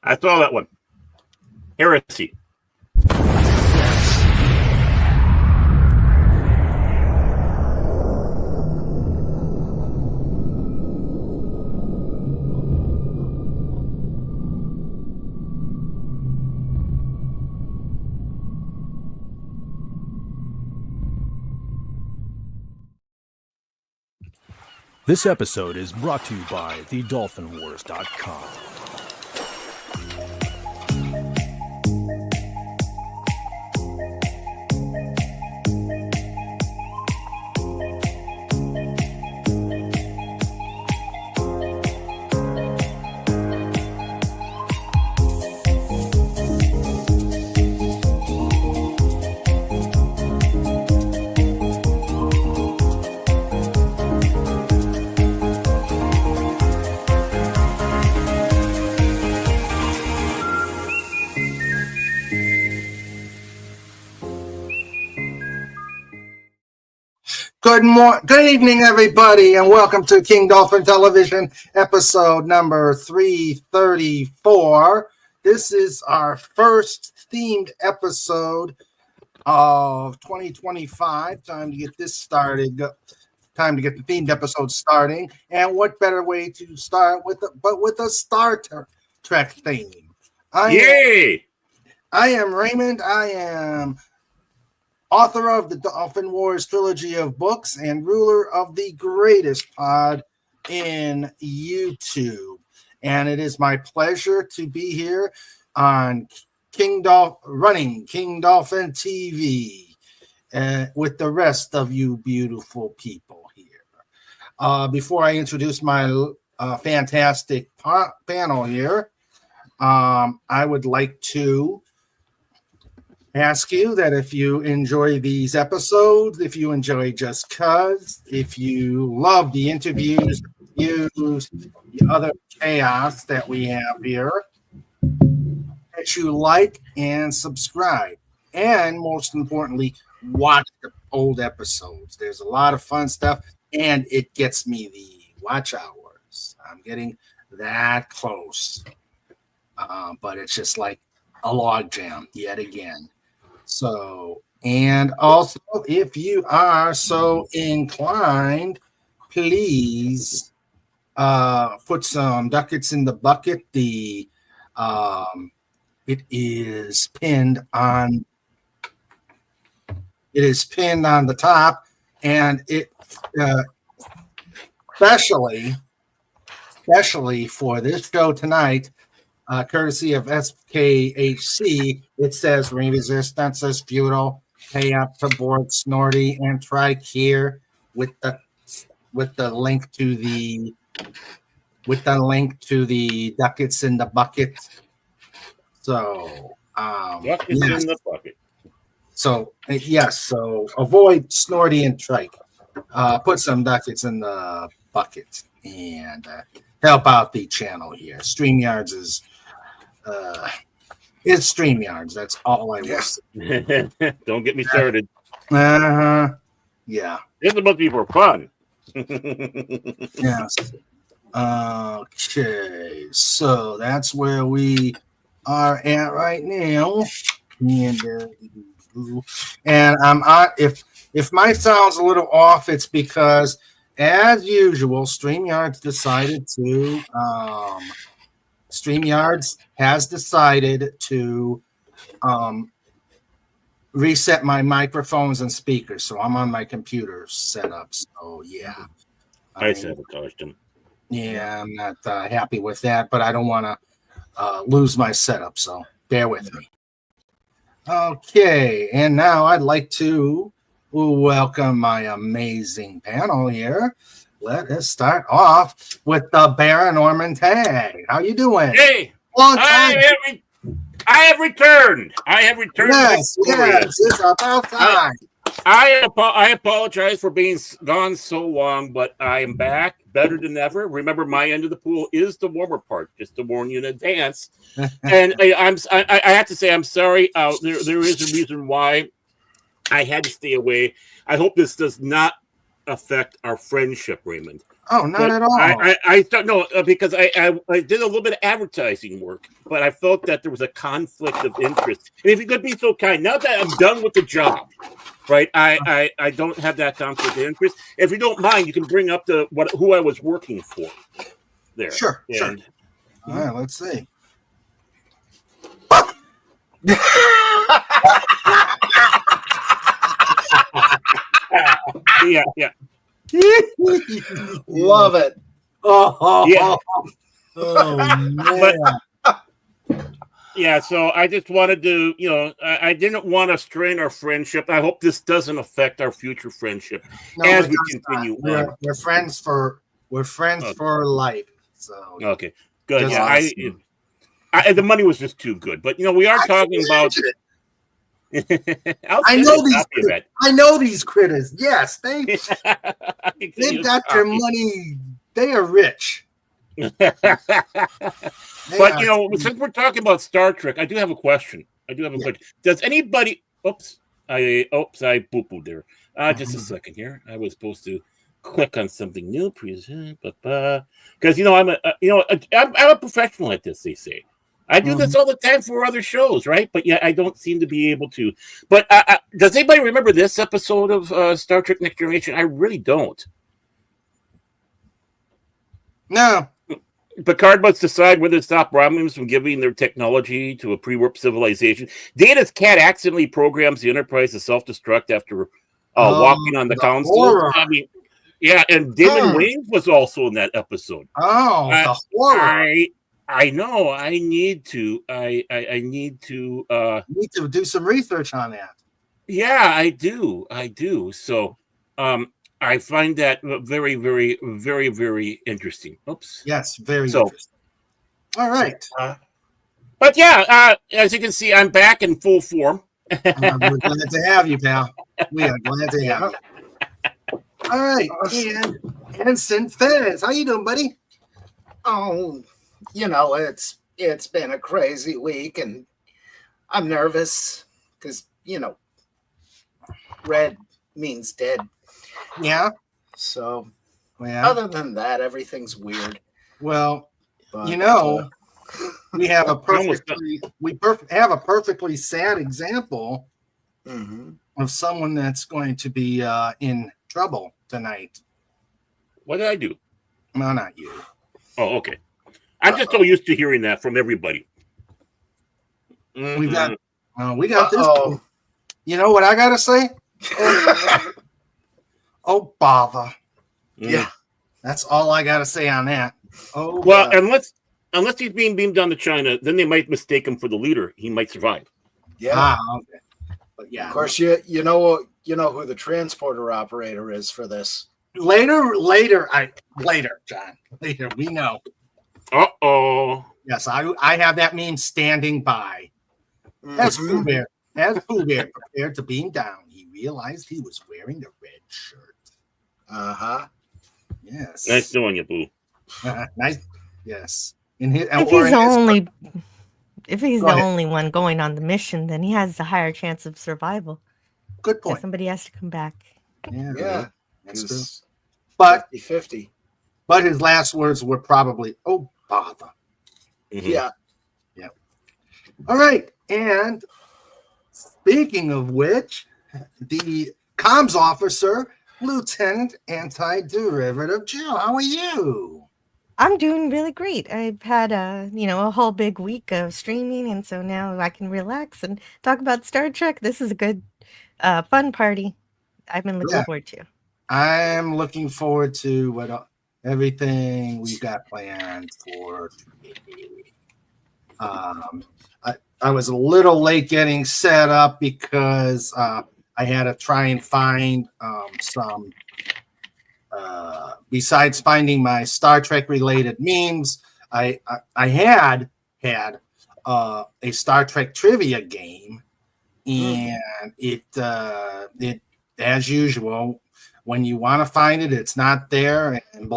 I saw that one. Heresy. This episode is brought to you by thedolphinwars.com. Good evening, everybody, and welcome to King Dolphin Television, episode number 334. This is our first themed episode of 2025. Time to get this started. Time to get the themed episode starting. And what better way to start with a Star Trek theme? Yay! I am Raymond. I am author of the Dolphin Wars trilogy of books and ruler of the greatest pod in YouTube. And it is my pleasure to be here on running King Dolphin TV with the rest of you beautiful people here. Before I introduce my fantastic panel here, I would like to ask you that if you enjoy these episodes, if you enjoy Just Cuz, if you love the interviews, the other chaos that we have here, that you like and subscribe. And most importantly, watch the old episodes. There's a lot of fun stuff, and it gets me the watch hours. I'm getting that close. But it's just like a log jam yet again. So, and also, if you are so inclined, please put some ducats in the bucket. It is pinned on the top, and it especially for this show tonight. Courtesy of SKHC, it says Resistance is futile. Pay up to board Snorty and Trike here with the link to the ducats in the bucket. So Ducats in the bucket. So yes, so avoid Snorty and Trike. Put some ducats in the bucket and help out the channel here. StreamYards is it's StreamYards. That's all I was. Don't get me started. Yeah. It's supposed to be for fun. Yes. Okay. So that's where we are at right now. And I'm if my sound's a little off, it's because as usual, StreamYards has decided to reset my microphones and speakers, so I'm on my computer setup. So yeah, I sabotaged them. Yeah, I'm not happy with that, but I don't want to lose my setup, so bear with me. Okay, and now I'd like to welcome my amazing panel here. Let us start off with the Baron Norman Tag. How you doing? Hey, long time. I have returned. Yes, it's about time. I apologize for being gone so long, but I am back better than ever. Remember, my end of the pool is the warmer part, just to warn you in advance. And I have to say, I'm sorry. There is a reason why I had to stay away. I hope this does not affect our friendship, Raymond. Oh, not But at all. I thought no, because I did a little bit of advertising work, but I felt that there was a conflict of interest. And if you could be so kind, now that I'm done with the job, right? I don't have that conflict of interest. If you don't mind, you can bring up who I was working for there. Sure. And, All right, let's see. Yeah. Love it. Oh, Yeah. man. Yeah, so I just wanted to, I didn't want to strain our friendship. I hope this doesn't affect our future friendship as it we does continue not. on. We're friends for for life. So Okay, good. Just Yeah, awesome. the money was just too good, but we are talking about. I know these critters. Yes, they've got their money. They are rich. But since we're talking about Star Trek, I do have a question. Question. Does anybody? I boo-booed there. Just a second here. I was supposed to click on something new, because I'm a professional at this. They say I do this all the time for other shows, right? But I don't seem to be able to. But does anybody remember this episode of Star Trek: Next Generation? I really don't. No. Picard must decide whether to stop Romulans from giving their technology to a pre-warp civilization. Data's cat accidentally programs the Enterprise to self-destruct after walking on the council. Horror. I mean, and Damon Wayans was also in that episode. Oh, the horror! I know. I need to. I need to. Need to do some research on that. Yeah, I do. So, I find that very, very, very, very interesting. Oops. Yes, very interesting. All right. But as you can see, I'm back in full form. We're glad to have you, pal. We are glad to have you. All right. And Ensign Fez, how you doing, buddy? Oh, it's been a crazy week, and I'm nervous because, red means dead. Yeah. So, well, other than that, everything's weird. Well, but, we have a perfectly sad example of someone that's going to be in trouble tonight. What did I do? No, not you. Oh, okay. I'm just so used to hearing that from everybody. We got this. You know what I gotta say? Oh, bother. Yeah. That's all I got to say on that. Oh, well, unless he's being beamed down to China, then they might mistake him for the leader. He might survive. Yeah. Okay. But of course, you know who the transporter operator is for this. Later, John. Later, we know. Uh-oh. Yes, I have that meme standing by. As Pooh Bear prepared to beam down, he realized he was wearing a red shirt. Yes. Nice knowing you, Boo. Nice. Yes. If he's the only one going on the mission, then he has a higher chance of survival. Good point. Somebody has to come back. Yeah. That's true. But 50-50. But his last words were probably, "Oh, bother." Mm-hmm. Yeah. All right. And speaking of which, the comms officer, Lieutenant Anti-Derivative Jill, how are you? I'm doing really great. I've had a whole big week of streaming, and so now I can relax and talk about Star Trek. This is a good, fun party. I've been looking forward to. I'm looking forward to everything we've got planned for today. I was a little late getting set up because I had to try and find some. Besides finding my Star Trek related memes, I had a Star Trek trivia game, and it as usual, when you want to find it, it's not there, and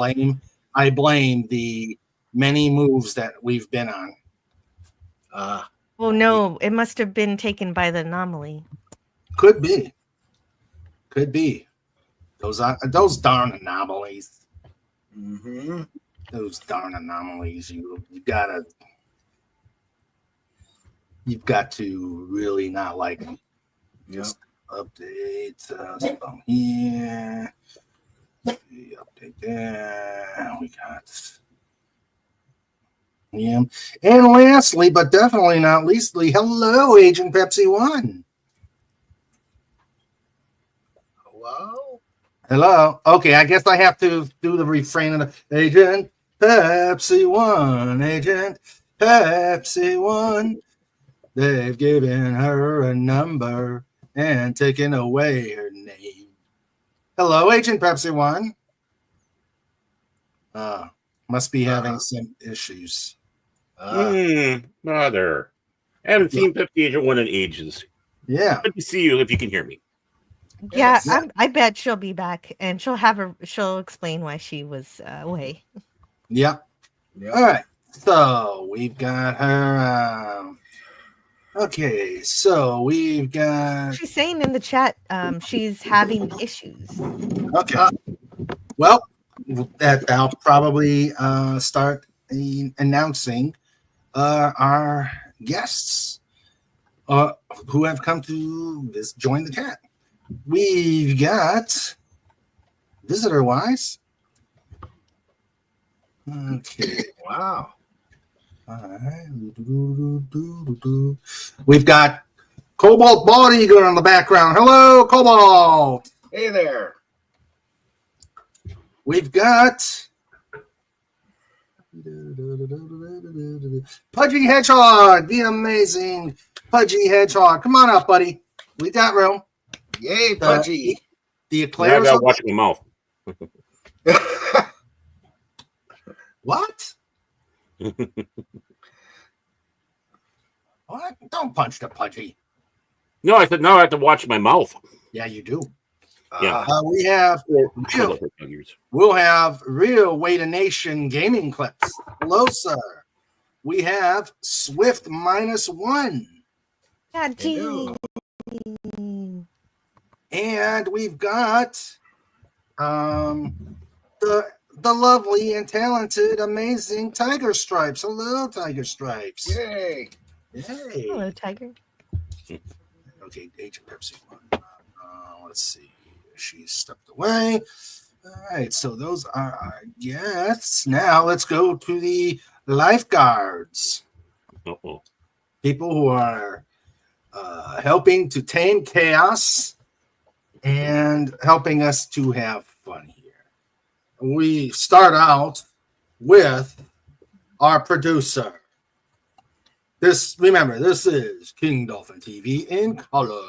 I blame the many moves that we've been on. Well, no, it must have been taken by the anomaly. Could be. Those darn anomalies. Mm-hmm. Those darn anomalies. You've got to really not like them. Yep. Just update from here. Update there. We got. Yeah. And lastly, but definitely not leastly, hello, Agent Pepsi One. Hello? Hello. Okay, I guess I have to do the refrain of the Agent Pepsi One. Agent Pepsi One. They've given her a number and taken away her name. Hello, Agent Pepsi One. Must be having some issues. Mother. I haven't seen Pepsi Agent 1 in ages. Yeah. Good to see you if you can hear me. Yeah, Yes. I bet she'll be back, and she'll explain why she was away. Yep. Yep. All right. So we've got her. Okay. So we've got. She's saying in the chat, she's having issues. Okay. Well, I'll probably start announcing our guests who have come to join the chat. We've got visitor wise. Okay. Wow. All right. We've got Cobalt Bald Eagle in the background. Hello, Cobalt. Hey there. We've got Pudgy Hedgehog, the amazing Pudgy Hedgehog. Come on up, buddy. We got room. Yay, Pudgy. The Now I Eclairs. gotta watch my mouth. What? What? Don't punch the Pudgy. No, I said now I have to watch my mouth. Yeah, you do. Yeah. We have. For years. We'll have Real Wait a Nation gaming clips. Hello, sir. We have Swift -1. Yeah, Hello. And we've got the lovely and talented, amazing Tiger Stripes. Hello, Tiger Stripes. Yay. Hey. hello, Tiger. Okay, Agent Pepsi One. Let's see. She's stepped away. All right, so those are our guests. Now let's go to the lifeguards. Uh-oh. People who are helping to tame chaos and helping us to have fun here. We start out with our producer. Remember, this is King Dolphin TV in color.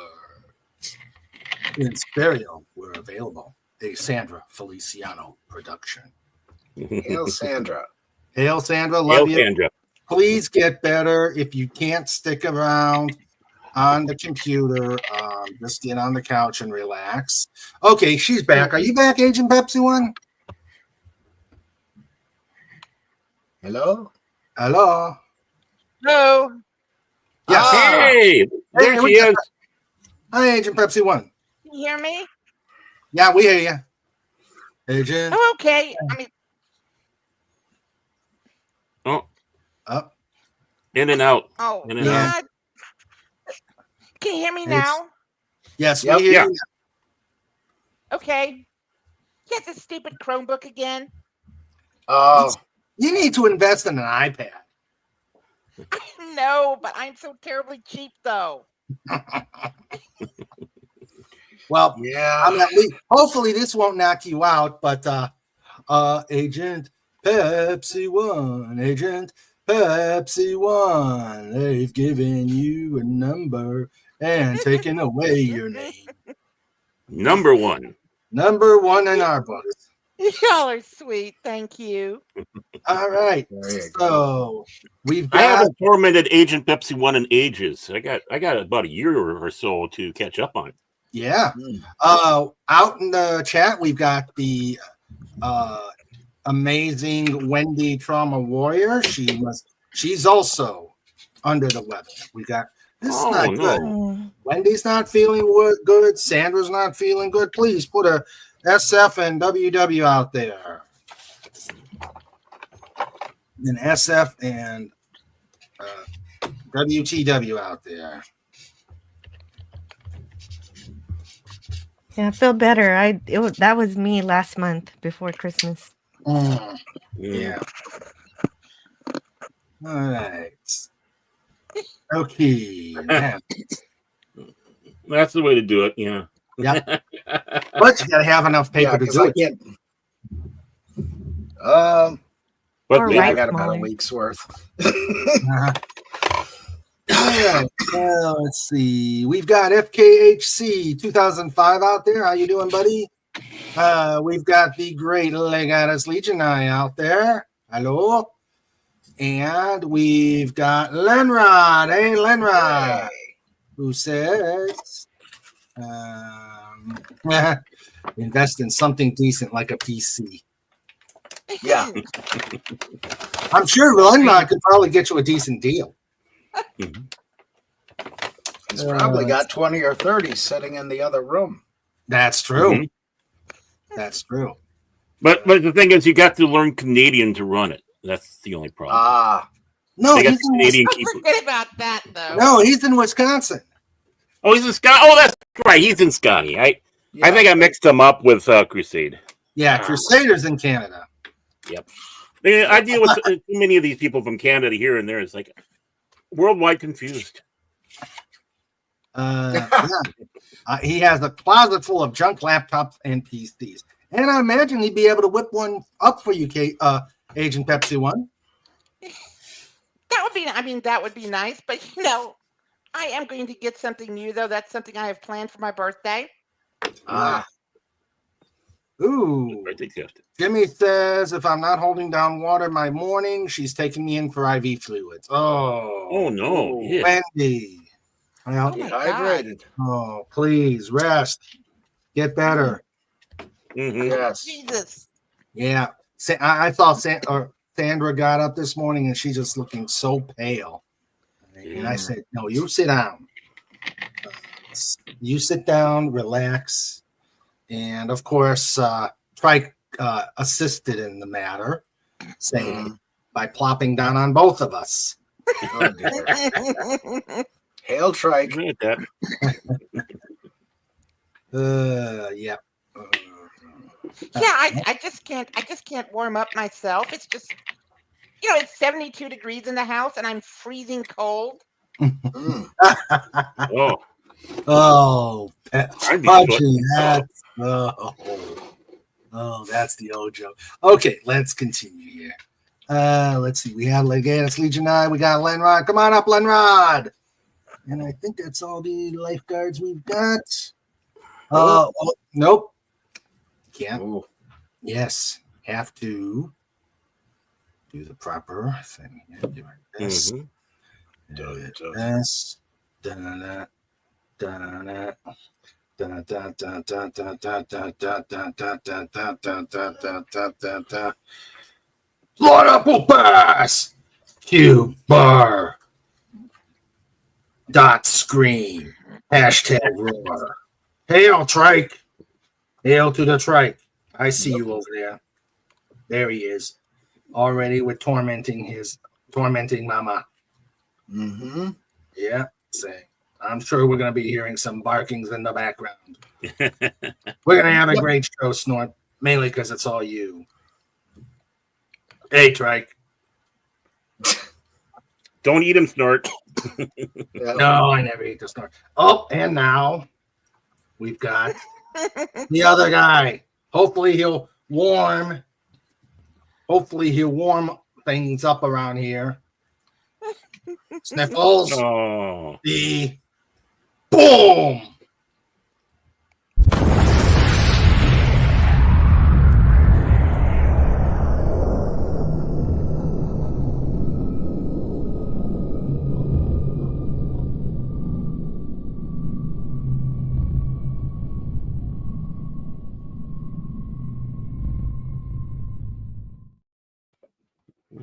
In stereo, we're available. A Sandra Feliciano production. Hail, Sandra. Hail, Sandra. Love you. Sandra. Please get better. If you can't stick around on the computer, just get on the couch and relax. Okay, she's back. Are you back, Agent Pepsi One? Hello? Hello. Hello. Yes. Hey, there Hey, she is. Hi, Agent Pepsi One. Can you hear me? Yeah, we hear you. Agent. Oh, okay. I mean, Up. In and out. oh, In and Yeah. God. Can you hear me It's- now? Yes, Yep. we hear Yeah. you. Okay. Get this stupid Chromebook again. Oh, You need to invest in an iPad. No, but I'm so terribly cheap, though. Well, yeah. hopefully this won't knock you out, but Agent Pepsi One, Agent Pepsi One, they've given you a number and taken away your name. Number one. Number one in our books. Y'all are sweet. Thank you. All right. There you go. So we've I got haven't tormented Agent Pepsi One in ages. I got about a year or so to catch up on. yeah. Mm. Out in the chat, we've got the amazing Wendy Trauma Warrior. She's also under the weather. We got this is Oh, not no. good. Wendy's not feeling good. Sandra's not feeling good. Please put a SF and WW out there. And SF and WTW out there. Yeah, I feel better. That was me last month before Christmas. Yeah. All right. Okay. Yeah. That's the way to do it. Yeah. Yep. But you got to have enough paper Yeah, to because do I it. can't. But Or maybe- I right got about a smaller. week's worth. Uh-huh. All right. Let's see. We've got FKHC 2005 out there. How you doing, buddy? We've got the great Legatus Legionai out there. Hello. And we've got Lenrod. Hey, Lenrod. Who says, invest in something decent like a PC. Yeah. I'm sure Lenrod could probably get you a decent deal. He's probably got 20 or 30 sitting in the other room. That's true. Mhm. That's true. But the thing is, you got to learn Canadian to run it. That's the only problem. No, They got he's in, Canadian Don't keyboard. forget about that, though. no, he's in Wisconsin. Oh, he's in Scotty. Oh, that's right. He's in Scotty. I think I mixed him up with Crusade. Yeah, Crusaders in Canada. I deal with too many of these people from Canada here and there. It's like worldwide confused. Yeah. He has a closet full of junk laptops and PCs. And I imagine he'd be able to whip one up for you, Agent Pepsi One. That would be nice, but I am going to get something new, though. That's something I have planned for my birthday. Ooh. Birthday gift. Jimmy says, if I'm not holding down water my morning, she's taking me in for IV fluids. Oh no. Yeah. Wendy. Well, Oh my Dehydrated. oh, please rest. Get better. Mhm. Yes. Jesus. Yeah. I saw Sandra got up this morning and she's just looking so pale. And I said, no, you sit down. You sit down, relax. And of course, Trike assisted in the matter, saying by plopping down on both of us. Oh, dear. Hail Trike. Look at that. Yeah. Yeah, I just can't warm up myself. It's just it's 72 degrees in the house and I'm freezing cold. Oh, Oh, I'd be Pudgy, that's that's the old joke. Okay, let's continue here. Let's see. We have Legatus Legionai. We got Lenrod. Come on up, Lenrod. And I think that's all the lifeguards we've got. Oh, nope. Can't. Ooh. Yes, have to do the proper thing. Do this. Mhm. Do this. Da-da-da. Da-da-da. Da-da-da-da-da-da-da-da-da-da-da-da-da-da-da-da. Lord Apple Pass! Q bar. Dot scream. Hashtag roar. Hail, Trike. Hail to the Trike. I see you over there. There he is. Already with tormenting Mama. Mm-hmm. Yeah. Say. I'm sure we're going to be hearing some barkings in the background. We're going to have a great show, Snort. Mainly because it's all you. Hey, Trike. Don't eat him, Snort. No, I never eat the Snort. Oh, and now we've got the other guy. Hopefully he'll warm things up around here. Sniffles. Oh. The boom.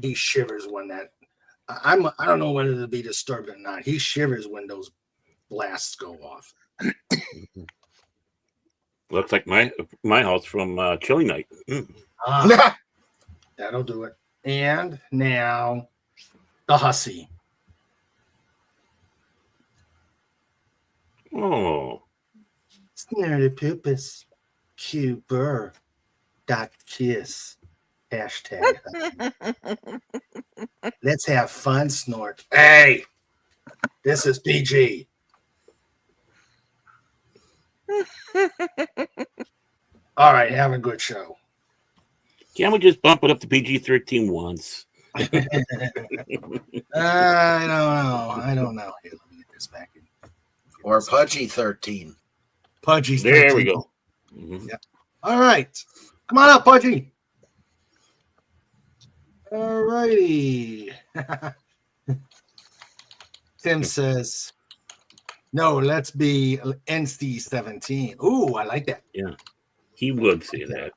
He shivers when that. I don't know whether to be disturbed or not. He shivers when those blasts go off. Looks like my house from Chili Night. Mm. Ah, that'll do it. And now the hussy. Oh, Snurlypoopus. Cuber. Dot kiss. Hashtag. Let's have fun, Snort. Hey, this is PG. All right, have a good show. can't we just bump it up to PG-13 once? I don't know. Here, let me get this back in. Or Pudgy 13. Pudgy's There 13. we go. Mhm. All right. Come on up, Pudgy. All righty. Tim says, no, let's be NC-17. Ooh, I like that. He would say that.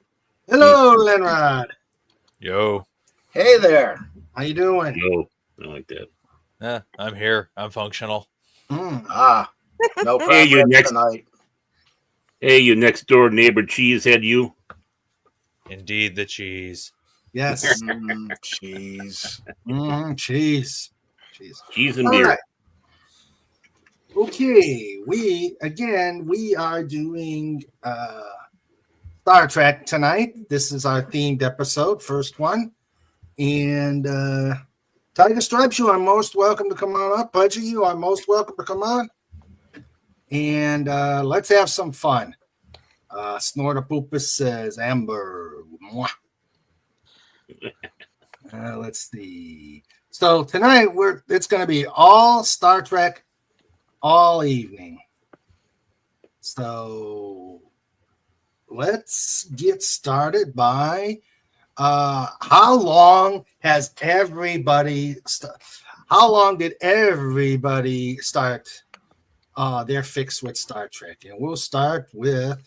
Hello, Lenrod. Yo, Hey there. How you doing? No, I like that. I'm here. I'm functional. Mm. Ah, no problem Hey, you next- tonight. Hey, you next door neighbor cheesehead, you. Indeed, the cheese. Yes. Cheese. Cheese. Cheese and All beer. right. Okay, we are doing Star Trek tonight. This is our themed episode, first one. And Tiger Stripes, you are most welcome to come on up. Pudgy, you are most welcome to come on. And let's have some fun. Snortapoopus says Amber. Mwah. Let's see. So tonight it's going to be all Star Trek all evening. So let's get started by how long did everybody start their fix with Star Trek? And we'll start with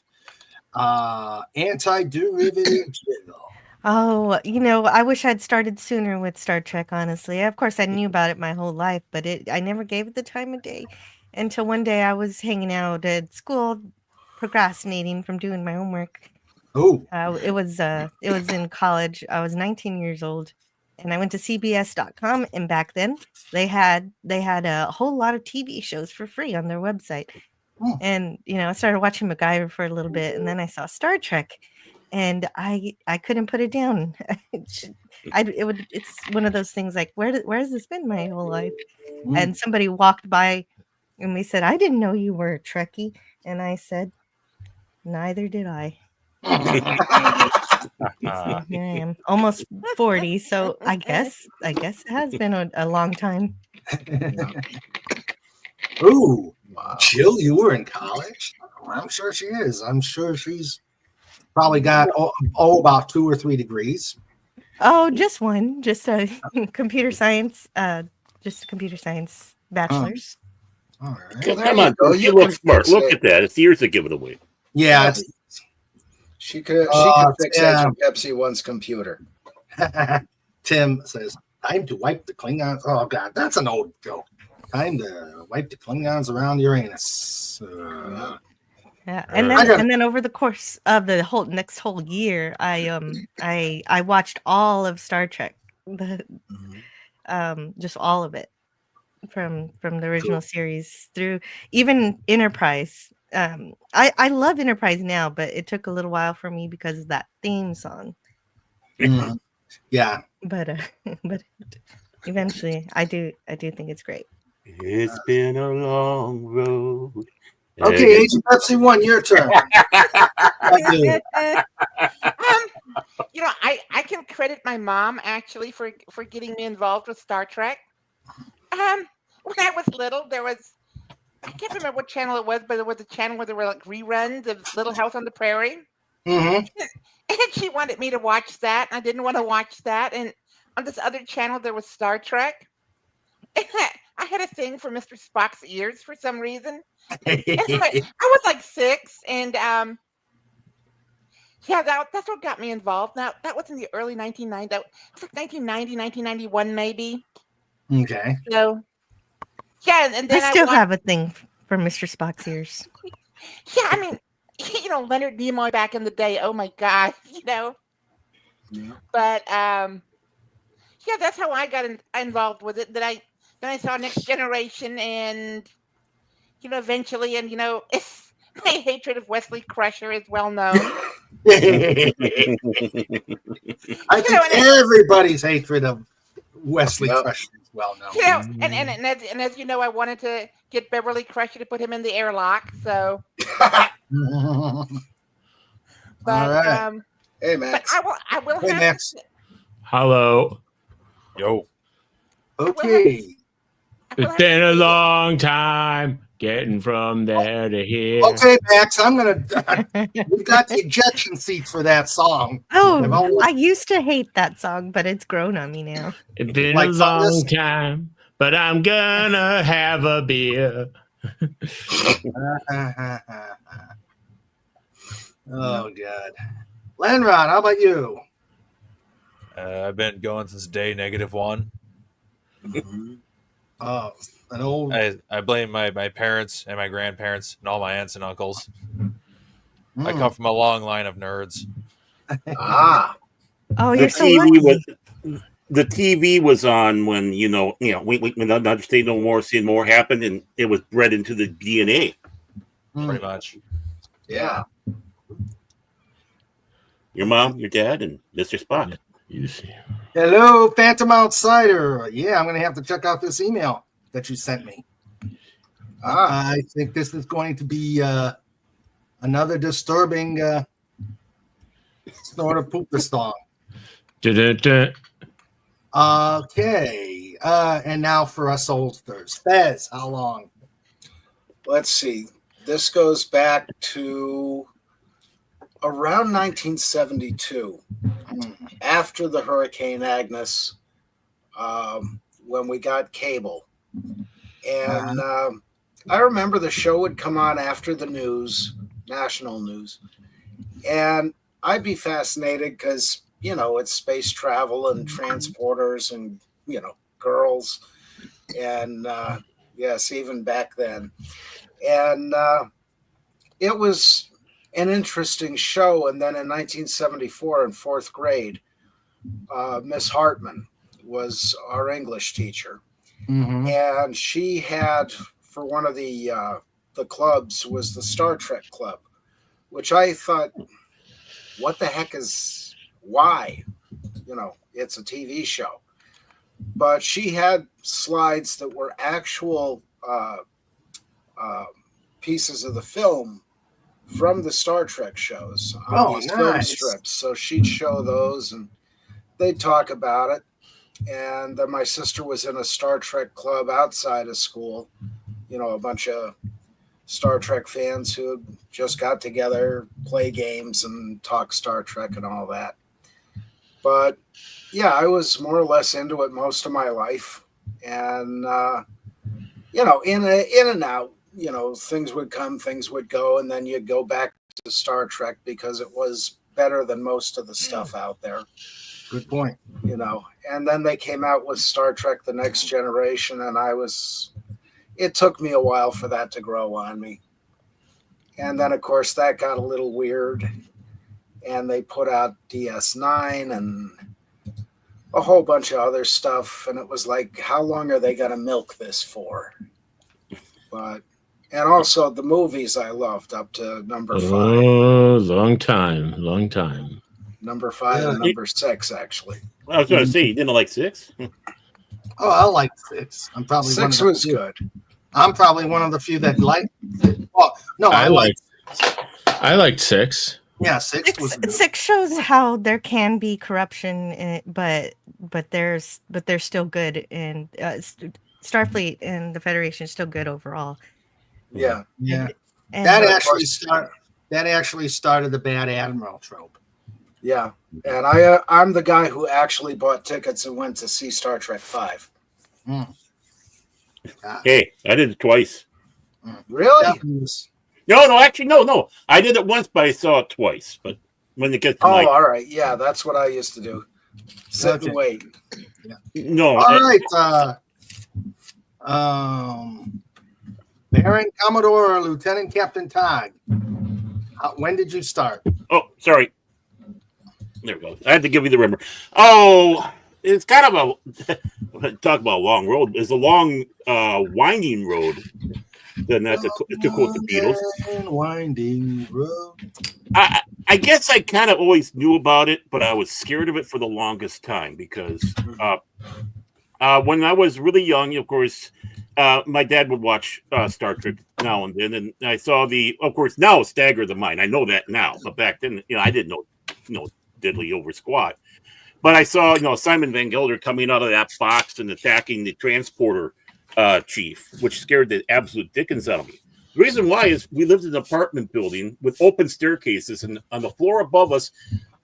anti-derivative jiggle. Oh, I wish I'd started sooner with Star Trek, honestly. Of course, I knew about it my whole life, but I never gave it the time of day until one day I was hanging out at school, procrastinating from doing my homework. Oh, It was in college. I was 19 years old, and I went to CBS.com, and back then they had a whole lot of TV shows for free on their website. Oh. And I started watching MacGyver for a little bit, and then I saw Star Trek. And I couldn't put it down. It's one of those things like, where has this been my whole life? And somebody walked by and they said, I didn't know you were a Trekkie. And I said, neither did I. So here I am, almost 40. So I guess it has been a long time. Ooh, Wow. Jill, you were in college? I'm sure she is. I'm sure she's probably got about 2 or 3 degrees. Oh, just one, just a computer science, bachelor's. All right. Come there on, you go. you You look can smart. fix Look it. at that. It's the ears that give it away. Yeah. it's- She could fix Tim. Pepsi One's computer. Tim says, time to wipe the Klingons. Oh, God, that's an old joke. Time to wipe the Klingons around Uranus. Yeah, and I got- then over the course of the next whole year, I watched all of Star Trek, just all of it, from the original series through even Enterprise. I love Enterprise now, but it took a little while for me because of that theme song. Mhm. Yeah. But eventually, I do think it's great. It's been a long road. Okay, Agent Pepsi One, your turn. I can credit my mom actually for getting me involved with Star Trek. When I was little, I can't remember what channel it was, but it was a channel where there were like reruns of Little House on the Prairie. Mm-hmm. And she wanted me to watch that, and I didn't want to watch that. And on this other channel, there was Star Trek. And I had a thing for Mr. Spock's ears for some reason. Anyway, I was like 6, and that's what got me involved. Now, that was in the early 1990s. That was like 1990, 1991, maybe. Okay. So, yeah, and then I still have a thing for Mr. Spock's ears. Yeah, I mean, Leonard Nimoy back in the day. Oh my God, Yeah. But yeah, that's how I got involved with it. Then I saw Next Generation, and eventually, and it's, my hatred of Wesley Crusher is well known. I think everybody's hatred of Wesley Yep. Crusher is well known. And as you know, I wanted to get Beverly Crusher to put him in the airlock. So, All but right. Hey, but Max. I will Hey, have Max. Hello. Yo. Okay. It's been a long time getting from there to here. Okay, Max. We've got the ejection seat for that song. I've Oh, always- I used to hate that song, but it's grown on me now. It's been Like a long fungus? time, but I'm gonna have a beer. Oh, God. Lenron, how about you? I've been going since day -1. Oh, an old. I blame my parents and my grandparents and all my aunts and uncles. I Mm. come from a long line of nerds. Ah, Oh, The you're so TV lucky. was the TV was on when when Understate No More, Seeing More happened, and it was bred into the DNA. Pretty much. yeah. Your mom, your dad, and Mr. Spock. You see. Hello, Phantom Outsider. Yeah, I'm going to have to check out this email that you sent me. I think this is going to be another disturbing sort of pooper song. Da-da-da. Okay. And now for us oldsters. Fez, how long? Let's see. This goes back to around 1972, after the Hurricane Agnes, when we got cable. And I remember the show would come on after the news, national news. And I'd be fascinated because, it's space travel and transporters and, girls. And yes, even back then. And it was an interesting show. And then in 1974, in fourth grade, Miss Hartman was our English teacher. Mm-hmm. And she had, for one of the clubs, was the Star Trek Club, which I thought, what the heck is, why? It's a TV show. But she had slides that were actual pieces of the film from the Star Trek shows on these film nice. strips. So she'd show those and they'd talk about it. And then my sister was in a Star Trek club outside of school, a bunch of Star Trek fans who just got together, play games and talk Star Trek and all that. But yeah, I was more or less into it most of my life. And, in and out, things would come, things would go, and then you'd go back to Star Trek because it was better than most of the stuff out there. Good point. And then they came out with Star Trek The Next Generation, and it took me a while for that to grow on me. And then, of course, that got a little weird, and they put out DS9 and a whole bunch of other stuff, and it was like, how long are they going to milk this for? And also the movies I loved up to number 5. Oh, long time. Number 5 and number 6, actually. I was going to say, you didn't like 6? Oh, I like 6. I'm probably 6 one of was the few. good. I'm probably one of the few that like it. Oh, no, I like. I liked 6. Yeah, 6 was good. 6 shows how there can be corruption, but there's still good, and Starfleet and the Federation is still good overall. Yeah. Yeah. And That actually started the bad admiral trope. Yeah. And I'm the guy who actually bought tickets and went to see Star Trek 5. Hey, I did it twice. Really? That was- No, actually, no. I did it once, but I saw it twice. But when it gets to Oh, night, all right. Yeah, that's what I used to do. Sit Okay. and wait. no. All right. Baron Commodore Lieutenant Captain Tog. When did you start? Oh, sorry. There we go. I had to give you the rumor. Oh, it's kind of a talk about a long road. It's a long, winding road. Then that's to quote the Beatles. Winding road. I guess I kind of always knew about it, but I was scared of it for the longest time because when I was really young, of course, my dad would watch Star Trek now and then, and I saw of course, now Stagger the Mind. I know that now, but back then, I didn't know diddly over squat. But I saw, Simon Van Gelder coming out of that box and attacking the transporter chief, which scared the absolute dickens out of me. The reason why is we lived in an apartment building with open staircases, and on the floor above us,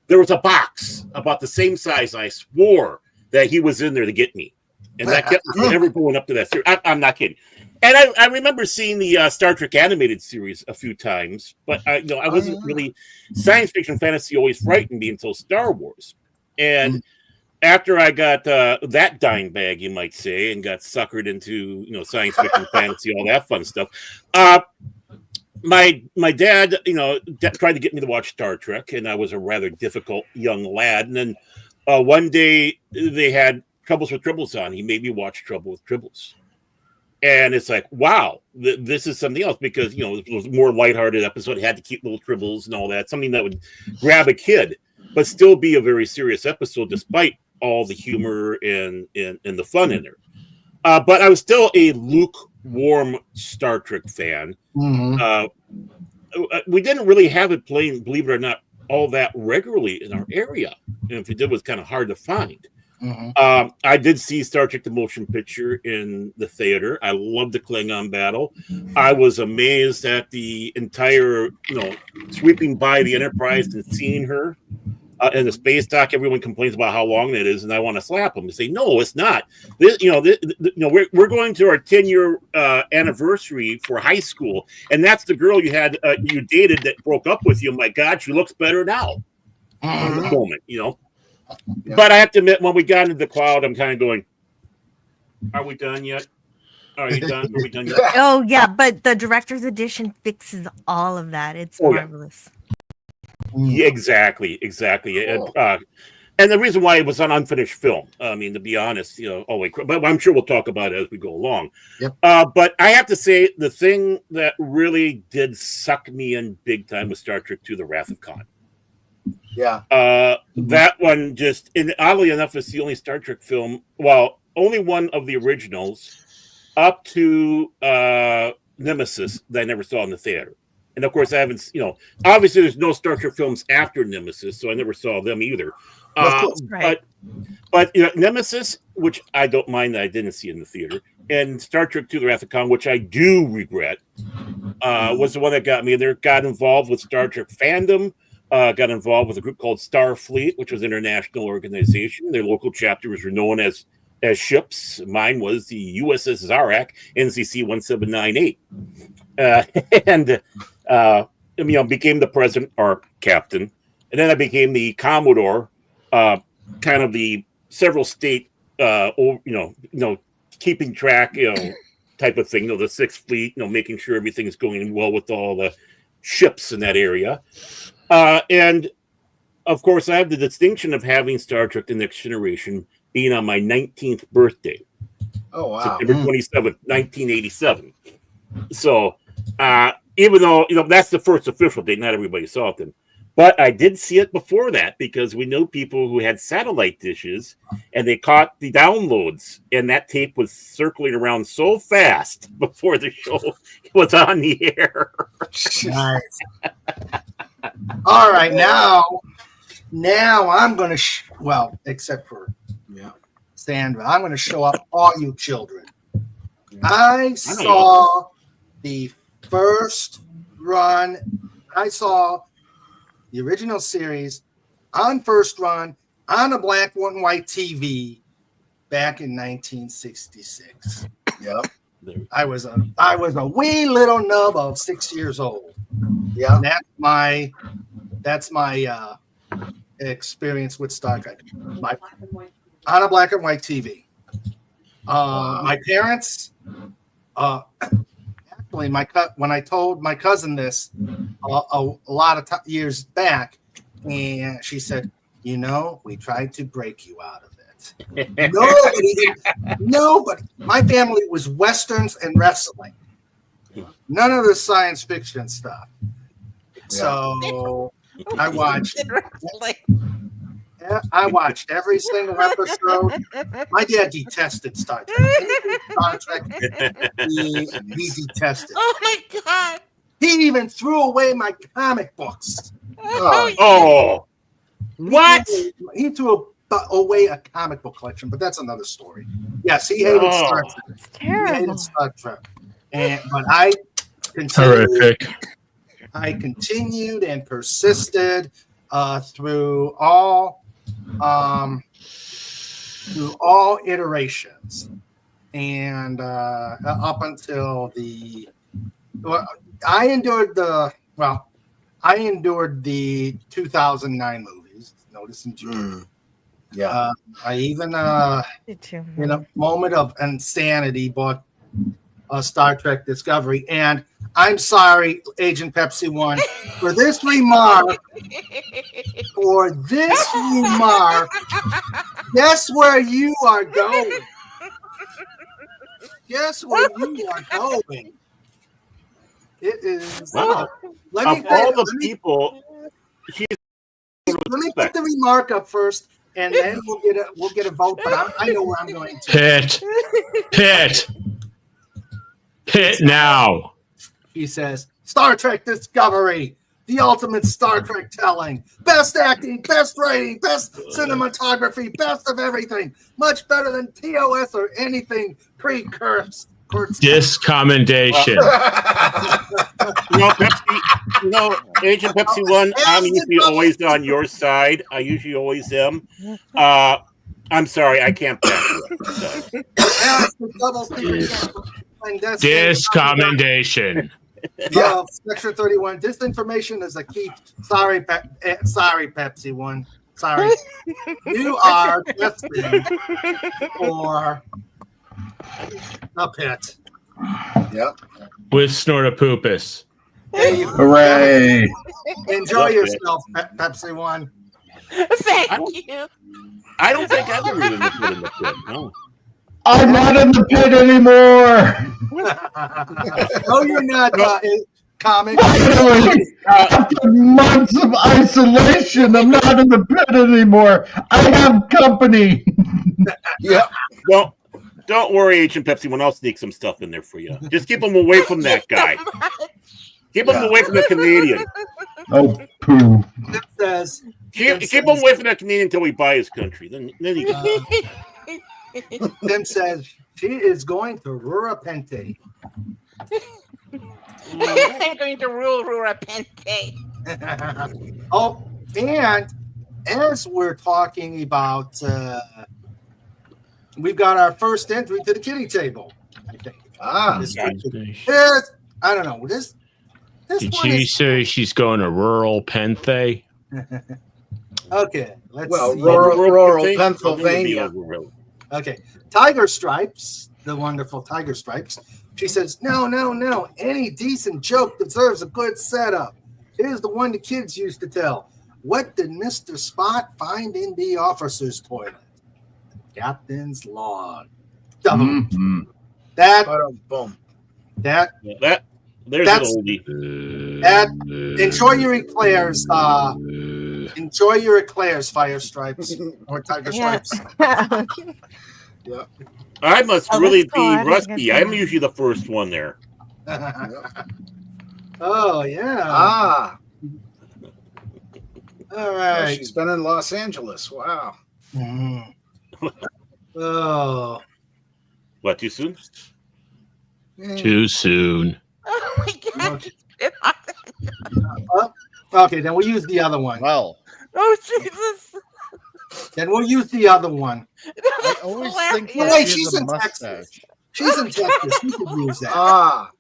there was a box about the same size. I swore that he was in there to get me. And that kept me from ever going up to that stair. I'm not kidding. And I remember seeing the Star Trek animated series a few times, but I wasn't really science fiction fantasy always frightened me until Star Wars. And after I got that dime bag, you might say, and got suckered into science fiction, fantasy, all that fun stuff, my dad tried to get me to watch Star Trek, and I was a rather difficult young lad. And then one day they had Troubles with Tribbles on. He made me watch Trouble with Tribbles, and it's like, wow, this is something else because it was a more lighthearted episode. It had to keep little tribbles and all that, something that would grab a kid, but still be a very serious episode despite all the humor and the fun in there. But I was still a lukewarm Star Trek fan. Mm-hmm. We didn't really have it playing, believe it or not, all that regularly in our area. And if it did, it was kind of hard to find. Mm-hmm. I did see Star Trek the Motion Picture in the theater. I loved the Klingon battle. I was amazed at the entire, sweeping by the Enterprise and seeing her. In the space dock, everyone complains about how long it is, and I want to slap them and say, "No, it's not. We're going to our 10-year anniversary for high school, and that's the girl you dated that broke up with you. My God, she looks better now." In the moment, Yeah. But I have to admit, when we got into the cloud, I'm kind of going, "Are we done yet? Are you done? Are we done yet?" Oh yeah, but the director's edition fixes all of that. It's marvelous. Yeah, exactly. And the reason why it was an unfinished film, I mean, to be honest, but I'm sure we'll talk about it as we go along. Yep. But I have to say, the thing that really did suck me in big time was Star Trek II: The Wrath of Khan. Yeah. That one just, and oddly enough, it's the only Star Trek film, only one of the originals up to Nemesis that I never saw in the theater. And of course, I haven't, obviously there's no Star Trek films after Nemesis, so I never saw them either. Right. But Nemesis, which I don't mind that I didn't see in the theater, and Star Trek II: The Wrath of Khan, which I do regret, was the one that got me in there. Got involved with Star Trek fandom, got involved with a group called Starfleet, which was an international organization. Their local chapters were known as ships. Mine was the USS Zarak, NCC 1798. And became the president or captain, and then I became the Commodore, kind of the several state, keeping track, type of thing. The Sixth Fleet, making sure everything's going well with all the ships in that area, and of course, I have the distinction of having Star Trek: The Next Generation being on my 19th birthday. Oh wow! September 27th, 1987. So. Even though that's the first official date, not everybody saw it then. But I did see it before that because we know people who had satellite dishes and they caught the downloads, and that tape was circling around so fast before the show was on the air. Nice. All right, now I'm going to except for Sandra, I'm going to show up all you children. I saw the first run. I saw the original series on first run on a black and white TV back in 1966. Yep. I was a wee little nub of 6 years old. Yeah. And that's my experience with Star Trek. On a black and white TV. My parents, simply, when I told my cousin this a lot of years back, and she said, we tried to break you out of it. Nobody. My family was Westerns and wrestling. None of the science fiction stuff. So I watched. I watched every single episode. My dad detested Star Trek. He detested. Oh my God! He even threw away my comic books. Oh, what? He threw away a comic book collection, but that's another story. Yes, he hated Star Trek. It's terrible. He hated Star Trek. But I continued and persisted through all iterations, and up until I endured the 2009 movies. Notice in June. I even in a moment of insanity bought Star Trek Discovery, and I'm sorry, Agent Pepsi One, for this remark. Guess where you are going? Guess where you are going? It is. Wow. Let me put the remark up first, and then we'll get a vote. But I know where I'm going to. Hit now. He says, Star Trek Discovery, the ultimate Star Trek telling. Best acting, best writing, best cinematography, best of everything. Much better than TOS or anything pre-cursed. Discommendation. Agent Pepsi One, I'm usually always on your side. I usually always am. I'm sorry, I can't back you up. Discommendation. Section 31. Disinformation is a key. Sorry, Pepsi One. Sorry. You are destined for the pit. Yep. With Snortopoopus. Hooray! Enjoy yourself, Pepsi One. Thank you. I don't think I've ever been put in the pit. No. I'm not in the pit anymore. No, you're not, comic. After months of isolation, I'm not in the pit anymore. I have company. Yeah. Well, don't worry, Agent Pepsi One. I'll sneak some stuff in there for you. Just keep them away from that guy. Keep them away from the Canadian. Oh, poo. It says, keep them away from that Canadian until we buy his country. Then he Tim says she is going to Rura Pente. I'm going to rule Rura Pente. Oh, and as we're talking about, we've got our first entry to the kitty table, I think. I don't know. This Did she say she's going to rural Penthe? Okay, let's see. Rural Pennsylvania. Okay, Tiger Stripes, the wonderful Tiger Stripes. She says, no. Any decent joke deserves a good setup. Here's the one the kids used to tell. What did Mr. Spot find in the officer's toilet? Captain's log. Mm-hmm. There's an oldie. Enjoy your eclairs. Enjoy your eclairs, Fire Stripes or Tiger Stripes. Yeah. I must really be rusty. I'm usually the first one there. Oh yeah. All right. Oh, she's been in Los Angeles. Wow. Mm. Oh. What, too soon? Too soon. Oh my God. Okay, then we'll use the other one. Well. Oh Jesus. Then we'll use the other one. I always think that wait, she she's has a in mustache. Texas. She's in Texas. We can use that.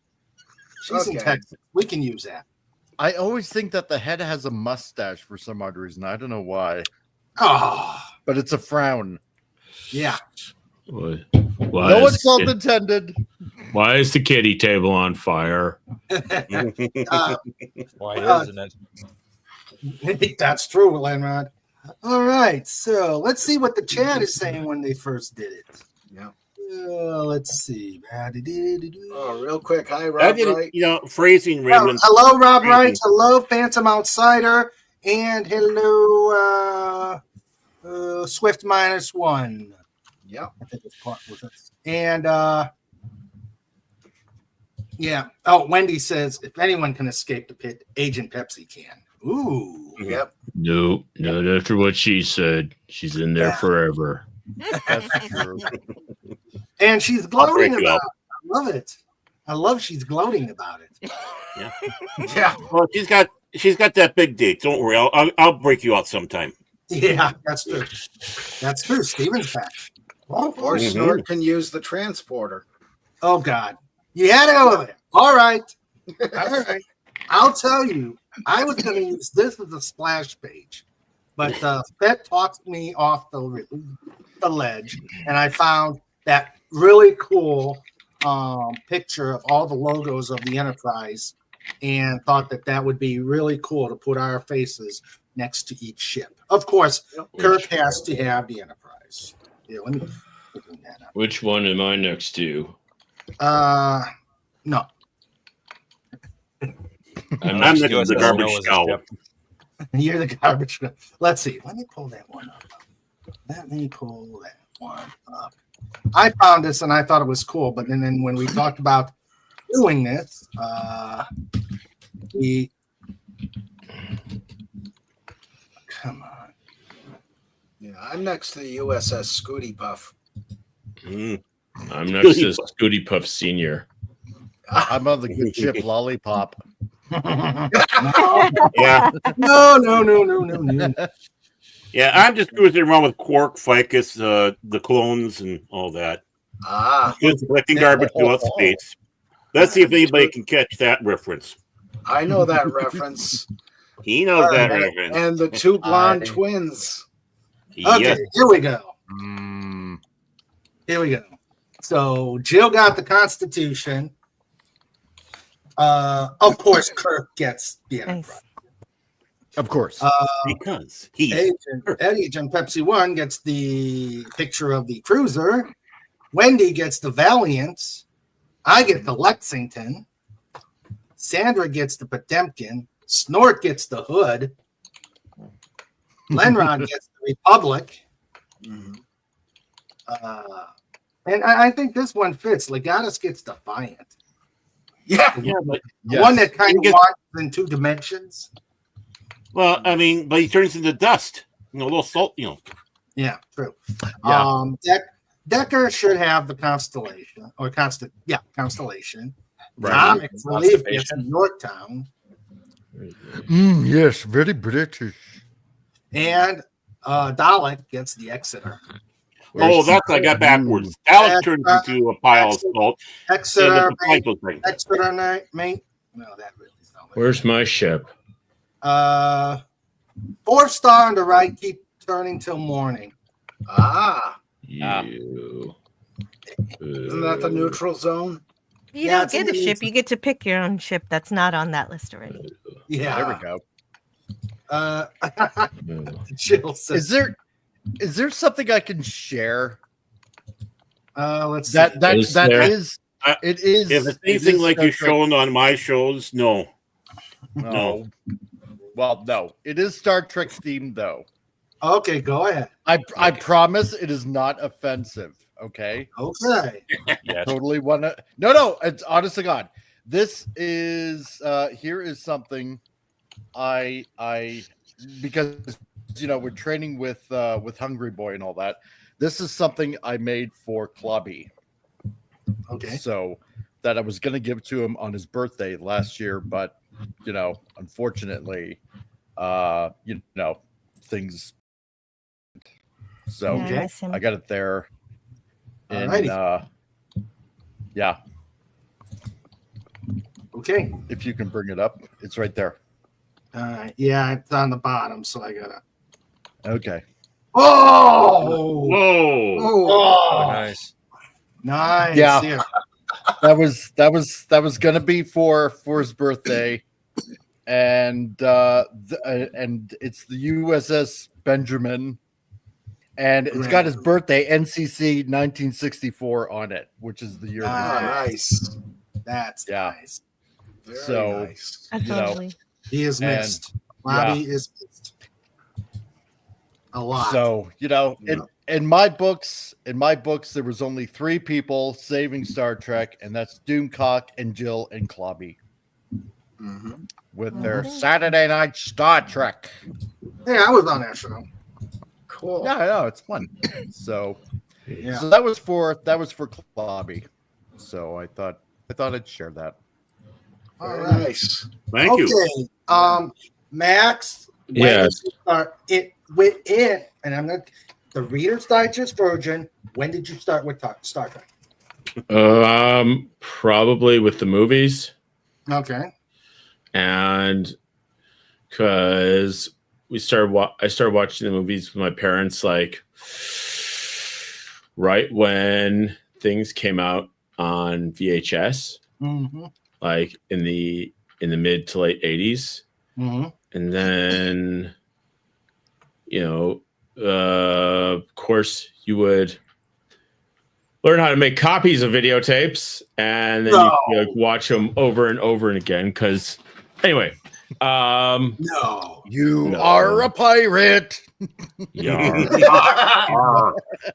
She's in Texas. We can use that. I always think that the head has a mustache for some odd reason. I don't know why. Oh. But it's a frown. Yeah. What? Why No is, insult intended. why is the kitty table on fire? Why isn't it? That's true, Lenrod. All right, so let's see what the chat is saying when they first did it. Yeah. Let's see. Oh, real quick. Hi, I Rob didn't, Wright. phrasing Raymond. Hello, Rob Phrasing. Wright. Hello, Phantom Outsider. And hello, Swift -1. Yeah. I think it's part with us. And yeah. Oh, Wendy says if anyone can escape the pit, Agent Pepsi can. Ooh. Yep. No, not after what she said. She's in there forever. That's true. And she's I'll break gloating you about up. it. I love it. I love she's gloating about it. Yeah. Well, she's got that big date. Don't worry. I'll break you out sometime. Yeah, that's true. That's true. Steven's back. Or Snort can use the transporter. Oh God. You had to go with it. All right. All right. I'll tell you, I was going to use this as a splash page, but Fett talked me off the ledge, and I found that really cool picture of all the logos of the Enterprise, and thought that would be really cool to put our faces next to each ship. Of course, Kirk has to have the Enterprise. Yeah, let me open that up. Which one am I next to? No. I'm next to the USS garbage Noah's cow. ship. You're the garbage. Let's see. Let me pull that one up. Let me pull that one up. I found this and I thought it was cool, but then when we talked about doing this, we come on. Yeah, I'm next to the USS Scooty Puff. I'm next to Scooty Puff Senior. I'm on the good ship Lollipop. Yeah. No. Yeah, I'm just cruising around with Quark, Ficus, the clones, and all that. Just collecting garbage throughout space. Let's see if anybody can catch that reference. I know that reference. He knows that reference. And the two blonde twins. Okay, Yes. here we go. Here we go. So Jill got the Constitution. Of course, Kirk gets the Enterprise. Of course. Because he's Agent Pepsi 1 gets the picture of the cruiser. Wendy gets the Valiant. I get the Lexington. Sandra gets the Potemkin. Snort gets the Hood. Lenrod gets the Republic. And I think this one fits. Legatus gets Defiant. Yeah, but the one that kind of walks in two dimensions. Well, I mean, but he turns into dust. A little salt, Yeah, true. Yeah. Decker should have the Constellation or Constellation. Right. Comic Relief gets Yorktown. Yes, very British. And Dalek gets the Exeter. Oh, that's I got backwards. Dalek turns into a pile of salt. Exeter, mate. Exeter, mate. No, that really is not. Where's my ship? 4-star on the right. Keep turning till morning. You. Isn't that the neutral zone? You don't get a ship. You get to pick your own ship that's not on that list already. Yeah. There we go. Jill says, Is there something I can share? Let's see. It is. If it's anything like you're showing on my shows, no. Well, no. It is Star Trek themed, though. Okay, go ahead. I promise it is not offensive. Okay. Okay. Yeah. Totally wanna. No. It's honest to God. This is. Here is something. I because we're training with Hungry Boy and all that. This is something I made for Clubby. Okay. So that I was gonna give to him on his birthday last year, but unfortunately, things. So Yeah, I got it there. And yeah. Okay. If you can bring it up, it's right there. Yeah, it's on the bottom, so I gotta. Okay. Oh! Whoa! Oh! Nice. Nice. Yeah. that was gonna be for his birthday, and it's the USS Benjamin, and it's got his birthday NCC 1964 on it, which is the year. Nice. That's nice. Very So nice. That's lovely. He is missed. Bobby is missed. A lot. So in my books, there was only 3 people saving Star Trek, and that's Doomcock and Jill and Clobby with their Saturday Night Star Trek. Hey, I was on that show. Cool. Yeah, I know it's fun. So, Yeah. so that was for Clobby. So I thought I'd share that. All Very right. nice. Thank you. Okay. Max. when Yes. did you start it with it, and I'm gonna the Reader's Digest version. When did you start with Star Trek? Probably with the movies, Okay. and because I started watching the movies with my parents, like right when things came out on VHS, Mm-hmm. like in the mid to late 80s, Mm-hmm. and then of course you would learn how to make copies of videotapes, and then you could, like, watch them over and over and again. Because anyway, No. You are a pirate. Yarr.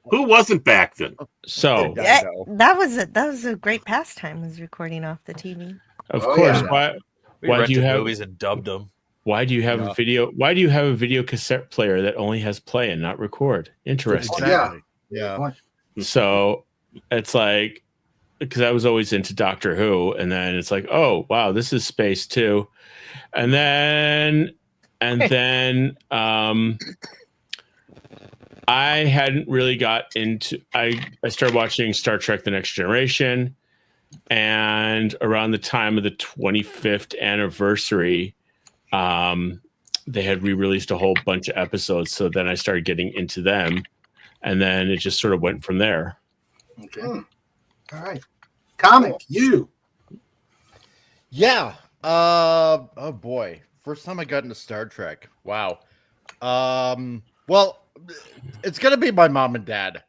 Who wasn't back then? So I know. That was a great pastime, was recording off the TV. of Oh, course, yeah. We why do you rented have movies and dubbed them. why do you have a video? Why do you have a video cassette player that only has play and not record? Interesting. Exactly. Yeah. So it's like, because I was always into Doctor Who, and then it's like, oh wow, this is space too, and then I hadn't really got into. I started watching Star Trek: The Next Generation, and around the time of the 25th anniversary, they had re-released a whole bunch of episodes. So then I started getting into them, and then it just sort of went from there. Okay. All right. Comic. You. Yeah. Oh boy. First time I got into Star Trek. Wow. Well, it's gonna be my mom and dad,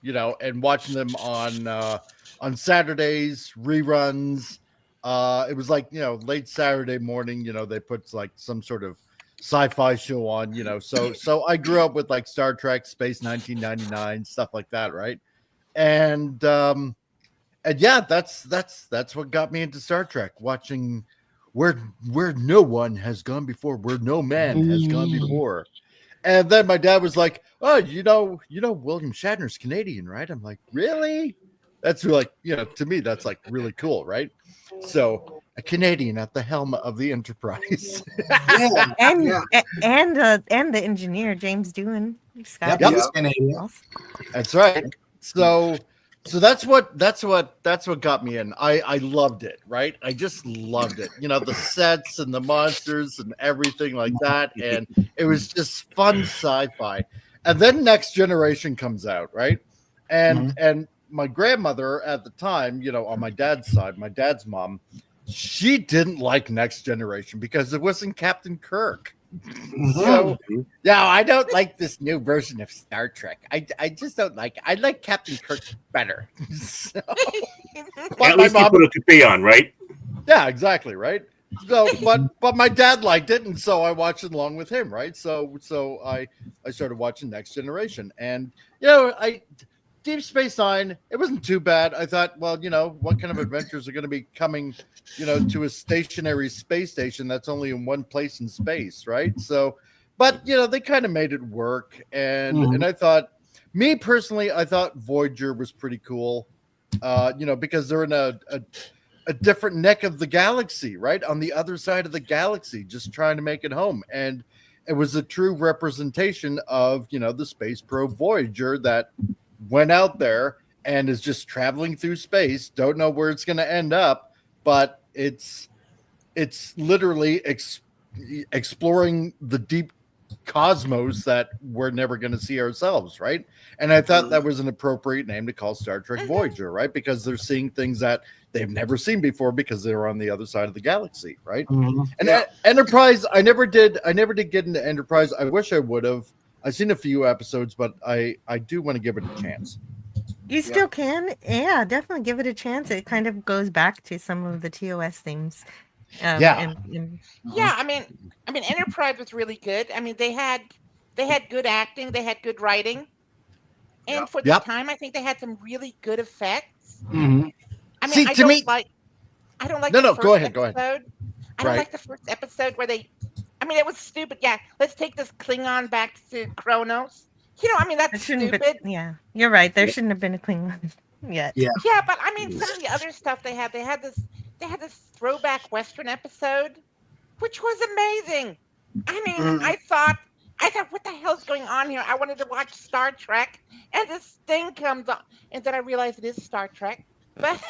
and watching them on Saturdays, reruns. It was like, late Saturday morning, they put like some sort of sci-fi show on, so I grew up with like Star Trek, Space 1999, stuff like that, right? And yeah, that's what got me into Star Trek, watching where no one has gone before, where no man has gone before. And then my dad was like, "Oh, William Shatner's Canadian, right?" I'm like, "Really?" That's like, to me, that's like really cool, right? So a Canadian at the helm of the Enterprise. Yeah. And Yeah. and the engineer James Doohan. Scott. Yep. He's Canadian. That's right. So that's what got me in. I loved it, right? I just loved it. The sets and the monsters and everything like that. And it was just fun sci-fi. And then Next Generation comes out, right? And my grandmother at the time, on my dad's side, my dad's mom, she didn't like Next Generation because it wasn't Captain Kirk. So, no, I don't like this new version of Star Trek. I just don't like it. I like Captain Kirk better. So, At least you put a toupee on, right? yeah, exactly, right? So, but my dad liked it, and so I watched it along with him, right? So I started watching Next Generation, and Deep Space Nine, it wasn't too bad. I thought, well, what kind of adventures are going to be coming, to a stationary space station that's only in one place in space, right? So, but they kind of made it work, and I thought, me personally, I thought Voyager was pretty cool, because they're in a different neck of the galaxy, right, on the other side of the galaxy, just trying to make it home, and it was a true representation of the space probe Voyager that went out there and is just traveling through space. Don't know where it's going to end up, but it's literally exploring the deep cosmos that we're never going to see ourselves, right? And I thought that was an appropriate name to call Star Trek Voyager, right? Because they're seeing things that they've never seen before because they're on the other side of the galaxy, right? And Enterprise, I never did get into Enterprise. I wish I would have. I've seen a few episodes, but I do want to give it a chance. You still can, yeah, definitely give it a chance. It kind of goes back to some of the TOS themes. Yeah, I mean, Enterprise was really good. I mean, they had good acting, they had good writing, and for the time, I think they had some really good effects. I mean, See, I to don't me- like. I don't like. No, the no, first go ahead, episode. I don't Right. like the first episode where they. I mean, it was stupid. Yeah, let's take this Klingon back to Kronos. You know, I mean, that's stupid. Yeah, you're right. There shouldn't have been a Klingon yet. Yeah. Yeah, but I mean, some of the other stuff they had this throwback Western episode, which was amazing. I mean, I thought, what the hell's going on here? I wanted to watch Star Trek, and this thing comes on, and then I realized it is Star Trek. But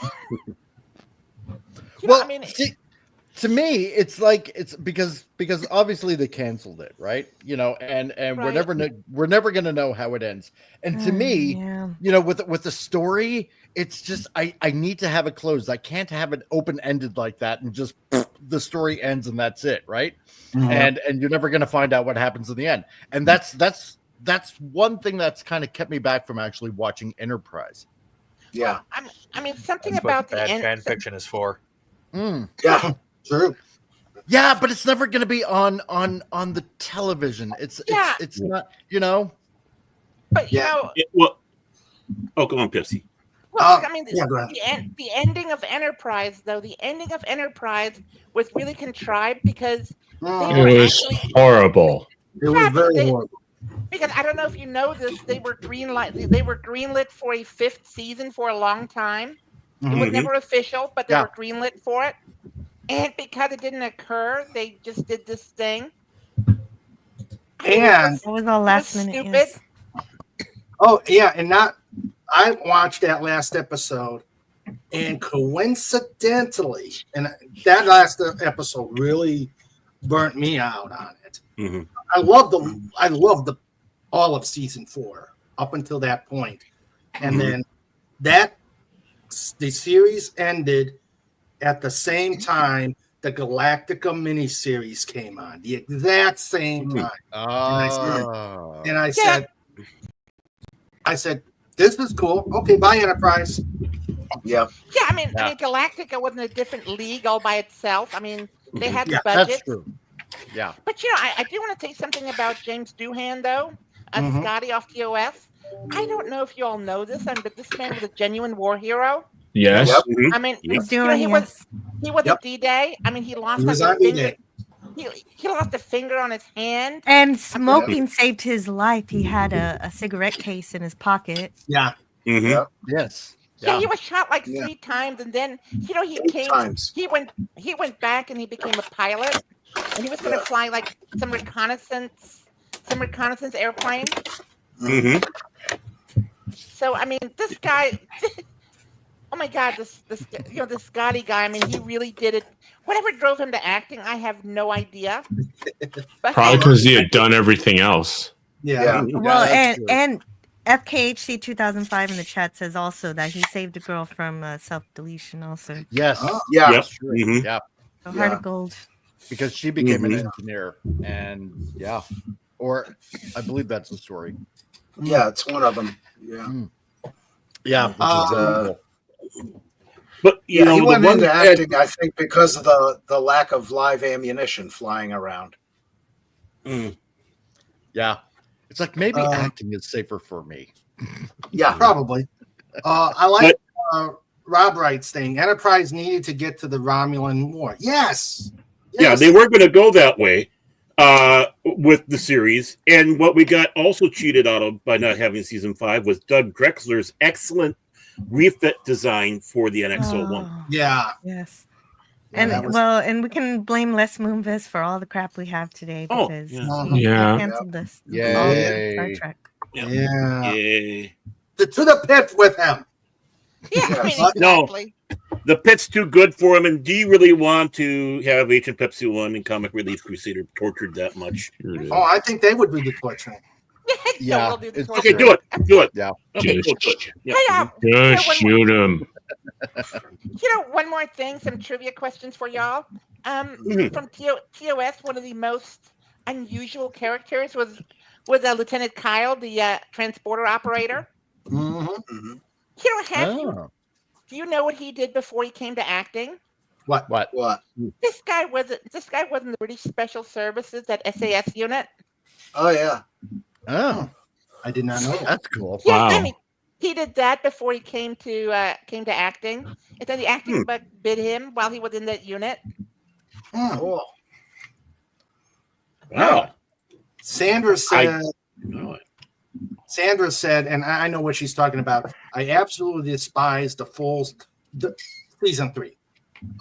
Well, see, to me, it's like it's because obviously they canceled it, right? You know, and we're Right. we're never gonna know how it ends. And to me, you know, with the story, it's just I need to have it closed. I can't have it open ended like that and just the story ends and that's it, right? And you're never gonna find out what happens in the end. And that's one thing that's kind of kept me back from actually watching Enterprise. Yeah. I mean, something That's about what the bad end. fan fiction is for. Yeah. True. Yeah, but it's never going to be on the television. It's not, you know. But you know, Well, oh, go on, Pepsi. well, I mean, yeah, go ahead. the ending of Enterprise, though, the ending of Enterprise was really contrived because they were It was actually. horrible. It was very horrible. Because I don't know if you know this, they were greenlit for a 5th season for a long time. It was never official, but they were greenlit for it. And because it didn't occur, they just did this thing. And It was all last minute. Stupid. Yes. oh yeah, and I watched that last episode, and coincidentally, and that last episode really burnt me out on it. Mhm. I loved the all of season 4 up until that point, and then the series ended at the same time the Galactica miniseries came on, the exact same time. And I said, this is cool. Okay, bye, Enterprise. Yeah. Yeah, I mean, Galactica wasn't a different league all by itself. I mean, they had the That's budget. true. Yeah. But you know, I do want to say something about James Doohan, though. Scotty off TOS. I don't know if you all know this, but this man was a genuine war hero. Yes. I mean, He's you know, doing he was at D-Day. I mean, he lost He was like, on a finger. D-Day. He lost a finger on his hand. And smoking saved his life. He had a cigarette case in his pocket. Yeah. Mhm. Yes. Yeah, he was shot like 3 times, and then you know he 8 came. times. He went back and he became a pilot, and he was going to fly like some reconnaissance airplane. Mhm. So I mean, this guy. Oh my God, this Scotty guy. I mean, he really did it. Whatever drove him to acting, I have no idea. But Probably because he had done everything else. Yeah. Well, that's true. and FKHC 2005 in the chat says also that he saved a girl from self-deletion also. Yes. Yeah. Yep. That's true. Mhm. Yeah. So heart of gold. Because she became an engineer, and or I believe that's the story. Yeah, it's one of them. Yeah. Yeah. Which is, But you know, he the went one into that- acting, I think, because of the lack of live ammunition flying around. yeah. It's like maybe acting is safer for me. Yeah. Probably. I like Rob Wright's thing. Enterprise needed to get to the Romulan War. Yes. Yeah, they were going to go that way with the series. And what we got also cheated out of by not having season 5 was Doug Drexler's excellent refit design for the NX-01. Oh, Yeah. yes. Yeah, And that was- and we can blame Les Moonves for all the crap we have today Oh, because yeah. he Yeah. canceled this. Yay. All of Star Trek. Yeah. Yay. To the pit with him. yeah, I mean, No. exactly. the pit's too good for him. And do you really want to have Agent Pepsi 1 and Comic Relief Crusader tortured that much? Oh, I think they would do the torturing. Yeah, we'll do the it's- Okay, torture. do it. Yeah. Okay, Just- cool, good. Yeah. Hey, Just shoot him. one more thing, some trivia questions for y'all. Mhm. From TOS, one of the most unusual characters was Lieutenant Kyle, the transporter operator. Mm-hmm. Do you know what he did before he came to acting? What? What? This guy was in the British Special Services, that SAS unit. Oh yeah. Oh, I did not know that. that's cool. Yeah, Wow. I mean, he did that before he came to acting, and then the acting bug bit him while he was in that unit. Hmm. Cool. Wow. Sandra said, No. Sandra said, and I know what she's talking about. I absolutely despise the season 3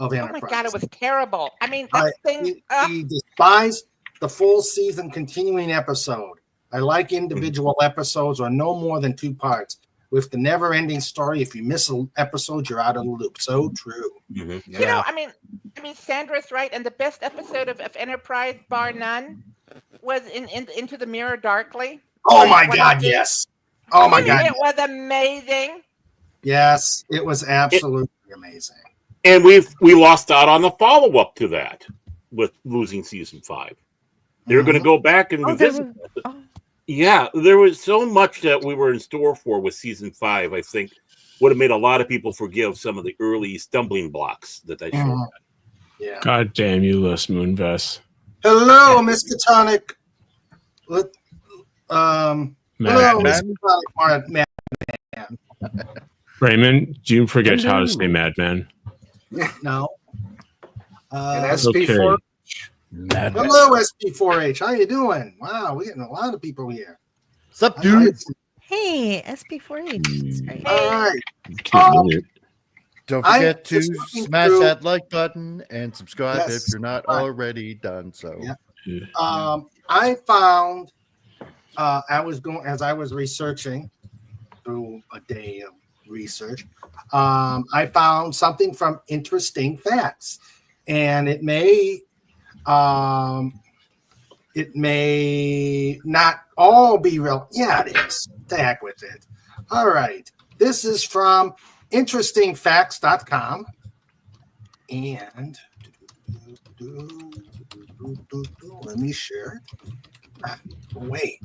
of Oh Enterprise. my god, it was terrible. I mean, that thing. He despised the full season continuing episode. I like individual episodes or no more than 2 parts. With the never-ending story, if you miss an episode, you're out of the loop. So true. Mhm. You know, I mean, Sandra's right, and the best episode of Enterprise, bar none, was in Into the Mirror Darkly. Oh my What God, he did. yes. Oh my I mean, God, it was amazing. yes. It was absolutely amazing. And we lost out on the follow-up to that with losing season 5. They're going to go back and revisit that. Yeah, there was so much that we were in store for with season 5. I think would have made a lot of people forgive some of the early stumbling blocks that I showed. Yeah. God damn you, Les Moonves. Hello, Miss Catonic. Hello, Madman. Miss Catonic. Man. Raymond, do you forget how to say madman? No. And Uh, SB4. hello, SP4H. How you doing? Wow, we're getting a lot of people here. What's up, All dude? right. Hey, SB4H. That's great. All right. Can't believe it. Don't I'm forget to just looking smash through- that like button and subscribe Yes. if you're not Right. already done so. Yeah. I found as I was researching through a day of research, I found something from Interesting Facts, and it may not all be real. Yeah, it is. To heck with it. All right. This is from interestingfacts.com. And let me share it. Wait.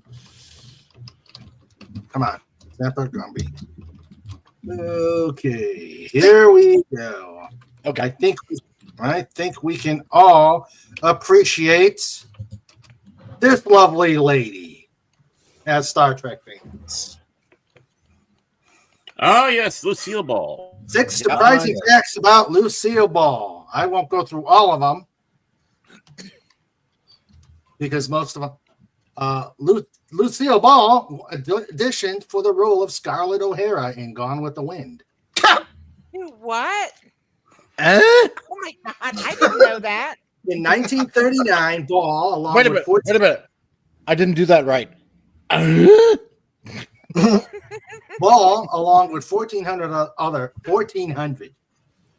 Come on. Snapper Gumby. Okay. Here we go. Okay. I think we can all appreciate this lovely lady as Star Trek fans. Oh yes, Lucille Ball. 6 surprising facts about Lucille Ball. I won't go through all of them because most of them. Lucille Ball auditioned for the role of Scarlett O'Hara in Gone with the Wind. What? Eh? Oh my god, I didn't know that. In 1939, Ball, along Wait a with minute. Wait a minute. I didn't do that right. Ball, along with 1,400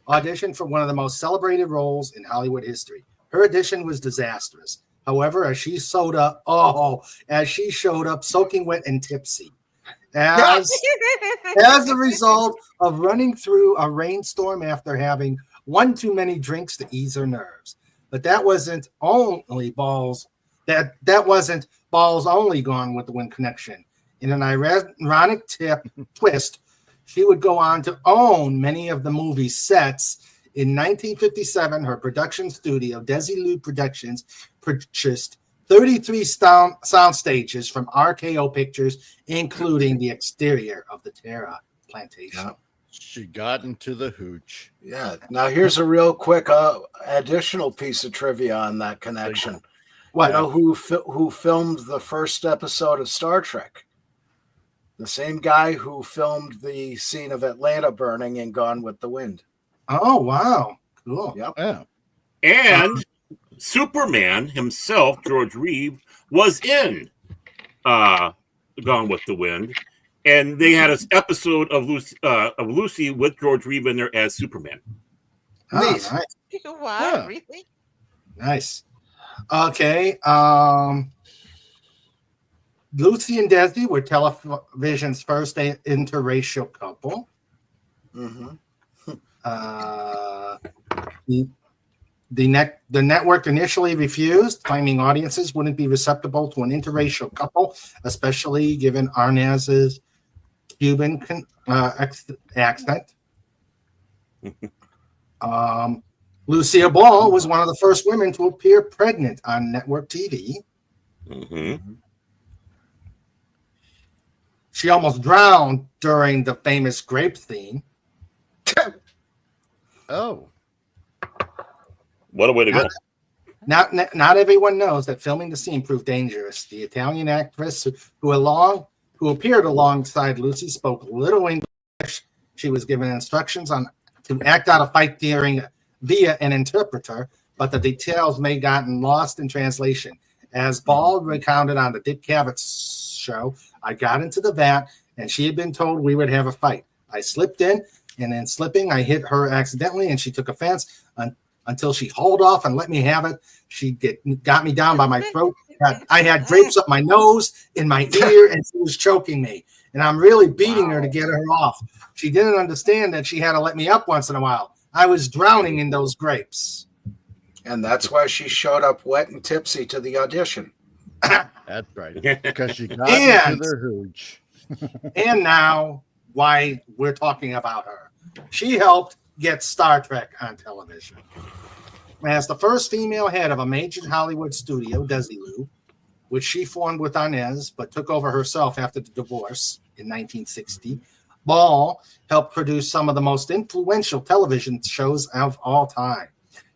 auditioned for one of the most celebrated roles in Hollywood history. Her audition was disastrous. However, as she showed up soaking wet and tipsy. As a result of running through a rainstorm after having one too many drinks to ease her nerves. But that wasn't only Ball's only Gone with the Wind connection. In an ironic twist, she would go on to own many of the movie's sets. In 1957, her production studio, Desilu Productions, purchased 33 sound stages from RKO Pictures, including the exterior of the Terra plantation. Yeah. She got into the hooch. Yeah. Now here's a real quick additional piece of trivia on that connection. What? You know who filmed the first episode of Star Trek? The same guy who filmed the scene of Atlanta burning in Gone with the Wind. Oh, wow. Cool. Yep. Yeah. And Superman himself, George Reeves, was in Gone with the Wind, and they had an episode of Lucy with George Reeves in there as Superman. Oh, Neat. nice. Wow, Yeah. really? Nice. Okay. Lucy and Desi were television's first interracial couple. Mhm. The network initially refused, claiming audiences wouldn't be receptive to an interracial couple, especially given Arnaz's Cuban accent. Lucille Ball was one of the first women to appear pregnant on network TV. Mm-hmm. She almost drowned during the famous grape scene. Oh, What a way to go. Not everyone knows that filming the scene proved dangerous. The Italian actress who appeared alongside Lucy spoke little English. She was given instructions on to act out a fight via an interpreter, but the details may have gotten lost in translation. As Ball recounted on the Dick Cavett show, I got into the vat and she had been told we would have a fight. I slipped in, and in slipping, I hit her accidentally, and she took offense until she hauled off and let me have it. She got me down by my throat. I had grapes up my nose, in my ear, and she was choking me. And I'm really beating her to get her off. She didn't understand that she had to let me up once in a while. I was drowning in those grapes. And that's why she showed up wet and tipsy to the audition. that's right. Because she got And- into their hooch. And now, why we're talking about her. She helped get Star Trek on television. As the first female head of a major Hollywood studio, Desilu, which she formed with Arnaz, but took over herself after the divorce in 1960, Ball helped produce some of the most influential television shows of all time.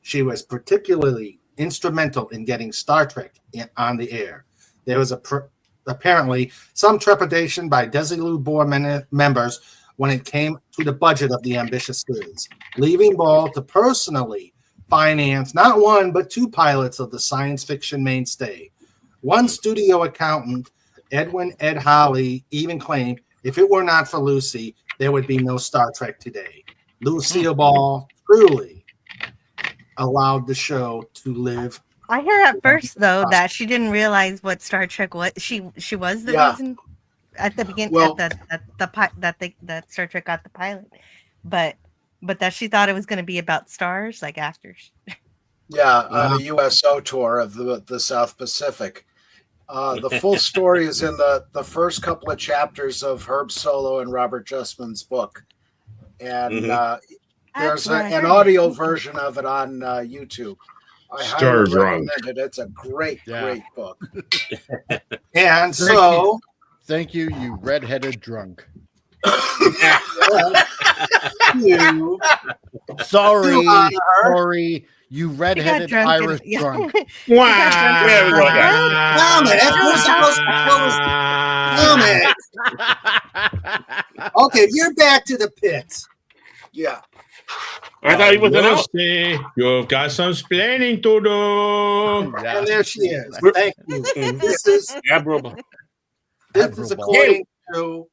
She was particularly instrumental in getting Star Trek on the air. There was apparently some trepidation by Desilu board members when it came to the budget of the ambitious series, leaving Ball to personally finance not one but two pilots of the science fiction mainstay. One studio accountant, Edwin Ed Holly, even claimed if it were not for Lucy, there would be no Star Trek today. Lucille Ball truly allowed the show to live. I hear at first though that she didn't realize what Star Trek was. She was the reason at the beginning that Star Trek got the pilot, but that she thought it was going to be about stars like actors. Yeah, on a USO tour of the South Pacific. The full story is in the first couple of chapters of Herb Solow and Robert Justman's book, and there's an audio version of it on YouTube. I highly recommend it. It's a great book. And so, thank you, you redheaded drunk. Sorry, you redheaded Irish drunk. Wow! There we go. Damn it! Okay, you're back to the pits. Yeah. I thought he was an out. You've got some splaining to do. And there she is. Thank you. This is admirable. This is according to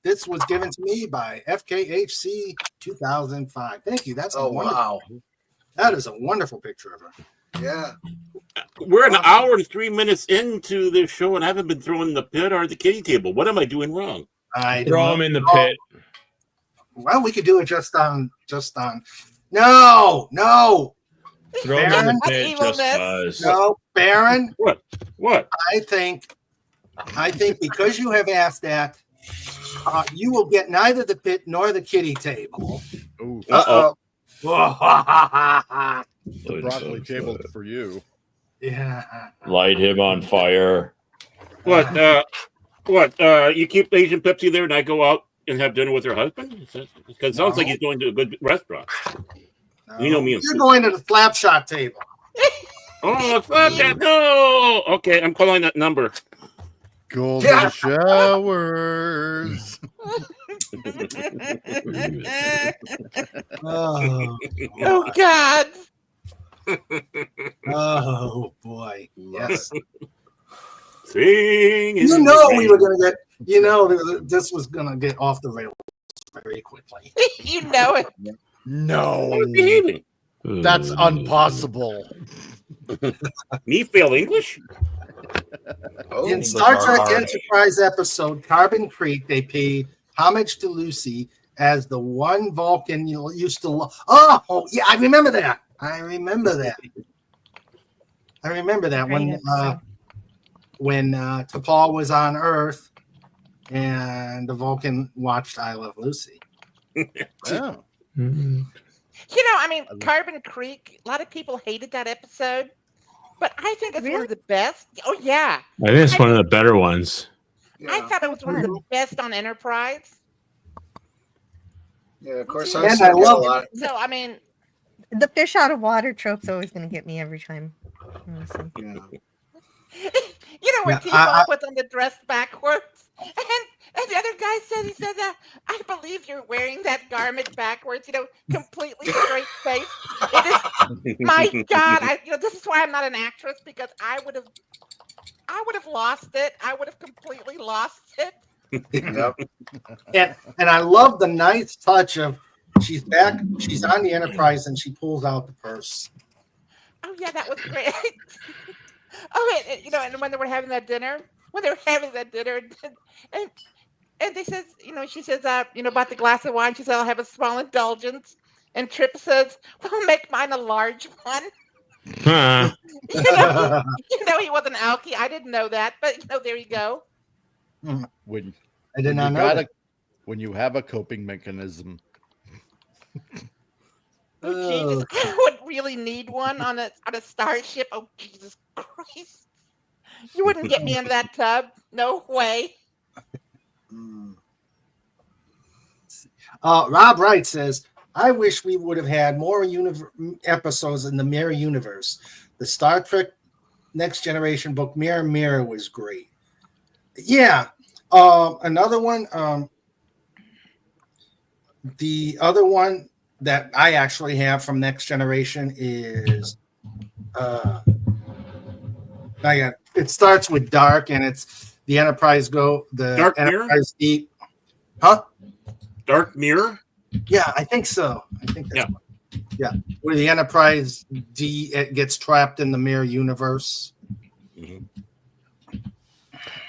this was given to me by FKHC 2005. Thank you. That's wow. That is a wonderful picture of her. Yeah. We're an hour and 3 minutes into this show, and I haven't been thrown in the pit or the kitty table. What am I doing wrong? Throw him in the pit. Well, we could do it just on. No. Throw him in the pit just cause. No, Baron. What? I think because you have asked that, you will get neither the pit nor the kitty table. Uh-oh. The broccoli table for you. Yeah. Light him on fire. What? You keep Asian Pepsi there, and I go out and have dinner with her husband? Because it sounds like he's going to a good restaurant. No. You know me. You're going to the slap shot table. Oh, fuck that! No. Okay, I'm calling that number. Golden showers. Oh God. Oh boy. Yes. Sing. You know we were gonna get. You know this was gonna get off the rails very quickly. You know it. No, I was behaving. that's impossible. Me fail English? Oh, In Star Trek Alright. Enterprise episode Carbon Creek, they paid homage to Lucy as the one Vulcan you used to love. Oh, yeah, I remember that. I remember that Great episode. when T'Pol was on Earth and the Vulcan watched I Love Lucy. Oh. I mean, Carbon Creek, a lot of people hated that episode, but I think it's one Really? of the best. Oh, yeah. I think it's one of the better ones. I yeah. thought it was one of the best on Enterprise. Yeah, of course. And I I still get a love it. lot. So, I mean, The fish out of water trope's always going to get me every time. Honestly. Yeah. when Yeah, T-Ball puts on the dress backwards, and the other guy says, I believe you're wearing that garment backwards, completely straight face. It is, my God, this is why I'm not an actress, because I would have lost it. I would have completely lost it. Yep. And I love the nice touch of she's back, she's on the Enterprise, and she pulls out the purse. Oh yeah, that was great. And when they were having that dinner, and they says, she says, about the glass of wine, she said, I'll have a small indulgence. And Trip says, well, make mine a large one. Huh. He wasn't alky. I didn't know that, but there you go. When I did when not you know got that. when you have a coping mechanism. Oh, Jesus, I would really need one on a starship. Oh, Jesus Christ. You wouldn't get me into that tub. No way. Rob Wright says, I wish we would have had more episodes in the Mirror Universe. The Star Trek Next Generation book, Mirror Mirror, was great. Yeah. Another one, the other one that I actually have from Next Generation is it starts with Dark, and it's the Enterprise Dark Mirror? Enterprise Deep. Huh? Dark Mirror? Yeah, I think so. I think that's Yeah. yeah. Where the Enterprise D gets trapped in the Mirror Universe.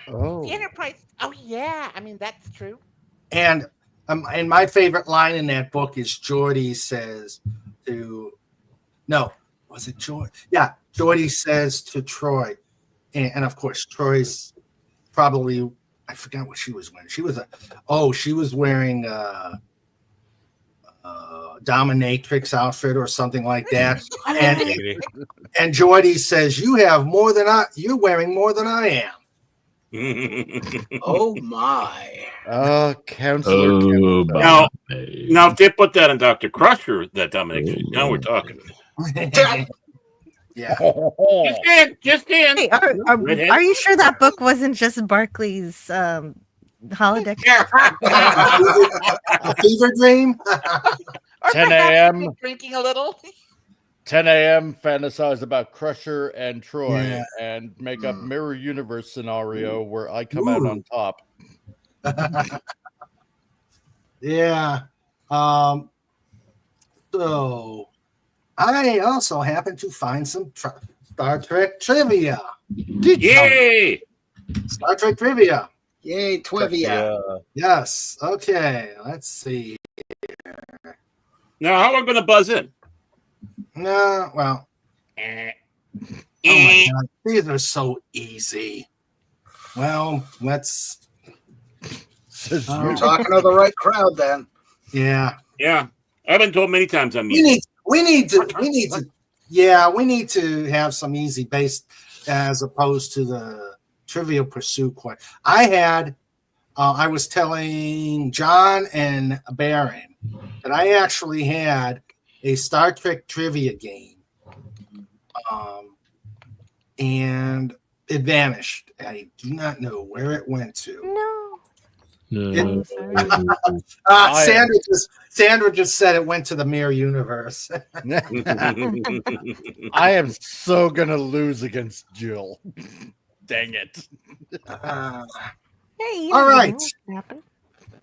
Oh, The Enterprise. Oh, yeah. I mean, that's true. And my favorite line in that book is Geordi says to was it Geordi? Yeah, Geordi says to Troy, and of course Troy's probably, I forgot what she was wearing. She was wearing a dominatrix outfit or something like that. And Geordi says, you're wearing more than I am. Oh my. Counselor. Oh, Now, if they put that on Dr. Crusher, that domination, now we're talking. Yeah. Just in. Hey, are you sure that book wasn't just Barclay's holodeck? A fever dream? Or 10 perhaps a.m. Drinking a little. 10 a.m. fantasize about Crusher and Troy Yeah. and make up Mirror Universe scenario where I come out on top. Yeah. So I also happened to find some Star Trek trivia. Yay! Star Trek trivia. Yay, Twivia. Yes. Okay. Let's see. Now, how am I going to buzz in? No. Well. Oh my God. These are so easy. Well, let's. You're talking to the right crowd then. Yeah. Yeah. I've been told many times I'm We need to have some easy based as opposed to the Trivial Pursuit question. I was telling John and Baron that I actually had a Star Trek trivia game, and it vanished. I do not know where it went to. No. Sandra just said it went to the Mirror Universe. I am so gonna lose against Jill. Dang it. Hey, you All don't right. know what happened.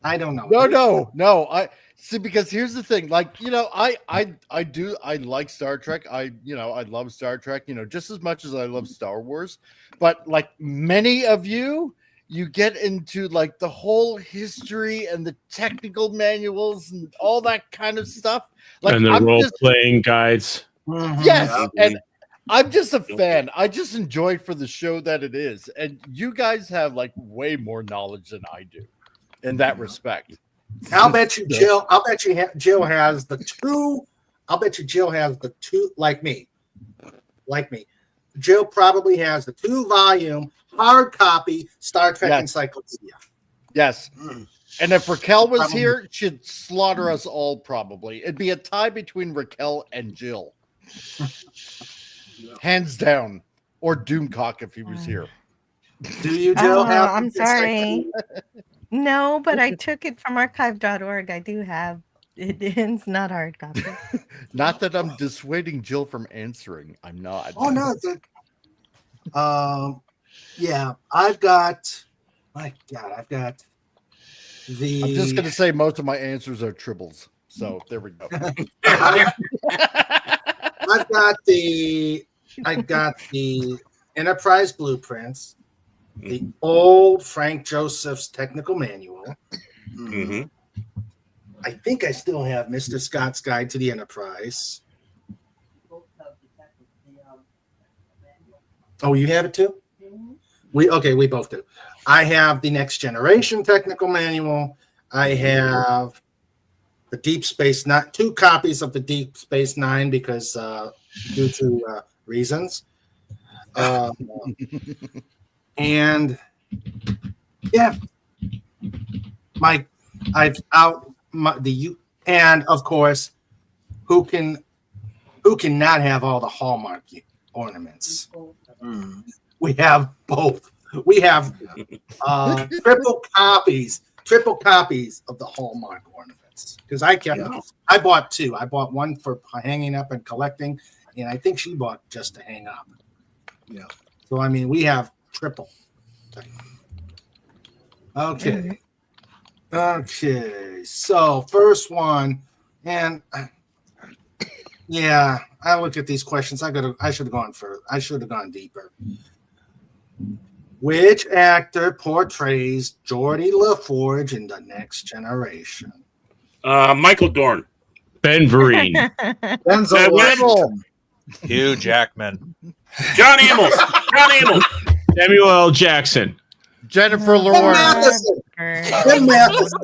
I don't know. No. See, because here's the thing, like, I like Star Trek. I love Star Trek, just as much as I love Star Wars. But like many of you get into like the whole history and the technical manuals and all that kind of stuff. Like, and the role-playing guides. Yes, and I'm just a fan. I just enjoy it for the show that it is. And you guys have like way more knowledge than I do in that respect. I'll bet you Jill. I'll bet you Jill has the two. I'll bet you Jill has the two. Like me. Jill probably has the 2-volume hard copy Star Trek encyclopedia. Yes. And if Raquel was here, she'd slaughter us all probably. It'd be a tie between Raquel and Jill. Hands down. Or Doomcock if he was here. Do you, Jill? I'm sorry. No, but I took it from archive.org. I do have it. It's not hard copy. Not that I'm dissuading Jill from answering. I'm not. Oh no. Yeah, I've got. My God, I've got the. I'm just gonna say most of my answers are tribbles. So there we go. I've got the Enterprise blueprints, the old Frank Joseph's technical manual. Mm-hmm. I think I still have Mr. Scott's Guide to the Enterprise. Oh, you have it too? We both do. I have the Next Generation technical manual. I have the Deep Space Nine, 2 copies of the Deep Space Nine because due to reasons. And yeah, and of course, who can not have all the Hallmark ornaments? We have both. We have triple copies of the Hallmark ornaments because I bought 2. I bought one for hanging up and collecting, and I think she bought just to hang up. Yeah. So I mean, we have triple. Okay. So first one, and yeah, I looked at these questions. I should have gone further. I should have gone deeper. Which actor portrays Geordie LaForge in The Next Generation? Michael Dorn. Ben Vereen. Denzel Washington. Hugh Jackman. John Amos. Samuel L. Jackson. Jennifer Lawrence. Tim Matheson.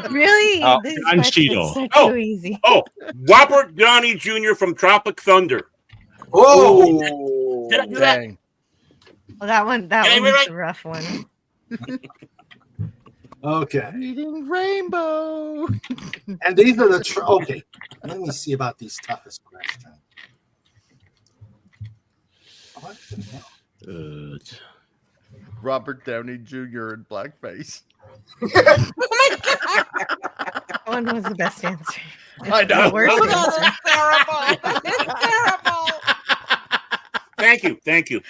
Really? Oh, This Don question's Cheadle. so easy. Oh, Robert Downey Jr. from Tropic Thunder. Oh, Did I do that? Dang. Well, that one was a rough one. okay. Reading Rainbow. And these are the okay. Let me see about these toughest questions. What the hell? Robert Downey Jr. in blackface. That one was the best answer. I know. The worst Oh, answer. that's terrible. That's terrible. Thank you.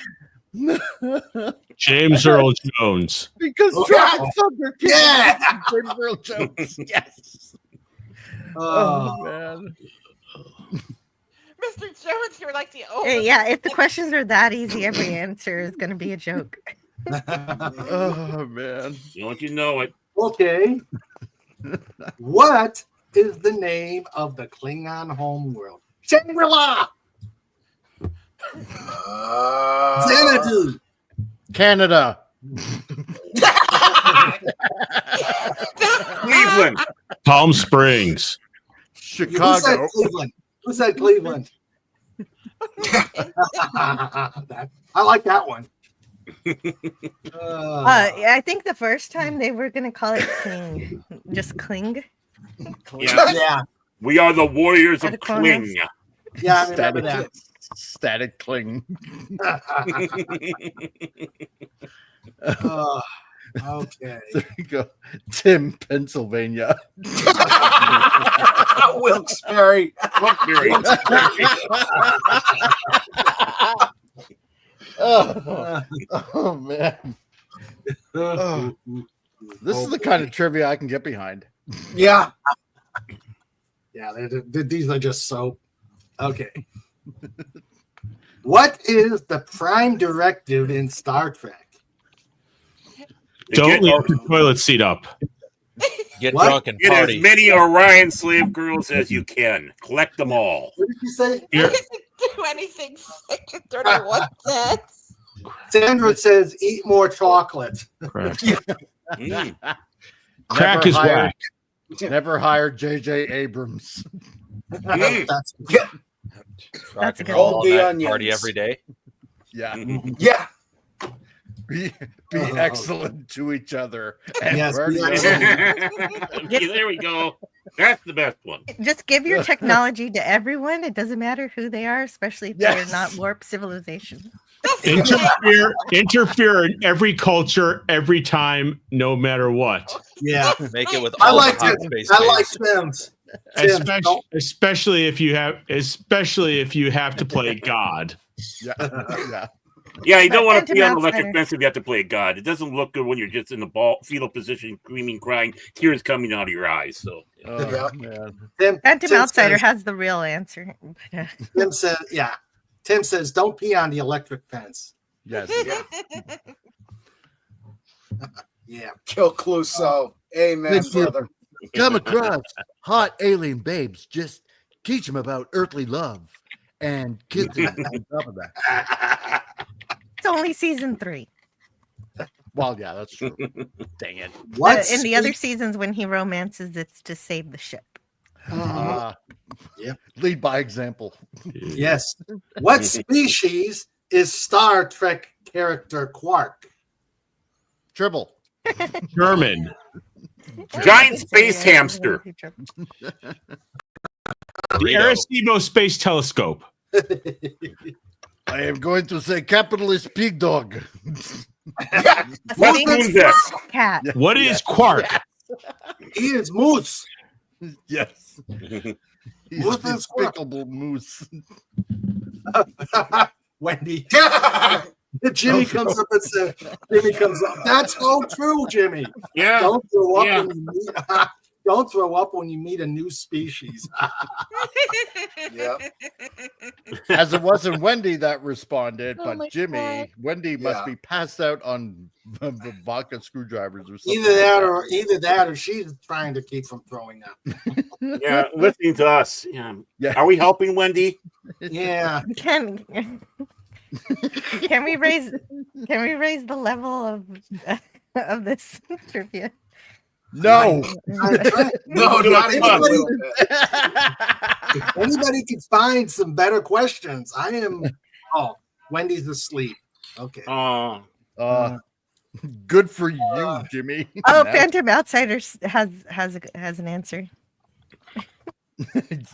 James Earl Jones. Because Tropic Thunder. Yeah. James Earl Jones. Yes. Oh, man. Mr. Jones, you're like the old. Hey, yeah, if the questions are that easy, every answer is going to be a joke. Oh man. Don't you know it? okay. What is the name of the Klingon homeworld? Shangri-La. Xanadu. Canada. Cleveland. Palm Springs. Who said Chicago. Cleveland? Who said Cleveland? I like that one. I think the first time they were going to call it Kling. Just Kling. Yeah. We are the warriors Are the of Kling. Yeah, I remember that. Static cling. Okay. There you go. Tim, Pennsylvania. Wilkes-Barre. Oh man. Oh. This is the kind of trivia I can get behind. Yeah. Yeah, these are just so okay. What is the prime directive in Star Trek? Don't leave the toilet seat up. Get What? drunk and Get as party. many Orion slave girls as you can. Collect them all. What did you say? Here, Do anything sick in 31 cents. Sandra says, "Eat more chocolate." correct. Mm. Crack is whack. Never hired J.J. Abrams. Mm. That's Rock That's and good. roll all Hold the night, onions. party every day. Yeah. Yeah. Be Oh. excellent to each other. And Yes, party be on- excellent. There we go. That's the best one. Just give your technology to everyone. It doesn't matter who they are, especially if Yes. they're not warp civilization. Interfere in every culture, every time, no matter what. yeah. Make it with I all like the hot Tim. space. I like babes. Tim's. Especially if you have to play God. Yeah. Yeah. Yeah, you don't want to Phantom be on electric Outsider. fence if you have to play God. It doesn't look good when you're just in the fetal position, screaming, crying, tears coming out of your eyes. So Oh, Yeah. man. Phantom Tim Outsider says, has the real answer. Tim says, yeah. Tim says, "Don't pee on the electric fence." Yes. Yeah. Kill Clouseau. Amen, Thank you. brother. Come across hot alien babes, just teach them about earthly love and kiss them on top of that. It's only season 3. Well, yeah, that's true. Dang it. What In the other seasons, when he romances, it's to save the ship. Yeah. Lead by example. Yes. What species is Star Trek character Quark? Tribble. German. giant space hamster. The Arecibo Space Telescope. I am going to say capitalist pig dog. A What Sphinx is this? cat. What is quark? He is Moose. Yes. He's What's a this Quark? despicable moose. Wendy. Jimmy comes up and says, Jimmy comes up. That's so true, Jimmy. Yeah. Don't throw up Yeah. when you meet don't throw up when you meet a new species. Yeah. As it wasn't Wendy that responded, Oh but my Jimmy, God. Wendy must Yeah. be passed out on the vodka screwdrivers or something. Either that or she's trying to keep from throwing up. Yeah, listening to us. Yeah. Yeah. Are we helping Wendy? Yeah. Can we raise the level of this trivia? No. No, not even a little bit. Anybody can find some better questions. I am. Oh, Wendy's asleep. Okay. Oh, Good for you, Jimmy. Oh, Now- Phantom Outsiders has an answer.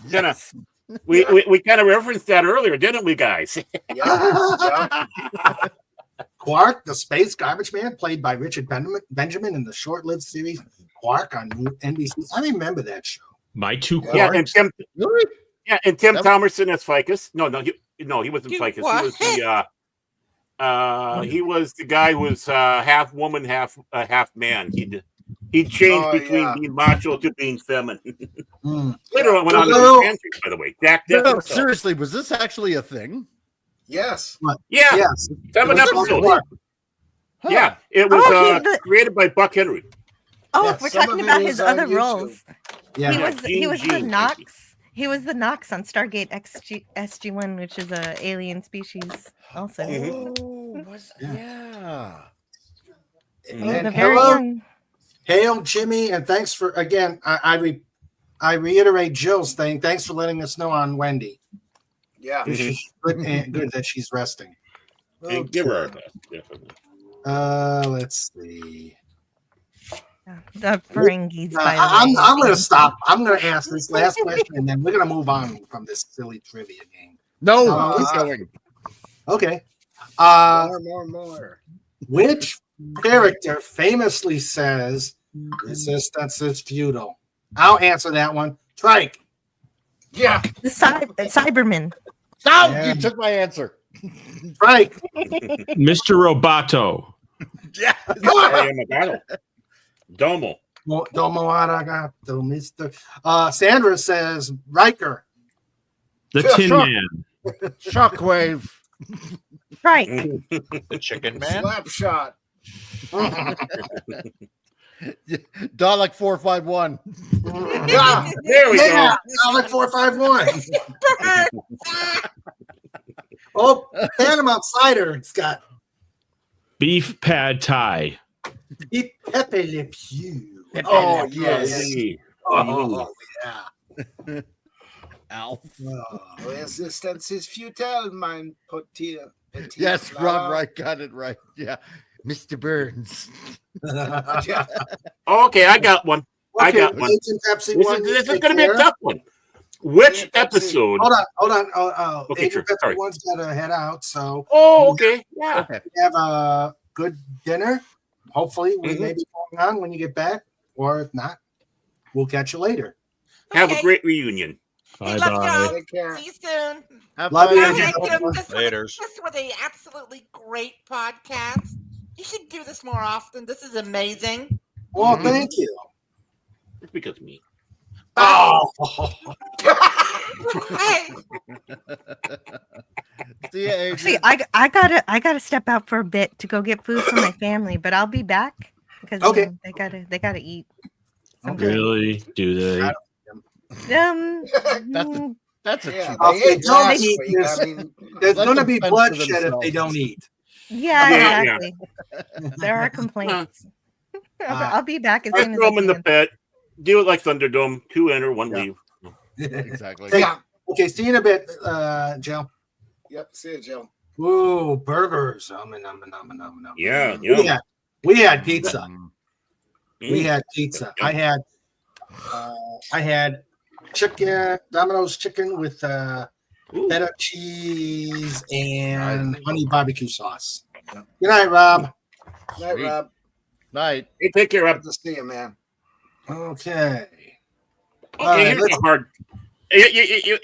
Yes. we kind of referenced that earlier, didn't we, guys? Yeah. Quark, the space garbage man, played by Richard Benjamin in the short-lived series Quark on NBC. I remember that show. My two Yeah, quarks. and Tim. Really? Yeah, and Tim That- Thomerson as Ficus. No, he wasn't You Ficus. what? He was the he was the guy who was half woman, half man. He changed between yeah. being macho to being feminine. Mm. Later on, went on to No. the tantric, by the way. Jack No, Dickinson. seriously, was this actually a thing? Yes. Yeah, Yes. 7 It was called episodes. Quark. Huh. Yeah, it was Oh, created by Buck Henry. Oh, Yeah, if we're some talking of it about was his on other YouTube. roles, Yeah. he was the Gene. Nox. He was the Nox on Stargate SG-1, which is a alien species. Also, Oh, Yeah. Mhm. And the very hello, young. hail, Jimmy, and thanks for again. I reiterate Jill's thing. Thanks for letting us know on Wendy. Yeah. She's good, and good that she's resting. And give her our Okay. best. Definitely. Let's see. The Ferengis, by the I'm way. going to stop. I'm going to ask this last question, and then we're going to move on from this silly trivia game. No, keep going. Okay. More. Which character famously says resistance is futile? I'll answer that one. Trike. Yeah. The Cyberman. No, Yeah. you took my answer. Trike. Mr. Roboto. Yeah. I am a battle. Domo. Domo arigato, Mr. Sandra says Riker. The Tin Man. Shockwave. Right. The Chicken Man. Slap shot. Dalek 451. Yeah, There we yeah, Dalek 451. Oh, Panama cider. It's got Beef Pad Thai. Pepe Le Pew. Oh, go. yes. Hey. Oh, yeah. Alf. Resistance is futile, mein petit. Yes, flower. Rob Wright got it right. Yeah. Mr. Burns. Yeah. Okay, I got one. I Okay, got one. Agent Pepsi This one, is, you this is take going to be a care. tough one. Which Yeah, Pepsi. episode? Hold on. Okay, Agent sure. Pepsi Sorry. one's got to head out, so Oh, okay. Yeah. we have a good dinner. Hopefully, we may be going on when you get back, or if not, we'll catch you later. Have a Okay. great reunion. Hey, Bye love bye. y'all. Take care. See you soon. Have Love fun. you, All Agent right, Pepsi. this Laters. was a absolutely great podcast. You should do this more often. This is amazing. Well, thank you. It's because of me. Oh, Hey, See ya, Adrian. See, I gotta step out for a bit to go get food for my family, but I'll be back because Okay. they gotta eat. sometime. Really? Do they? Mm, That's a Yeah, cheap. I'll they say ate don't last eat week. this. I mean, there's Let going to them be fend for bloodshed if they themselves. don't eat. yeah, Yeah, exactly. There are complaints. I'll be back as Let's soon as throw I them in the can. pit. Do it like Thunderdome. 2 enter, 1 Yeah. leave. Exactly. Hey, yeah. okay, see you in a bit, Jill. Yep. See you, Joe. Ooh, burgers. Yeah, We yeah. had pizza. Mm. We had pizza. I had chicken, Domino's chicken with Ooh. feta cheese and honey barbecue sauce. Good night, Rob. Night, Sweet. Rob. Night. Hey, take care, Rob. Good to see you, man. Okay. Okay, right, here's let's- a hard.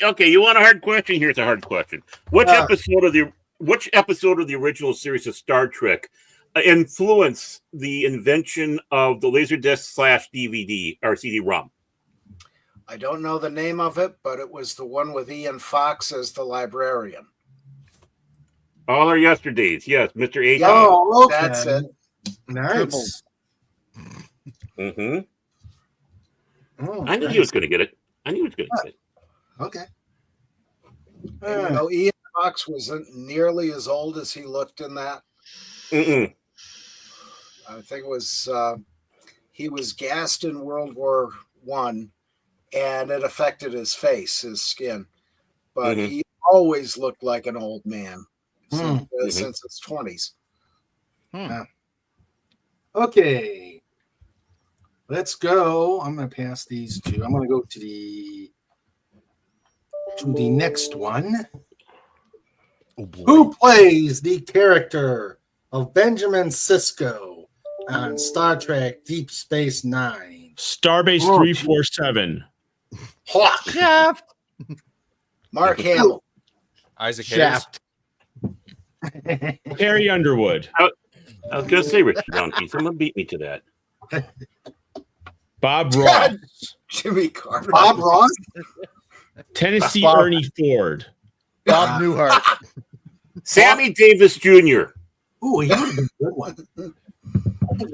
Okay, you want a hard question? Here's a hard question. Which episode of the original series of Star Trek influenced the invention of the Laserdisc / DVD or CD-ROM? I don't know the name of it, but it was the one with Ian Fox as the librarian. All Our Yesterdays. Yes, Mr. H. Oh, okay. That's it. Nice. Mm-hmm. Oh, I knew nice. he was going to get it. I knew he was going to get it. Okay. And, you know, Ian Fox wasn't nearly as old as he looked in that. Mm-mm. I think it was he was gassed in World War I, and it affected his face, his skin. But Mhm. he always looked like an old man since, Mhm. since his 20s. Okay. Let's go. I'm going to pass these two. I'm going to go to the next one. Oh boy. Who plays the character of Benjamin Sisko on Star Trek Deep Space Nine? Starbase Oh, 347. Hawk. Shaft. Mark Hamill. Isaac Hayes. Shaft. Carrie Underwood. I was going to say Richard Donkey. Someone beat me to that. Bob Ross. Jimmy Carter. Bob Ross. Tennessee Bob- Ernie Ford. Bob Newhart. Sammy Davis Jr. Ooh, he would have been a good one.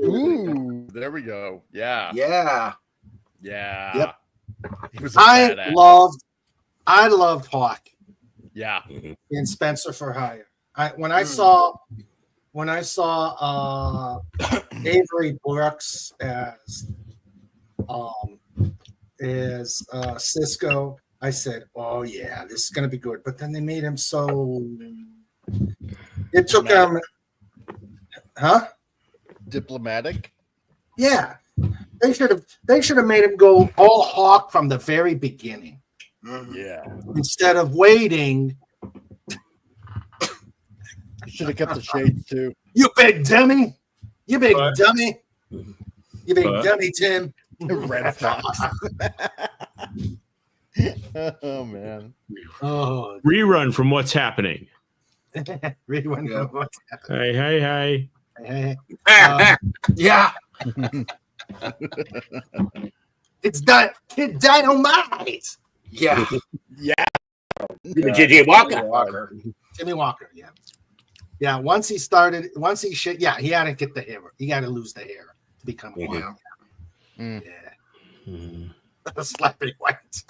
Ooh, there we go. Yeah. Yeah. Yeah. Yep. He was a I badass. loved Hawk Yeah. in Spencer for Hire. When I saw Avery Brooks as Cisco, I said, "Oh yeah, this is gonna be good." But then they made him so. It took him, huh? Diplomatic. Yeah, they should have made him go all Hawk from the very beginning Mhm. Yeah. instead of waiting. You should have kept the shades too. You big dummy! You big But- dummy! You big but- dummy, Tim! Red Fox. Oh man. Oh, Rerun from What's Happening. really want to know what's Hey. happening. Yeah. It's Kid Dynamite. Yeah. JJ Walker. Walker. Jimmy Walker. Yeah. Yeah. Once he shit. Yeah, he had to get the hair. He got to lose the hair to become a Mhm. Yeah. Slappy White.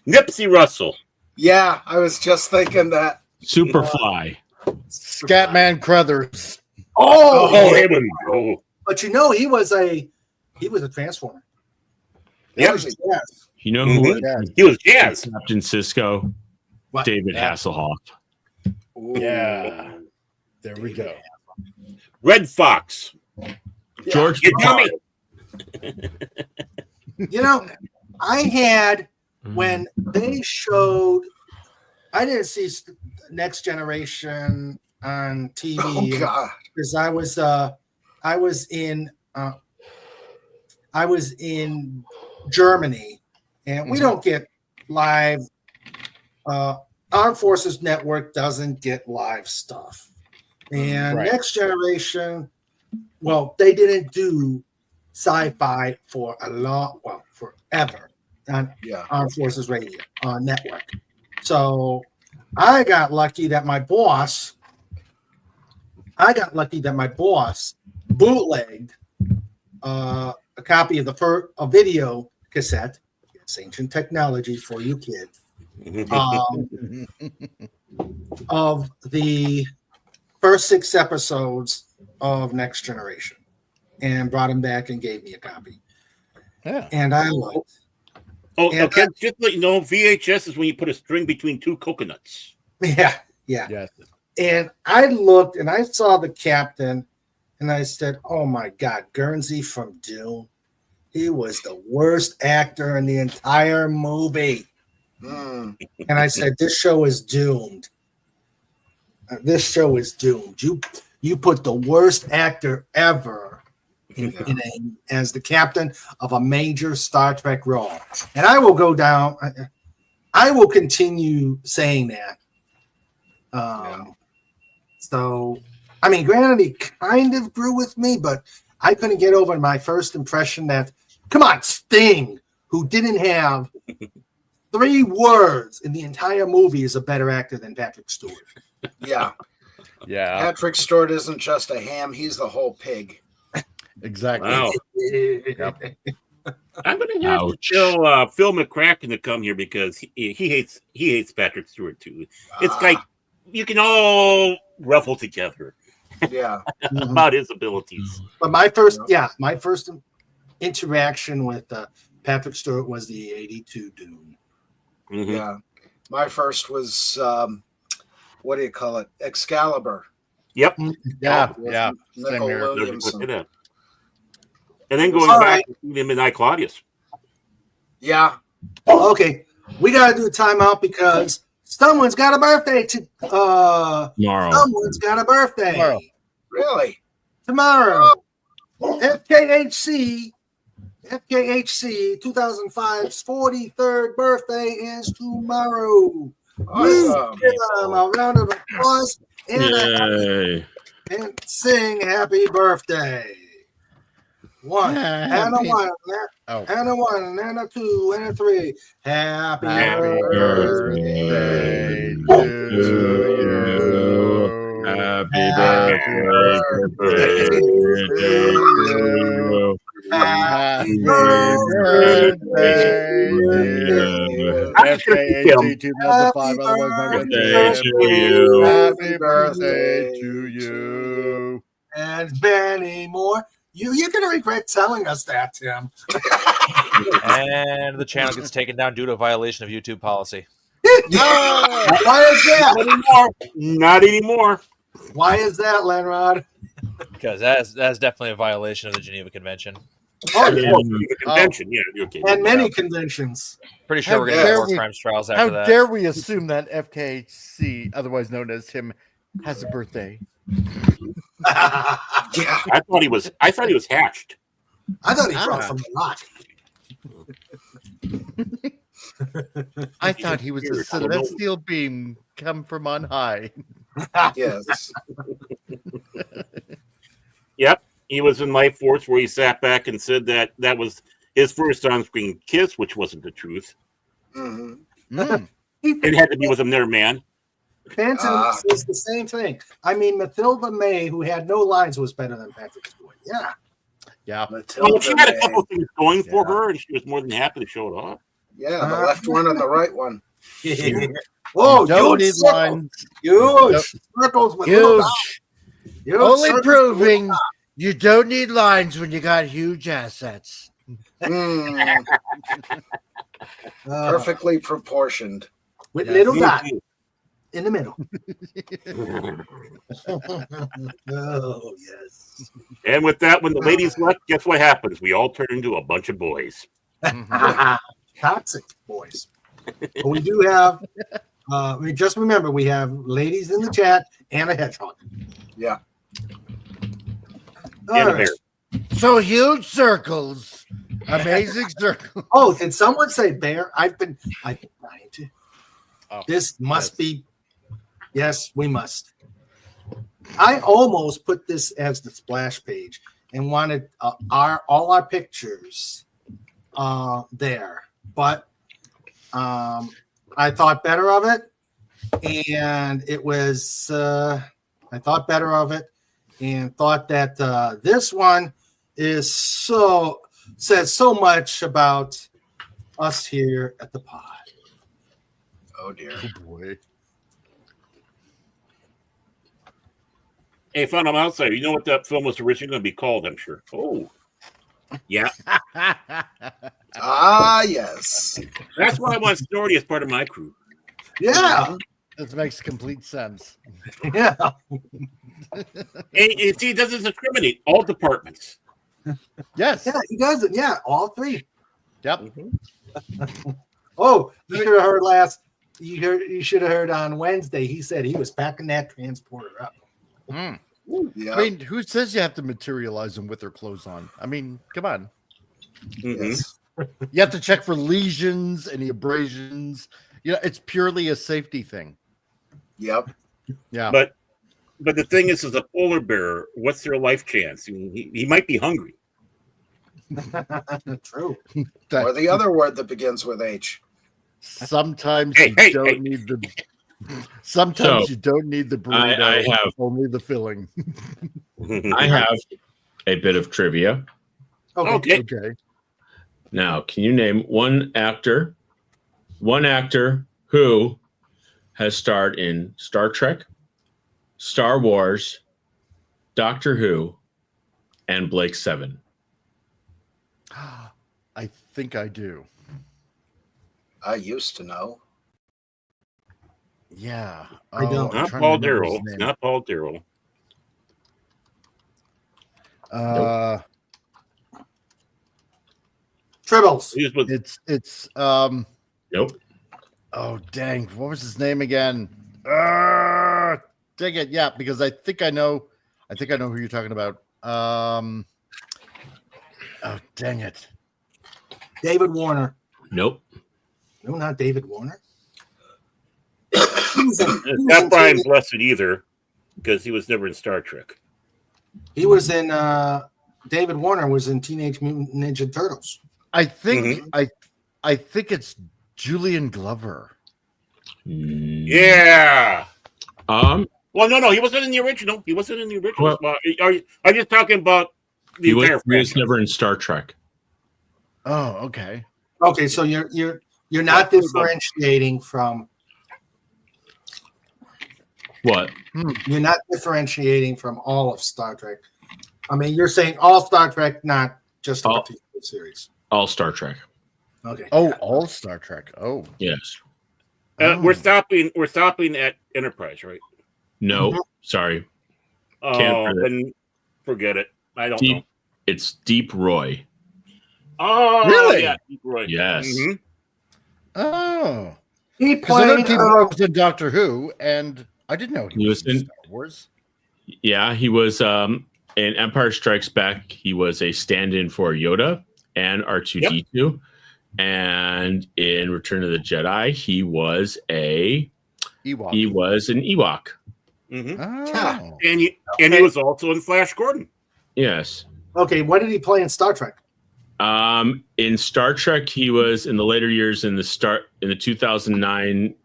Nipsey Russell. Yeah, I was just thinking that. Superfly. Scatman Crothers. Oh, it was. Oh. But he was a transformer. Yep. Yes. You know who He was jazz. Captain Cisco? What? David Hasselhoff. Yeah. There we go. Red Fox. George You dummy. You know, I had when they showed. I didn't see Next Generation on TV. Oh God. Because I was in Germany, and we don't get live. Armed Forces Network doesn't get live stuff, and Right. Next Generation. Well, they didn't do sci-fi for forever on Yeah. Armed Forces Radio network. So I got lucky that my boss bootlegged a copy of a video cassette. It's ancient technology for you kids. Of the first 6 episodes of Next Generation, and brought him back and gave me a copy. Yeah. And I looked. Oh, Yeah. okay. Just to let you know, VHS is when you put a string between 2 coconuts. Yeah. Yes. And I looked and I saw the captain, and I said, "Oh my God, Guernsey from Dune. He was the worst actor in the entire movie." Mm. And I said, "This show is doomed. This show is doomed. You put the worst actor ever as the captain of a major Star Trek role." And I will go down. I will continue saying that. So, I mean, granted, he kind of grew with me, but I couldn't get over my first impression that, come on, Sting, who didn't have 3 words in the entire movie, is a better actor than Patrick Stewart. Yeah. Yeah. Patrick Stewart isn't just a ham; he's the whole pig. Exactly. Wow. Yep. I'm going to have to tell Phil McCracken to come here because he hates Patrick Stewart too. It's like you can all ruffle together Yeah. about his abilities. But my first interaction with Patrick Stewart was the '82 Dune. Mhm. Yeah. My first was what do you call it? Excalibur. Yep. Yeah. With Yeah. Same Nicol here. Williamson. And then going All back right. to Midnight Claudius. Yeah. Oh, okay. We got to do a timeout because someone's got a birthday. Tomorrow. Someone's got a birthday Tomorrow. Really? tomorrow. FKHC 2005's 43rd birthday is tomorrow. Awesome. Give them a round of applause Yay. and sing happy birthday. One and a one, Oh. and a one, and a two, and a three. Happy Happy birthday. birthday to you. Happy birthday to you. Happy birthday, birthday. I'm just gonna keep FKHC 2005, otherwise known as Birthday to FKHC. you. Happy birthday to you. And Benny Moore. You're gonna regret telling us that, Tim. And the channel gets taken down due to a violation of YouTube policy. Why is that? Not anymore. Why is that, Lenrod? Because that's definitely a violation of the Geneva Convention. Oh, yeah. The convention, yeah. Okay. And many conventions. Pretty sure How we're going to have dare more we- crimes trials How after that. dare we assume that FKHC, otherwise known as him, has a birthday? Yeah. I thought he was hatched. I thought he brought from the rock. I thought he was a celestial beam come from on high. Yes. Yep. He was in Life Force, where he sat back and said that was his first on-screen kiss, which wasn't the truth. Mm-hmm. It had to be with another man. Phantom says the same thing. I mean, Mathilda May, who had no lines, was better than Patrick Stewart. Yeah. Yeah. Well, she had a couple things going for her, and she was more than happy to show it off. Yeah, the left one and the right one. Whoa, Don't huge need circle. lines. Huge circles with little Huge. dots. Huge Only circles with proving little you don't need lines when you got huge assets. Mm, dots. perfectly proportioned. With Yes. little dot in the middle. Oh, yes. And with that, when the ladies left, guess what happens? We all turn into a bunch of boys. Toxic boys. But we do have, we just remember, we have ladies in the chat and a hedgehog. Yeah. All And a right. bear. So huge circles, amazing circles. Oh, did someone say bear? I've been trying to. Oh, This must yes. be. Yes, we must. I almost put this as the splash page and wanted all our pictures there, but I thought better of it, and it was. I thought better of it, and thought that this one is says so much about us here at the pod. Oh dear. Oh boy. Hey, Fun, I'm outside. You know what that film was originally going to be called, I'm sure. Oh, yeah. Ah, yes. That's why I want Snorty as part of my crew. Yeah, This makes complete sense. yeah. And see, he doesn't discriminate. All departments. Yes. Yeah, he does it. Yeah, all three. Yep. Oh, you should have heard last. You should have heard on Wednesday. He said he was packing that transporter up. Mm. Yeah. I mean, who says you have to materialize them with their clothes on? I mean, come on. Mhm. Yes. You have to check for lesions, any abrasions. You know, it's purely a safety thing. Yep. Yeah. But the thing is, as a polar bear, what's their life chance? I mean, he might be hungry. True. Or the other word that begins with H. Sometimes Hey, you hey, don't hey. need the. Sometimes So, you don't need the burrito. I have- only the filling. I have a bit of trivia. Okay. Okay. Now, can you name one actor who has starred in Star Trek, Star Wars, Doctor Who, and Blake Seven? I think I do. I used to know. Yeah. I don't. I'm Not trying to Paul remember his Darrell. name. Not Paul Darrell. Tribbles. He was with It's Nope. oh dang, what was his name again? Dang it, yeah, because I think I know who you're talking about. Oh dang it. David Warner. Nope. No, not David Warner. He was in- he It's was not in Brian Teenage- Blessed either, because he was never in Star Trek. He was in. David Warner was in Teenage Mutant Ninja Turtles. I think I think it's Julian Glover. Yeah. Um, Well, no, he wasn't in the original. He wasn't in the original. Well- are you just talking about the he was entire franchise? never in Star Trek. Oh, okay. Okay, so you're not differentiating from What? all of Star Trek. I mean, you're saying all Star Trek, not just a All. particular series. All Star Trek. Okay. Oh, all Star Trek. Oh. Yes. We're stopping at Enterprise, right? No. Mhm. Sorry. Oh, Can't forget. then forget it. I don't Deep. know. It's Deep Roy. Oh, Really? Yeah, right. Yes. Mhm. Oh. He Because I know played. Deep Roy was in Doctor Who, and I didn't know he was in in- Star Wars. Yeah, he was in Empire Strikes Back. He was a stand-in for Yoda and R2D2. And in Return of the Jedi, he was an Ewok. Ewok. Mhm. Oh. And he was also in Flash Gordon. Yes. Okay, what did he play in Star Trek? In Star Trek, he was in the later years in the 2009 in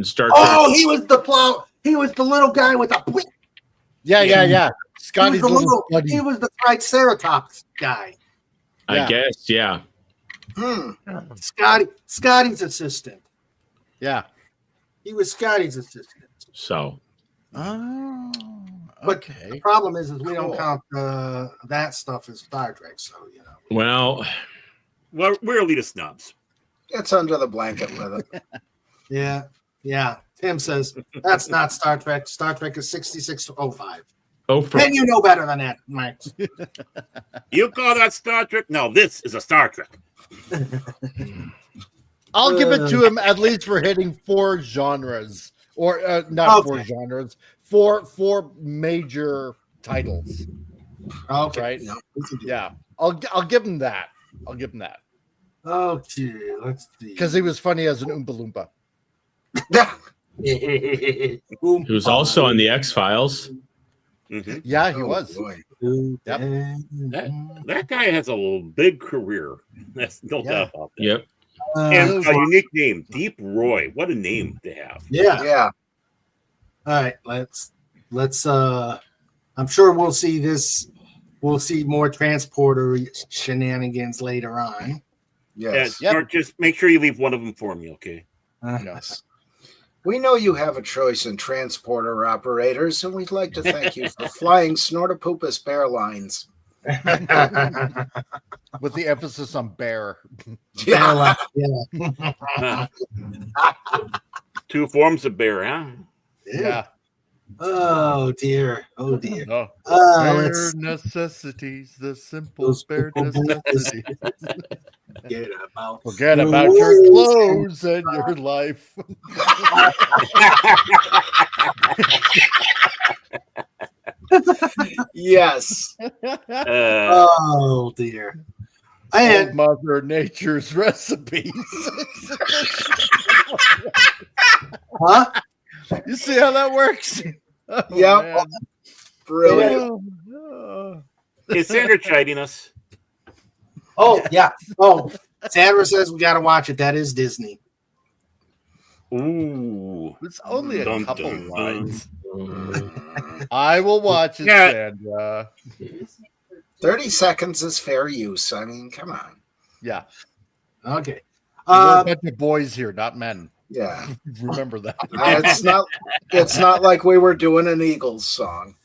Star Trek. Oh, he was the plow. He was the little guy with the. Yeah. Scotty's he was the little buddy. He was the Triceratops guy. I guess, yeah. Scotty's assistant. Yeah. He was Scotty's assistant. So. Oh. But Okay. the problem is we don't count that stuff as Star Trek. So Well, we're elitist snobs. It's under the blanket with it. Yeah. Tim says that's not Star Trek. Star Trek is 6605. Oh, and you know better than that, Mike. You call that Star Trek? No, this is a Star Trek. I'll give it to him at least for hitting 4 genres, or not 4 genres, four major titles. Okay, right? Yeah, I'll give him that. I'll give him that. Okay, let's see. Because he was funny as an Oompa he was also on the X-Files. Mm-hmm. Yeah, he was. Yep. That guy has a big career. That's no doubt about that. Yep. And a unique name, Deep Roy. What a name to have. Yeah. All right, let's I'm sure we'll see this. We'll see more transporter shenanigans later on. Yes. Just make sure you leave one of them for me, okay? Yes. We know you have a choice in transporter operators, and we'd like to thank you for flying Snortopoopas Bear Lines. With the emphasis on bear. Yeah. Two forms of bear, huh? Yeah. Oh dear. Bare necessities, the simple bare necessities. Forget about your clothes and your life. Yes. Oh dear. And Mother Nature's recipes. Huh? You see how that works? Oh, Yep. Brilliant. Is Sandra chiding us? Oh yeah. Oh, Sandra says we got to watch it. That is Disney. Ooh. It's only a Dun, couple dun, lines. I will watch it, Yeah. Sandra. 30 seconds is fair use. I mean, come on. Yeah. Okay. We're a bunch of boys here, not men. Yeah. Remember that. It's not like we were doing an Eagles song.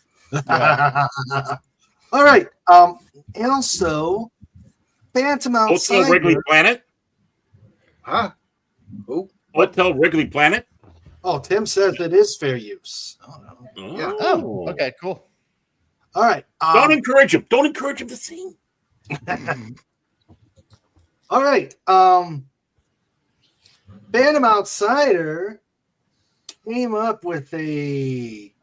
All right. And also, Phantom Hotel Outsider. Wrigley Planet? Huh? Who? Hotel Wrigley Planet? Oh, Tim says it is fair use. Yeah. Oh, okay, cool. All right. Don't encourage him. Don't encourage him to sing. All right. Phantom Outsider came up with a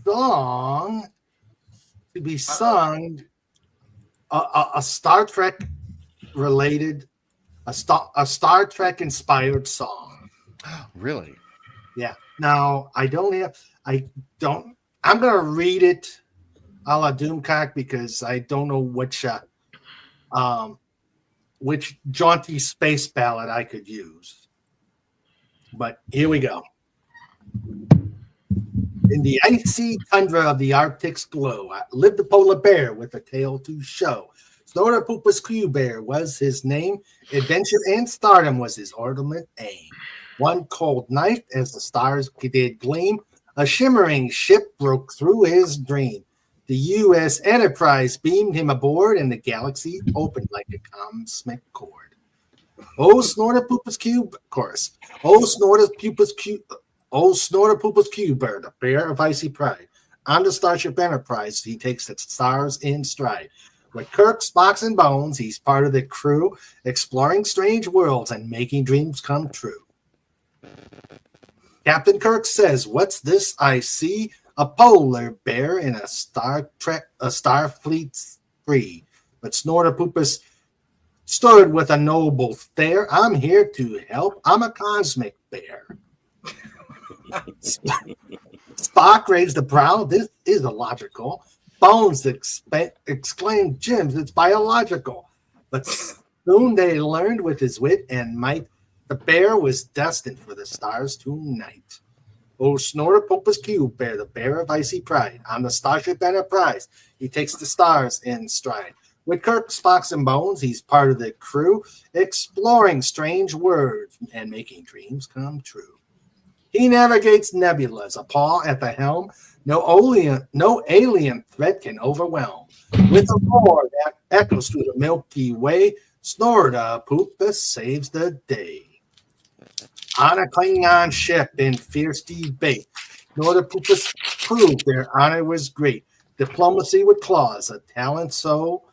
song to be sung, a Star Trek related, a Star Trek inspired song. Really? Yeah. Now I'm gonna read it a la Doomcock because I don't know which jaunty space ballad I could use. But here we go. In the icy tundra of the Arctic's glow, lived a polar bear with a tale to show. Snortopoopas Q Bear was his name. Adventure and stardom was his ultimate aim. One cold night, as the stars did gleam, a shimmering ship broke through his dream. The U.S. Enterprise beamed him aboard, and the galaxy opened like a cosmic cord. Oh, Snortopoopas Q chorus. Oh, Snortopoopas Q Bear, the bear of icy pride. On the Starship Enterprise, he takes the stars in stride. With Kirk, Spock, and Bones, he's part of the crew, exploring strange worlds and making dreams come true. Captain Kirk says, "What's this I see? A polar bear in a Starfleet free." But Snortopoopas stood with a noble stare. "I'm here to help. I'm a cosmic bear." Spock raised a brow. This is illogical. Bones exclaimed, Jims, it's biological. But soon they learned with his wit and might, the bear was destined for the stars tonight. Oh, Snortopopus Cube Bear, the bear of icy pride. On the Starship Enterprise, he takes the stars in stride. With Kirk, Spock, and Bones, he's part of the crew, exploring strange words and making dreams come true. He navigates nebulas, a paw at the helm. No alien threat can overwhelm. With a roar that echoes through the Milky Way, Snortopopus saves the day. On a Klingon ship in fierce debate, Snortopopus proved their honor was great. Diplomacy with claws, a talent so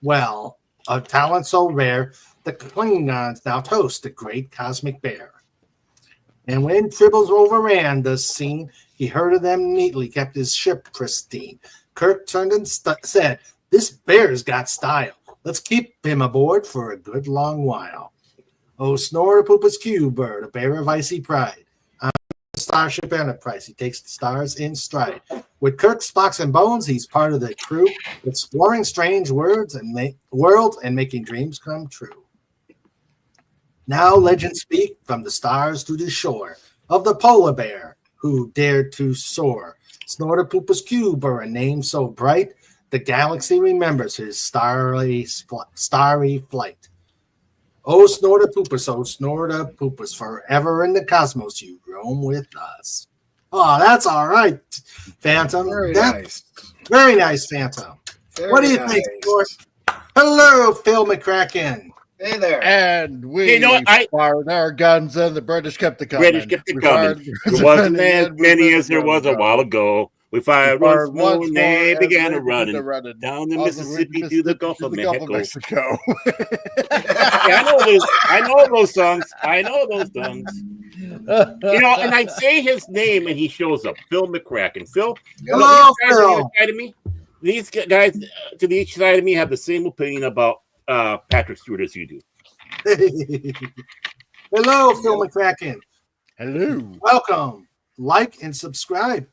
rare, the Klingons now toast the great cosmic bear. And when Tribbles overran the scene, he herded them neatly, kept his ship pristine. Kirk turned and said, this bear's got style. Let's keep him aboard for a good long while. Oh, Snortopopus Q-Bird, a bear of icy pride. On the Starship Enterprise, he takes the stars in stride. With Kirk, Spock, and Bones, he's part of the crew, exploring strange worlds and making dreams come true. Now legends speak from the stars to the shore of the polar bear who dared to soar. Snortopopus Q-Bird, a name so bright, the galaxy remembers his starry flight. Oh, Snortopopus, forever in the cosmos you roam with us. Oh, that's all right, Phantom. Very nice. Very nice, Phantom. What do you think, Snort? Hello, Phil McCracken. Hey there. And we fired our guns, and the British kept it coming. British kept it coming. There wasn't as many as there was a while ago. We fired once more, and they began to run down the Mississippi to the Gulf of Mexico. Yeah, I know those songs. And I say his name, and he shows up. Phil McCracken. Phil, hello, Phil. These guys to the each side of me have the same opinion about Patrick Stewart as you do. Hello, Phil McCracken. Hello. Welcome. Like and subscribe.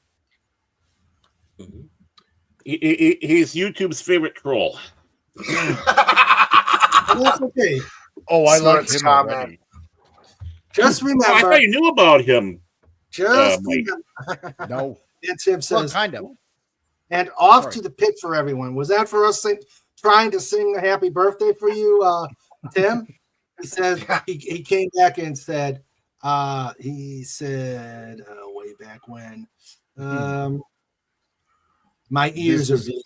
He's YouTube's favorite troll. That's okay. Oh, I like him already. Just remember. I thought you knew about him. Just remember. No. And Tim says, kind of. And off to the pit for everyone. Was that for us trying to sing a happy birthday for you, Tim? He said he came back and said, way back when, my ears are bleeding.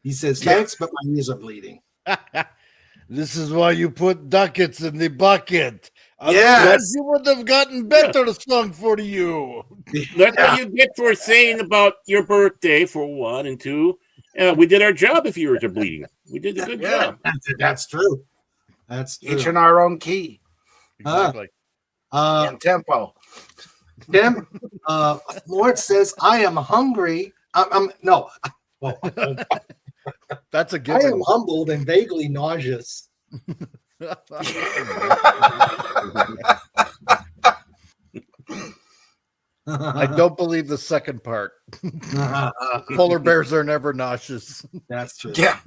He says, thanks, but my ears are bleeding. This is why you put ducats in the bucket. Yes. You would have gotten better song for you. That's what you get for saying about your birthday, for one, and two. We did our job if you were bleeding. We did a good job. That's true. That's true. Each in our own key. Exactly. And tempo. Tim, Lord says, I am hungry. No. That's a good I am humbled and vaguely nauseous. I don't believe the second part. Polar bears are never nauseous. That's true. Yeah.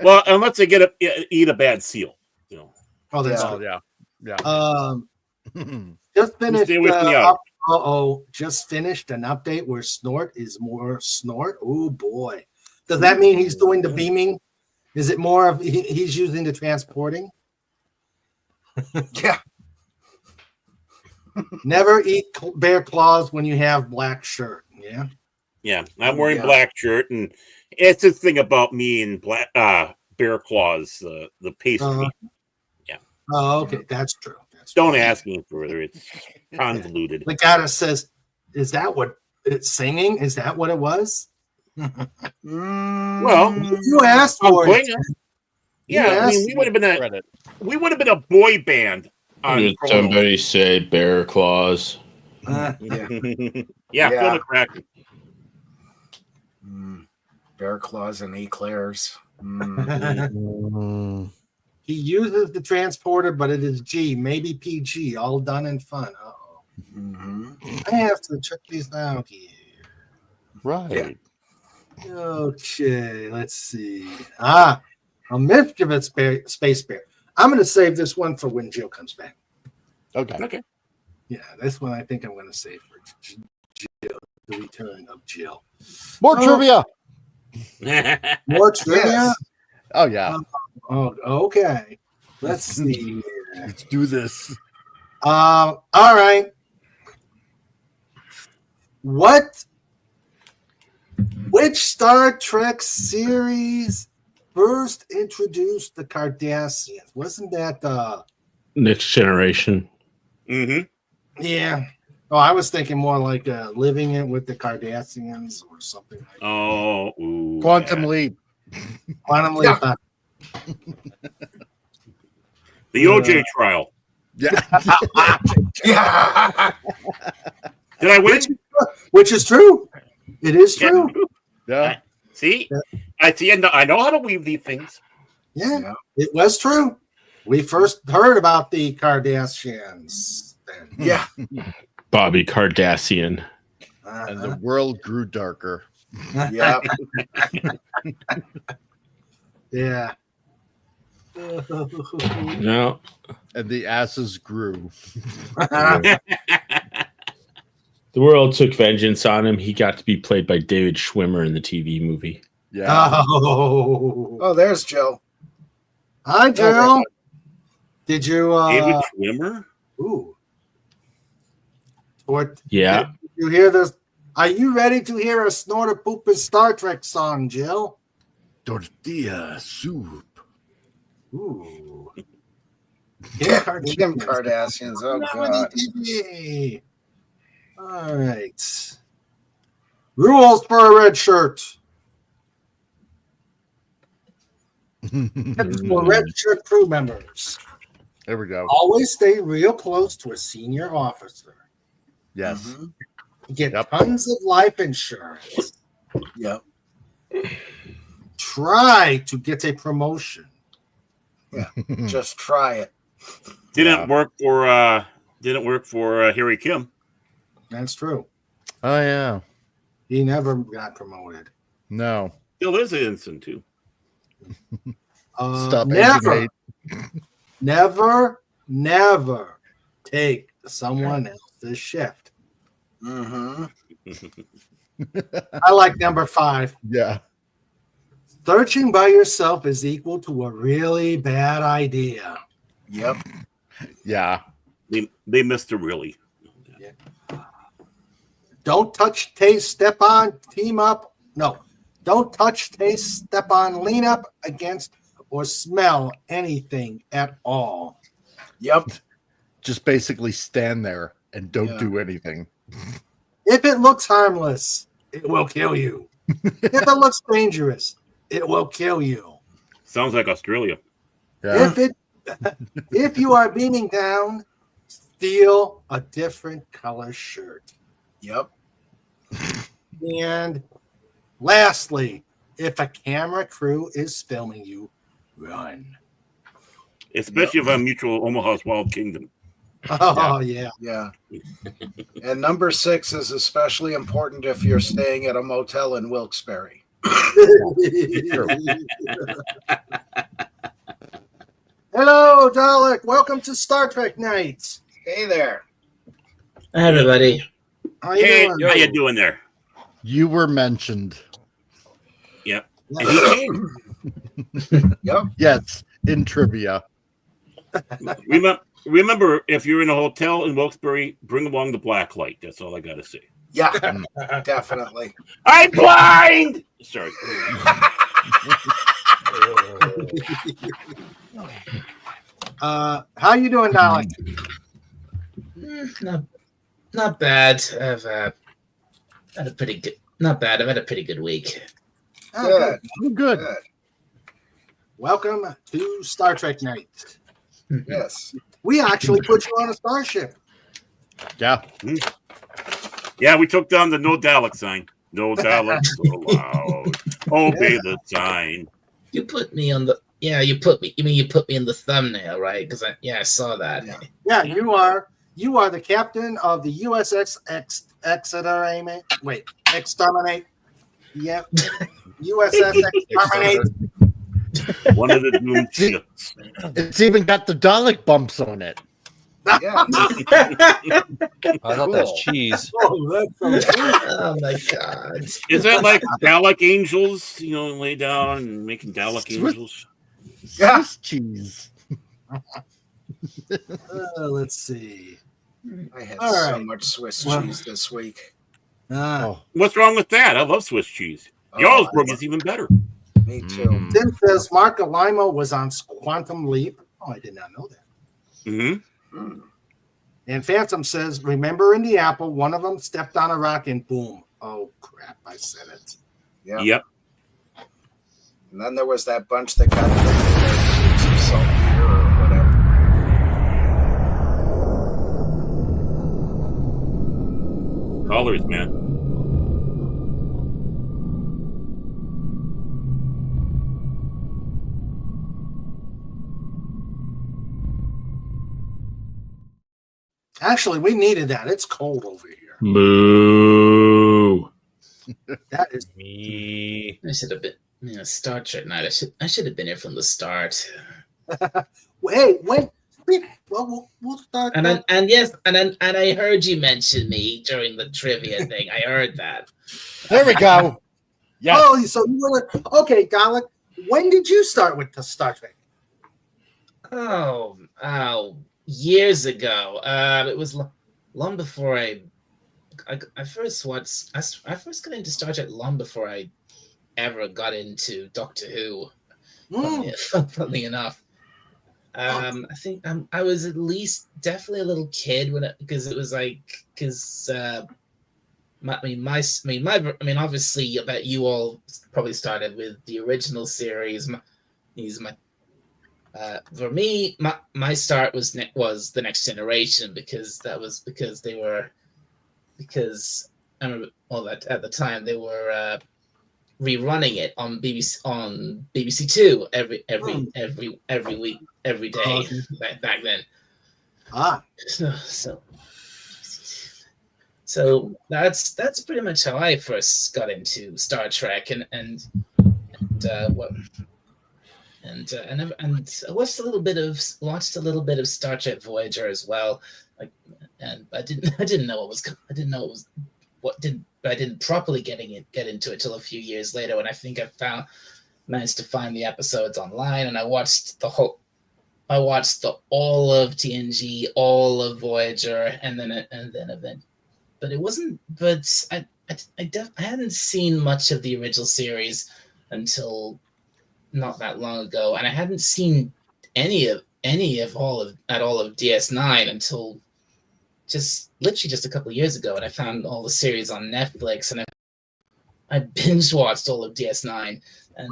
Well, unless they eat a bad seal, you know. Oh, that's true. true. Yeah. Just finished. Stay with me out. Just finished an update where Snort is more Snort. Oh boy, does that mean he's doing the beaming? Is it more of he's using the transporting? Yeah. Never eat bear claws when you have black shirt. Yeah. Yeah, I'm wearing black shirt, and it's the thing about me and black bear claws, the pastry. Yeah. Oh, okay, that's true. Don't ask me further. It's convoluted. The guy says, "Is that what it's singing? Is that what it was?" Well, you asked for it. Yeah, I mean, we would have been a boy band. Did somebody say bear claws? Yeah, Phil McCracken. Bear claws and eclairs. He uses the transporter, but it is G, maybe PG, all done in fun. I have to check these out here. Right. Yeah. Okay, let's see. A mischievous space bear. I'm going to save this one for when Jill comes back. Okay. Yeah, this one I think I'm going to save for Jill. The return of Jill. More trivia. More trivia? Yes. Oh yeah. Okay. Let's see. Let's do this. All right. Which Star Trek series first introduced the Cardassians? Wasn't that Next Generation. Mm-hmm. Yeah. Oh, I was thinking more like Living It with the Cardassians or something like that. Oh, ooh, Quantum Leap. Quantum Leap. The OJ trial. Yeah. Yeah. Did I win? Which is true. It is true. Yeah. See, at the end, I know how to weave these things. Yeah, it was true. We first heard about the Cardassians. Then. Yeah. Bobby Cardassian. And the world grew darker. Yeah. Yeah. No. And the asses grew. The world took vengeance on him. He got to be played by David Schwimmer in the TV movie. Yeah. Oh, there's Joe. Hi, Jill. Did you David Schwimmer? Ooh. What? Yeah. Did you hear this? Are you ready to hear a Snorter Poopin' Star Trek song, Jill? Tortilla soup. Ooh. Kim Kardashians. Oh, God. All right. Rules for a red shirt. For red shirt crew members. There we go. Always stay real close to a senior officer. Yes. Get tons of life insurance. Yep. Try to get a promotion. Yeah. Just try it. Didn't work for Harry Kim. That's true. Oh yeah. He never got promoted. No. Still is innocent too. Stop Never, aging never take someone else's shift. Mm-hmm. I like number 5. Yeah. Searching by yourself is equal to a really bad idea. Yep. Yeah. They missed the really. Don't touch, taste, step on, team up. No. Don't touch, taste, step on, lean up against, or smell anything at all. Yep. Just basically stand there and don't do anything. If it looks harmless, it will kill you. If it looks dangerous, it will kill you. Sounds like Australia. Yeah. If you are beaming down, steal a different color shirt. Yep. And lastly, if a camera crew is filming you, run. Especially if I'm Mutual Omaha's Wild Kingdom. Oh, yeah. Yeah. And number 6 is especially important if you're staying at a motel in Wilkes-Barre. Hello, Dalek. Welcome to Star Trek Nights. Hey there. Hi, everybody. How you Hey, doing? how you doing there? You were mentioned. Yep. And he came. Yep. Yes, in trivia. Remember, if you're in a hotel in Wilkes-Barre, bring along the black light. That's all I got to say. Yeah, definitely. I'm blind! Sorry. How you doing, Dalek? Not bad. I've had a pretty good. Not bad. I've had a pretty good week. Oh, Good. Good. Good. Welcome to Star Trek Night. Yes. We actually put you on a starship. Yeah. Yeah, we took down the no Dalek sign. No Daleks allowed. Obey the sign. You put me on the. Yeah, you put me. You mean you put me in the thumbnail, right? Because I saw that. Yeah, you are. You are the captain of the USS Exterminate. Yep. USS Exterminate. One of the doomed ships. It's even got the Dalek bumps on it. Yeah. I thought that's cheese. Oh, that's so cool. Oh my god. Is that like Dalek angels? You know, lay down and making Dalek Swiss- angels. Yeah. Swiss cheese. Let's see. I had All so right. much Swiss Well- cheese this week. Oh, What's wrong with that? I love Swiss cheese. Oh, Jarlsberg is even better. Me too. Tim says Mark Alimo was on Quantum Leap. Oh, I did not know that. Hmm. Mm. And Phantom says, remember in the Apple, one of them stepped on a rock and boom. Oh, crap. I said it. Yeah. Yep. And then there was that bunch that got their cubes of saltpeter or whatever. Colors, man. Actually, we needed that. It's cold over here. Moo. That is Me. I should have been Star Trek night. I should have been here from the start. hey, when we'll start. And that. I heard you mention me during the trivia thing. I heard that. there we go. Yeah. Oh, so you were okay, Dalek. When did you start with the Star Trek? Oh, years ago. It was long before I first watched. I first got into Star Trek long before I ever got into Doctor Who. Funnily enough, I think I was at least definitely a little kid because it was like obviously I bet you all probably started with the original series. For me, my start was the Next Generation because I remember that at the time they were rerunning it on BBC Two every week, every day back then. So that's pretty much how I first got into Star Trek and I watched a little bit of Star Trek Voyager as well. And I didn't know I didn't properly get into it till a few years later when I think managed to find the episodes online, and I watched all of TNG, all of Voyager, and then event. But it wasn't. But I hadn't seen much of the original series until not that long ago, and I hadn't seen any of all of DS9 until literally just a couple of years ago, and I found all the series on Netflix, and I binge watched all of DS9. And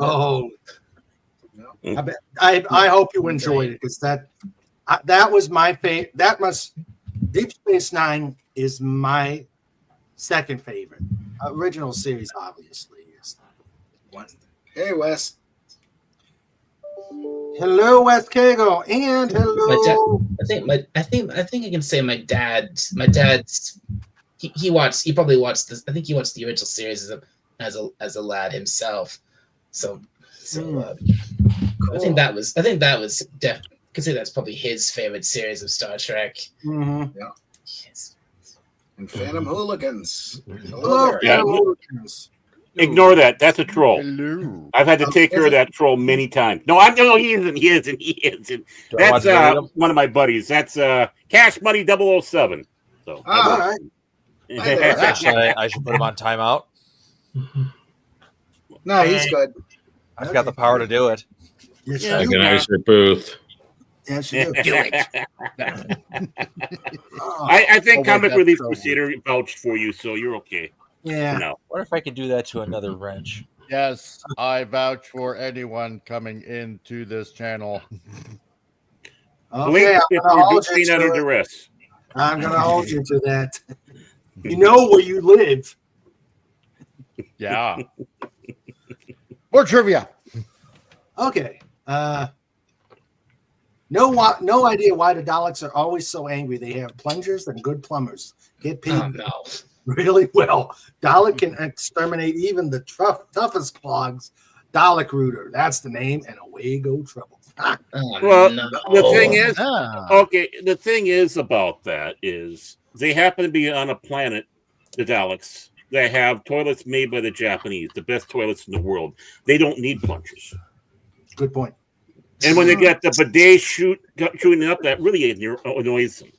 I hope you enjoyed it because that was my favorite. Deep Space Nine is my second favorite. Original series, obviously, is one. Hey, Wes. Hello, Wes Kago, and hello. I think I can say my dad's he probably watched this. I think he watched the original series as a lad himself. So cool. I think that was could say that's probably his favorite series of Star Trek. Mm-hmm. Yeah. Yes. And Phantom Hooligans. Hello, Yeah. Phantom Hooligans. Ignore that. That's a troll. Hello. I've had to take care of that troll many times. No, he isn't. He isn't. Do I That's watch any of them? one of my buddies. That's Cash Money 007. So All right. I should put him on timeout. No, he's good. I've got the power to do it. Yes, Yeah. you Like an are. icer booth. Yes, you do. Oh, I think Oh, wait, Comic that's Relief so Crusader vouched for you, so you're okay. yeah. No. What if I could do that to another wrench? Yes, I vouch for anyone coming into this channel. Okay, Blink if I'm gonna you're hold being you under to it. duress. I'm gonna hold you to that. You know where you live. Yeah. More trivia. Okay. No idea why the Daleks are always so angry. They have plungers and good plumbers. Get paid. Oh no. really well. Dalek can exterminate even the toughest clogs. Dalek Rooter, that's the name, and away go trouble. Well, the thing is, Ah. okay, the thing is about that is they happen to be on a planet, the Daleks, that have toilets made by the Japanese, the best toilets in the world. They don't need plungers. Good point. And when they get the bidet shooting up, that really annoys them.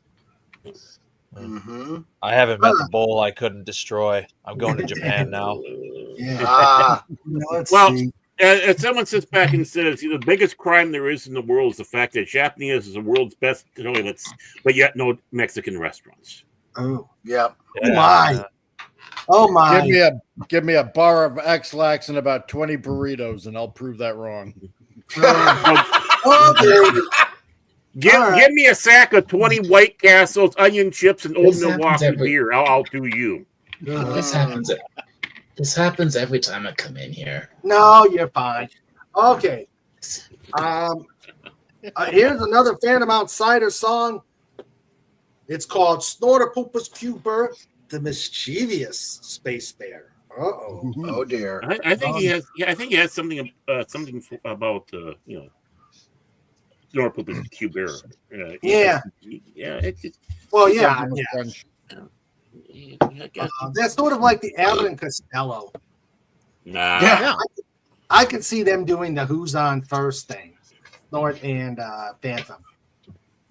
Mm-hmm. I haven't met the bowl I couldn't destroy. I'm going to Japan now. Yeah. Ah, Let's Well, see. as someone sits back and says, the biggest crime there is in the world is the fact that Japanese is the world's best toilets, but yet no Mexican restaurants. Oh, yep. oh my. Oh my. Give me a bar of X-Lax and about 20 burritos, and I'll prove that wrong. Okay. Give me a sack of 20 White Castles, onion chips, and Old This happens Milwaukee every- beer. I'll do you. This happens. This happens every time I come in here. No, you're fine. Okay. Here's another Phantom Outsider song. It's called Snortopoopas Cuber, the Mischievous Space Bear. Uh-oh. Oh dear. I think he has. Yeah, I think he has something about Snortopoopas Cuber. Yeah. Yeah. It's Well, yeah. Something with Yeah. French. They're sort of like the Abbott and Costello. nah. Yeah. I could see them doing the Who's On First thing, Snort and Phantom.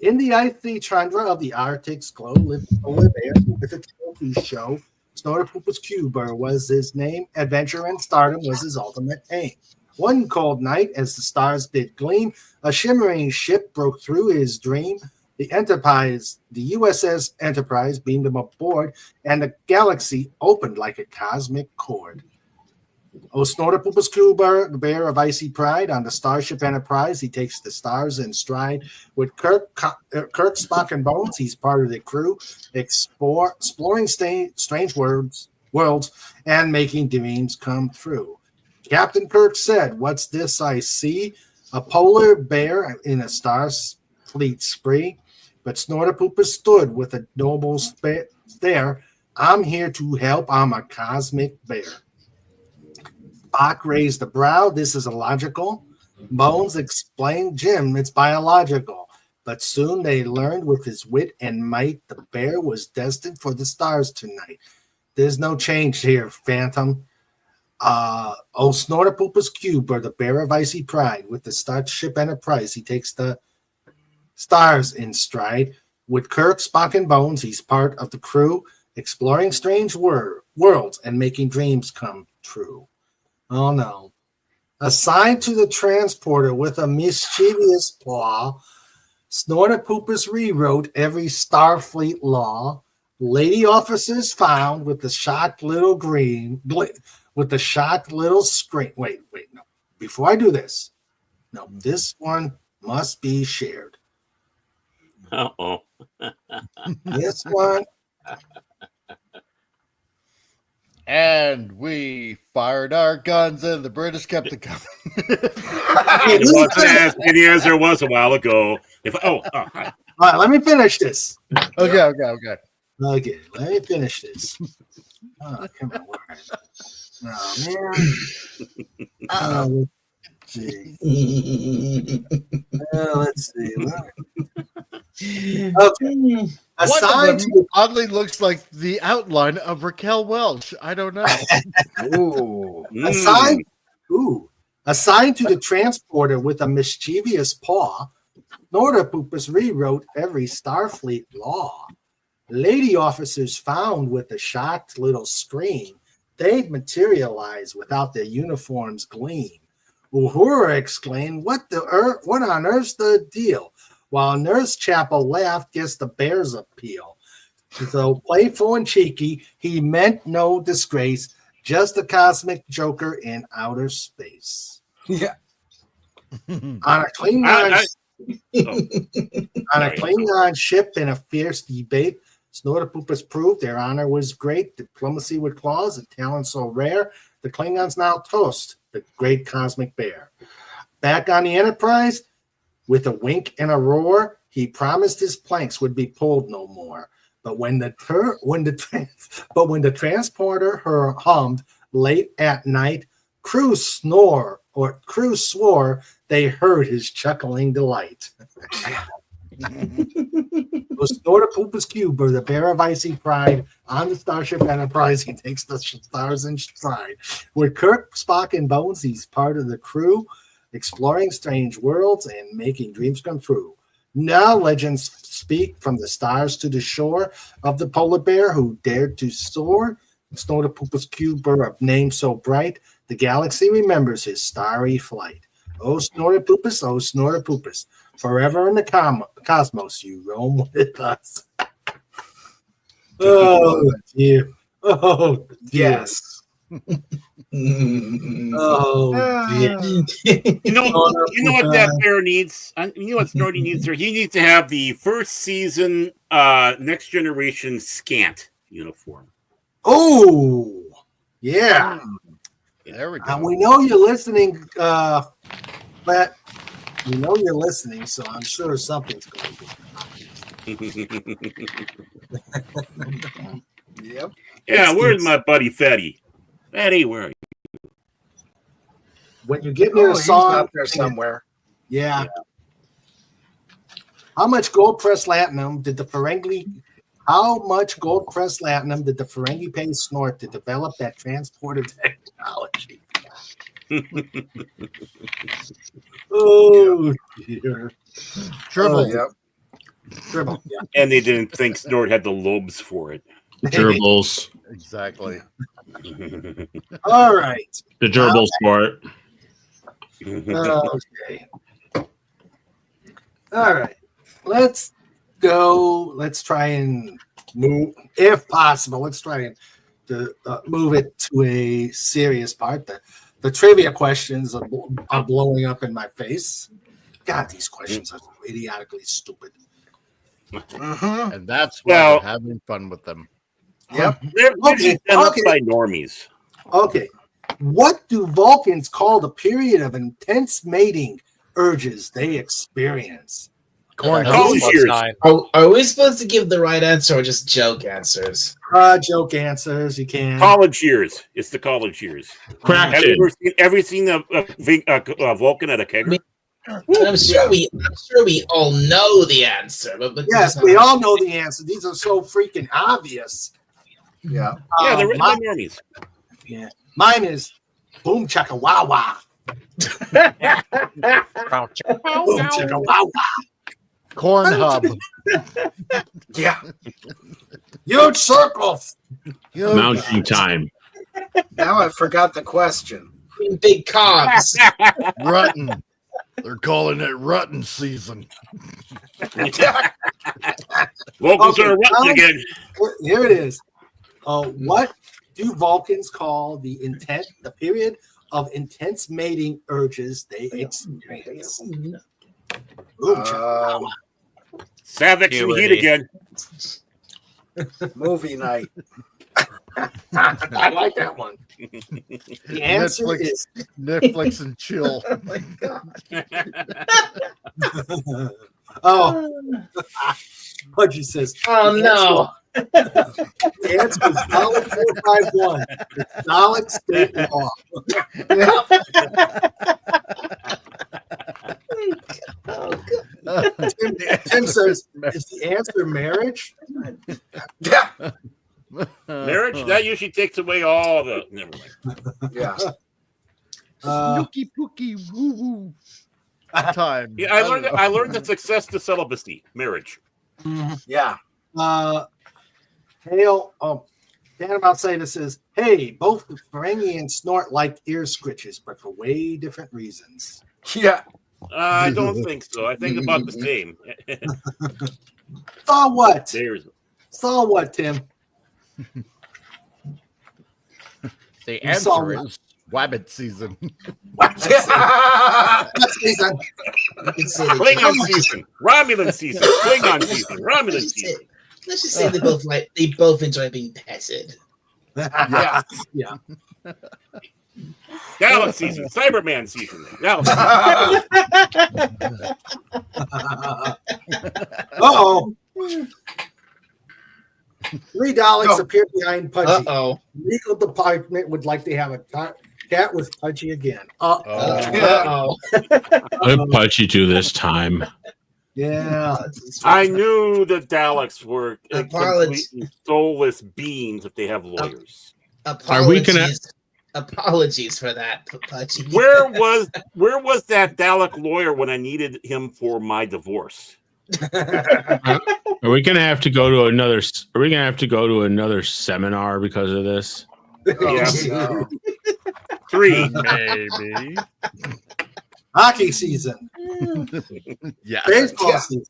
In the icy tundra of the Arctic's glow lived a polar bear with a trophy show. Snortopoopas Cuber was his name. Adventure and stardom was his ultimate aim. One cold night, as the stars did gleam, a shimmering ship broke through his dream. The USS Enterprise beamed him aboard, and the galaxy opened like a cosmic cord. Oh, Snortopoopas Cuber, the bear of icy pride, on the Starship Enterprise, he takes the stars in stride. With Kirk, Spock, and Bones, he's part of the crew, exploring strange worlds, and making dreams come true. Captain Kirk said, "What's this I see? A polar bear in a Starfleet spree." But Snortopoopas stood with a noble stare. "I'm here to help. I'm a cosmic bear." Spock raised a brow. "This is illogical." Bones explained, "Jim, it's biological." But soon they learned with his wit and might, the bear was destined for the stars tonight. There's no change here, Phantom. Oh, Snortopoopas Cuber, the bear of icy pride, with the Starship Enterprise, he takes the stars in stride. With Kirk, Spock, and Bones, he's part of the crew, exploring strange worlds and making dreams come true. Oh no. Assigned to the transporter with a mischievous paw, Snortopoopas rewrote every Starfleet law. Lady officers found with the shocked little screen. Wait, no. Before I do this, no, this one must be shared. Uh-oh. This one. And we fired our guns, and the British kept it coming. It wasn't as many as there was a while ago. Hi. All right, let me finish this. Okay. Okay, let me finish this. Oh, come on. Where is it? Oh, man. Let's see. Let's see. Okay. Assigned to Oddly looks like the outline of Raquel Welch. I don't know. Ooh. assigned to the transporter with a mischievous paw, Snortopoopas rewrote every Starfleet law. Lady officers found with a shocked little scream, they'd materialize without their uniforms gleam. Uhura exclaimed, what on earth's the deal? While Nurse Chapel laughed, guess the bear's appeal. So playful and cheeky, he meant no disgrace, just a cosmic joker in outer space. Yeah. On a Klingon ship in a fierce debate, Snortopoopas proved their honor was great, diplomacy with claws, a talent so rare, the Klingons now toast the great cosmic bear. Back on the Enterprise, with a wink and a roar, he promised his planks would be pulled no more. But when the transporter hummed late at night, crew swore they heard his chuckling delight. Snortopoopa's Cube, or the bear of icy pride, on the Starship Enterprise, he takes the stars in stride. With Kirk, Spock, and Bones, he's part of the crew, exploring strange worlds and making dreams come true. Now legends speak from the stars to the shore of the polar bear who dared to soar. Snortopoopa's Cube, a name so bright, the galaxy remembers his starry flight. Oh, Snortopoopus, forever in the cosmos you roam with us. Oh, dear. Oh, dear. Yes. Oh, dear. You know what that bear needs? You know what Snorty needs there? He needs to have the first season Next Generation scant uniform. Oh, yeah. There we go. We know you're listening, but we know you're listening, so I'm sure something's going to be. Yep. Yeah, where's my buddy Fetty? Fetty, where are you? When you get near a He's song, out there somewhere. yeah. How much gold press platinum did the Ferengi? How much gold press platinum did the Ferengi pay Snort to develop that transporter technology? Oh dear. Triple. Yep. Dribble. Yeah. And they didn't think Snort had the lobes for it. Gerbils. Exactly. All right. The gerbil sport. Okay. All right. Let's go. Let's try and move, if possible. Let's try and move it to a serious part. The trivia questions are blowing up in my face. God, these questions are so idiotically stupid. And that's why Well- we're having fun with them. Yep. They're Okay, done up okay. by normies. Okay. What do Vulcans call the period of intense mating urges they experience? College College years. 9. Are we supposed to give the right answer or just joke answers? Joke answers. You can. College years. It's the college years. Have Crafted. you ever seen a Vulcan at a kegger? I'm sure we all know the answer, but Yes, we all know the answer. These are so freaking obvious. Yeah. Yeah, they're written by Mine, normies. yeah. Mine is boom chaka wow wow. Boom chaka wow wow. Corn hub. Yeah. Huge circles. Mounting time. Now I forgot the question. big cogs. Rutton. They're calling it Rutton season. Vulcans are rutting again. Here it is. What do Vulcans call the period of intense mating urges they experience? Savix and heat again. Movie night. I like that one. The answer is Netflix and chill. Oh my god. Oh, Pudgy says. Oh no. The answer is Dalek 451. It's Dalek state law. Tim says, is the answer marriage? Yeah. Marriage, that usually takes away all the. Never mind. Yeah. Snooky pooky woo woo. Time. Yeah, I learned the success to celibacy, marriage. Yeah. Hale, Dan about say this is, hey, both Ferengi and Snort like ear scritches, but for way different reasons. Yeah. I don't think so. I think about the same. Saw what? There's Saw what, Tim? The You saw answer what? is Wabbit season. What season? You can say Klingon season, Romulan season, Klingon season, Romulan season. Let's just say they both enjoy being petted. Yeah. Yeah. Dalek season, Cyberman season. Now, Oh. 3 Daleks appear behind Pudgy. Uh-oh. Legal department would like to have a cat with Pudgy again. Uh-oh. What Pudgy do this time? Yeah. I knew the Daleks were Apologies. completely soulless beings if they have lawyers. Are we gonna- Apologies for that, Pudgy. Where was that Dalek lawyer when I needed him for my divorce? Are we gonna have to go to another? Are we gonna have to go to another seminar because of this? Yeah. 3. Maybe. Hockey season. Yeah. Baseball season.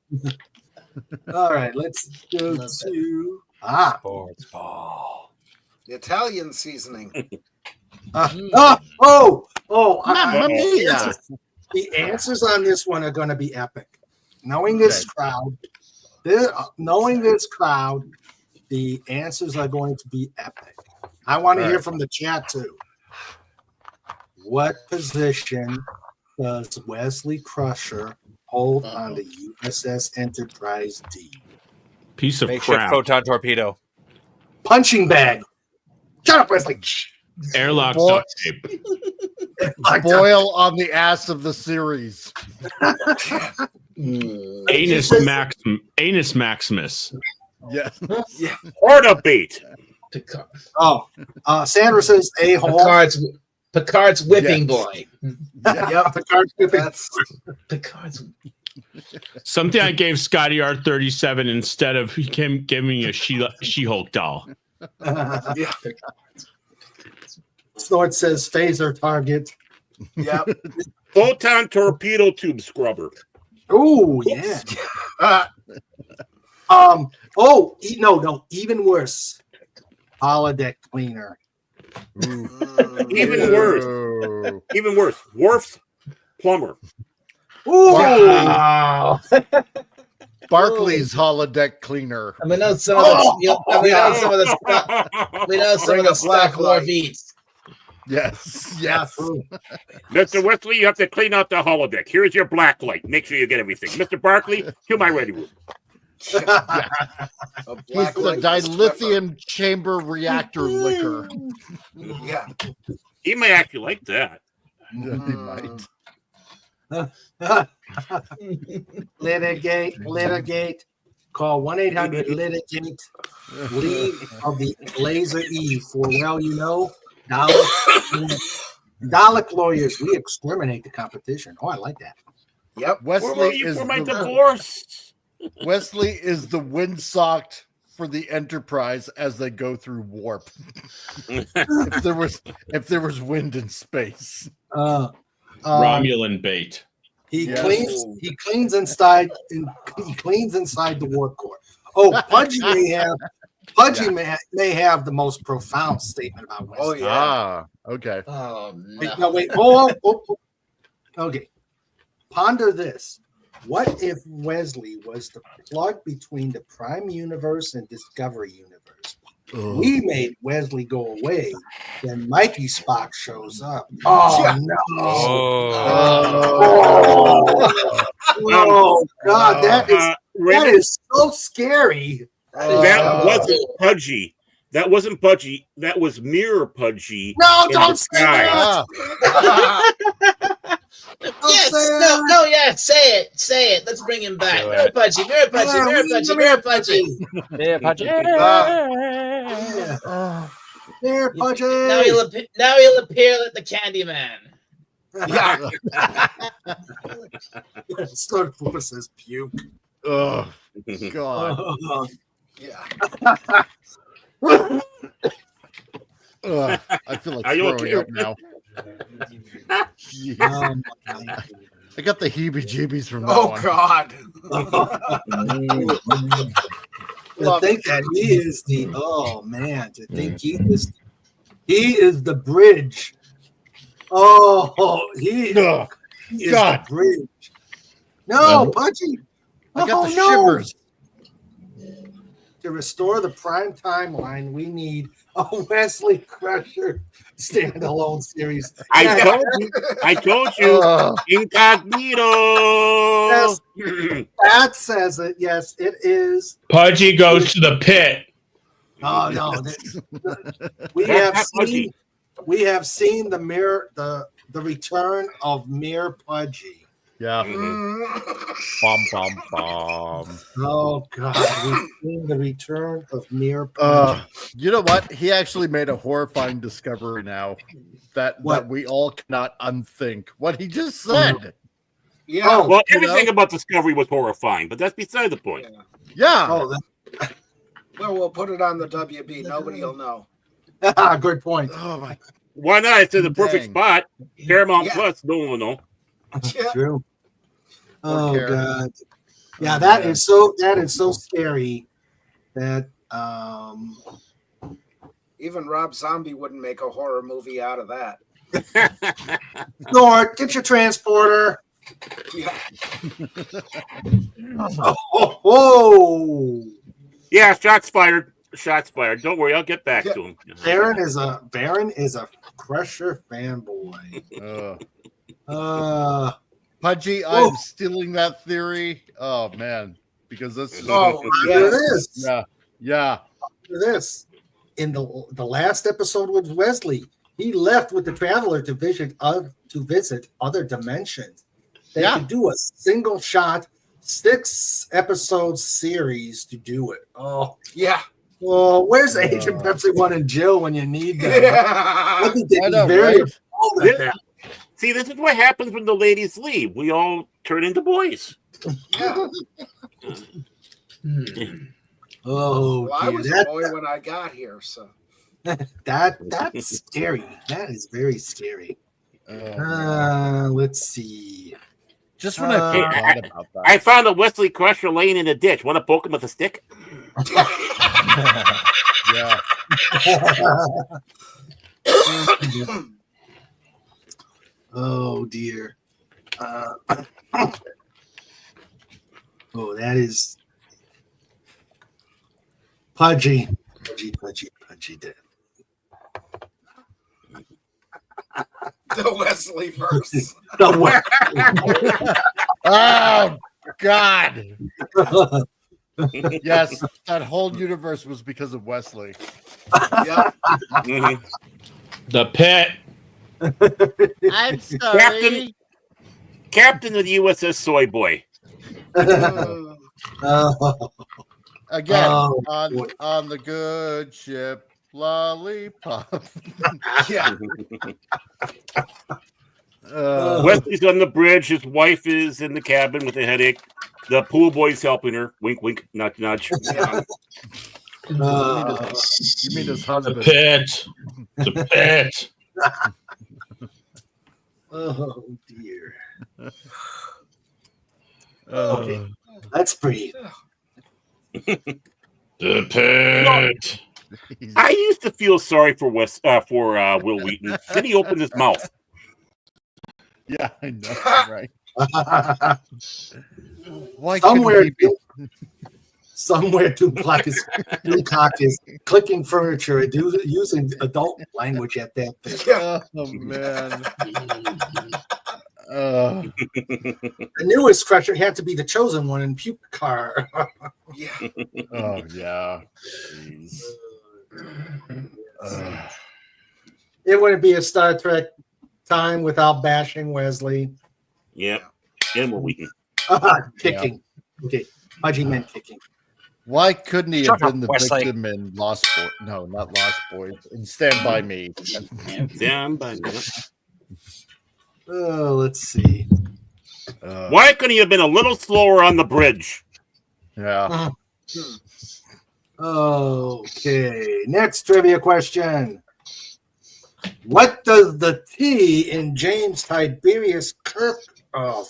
All right, let's go Love to Sports ball. The Italian seasoning. Mamma mia. The answers on this one are going to be epic. Knowing this crowd, the answers are going to be epic. I want to hear from the chat too. What position does Wesley Crusher hold on the USS Enterprise D? Piece of Makeshift crap. proton torpedo. Punching bag. Shut up, Wesley. Airlock Boy- duct tape. Boil on the ass of the series. Anus Maximus. Yeah. Orda-bait. Picard. Sandra says a hole. Picard's whipping Yes. boy. Yeah, Picard's whipping. Picard's. Something I gave Scotty R37 instead of him giving me a She-Hulk doll. Yeah. Snort says phaser target. Yep. Photon torpedo tube scrubber. Oh yeah. Even worse. Holodeck cleaner. Even worse. Even worse. Worf's plumber. Ooh. Wow. Barclays holodeck cleaner. We know some of the. We know some of the stuff. We know some of the stuff more beats. Yes. Yes. Mr. Wesley, you have to clean out the holodeck. Here's your black light. Make sure you get everything. Mr. Barkley, to my ready room. He's the dilithium chamber reactor liquor. Yeah. He may actually like that. Yeah, he might. Litigate. Call 1-800-LITIGATE. Leave of the Laser E for Dalek lawyers. We exterminate the competition. Oh, I like that. Yep. Where were Wesley you is for my the, divorce? Wesley is the windsocked for the Enterprise as they go through warp. if there was wind in space. Romulan bait. He Yes. cleans inside the warp core. Oh, Pudgy may have the most profound statement about Wesley. Oh yeah. Ah, okay. Oh Wait, no. no, wait. Oh. Okay. Ponder this. What if Wesley was the plug between the Prime Universe and Discovery Universe? We made Wesley go away, then Mikey Spock shows up. Oh no! Oh God, that is so scary. That wasn't Pudgy. That wasn't Pudgy. That was Mirror Pudgy. No, in don't say disguise. that. Yes, no, yeah, say it. Let's bring him back. Mirror Pudgy. There, Pudgy. Now he'll appear like the Candyman. Yeah. Start says puke. Oh God. Yeah. I feel like Are you throwing okay? up now. I got the heebie-jeebies from that Oh one. God. To think that he is the to think he is the bridge. Oh, he is God. the bridge. No, Pudgy. I got the no. shivers. To restore the prime timeline, we need a Wesley Crusher standalone series. I told you, incognito. Yes, that says it. Yes, it is. Pudgy goes to the pit. Oh no, we That's have not seen the return of Mere Pudgy. Yeah. Bom, bom, bom. Oh God, we've seen the return of Mere Pudgy. You know what? He actually made a horrifying discovery now that we all cannot unthink what he just said. Yeah. Oh, well, you everything know? about Discovery was horrifying, but that's beside the point. Yeah. Oh, Well, we'll put it on the WB. Nobody will know. good point. Oh my. Why not? It's in the perfect Dang. spot. Paramount Yeah. Plus, no one will know. Yeah. True. Oh care. God. Yeah, Oh, that man. is so scary that Even Rob Zombie wouldn't make a horror movie out of that. Nord, get your transporter. Yeah. Oh. Yeah, shots fired. Shots fired. Don't worry, I'll get back to him. Baron is a Crusher fanboy. Pudgy, I'm stealing that theory. Oh man, because this is Oh, Here it yes. is. yeah. This in the last episode with Wesley, he left with the Traveler to visit other dimensions. They Yeah. could do a single shot 6-episode series to do it. Oh, Yeah. well, where's Agent Pepsi One and Jill when you need them? I Yeah. think they'd I be know, very right? involved at that. See, this is what happens when the ladies leave. We all turn into boys. Oh, Well, I dear. was a That, boy when I got here, so that's scary. That is very scary. Let's see. Just when I forgot about that. I found a Wesley Crusher laying in a ditch. Want to poke him with a stick? Yeah. Oh dear. Oh, that is Pudgy. Pudgy dead. the Wesley verse. The way. Oh God. Yes, that whole universe was because of Wesley. Yeah. Mhm. The pit. I'm sorry. Captain of the USS Soy Boy. Oh, Again, Oh, on the good ship, Lollipop. Yeah. Wesley's on the bridge. His wife is in the cabin with a headache. The pool boy's helping her. Wink, wink, nudge, nudge. Yeah. You mean his The husband? pit. The pit. oh dear. Okay. Let's breathe. The pit. I used to feel sorry for Will Wheaton. Then he opened his mouth. Yeah, I know, right? Why Somewhere, couldn't he be- somewhere, Tupac is clicking furniture and using adult language at that. Yeah. Oh man. The newest Crusher had to be the chosen one in Puke Car. Yeah. Oh yeah. Jeez. It wouldn't be a Star Trek time without bashing Wesley. Yep. And Will Wheaton. Kicking. Okay. Pudgy meant kicking. Why couldn't he Shut have up, been the Wesley. victim in Lost Boys? No, not Lost Boys. In Stand By Me. Down by Oh, let's see. Why couldn't he have been a little slower on the bridge? Yeah. Okay. Next trivia question. What does the T in James Tiberius Kirk? Oh,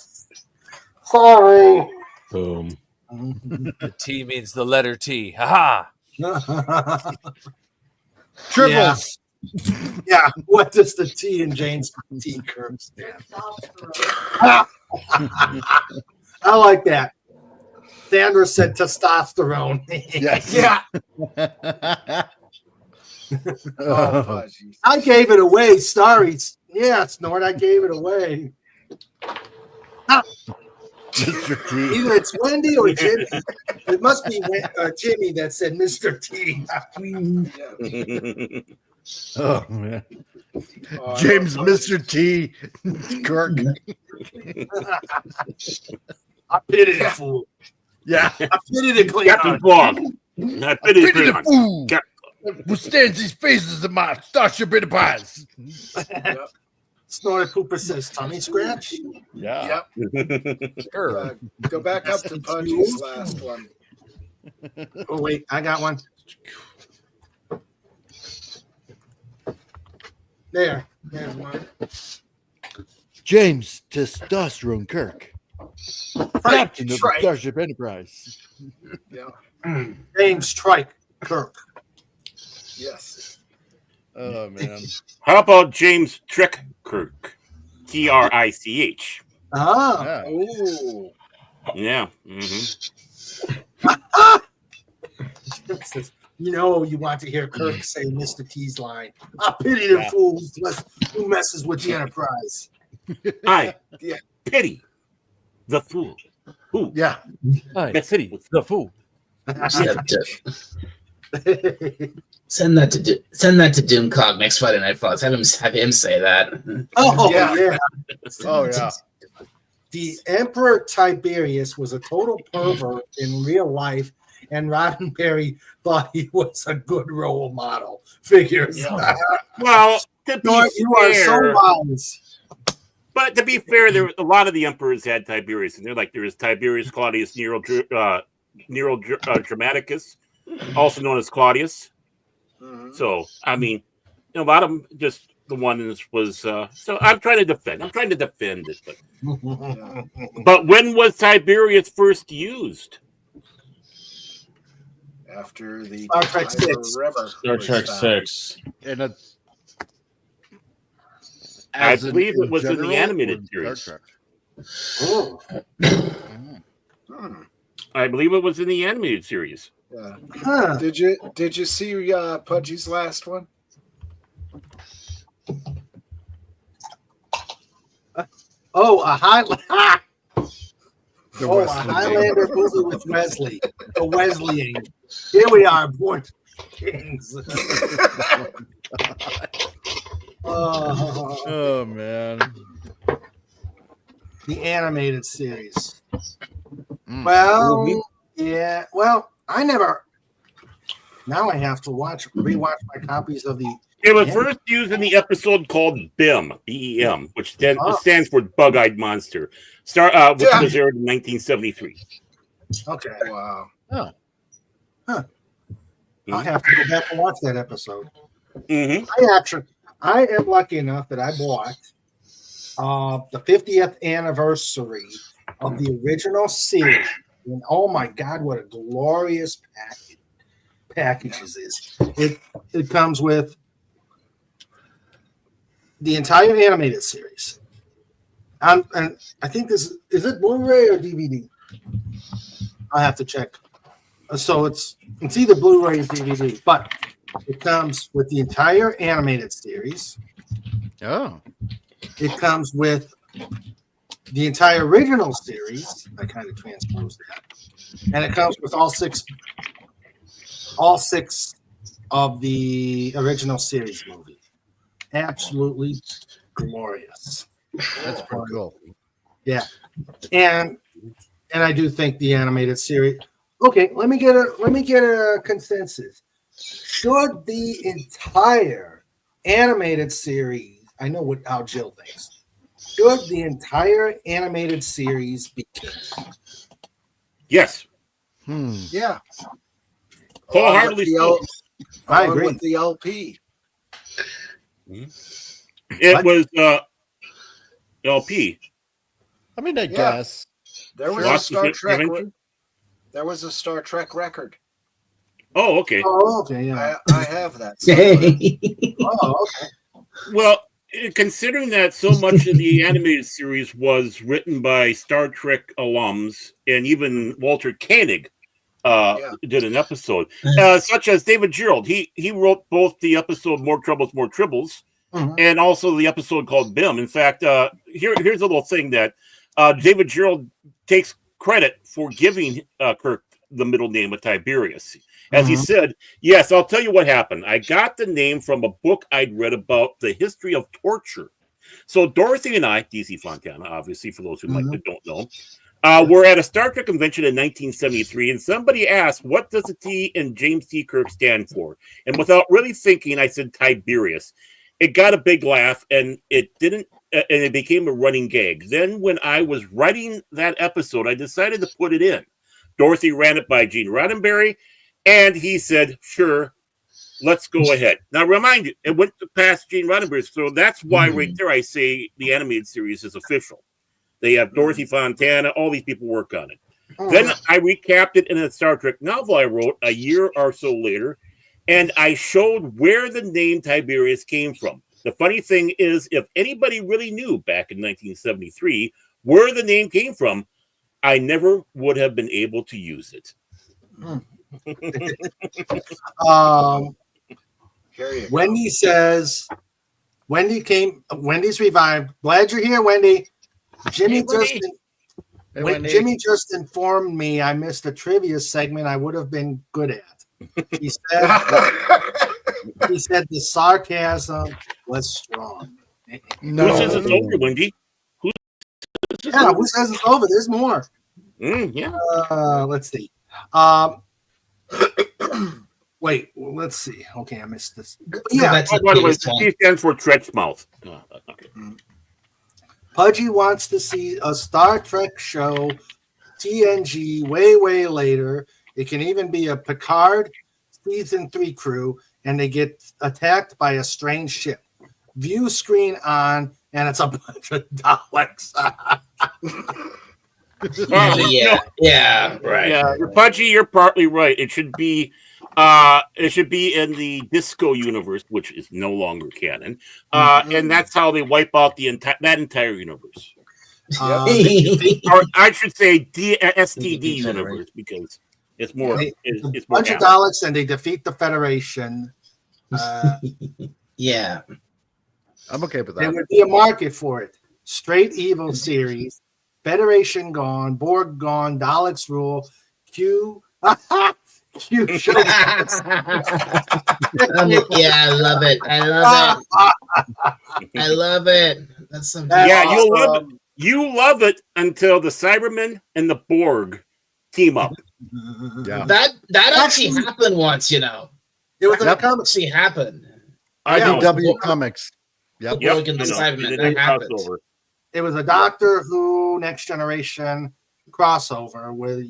sorry. Boom. The T means the letter T. Ha Triples. Yeah. What does the T in James T Kirk stand for? I like that. Sandra said testosterone. Yes. Yeah. Oh, Pudgy. I gave it away. Sorry. Yeah, Snort, I gave it away. Mr. T. Either it's Wendy or Jimmy. It must be Jimmy that said Mr. T. Oh man. Oh, James Mr. T. Kirk. I pity the fool. Yeah. I pity the Captain Klingon. Blog. I pity the Pity the Klingons. fool. Cap- Who stands these faces of my Starship Enterprise? Snorri Cooper says tummy scratch. Yeah. Yep. Sure. Go back up to Pudgy's last one. Oh wait, I got one. There's one. James Testosterone Kirk. Captain of Trike. Starship Enterprise. Yeah. James Trike Kirk. Yes. Oh man. How about James Trick Kirk? Trich. Ah. Yeah. Ooh. Yeah. Mm-hmm. You know you want to hear Kirk say Mr. T's line. I pity the fool who messes with the Enterprise. I Yeah. pity the fool. Who? Yeah. Hi, That's it. the fool. Send that to Doomcog next Friday Night Fox. Have him say that. Oh Yeah. yeah. Oh yeah. The Emperor Tiberius was a total pervert in real life, and Roddenberry thought he was a good role model. Figures. Yeah. Well, to be You are so fair, wise. but to be fair, there a lot of the emperors had Tiberius, and they're like there is Tiberius Claudius Nero Dramaticus, also known as Claudius. Mhm. So I mean, a lot of them just the one was. So I'm trying to defend. I'm trying to defend it, but when was Tiberius first used? After the Star Trek Tiber 6. River Star was Trek found. 6. And a, I as in- believe it was in the general animated or series. Star Trek? Oh. Hmm. I believe it was in the animated series. Yeah. Huh. Did you see Pudgy's last one? Oh, a Highlander. The Oh, a Wesley Highlander movie with Wesley. The Wesleyan. Here we are, born kings. Oh, Oh man. the animated series. Mm. Well, yeah. Well, I never. Now I have to rewatch my copies of the. It was Yeah. first used in the episode called BEM, B-E-M, which Oh. stands for Bug-Eyed Monster, which Yeah. was aired in 1973. Okay, Wow. I'll have to go back and watch that episode. Mm-hmm. I am lucky enough that I bought the 50th anniversary of the original series, and oh my God, what a glorious package this is! It comes with the entire animated series. And I think this is it Blu-ray or DVD? I'll have to check. So it's either Blu-ray or DVD, but it comes with the entire animated series. Oh. It comes with the entire original series. I kind of transposed that, and it comes with all six of the original series movie. Absolutely glorious. That's pretty cool. Yeah, and I do think the animated series. Okay, let me get a consensus. Should the entire animated series? I know how Jill thinks. Should the entire animated series be canceled? Yes. Yeah. Wholeheartedly so. I Along agree. with the LP. It was LP. I mean, I Yeah. guess. There was Lost a Star of Trek. Adventure? There was a Star Trek record. Oh, okay. Oh, okay, yeah. I have that. somewhere. Oh, okay. Well, considering that so much of the animated series was written by Star Trek alums, and even Walter Koenig did an episode, such as David Gerald. He wrote both the episode "More Troubles, More Tribbles" Mhm. and also the episode called BIM. In fact, here's a little thing that David Gerald takes credit for giving Kirk the middle name of Tiberius. As he said, yes, I'll tell you what happened. I got the name from a book I'd read about the history of torture. So Dorothy and I, DC Fontana, obviously, for those who don't know, were at a Star Trek convention in 1973, and somebody asked, what does the T in James T. Kirk stand for? And without really thinking, I said Tiberius. It got a big laugh, and it didn't, and it became a running gag. Then when I was writing that episode, I decided to put it in. Dorothy ran it by Gene Roddenberry, and he said, sure, let's go ahead. Now, remind you, it went past Gene Roddenberry, so that's why right there I say the animated series is official. They have Dorothy Fontana, all these people work on it. Then I recapped it in a Star Trek novel I wrote a year or so later, and I showed where the name Tiberius came from. The funny thing is, if anybody really knew back in 1973 where the name came from, I never would have been able to use it. Wendy says, Wendy's revived. Glad you're here, Wendy. Jimmy just informed me I missed a trivia segment I would have been good at. He said the sarcasm was strong. Who says it's over, Wendy? Who says it's over? There's more. Yeah. Let's see. Wait, let's see. Okay, I missed this. Yeah, by the way, T stands for Tretch Mouth. Okay. Pudgy wants to see a Star Trek show, TNG, way later. It can even be a Picard season 3 crew, and they get attacked by a strange ship. View screen on, and it's a bunch of Daleks. Right. Yeah, Pudgy, you're partly right. It should be in the Disco universe, which is no longer canon, and that's how they wipe out that entire universe. Or I should say STD universe, because it's more. It's more bunch of Daleks, and they defeat the Federation. Yeah, I'm okay with that. There would be a market for it. Straight evil series. Federation gone, Borg gone, Daleks rule. Q show. Yeah, I love it. I love it. That's some. Yeah, you'll love it. You love it until the Cybermen and the Borg team up. Yeah, that actually happened once. You know, it was that actually happened. IDW Comics. Yep. Borg and the Cybermen. That happened. It was a Doctor Who Next Generation crossover with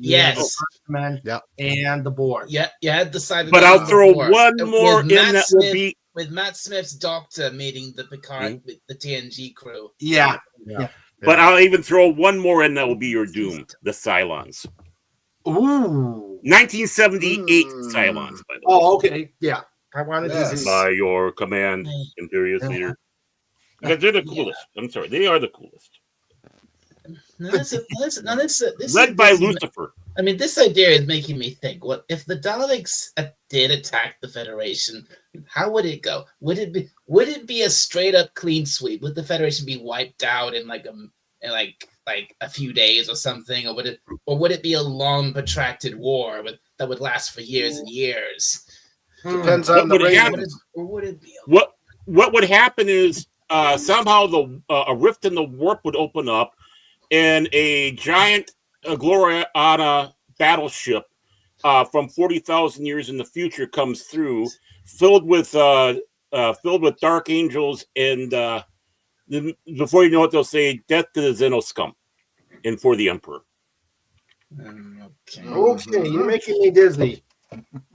Men and the Borg. Yeah, you had the Cybermen. But I'll throw one more in that will be with Matt Smith's Doctor meeting the Picard with the TNG crew. Yeah. But I'll even throw one more in that will be your doom, the Cylons. Ooh. 1978 Cylons, by the way. Oh, okay. Yeah. I wanted to see. By your command, Imperious Leader. Because they're the coolest. I'm sorry, they are the coolest. Led by Lucifer. I mean, this idea is making me think: what if the Daleks did attack the Federation? How would it go? Would it be a straight up clean sweep? Would the Federation be wiped out in like a few days or something, or would it be a long, protracted war that would last for years and years? Depends on the rating. Or would it be? What would happen is somehow a rift in the warp would open up, and a giant Gloriana battleship from 40,000 years in the future comes through, filled with dark angels, and before you know it, they'll say "Death to the Xeno scum," and for the Emperor. Okay, you're making me dizzy.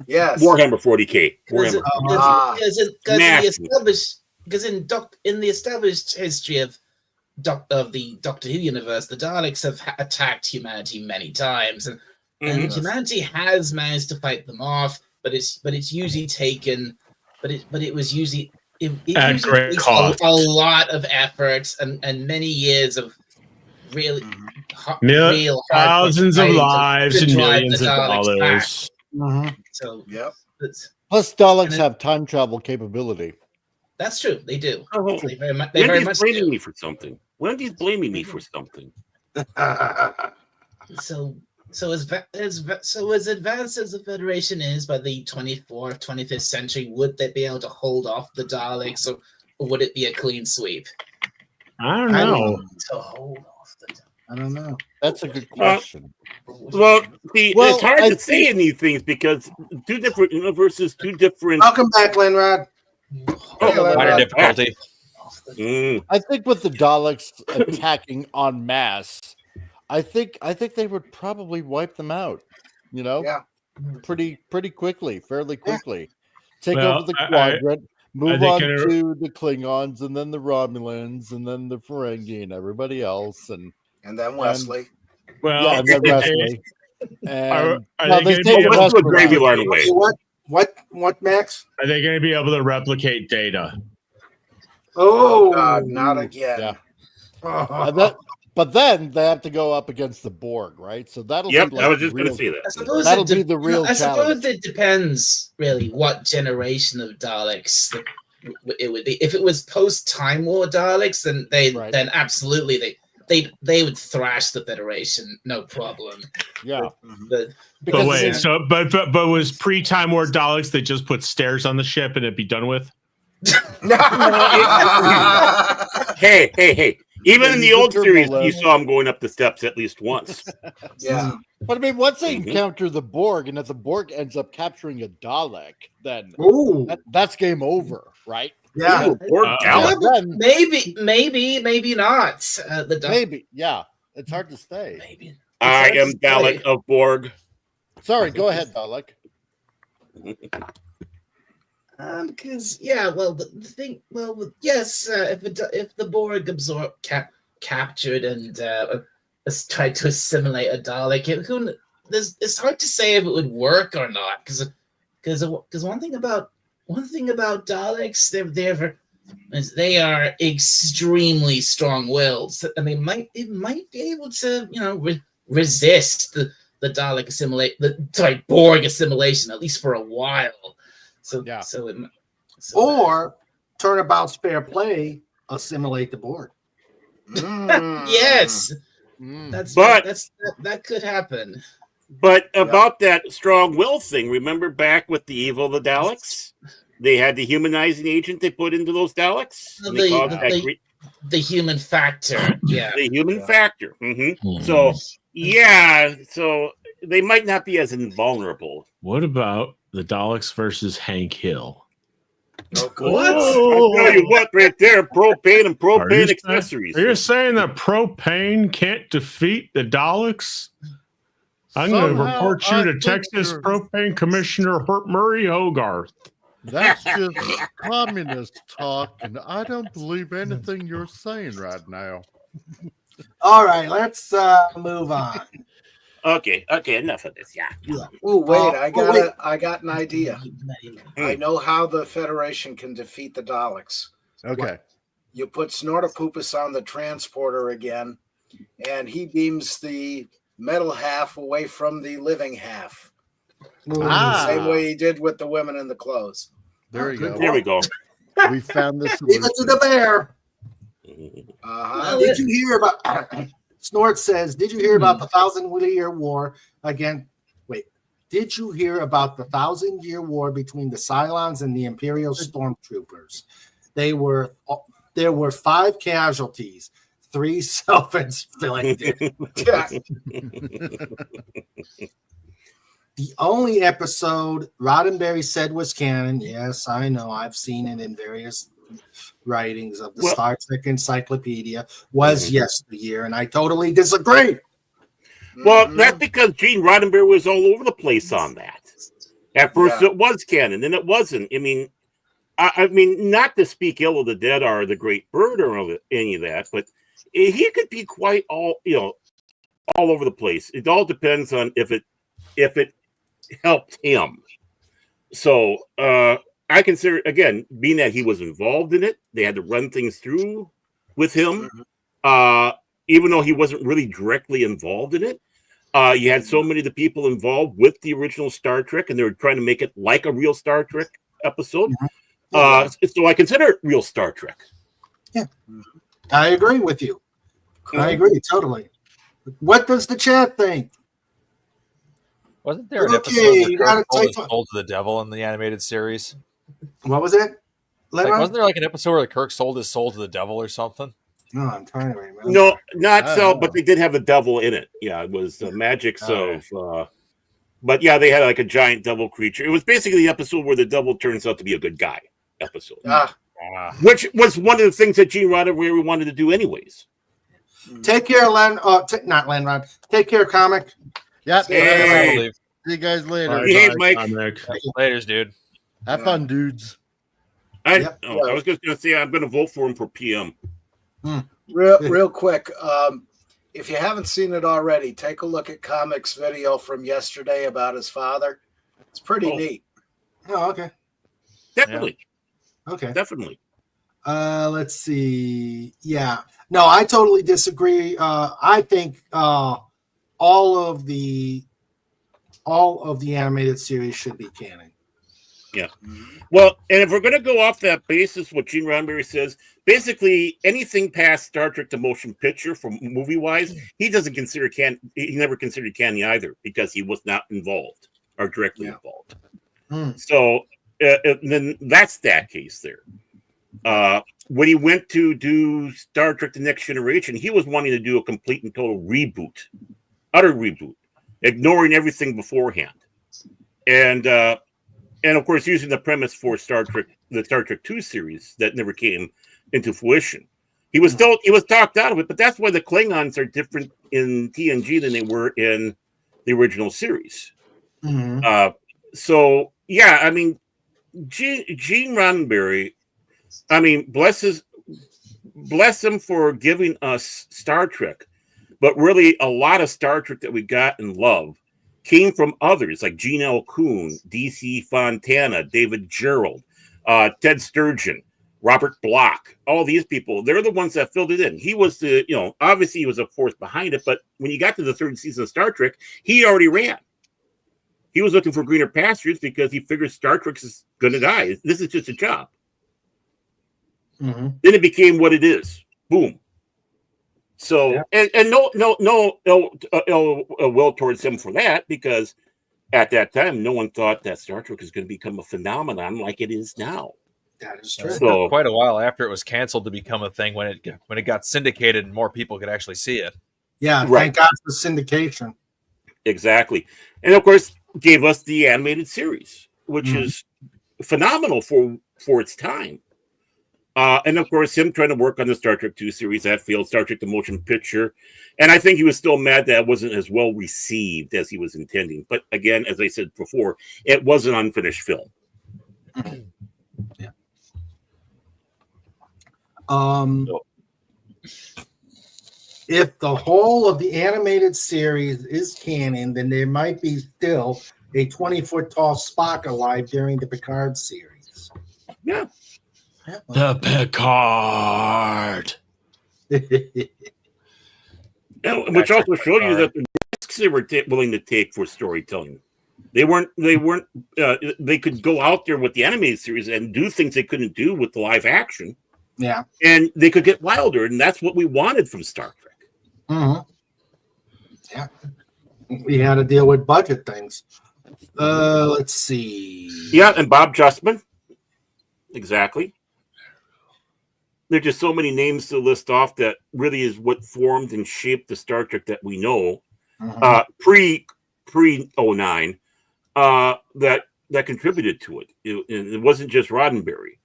Yes, Warhammer 40K. Because in the established history of the Doctor Who universe, the Daleks have attacked humanity many times, and humanity has managed to fight them off. But it's usually taken. But it was usually it at great takes cost. a lot of effort and many years of real thousands of lives and millions of dollars. So Plus, Daleks have time travel capability. That's true. They do. They very much Wendy's blaming do. me for something. Wendy's blaming me for something. So as advanced as the Federation is by the 24th, 25th century, would they be able to hold off the Daleks, or would it be a clean sweep? I don't know. To hold off the I don't know. That's a good question. Well, it's hard to say in these things because two different universes, two different. Welcome back, Linrod. Minor difficulty. I think with the Daleks attacking en masse, I think they would probably wipe them out. You know, pretty quickly, fairly quickly. Take over the quadrant, move on to the Klingons, and then the Romulans, and then the Ferengi, and everybody else, and then Wesley. And then Wesley. And are they going to be gravy line away? What, Max? Are they going to be able to replicate Data? Oh, God, not again. Yeah. But then they have to go up against the Borg, right? So that'll be I was just going to say that. That'll be the real challenge. I suppose it depends, really, what generation of Daleks it would be. If it was post-Time War Daleks, then absolutely they would thrash the Federation, no problem. Yeah. But was pre-Time War Daleks they just put stairs on the ship and it'd be done with? Hey. Even in the old series, you saw him going up the steps at least once. Yeah. But I mean, once they encounter the Borg, and if the Borg ends up capturing a Dalek, then that's game over, right? Yeah. Maybe not. Maybe, yeah. It's hard to say. Maybe. I am Dalek of Borg. Sorry, go ahead, Dalek. Because the thing, if the Borg captured and tried to assimilate a Dalek, it's hard to say if it would work or not. Because one thing about Daleks, they are extremely strong-willed, and they might be able to resist the Dalek Borg assimilation at least for a while. Or turnabout's fair play, assimilate the Borg. Yes, that could happen. But about that strong will thing, remember back with the evil of the Daleks? They had the humanizing agent they put into those Daleks. The human factor. Yeah. The human factor. Mm-hmm. So they might not be as invulnerable. What about the Daleks versus Hank Hill? What? I'll tell you what, right there, propane and propane accessories. Are you saying that propane can't defeat the Daleks? I'm going to report you to Texas Propane Commissioner Murray Hogarth. That's just communist talk, and I don't believe anything you're saying right now. All right, let's move on. Okay, enough of this. Yeah. Oh, wait, I got an idea. I know how the Federation can defeat the Daleks. Okay. You put Snortopoopus on the transporter again, and he beams the metal half away from the living half. Same way he did with the women in the clothes. There you go. There we go. We found the Leave it to the bear. Did you hear about... Snort says, did you hear about the 1,000-Year War again? Wait, did you hear about the 1,000-Year War between the Cylons and the Imperial Stormtroopers? There were 5 casualties, 3 self-inflicted. The only episode Roddenberry said was canon, yes, I know, I've seen it in various writings of the Star Trek Encyclopedia, was Yesteryear, and I totally disagree. Well, that's because Gene Roddenberry was all over the place on that. At first, it was canon, and it wasn't. I mean, not to speak ill of the dead or the Great Bird or any of that, but he could be quite all over the place. It all depends on if it helped him. So, I consider, again, being that he was involved in it, they had to run things through with him, even though he wasn't really directly involved in it. You had so many of the people involved with the original Star Trek, and they were trying to make it like a real Star Trek episode. So I consider it real Star Trek. Yeah, I agree with you. I agree, totally. What does the chat think? Wasn't there an Okay, episode where you Kirk gotta sold his take- soul to the devil in the animated series? What was it? Like, Lenron? wasn't there like an episode where Kirk sold his soul to the devil or something? No, I'm trying to remember. No, not I so, don't know. but they did have the devil in it. Yeah, it was the magics Oh, of. But yeah, they had like a giant devil creature. It was basically the episode where the devil turns out to be a good guy episode, which was one of the things that Gene Roddenberry wanted to do, anyways. Take care, Len. Not Len Rod. Take care, comic. Yep. Hey. See you guys later. Bye, Behave, bye, Mike. comic. Laters, dude. Have fun, dudes. I Yep. was just going to say I'm going to vote for him for PM. Real quick. If you haven't seen it already, take a look at Comic's video from yesterday about his father. It's pretty neat. Oh, okay. Definitely. Okay. Definitely. Let's see. Yeah. No, I totally disagree. I think all of the animated series should be canon. Yeah. Well, and if we're going to go off that basis, what Gene Roddenberry says, basically anything past Star Trek the motion picture from movie wise, he doesn't consider he never considered canon either because he was not involved or directly involved. So then that's that case there. When he went to do Star Trek the Next Generation, he was wanting to do a complete and total reboot, utter reboot, ignoring everything beforehand. And of course, using the premise for the Star Trek II series that never came into fruition. He was talked out of it, but that's why the Klingons are different in TNG than they were in the original series. So yeah, I mean, Gene Roddenberry, I mean, bless him for giving us Star Trek, but really a lot of Star Trek that we got and love came from others like Gene L. Kuhn, D.C. Fontana, David Gerald, Ted Sturgeon, Robert Bloch, all these people. They're the ones that filled it in. He was obviously he was a force behind it, but when you got to the third season of Star Trek, he already ran. He was looking for greener pastures because he figured Star Trek is going to die. This is just a job. Then it became what it is. Boom. So and no will towards him for that, because at that time no one thought that Star Trek is going to become a phenomenon like it is now. That is It true. took quite a while after it was canceled to become a thing when it got syndicated and more people could actually see it. Yeah, Right. thank God for syndication. Exactly. And of course gave us the animated series, which is phenomenal for its time. And of course, him trying to work on the Star Trek II series that failed, Star Trek the motion picture. And I think he was still mad that it wasn't as well received as he was intending. But again, as I said before, it was an unfinished film. Yeah. If the whole of the animated series is canon, then there might be still a 20-foot tall Spock alive during the Picard series. Yeah. The Picard. Which also showed you that the risks they were willing to take for storytelling. They weren't. They could go out there with the animated series and do things they couldn't do with the live action. Yeah, and they could get wilder, and that's what we wanted from Star Trek. Yeah, we had to deal with budget things. Let's see. Yeah, and Bob Justman. Exactly. There's just so many names to list off that really is what formed and shaped the Star Trek that we know pre 09 that contributed to it. It wasn't just Roddenberry.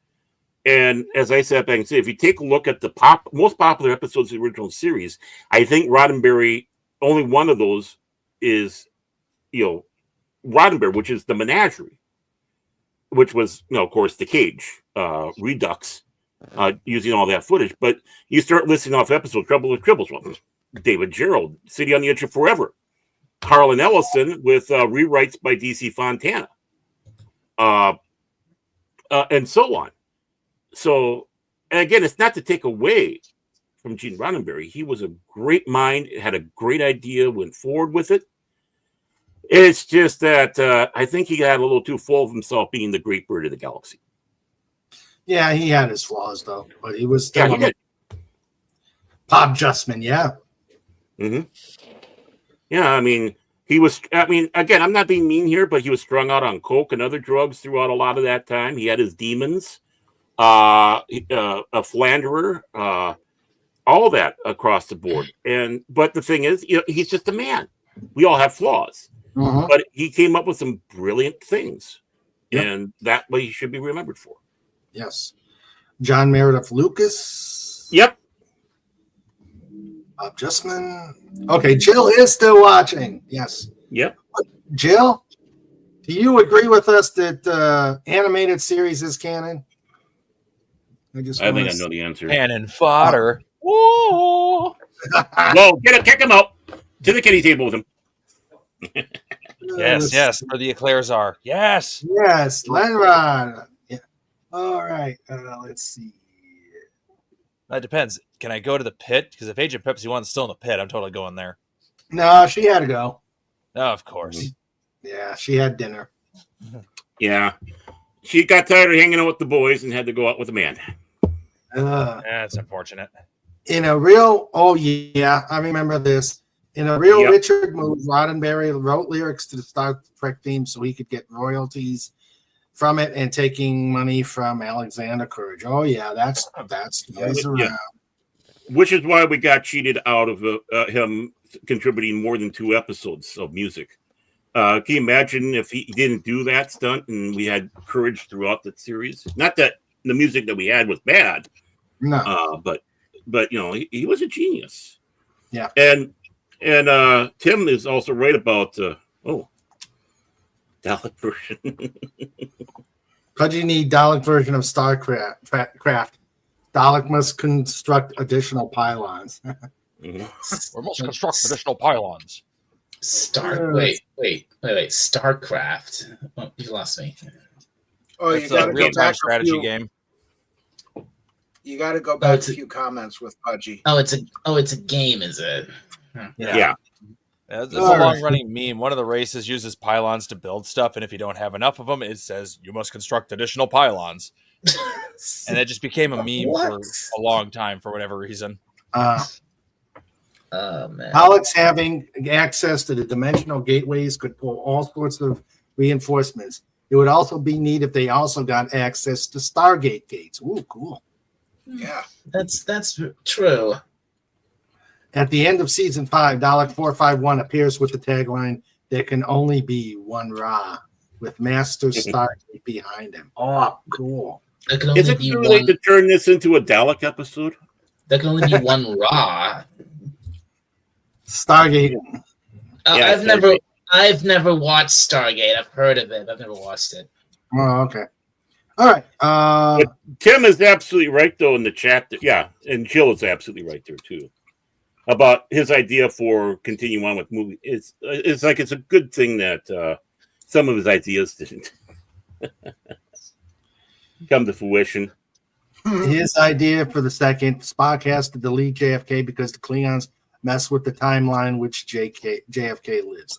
And as I said back and say, if you take a look at the most popular episodes of the original series, I think Roddenberry, only one of those is, Roddenberry, which is the Menagerie, which was, of course, the Cage, Redux, using all that footage. But you start listing off episodes, Trouble with Tribbles, David Gerald, City on the Edge of Forever, Harlan Ellison with rewrites by D.C. Fontana, and so on. So, and again, it's not to take away from Gene Roddenberry. He was a great mind, had a great idea, went forward with it. It's just that I think he got a little too full of himself being the great bird of the galaxy. Yeah, he had his flaws, though, but he was still Bob Justman, yeah. Mm-hmm. Yeah, I mean, he was. I mean, again, I'm not being mean here, but he was strung out on coke and other drugs throughout a lot of that time. He had his demons, a philanderer, all that across the board. But the thing is, he's just a man. We all have flaws, but he came up with some brilliant things, and that way he should be remembered for. Yes. John Meredith Lucas. Yep. Bob Justman. Okay, Jill is still watching. Yes. Yep. Jill, do you agree with us that animated series is canon? I think I know the answer. Cannon fodder. Whoa! Whoa! Kick him out to the kitty table with him. Yes, where the eclairs are. Yes. Yes, Lenron. Yeah. All right. Let's see. That depends. Can I go to the pit? Because if Agent Pepsi One's still in the pit, I'm totally going there. No, she had to go. Oh, of course. Yeah, she had dinner. Yeah. She got tired of hanging out with the boys and had to go out with a man. That's unfortunate. In a real, I remember this. In a real Richard move, Roddenberry wrote lyrics to the Star Trek theme so he could get royalties from it and taking money from Alexander Courage. Oh yeah, that's around. Which is why we got cheated out of him contributing more than 2 episodes of music. Can you imagine if he didn't do that stunt and we had Courage throughout the series? Not that the music that we had was bad, but he was a genius. Yeah, and Tim is also right about Dalek version. Pudgy need Dalek version of StarCraft. Dalek must construct additional pylons. We must construct additional pylons. Wait. StarCraft. Oh, you lost me. Oh, it's a real-time strategy game. You got to go back a few comments with Pudgy. It's a game, is it? Yeah. It's a long-running meme. One of the races uses pylons to build stuff, and if you don't have enough of them, it says you must construct additional pylons. And it just became a meme for a long time for whatever reason. Man. Alex having access to the dimensional gateways could pull all sorts of reinforcements. It would also be neat if they also got access to Stargate gates. Ooh, cool. Yeah, that's true. At the end of season 5, Dalek 451 appears with the tagline, "There can only be one Ra," with Master Stargate behind him. Oh, cool. Is it too late to turn this into a Dalek episode? There can only be one Ra. Stargate. I've never watched Stargate. I've heard of it. I've never watched it. Oh, okay. All right. But Tim is absolutely right, though, in the chat. And Jill is absolutely right there, too, about his idea for continuing on with movie. It's a good thing that some of his ideas didn't come to fruition. His idea for the second, Spock has to delete JFK because the Klingons mess with the timeline which JFK lives.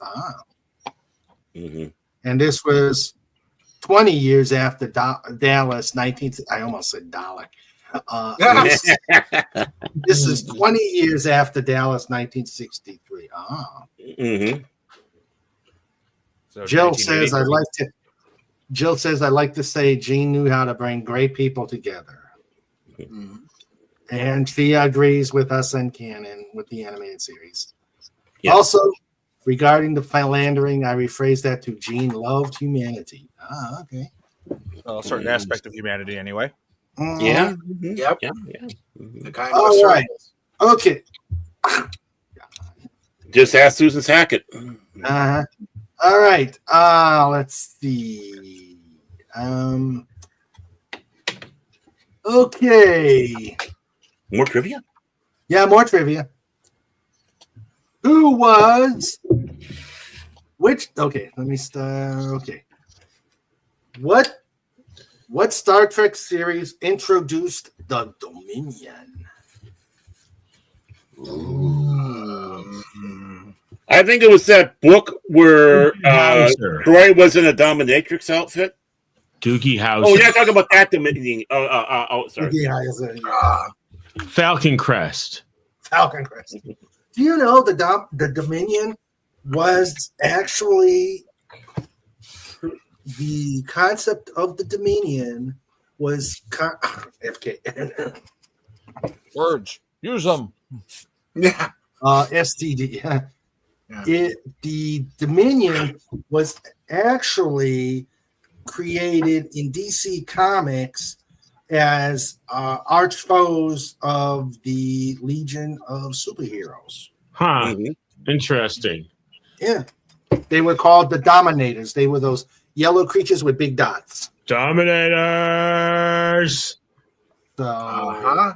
And this was 20 years after Dallas, I almost said Dalek. This is 20 years after Dallas, 1963. So Jill says, I like to say Gene knew how to bring great people together. And she agrees with us and canon with the animated series. Yeah. Also, regarding the philandering, I rephrase that to Gene loved humanity. Okay. Well, a certain aspect of humanity, anyway. Yeah. Yep. Yeah. The kind All of right. Okay. Just ask Susan Sackett. All right. Let's see. Okay. More trivia? Yeah, more trivia. Who was let me start. Okay. What Star Trek series introduced the Dominion? I think it was that book where Troy was in a dominatrix outfit. Doogie Howser. Oh, you're talking about that Dominion. Sorry. Doogie Howser. Falcon Crest. Falcon Crest. Do you know the Dominion was actually the concept of the Dominion was FK Words. Use them. Yeah. STD. The Dominion was actually created in DC Comics as arch foes of the Legion of Superheroes. Huh. Interesting. Yeah. They were called the Dominators. They were those yellow creatures with big dots. Dominators. So,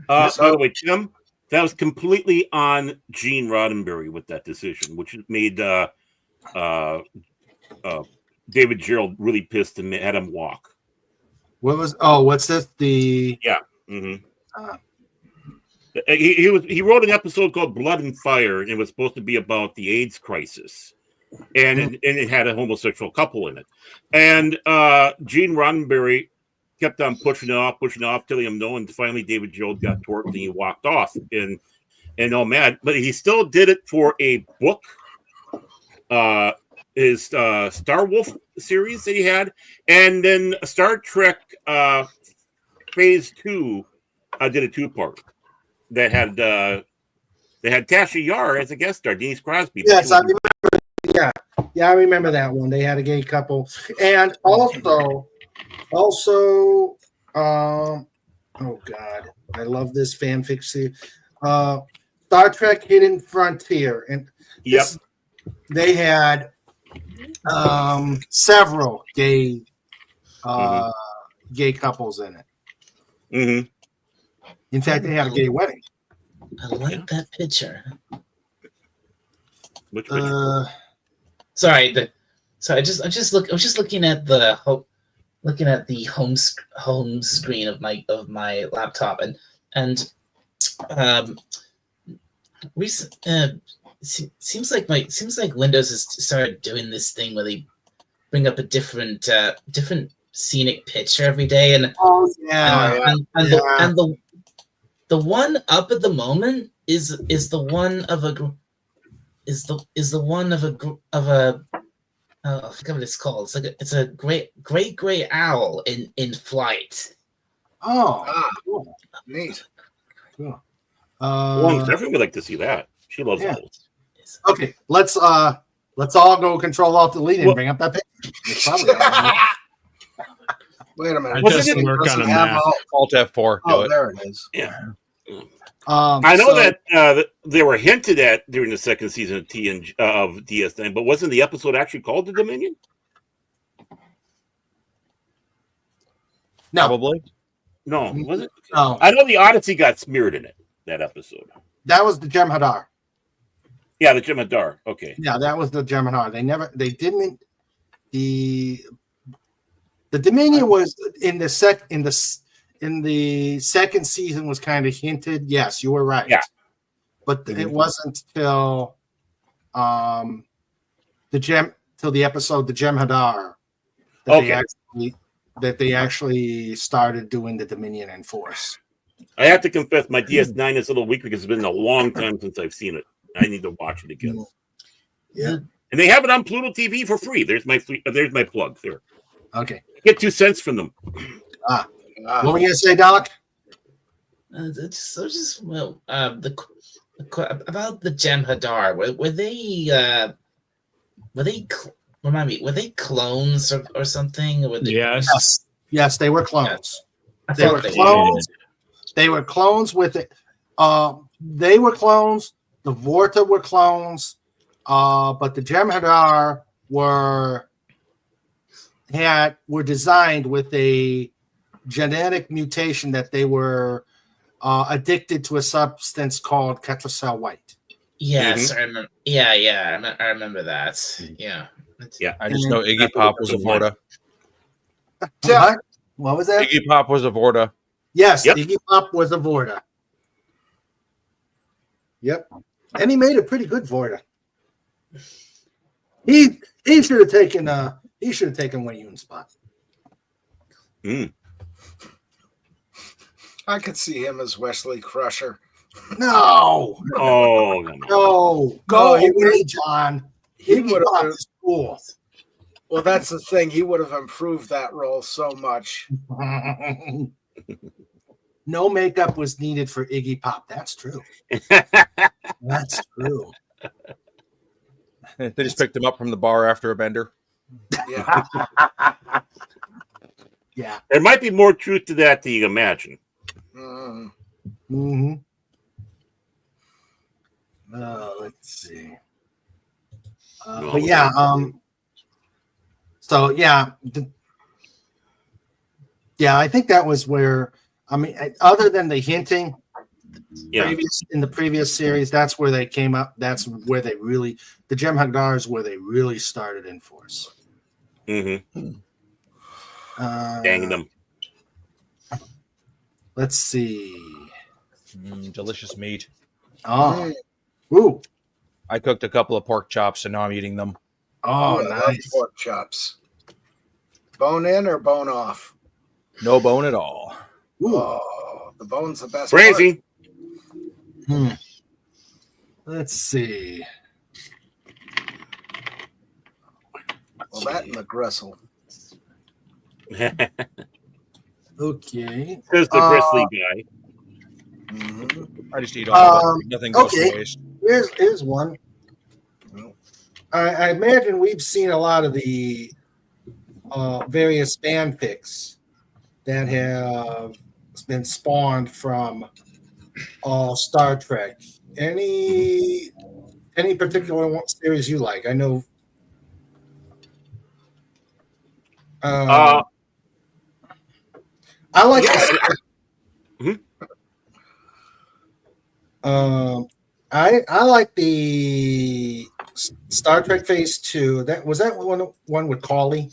By the way, Tim, that was completely on Gene Roddenberry with that decision, which made David Gerald really pissed and had him walk. what's this? Yeah. He wrote an episode called Blood and Fire, and it was supposed to be about the AIDS crisis. And it had a homosexual couple in it. And Gene Roddenberry kept on pushing it off, telling him no, and finally David Gerald got torqued and he walked off and all mad. But he still did it for a book, his Star Wolf series that he had, and then Star Trek Phase 2 did a 2-part that had Tasha Yar as a guest star, Denise Crosby. Yes, I remember. Yeah, I remember that one. They had a gay couple, and also, oh God, I love this fanfic series. Star Trek Hidden Frontier, and they had several gay couples in it. In fact, they had a gay wedding. I like that picture. Which picture? Sorry, I was just looking at the home screen of my laptop, and seems like Windows has started doing this thing where they bring up a different scenic picture every day, and the one up at the moment is the one of a I forget what it's called. It's a great gray owl in flight. Cool. Neat. Cool. Stephanie would like to see that. She loves owls. Okay, let's all go Control Alt Delete and bring up that picture. Wait a minute. I just work on a map. Alt F4. There it is. Yeah. I know that they were hinted at during the second season of of DS9, but wasn't the episode actually called The Dominion? No. Probably. No, was it? No. I know the Odyssey got smeared in it, that episode. That was the Jem'Hadar. Yeah, the Jem'Hadar. Okay. Yeah, that was the Jem'Hadar. They didn't. The Dominion was in the second season was kind of hinted. Yes, you were right. Yeah. But it wasn't till the episode The Jem'Hadar that they actually started doing the Dominion in force. I have to confess, my DS9 is a little weak because it's been a long time since I've seen it. I need to watch it again. Yeah. And they have it on Pluto TV for free. There's my plug there. Okay. Get 2 cents from them. What were you gonna say, Doc? About the Jem'Hadar. Were they clones or something? Or Yes, they were clones. Yeah. They were clones. They were clones with it. They were clones. The Vorta were clones. But the Jem'Hadar were designed with a genetic mutation that they were addicted to a substance called Ketracel White. Yes, I remember. Yeah, I remember that. Yeah. Yeah, I just know Iggy Pop was a Vorta. What was that? Iggy Pop was a Vorta. Yes, Iggy Pop was a Vorta. Yep, and he made a pretty good Vorta. He should have taken Wei Yun's spot. I could see him as Wesley Crusher No. Oh, no. No. Go away, John. He Iggy would Pop have. is cool. Well, that's the thing. He would have improved that role so much. No makeup was needed for Iggy Pop. That's true. That's true. They just picked him up from the bar after a bender. Yeah. Yeah. There might be more truth to that than you imagine. Mm-hmm. Let's see. But yeah, so yeah, I think that was where, I mean, other than the hinting, in the previous series, that's where they came up. That's where they really, the Jem'Hadar is where they really started in force. Mm-hmm. Dang them. Let's see. Delicious meat. Oh, ooh! I cooked a couple of pork chops, and now I'm eating them. Oh, I love nice. pork chops. Bone in or bone off? No bone at all. Ooh. Oh, the bone's the best. Crazy. Let's see. Well, that and the gristle. Okay. There's the bristly guy. I just eat all of it. Nothing goes okay. to waste. Here's one. I imagine we've seen a lot of the various fanfics that have been spawned from Star Trek. Any particular series you like? I know. I like. I like the Star Trek Phase 2. That one with Cauley.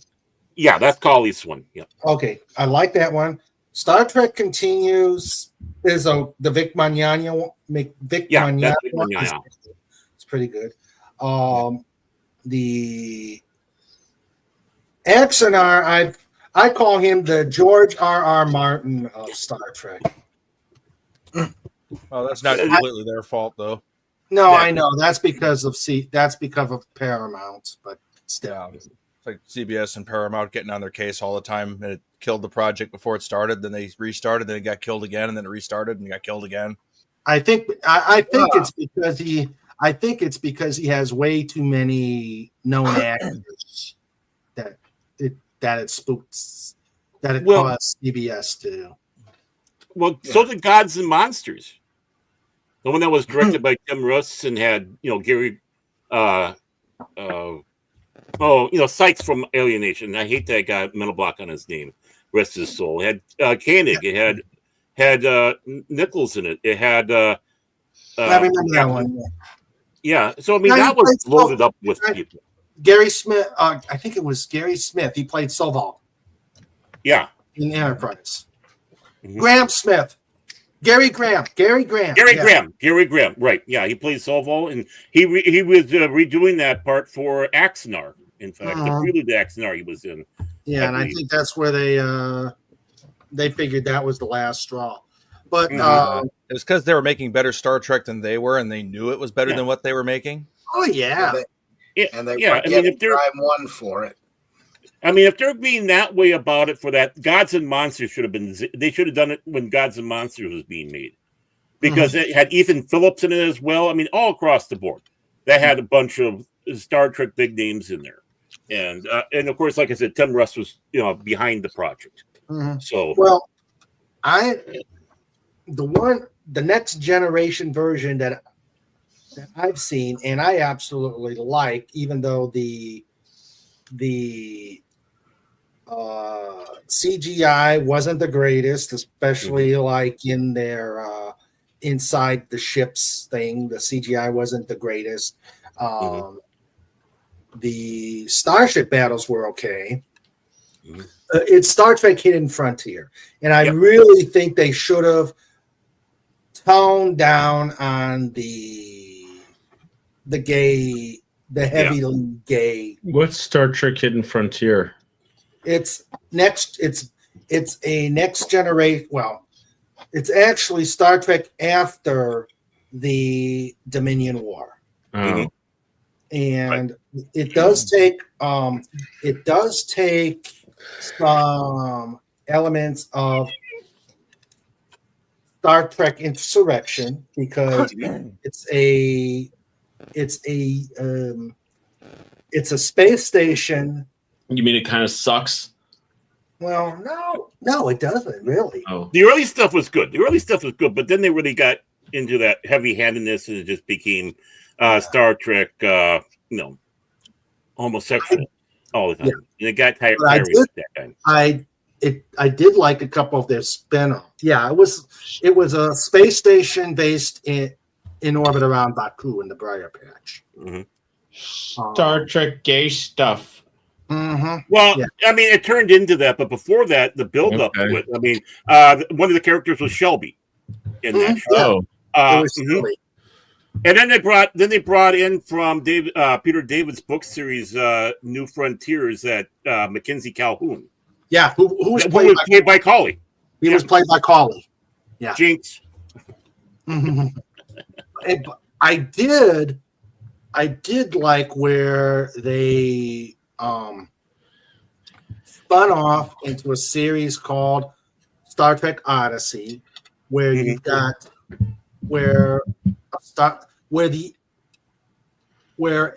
Yeah, that's Cauley's one. Yeah. Okay, I like that one. Star Trek Continues is the Vic Mignogna one. That's Vic Mignogna. It's pretty good. The Axanar, I call him the George R.R. Martin of Star Trek. Well, that's not completely their fault, though. No, I know that's because of Paramount, but still, it's like CBS and Paramount getting on their case all the time, and it killed the project before it started. Then they restarted, then it got killed again, and then it restarted and got killed again. I think it's because he has way too many known actors that it spooks that it caused CBS to. Well, so did Gods and Monsters. The one that was directed by Tim Russ and had, Gary, Sykes from Alienation. I hate that guy, mental block on his name. Rest his soul. It had Koenig. It had Nichols in it. It had. I remember that one. Yeah. So, I mean, that was loaded up with people. Gary Smith. I think it was Gary Smith. He played Soval. Yeah. In Enterprise. Graham Smith. Gary Graham. Gary Graham. Right. Yeah. He played Soval, and he was redoing that part for Axanar. In fact, the prelude to Axanar he was in. Yeah, and I think that's where they figured that was the last straw. But it was because they were making better Star Trek than they were, and they knew it was better than what they were making. Oh yeah. And they were getting Prime 1 for it. I mean, if they're being that way about it for that, Gods and Monsters should have been. They should have done it when Gods and Monsters was being made, because it had Ethan Phillips in it as well. I mean, all across the board, that had a bunch of Star Trek big names in there, and of course, like I said, Tim Russ was behind the project. So the next generation version that I've seen and I absolutely like, even though the CGI wasn't the greatest, especially like in their inside the ships thing. The CGI wasn't the greatest. The starship battles were okay. It's Star Trek Hidden Frontier, and I really think they should have toned down on the heavily gay. What's Star Trek Hidden Frontier? It's a next generation. Well, it's actually Star Trek after the Dominion War. Oh. And it does take some elements of Star Trek Insurrection because it's a space station. You mean it kind of sucks? Well, no, it doesn't really. Oh, The early stuff was good. But then they really got into that heavy-handedness, and it just became Star Trek, homosexual all the time. Yeah. And it got tired But of that time. I did like a couple of their spin-offs. Yeah, it was a space station based in orbit around Baku in the Briar Patch. Mm-hmm. Star Trek gay stuff. Mm-hmm. Well, yeah. I mean, it turned into that, but before that, the build-up to it. I mean, one of the characters was Shelby in that show. And then they brought in from Peter David's book series, New Frontiers, that Mackenzie Calhoun. Yeah, who was played by Colley. He was played by Colley. Yeah, Jinx. Mm-hmm. I did like where they spun off into a series called Star Trek Odyssey, where you've got where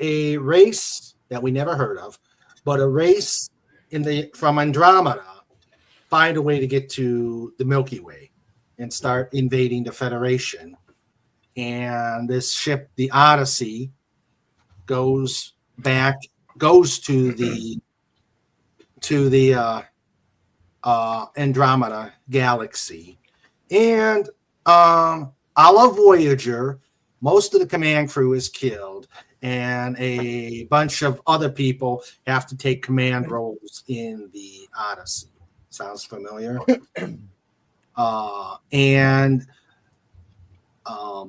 a race that we never heard of, but a race from Andromeda find a way to get to the Milky Way and start invading the Federation. And this ship, the Odyssey, goes to the Andromeda galaxy, and a la Voyager, most of the command crew is killed, and a bunch of other people have to take command roles in the Odyssey. Sounds familiar?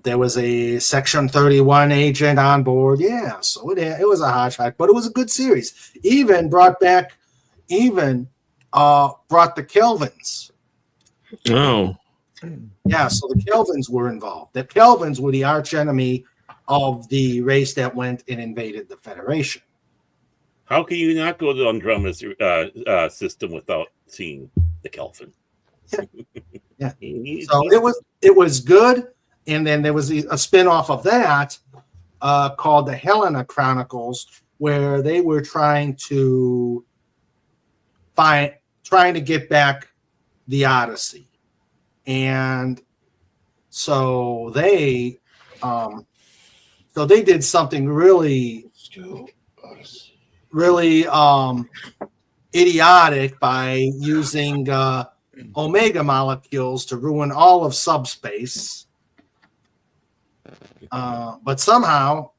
There was a Section 31 agent on board. Yeah, so it was a hodgepodge, but it was a good series. Even brought the Kelvins. Oh. Yeah, so the Kelvins were involved. The Kelvins were the arch enemy of the race that went and invaded the Federation. How can you not go to the Andromeda system without seeing the Kelvin? Yeah. So it was good, and then there was a spin-off of that called the Helena Chronicles, where they were trying to get back the Odyssey. And so they did something really idiotic by using omega molecules to ruin all of subspace. But somehow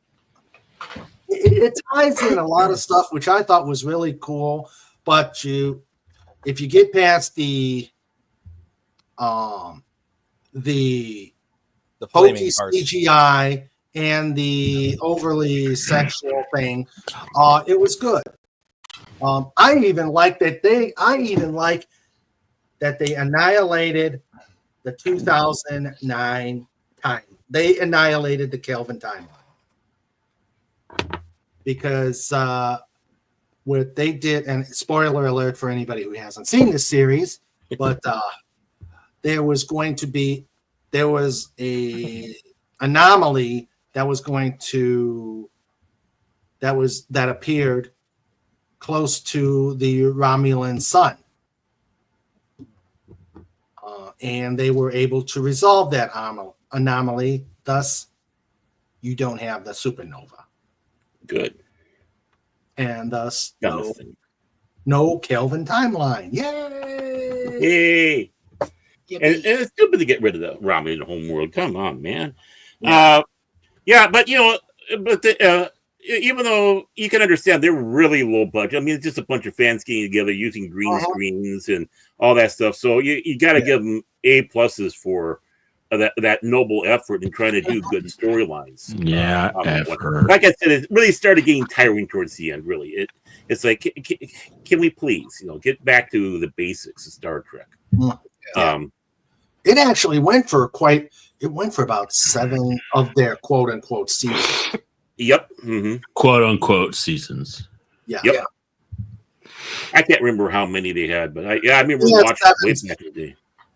it ties in a lot of stuff, which I thought was really cool. But if you get past the hokey CGI and the overly sexual thing, it was good. I even like that they annihilated the 2009 time. They annihilated the Kelvin timeline because what they did, and spoiler alert for anybody who hasn't seen this series, but there was a anomaly that appeared close to the Romulan sun, and they were able to resolve that anomaly. Thus, you don't have the supernova. Good. And thus, no Kelvin timeline. Yay! And it's stupid to get rid of the Romulan homeworld. Come on, man. But even though you can understand they're really low budget. I mean, it's just a bunch of fans getting together using green screens and all that stuff. So you got to give them A+ for that noble effort in trying to do good storylines. Yeah, like I said, it really started getting tiring towards the end. Really, it's like, can we please, get back to the basics of Star Trek? it actually went for about 7 of their quote unquote seasons. Yep. Mm-hmm. Quote unquote seasons. Yeah. Yep. I can't remember how many they had, but I remember They had watching way 7. back in the day.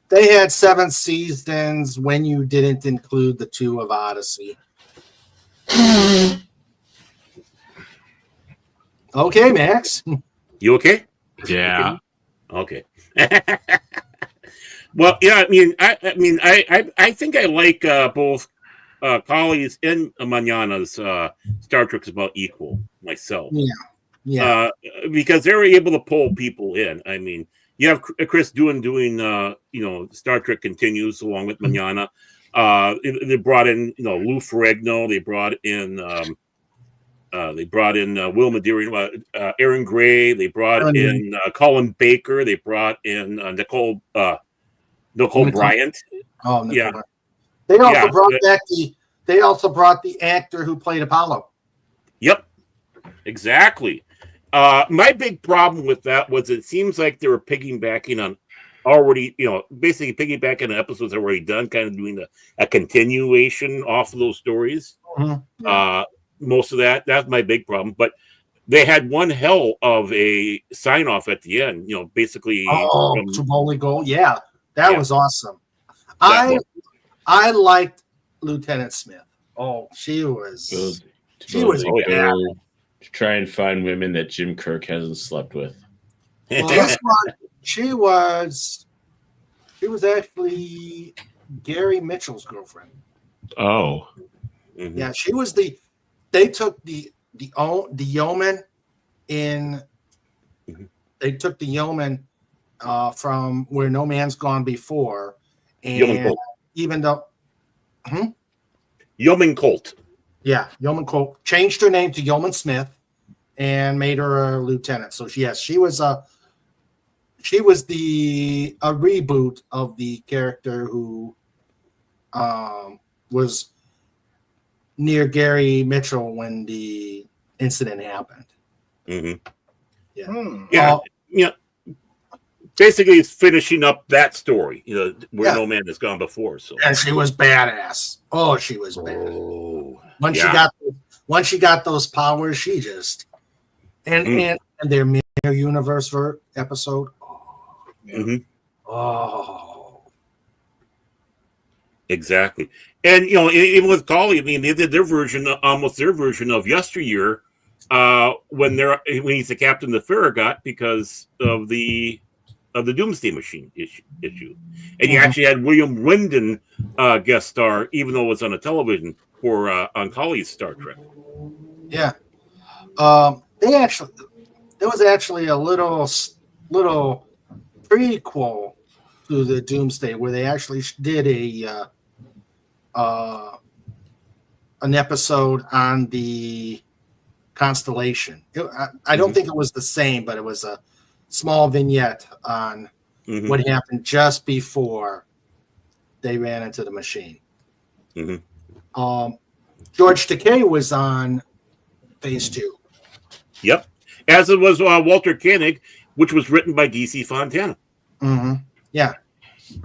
They had 7 seasons when you didn't include the 2 of Odyssey. Okay, Max. You okay? Yeah. Okay. Well, yeah. I think I like both Colley's and Manana's Star Trek's about equal myself. Yeah. Because they were able to pull people in. I mean, you have Chris doing Star Trek Continues along with Manana. They brought in Lou Ferrigno. They brought in Will Medeiros, Aaron Gray. They brought in Colin Baker. They brought in Nicole Bryant. Oh, yeah. They also brought back They also brought the actor who played Apollo. Yep, exactly. My big problem with that was it seems like they were piggybacking on already, basically piggybacking on episodes already done, kind of doing a continuation off of those stories. Mm-hmm. Most of that's my big problem. But they had one hell of a sign off at the end. Basically. Taboli Gold. Yeah, that was awesome. I liked Lieutenant Smith. Oh, she was. She was. To try and find women that Jim Kirk hasn't slept with. Well, this one, she was actually Gary Mitchell's girlfriend. Oh. Mm-hmm. Yeah, she was they took the yeoman in. Mm-hmm. They took the yeoman from Where No Man's Gone Before, Yeoman and Colt. even though, Yeoman Colt. Yeah, Yeoman Colt changed her name to Yeoman Smith and made her a lieutenant. So yes, she was a reboot of the character who was near Gary Mitchell when the incident happened. Mm-hmm. Yeah. Yeah. Basically, it's finishing up that story, where no man has gone before. So, and she was badass. Oh, she was badass. Oh, once she got those powers, she just and their Mirror Universe episode. Exactly. And even with Colley, they did their version, almost their version of Yesteryear, when he's the captain of the Farragut because of the Doomsday Machine issue. And you actually had William Wyndon guest star, even though it was on a television for on Colley's Star Trek. Yeah. There was actually a little prequel to the Doomsday where they actually did an episode on the Constellation. I don't think it was the same, but it was a small vignette on what happened just before they ran into the machine. George Takei was on Phase 2. Yep. As it was Walter Koenig, which was written by DC Fontana. Yeah.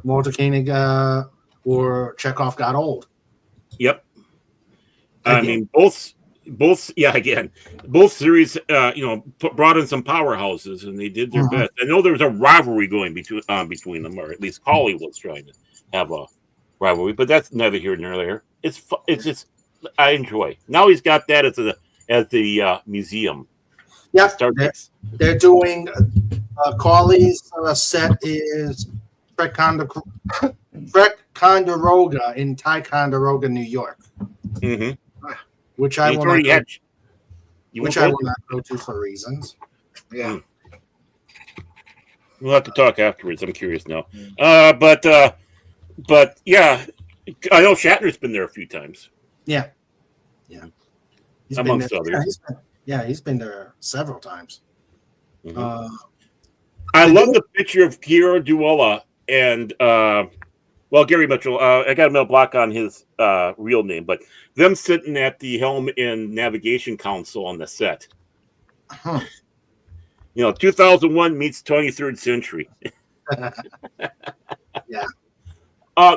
Walter Koenig or Chekhov got old. Yep. I mean, both series, brought in some powerhouses, and they did their best. I know there was a rivalry going between them, or at least Colley was trying to have a rivalry, but that's neither here nor there. It's just I enjoy. Now he's got that as the museum. Yeah, they're doing Colley's set is Trek Ticonderoga in Ticonderoga, New York. Which I will not go to for reasons. Yeah. We'll have to talk afterwards. I'm curious now. But yeah, I know Shatner's been there a few times. Yeah. Amongst others. He's been there several times. I love the picture of Kira Duola and Gary Mitchell. I got a middle block on his real name, but them sitting at the helm and navigation console on the set. 2001 meets 23rd century. Yeah.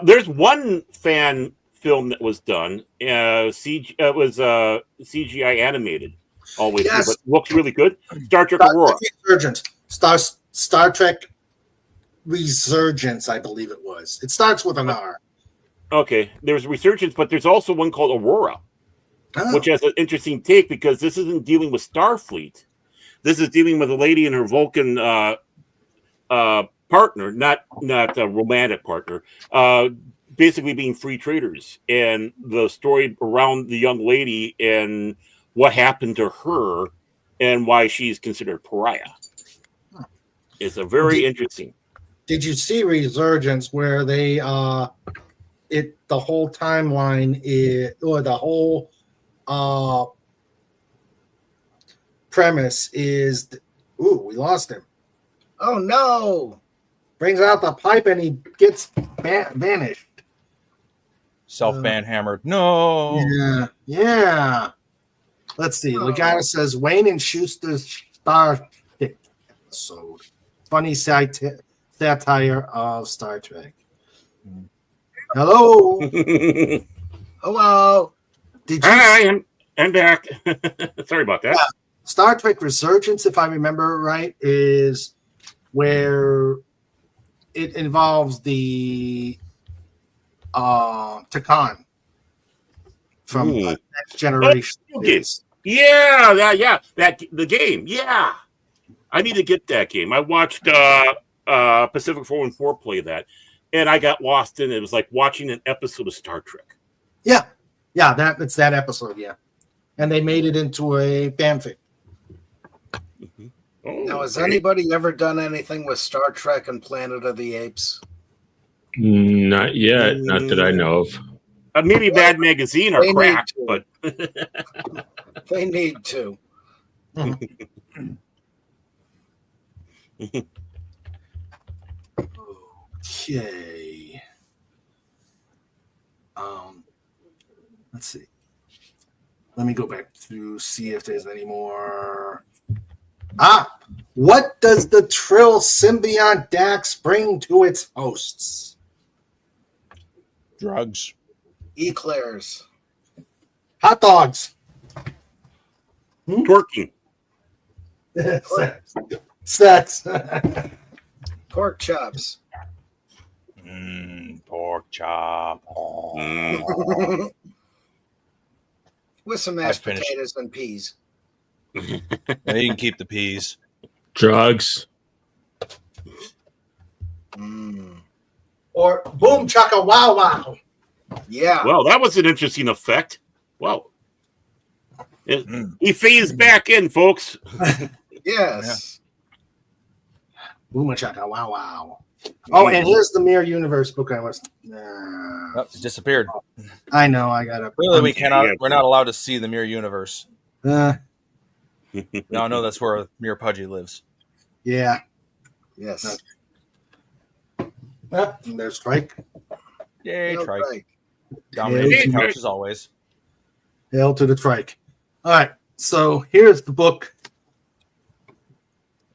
There's one fan film that was done. It was CGI animated, always, Yes. but looks really good. Star Trek Star Aurora. Trek Resurgence. Star Trek Resurgence, I believe it was. It starts with an R. Okay, there's Resurgence, but there's also one called Aurora, which has an interesting take because this isn't dealing with Starfleet. This is dealing with a lady and her Vulcan partner, not a romantic partner, basically being free traders, and the story around the young lady and what happened to her and why she's considered pariah. It's a very interesting. Did you see Resurgence where they the whole timeline is, or the whole premise is, we lost him. Oh no! Brings out the pipe and he gets vanished. Self-ban hammered. No. Yeah. Let's see. Legata says Wayne and Schuster's Star Trek episode. Funny satire of Star Trek. Hello. Hello. Did you? Hi, I'm back. Sorry about that. Star Trek Resurgence, if I remember right, is where it involves the Takan from Next Generation. Yeah, the game. Yeah, I need to get that game. I watched Pacific 414 play that, and I got lost in it. It was like watching an episode of Star Trek. Yeah, it's that episode. Yeah, and they made it into a fanfic. Now, has anybody ever done anything with Star Trek and Planet of the Apes? Not yet. Not that I know of. Maybe Bad Magazine or They Crack, need but They need to. Okay. Let's see. Let me go back to see if there's any more. What does the Trill Symbiont Dax bring to its hosts? Drugs. Eclairs. Hot dogs. Twerking. Sex. Pork chops. Pork chop. With some mashed potatoes and peas. Yeah, you can keep the peas. Drugs. Or boom chaka wow wow. Yeah. Well, that was an interesting effect. Well, he phased back in, folks. Yes. Boom chaka wow wow. Oh, and here's the Mirror Universe book I was. Oh, it disappeared. I know. I gotta. Really, we cannot. We're not allowed to see the Mirror Universe. Now I know that's where Mirror Pudgy lives. Yeah. Yes. And there's Trike. Yay, No, Trike. right. Dominating the couch as always. Hail to the Trike. All right. So here's the book.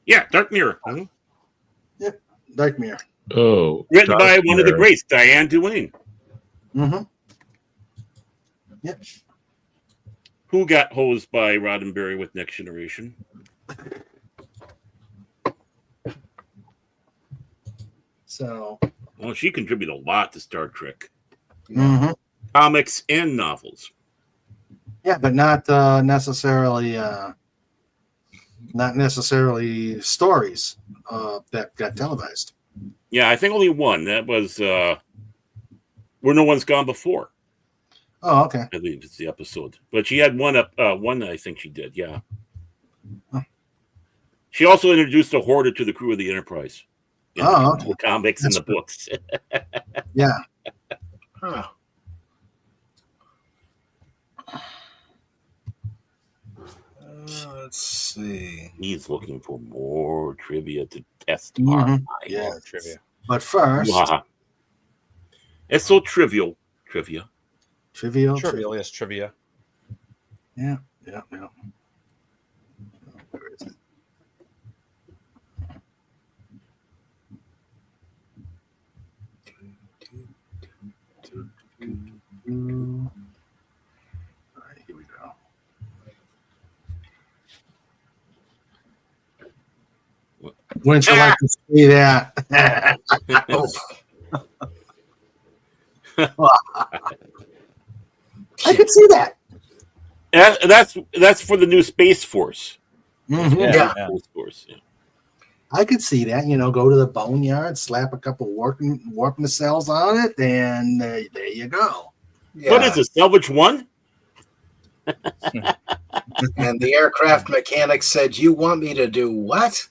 Yeah, Dark Mirror. Yep. Dark Mirror. Oh. Written by one of the greats, Diane Duane. Mm-hmm. Yep. Who got hosed by Roddenberry with Next Generation? So. Well, she contributed a lot to Star Trek. Mm-hmm. Comics and novels. Yeah, but not necessarily stories that got televised. Yeah, I think only one. That was Where No One's Gone Before. Oh, okay. I believe it's the episode. But she had one I think she did, yeah. Huh. She also introduced a hoarder to the crew of the Enterprise. In Okay. the comics and the books. Yeah. Huh. Let's see. He's looking for more trivia to test Mhm. our Yeah. more trivia. But first, It's so trivial. Trivia. trivial. Trivial, yes, trivia. Yeah. Where is it? Wouldn't you like to see that? I could see that. That's for the new Space Force. Mhm. Yeah. Space Force. Yeah. I could see that. Go to the boneyard, slap a couple warping cells on it, and there you go. Yeah. What is it? Salvage 1? And the aircraft mechanic said, "You want me to do what?"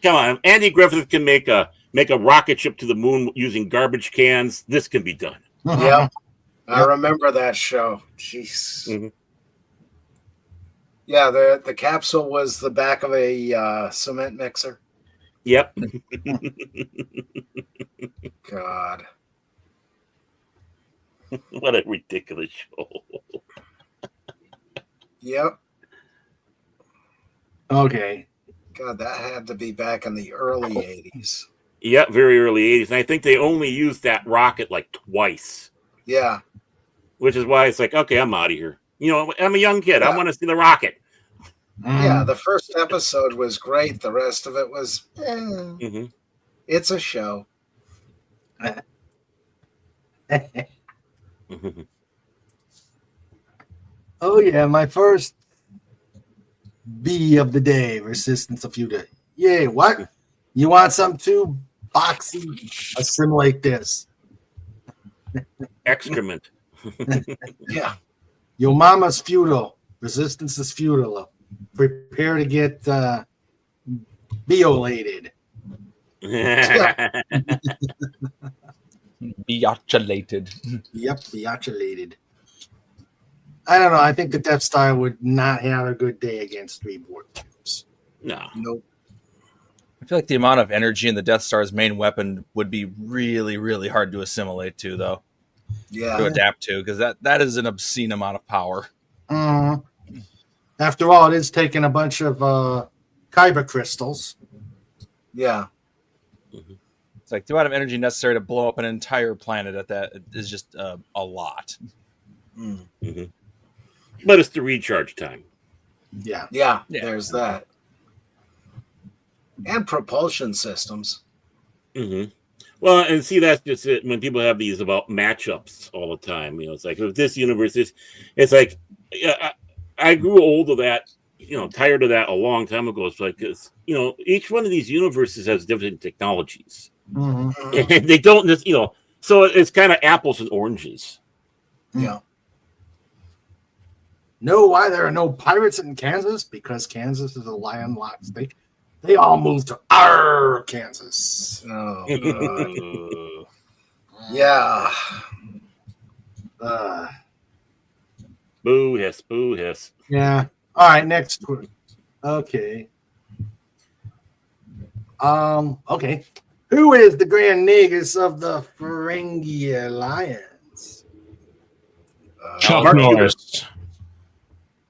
Come on, Andy Griffith can make a rocket ship to the moon using garbage cans. This can be done. Yep. I remember that show. Jeez. Mhm. Yeah, the capsule was the back of a cement mixer. Yep. God. What a ridiculous show. Yep. Okay. God, that had to be back in the early 80s. Yep, very early 80s. And I think they only used that rocket like twice. Yeah. Which is why it's like, okay, I'm out of here. I'm a young kid. I want to see the rocket. Yeah, the first episode was great. The rest of it was, Mm-hmm. It's a show. Oh yeah, my first B of the day, Resistance of Future. Yay, what? You want some too? Boxy, assimilate this. Excrement. Yeah. Your mama's futile. Resistance is futile. Prepare to get biolated. Bioculated. Yep, bioculated. I don't know. I think the Death Star would not have a good day against 3 board games. No. Nope. I feel like the amount of energy in the Death Star's main weapon would be really, really hard to assimilate to, though. Yeah. To adapt to, because that is an obscene amount of power. After all, it is taking a bunch of kyber crystals. Yeah. It's like the amount of energy necessary to blow up an entire planet at that is just a lot. Mm-hmm. But it's the recharge time. Yeah. Yeah, there's that. And propulsion systems. Mm-hmm. Well, and see, that's just it. When people have these about matchups all the time, it's like if this universe is, it's like I grew old of that, tired of that a long time ago. It's like, each one of these universes has different technologies. Mm-hmm. And they don't just, so it's kind of apples and oranges. Yeah. Know why there are no pirates in Kansas? Because Kansas is a landlocked state. They all moved to our Kansas. Oh, yeah. Boo hiss, boo hiss. Yeah. All right, next one. Okay. Okay. Who is the Grand Nagus of the Ferengi Alliance? Chuck Norris.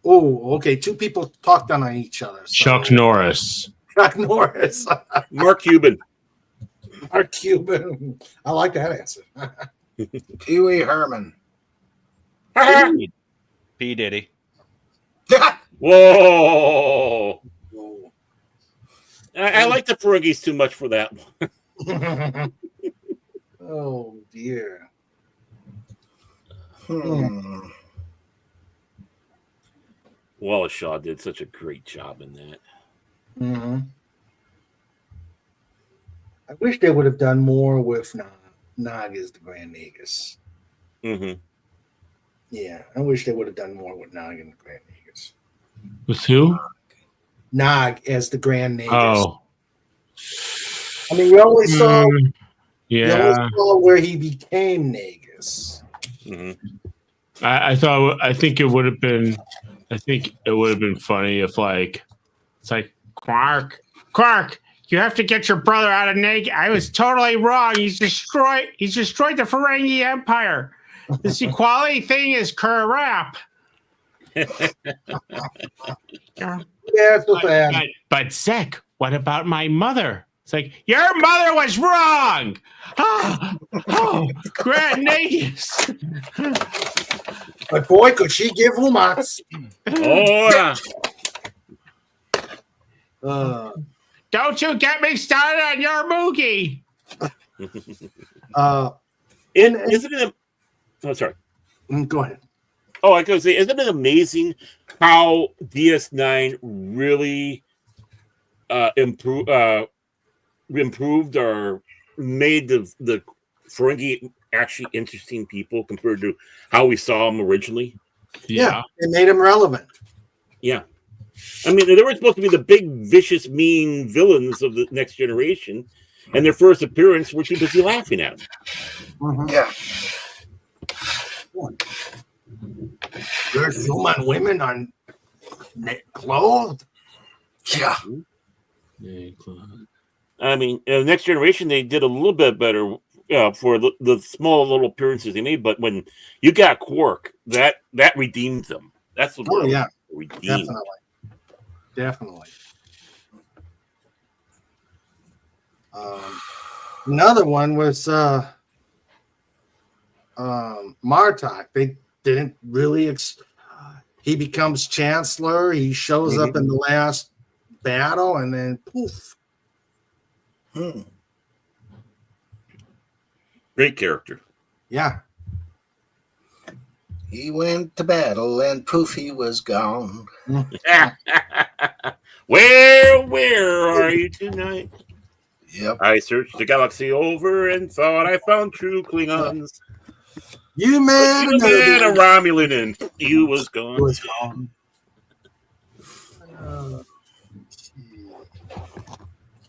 Oh, okay. 2 people talked on each other. So. Chuck Norris. Chuck Norris. Mark Cuban. Mark Cuban. I like that answer. Pee Wee Herman. P. Diddy. Whoa. I like the Ferengis too much for that one. Oh, dear. Wallace Shaw did such a great job in that. Mm-hmm. I wish they would have done more with Nog as the Grand Nagus. Mm-hmm. Yeah, I wish they would have done more with Nog and the Grand Nagus. With who? Nog as the Grand Nagus. Oh. I mean, you only saw, you Yeah. only saw where he became Nagus. Mm-hmm. I think it would have been funny if it's like Quark, you have to get your brother out of Nag. I was totally wrong. He's destroyed the Ferengi Empire. This equality thing is crap. Yeah, it's so bad. But Zek, what about my mother? It's like, your mother was wrong. Oh, Grand Nagus. But boy, could she give Humans. Oh, yeah. Don't you get me started on your Moogie. Isn't it? Oh, sorry. Go ahead. Oh, I was going to say, isn't it amazing how DS9 really improved or made the Ferengi actually interesting people compared to how we saw them originally? Yeah, it made them relevant. Yeah. I mean, they were supposed to be the big, vicious, mean villains of the Next Generation, and their first appearance, we're too busy laughing at them. Yeah. There's human women on clothed. Yeah. I mean, Next Generation, they did a little bit better for the small little appearances they made, but when you got Quark, that redeemed them. That's what redeemed. Definitely. Another one was Martok. They didn't really. He becomes Chancellor. He shows up in the last battle, and then poof. Great character. Yeah. He went to battle, and poof, he was gone. Where are you tonight? Yep. I searched the galaxy over and thought I found true Klingons. You met a Romulan and you was gone.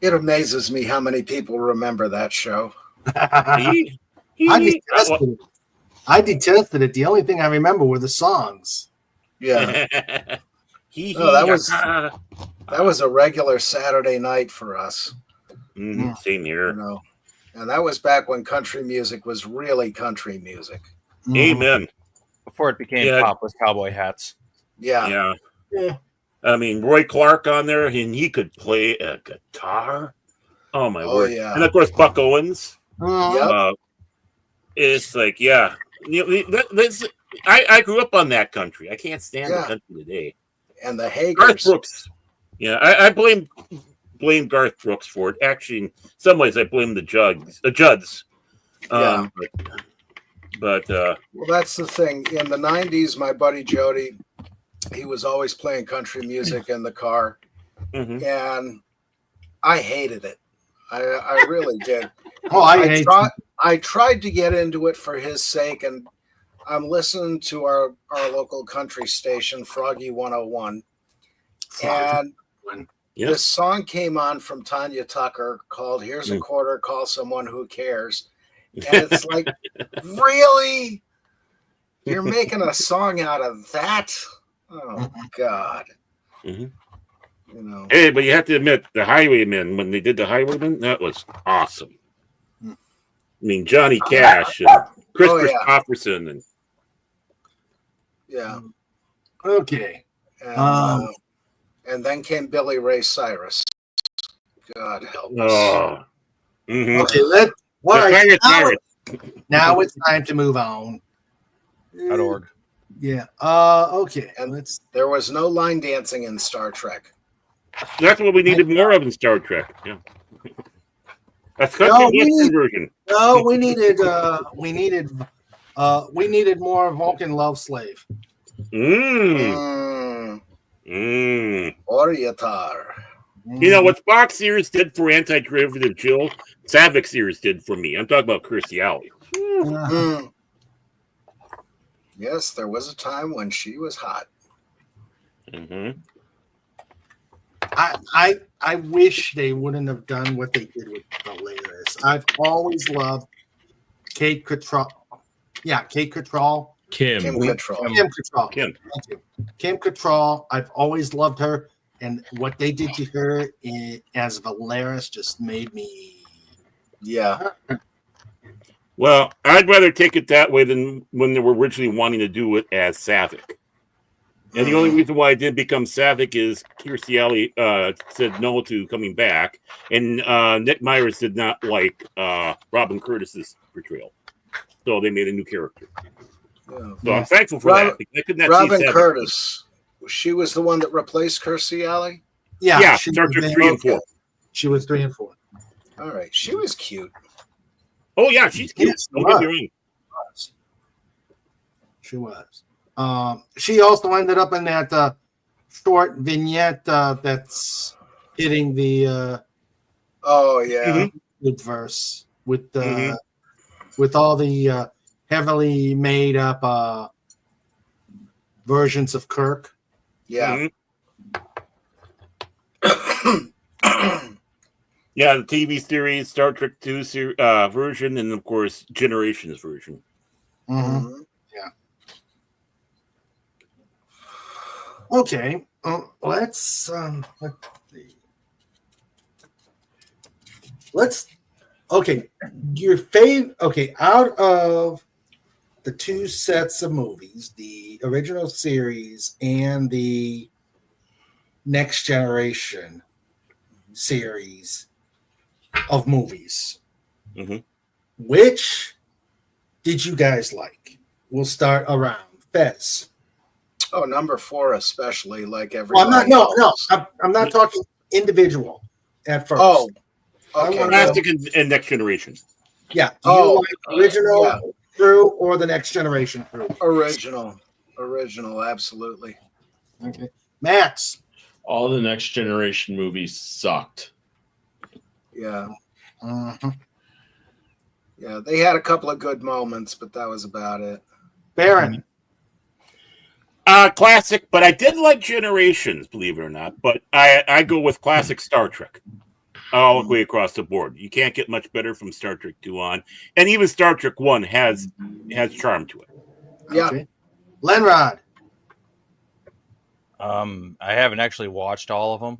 It amazes me how many people remember that show. I detested it. The only thing I remember were the songs. Yeah. That was a regular Saturday night for us. Same here. You know, and that was back when country music was really country music. Amen. Before it became pop with cowboy hats. Yeah. I mean, Roy Clark on there, and he could play a guitar. Oh my word! Yeah. And of course, Buck Owens. Yep. It's like, I grew up on that country. I can't stand the country today. And the Hagers. Garth Brooks. Yeah, I blame Garth Brooks for it. Actually, in some ways, I blame the Judds. But well, that's the thing. In the 90s, my buddy Jody, he was always playing country music in the car, and I hated it. I really did. I tried to get into it for his sake, and I'm listening to our local country station, Froggy 101, and this song came on from Tanya Tucker called "Here's a Quarter, Call Someone Who Cares," and it's like, really? You're making a song out of that? Oh God! You know. Hey, but you have to admit, the Highwaymen, when they did the Highwaymen, that was awesome. I mean, Johnny Cash and Chris Christopherson and Okay. And then came Billy Ray Cyrus. God help us. Oh. Okay, now it's time to move on. .org. Yeah. Okay. And there was no line dancing in Star Trek. That's what we needed more of in Star Trek. Yeah. That's version. No, we needed more Vulcan Love Slave. Oryatar. You know what Spock series did for Anti-Derivative Jill, Savick series did for me. I'm talking about Kirstie Alley. Yes, there was a time when she was hot. I wish they wouldn't have done what they did with Valeris. I've always loved Kate Cattrall. Yeah, Kate Cattrall. Kim Cattrall. Kim Cattrall. Thank you. Kim Cattrall. I've always loved her, and what they did to her as Valeris just made me. Yeah. Well, I'd rather take it that way than when they were originally wanting to do it as Savick. And the only reason why it didn't become Savick is Kirstie Alley said no to coming back, and Nick Myers did not like Robin Curtis's portrayal, so they made a new character. So I'm thankful for that. I could not Robin see Savick. Curtis, she was the one that replaced Kirstie Alley. Yeah, Star Trek 3 and 4. She was 3 and 4. All right, she was cute. Oh yeah, she's cute. Yes, Don't get me wrong. She was. She also ended up in that short vignette that's hitting the Oh yeah. good verse with with all the heavily made up versions of Kirk. Yeah. Yeah, the TV series, Star Trek 2 version, and of course, Generations version. Mm-hmm. Yeah. Okay. Let's see. Okay. Your favorite. Okay, out of the two sets of movies, the original series and the Next Generation series of movies, which did you guys like? We'll start around Fez. Oh, number 4 especially, like every. Well, I'm not talking individual at first. Oh, okay. Classic and Next Generation. Yeah. Do you like original crew or the Next Generation crew? Original, absolutely. Okay, Max. All the Next Generation movies sucked. Yeah. Yeah, they had a couple of good moments, but that was about it. Baron. Classic, but I did like Generations, believe it or not. But I go with classic Star Trek all the way across the board. You can't get much better from Star Trek 2 on. And even Star Trek 1 has charm to it. Yeah. Okay. Lenrod. I haven't actually watched all of them.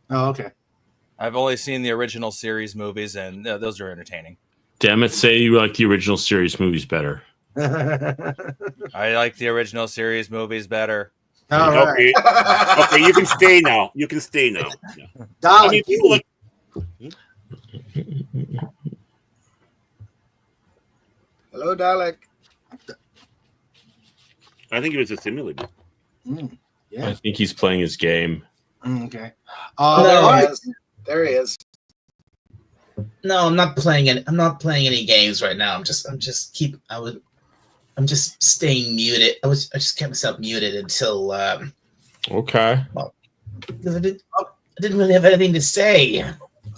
Oh, okay. I've only seen the original series movies, and those are entertaining. Damn it, say you like the original series movies better. I like the original series movies better. All right. Okay, you can stay now. You can stay now. Yeah. Dalek, I mean, people like. Hello, Dalek. I think it was a simulator. Yeah. I think he's playing his game. Okay. There he is. No, I'm not playing any. I'm not playing any games right now. I'm just staying muted. I just kept myself muted until. Okay. Well, because I didn't really have anything to say.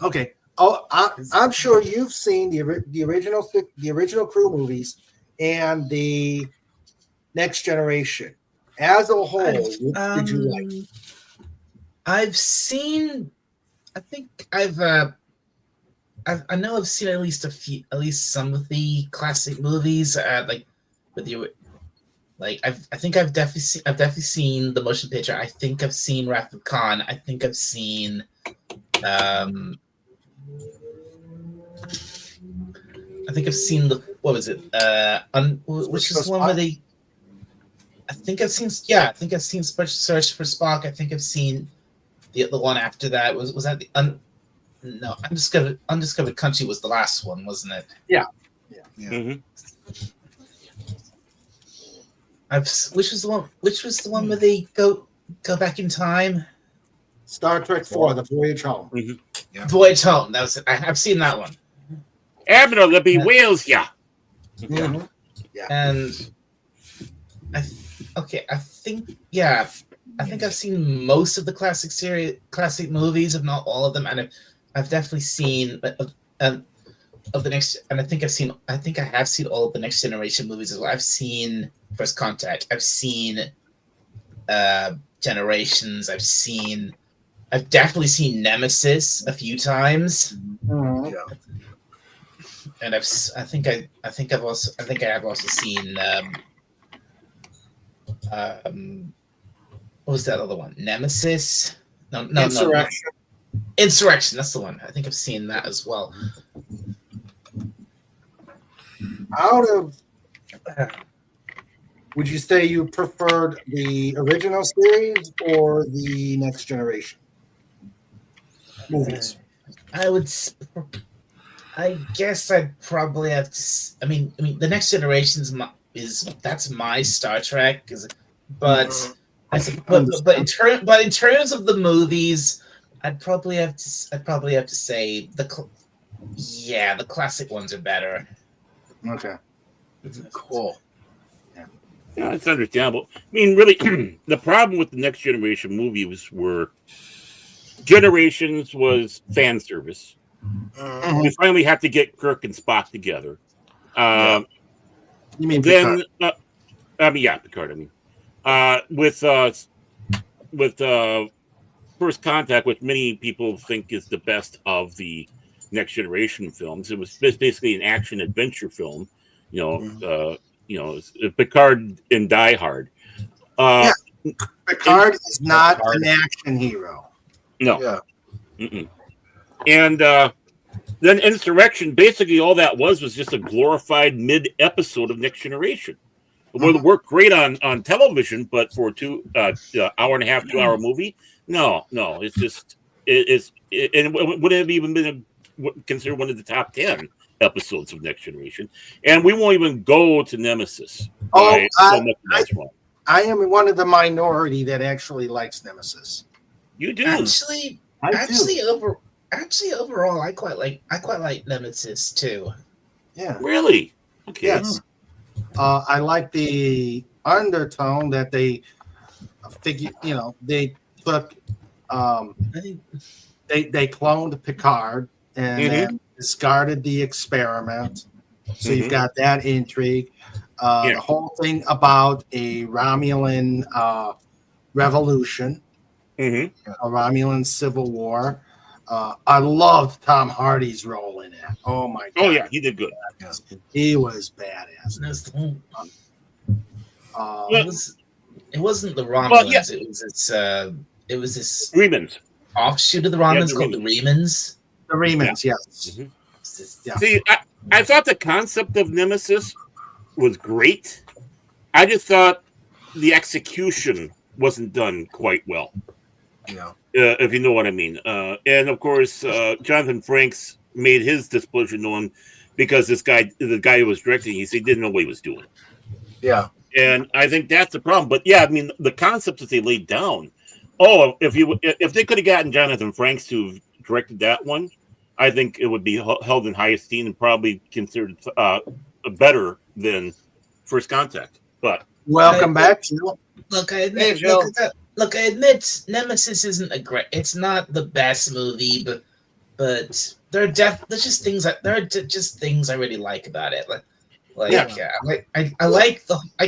Okay. Oh, I'm sure you've seen the original crew movies and the Next Generation. As a whole, what did you like? I've seen. I think I know I've seen at least some of the classic movies. Like with the, like I think I've definitely seen the motion picture. I think I've seen Wrath of Khan. I think I've seen. I think I've seen what was it? Which is one where they. I think I've seen Search for Spock. I think I've seen the one after that. Was that the Undiscovered Country was the last one, wasn't it? Yeah. Mm-hmm. Which was the one where they go back in time? Star Trek 4, The Voyage Home. Mm-hmm. Yeah. Voyage Home. That was it. I've seen that one. Admiral, there'll be whales, yeah. Mm-hmm. Yeah. And I think I've seen most of the classic movies, if not all of them, and I've definitely seen of the next, and I think I have seen all of the Next Generation movies as well. I've seen First Contact. I've seen Generations. I've definitely seen Nemesis a few times. Mm-hmm. Yeah. And I think I have also seen what was that other one? Nemesis? No. Insurrection. Insurrection, that's the one. I think I've seen that as well. Out of, would you say you preferred the original series or the Next Generation movies? I guess I'd probably have to. I mean, the Next Generation that's my Star Trek, but in terms of the movies, I'd probably have to say the classic ones are better. Okay. Cool. Yeah, it's understandable. I mean, really, the problem with the Next Generation movies were Generations was fan service. We finally have to get Kirk and Spock together. You mean then? Picard? Picard. With First Contact, which many people think is the best of the Next Generation films. It was basically an action adventure film. Picard and Die Hard. Picard is not an action hero. No. Yeah. And then Insurrection, basically all that was just a glorified mid-episode of Next Generation. It would have worked great on television, but for a hour and a half, 2 hour movie, no. It's just it wouldn't have even been considered one of the top 10 episodes of Next Generation, and we won't even go to Nemesis. I am one of the minority that actually likes Nemesis. You do Actually, overall, I quite like Nemesis too. Yeah. Really? Okay. Yes. I like the undertone that they they took. They cloned Picard and then discarded the experiment. So you've got that intrigue. The whole thing about a Romulan revolution, a Romulan civil war. I loved Tom Hardy's role in it. Oh my god! Oh yeah, he did good. He was badass. It wasn't the Romulans. It was this Remans offshoot of the Romulans called the Remans. The Remans, yes. Yeah. See, I thought the concept of Nemesis was great. I just thought the execution wasn't done quite well. Yeah. If you know what I mean. And of course, Jonathan Frakes made his displeasure known because the guy who was directing, he didn't know what he was doing. Yeah. And I think that's the problem. But yeah, I mean, the concepts that they laid down. Oh, if they could have gotten Jonathan Frakes to have directed that one, I think it would be held in high esteem and probably considered better than First Contact. But welcome back, Jill. Look, I admit Nemesis isn't it's not the best movie, but there's just things I really like about it. I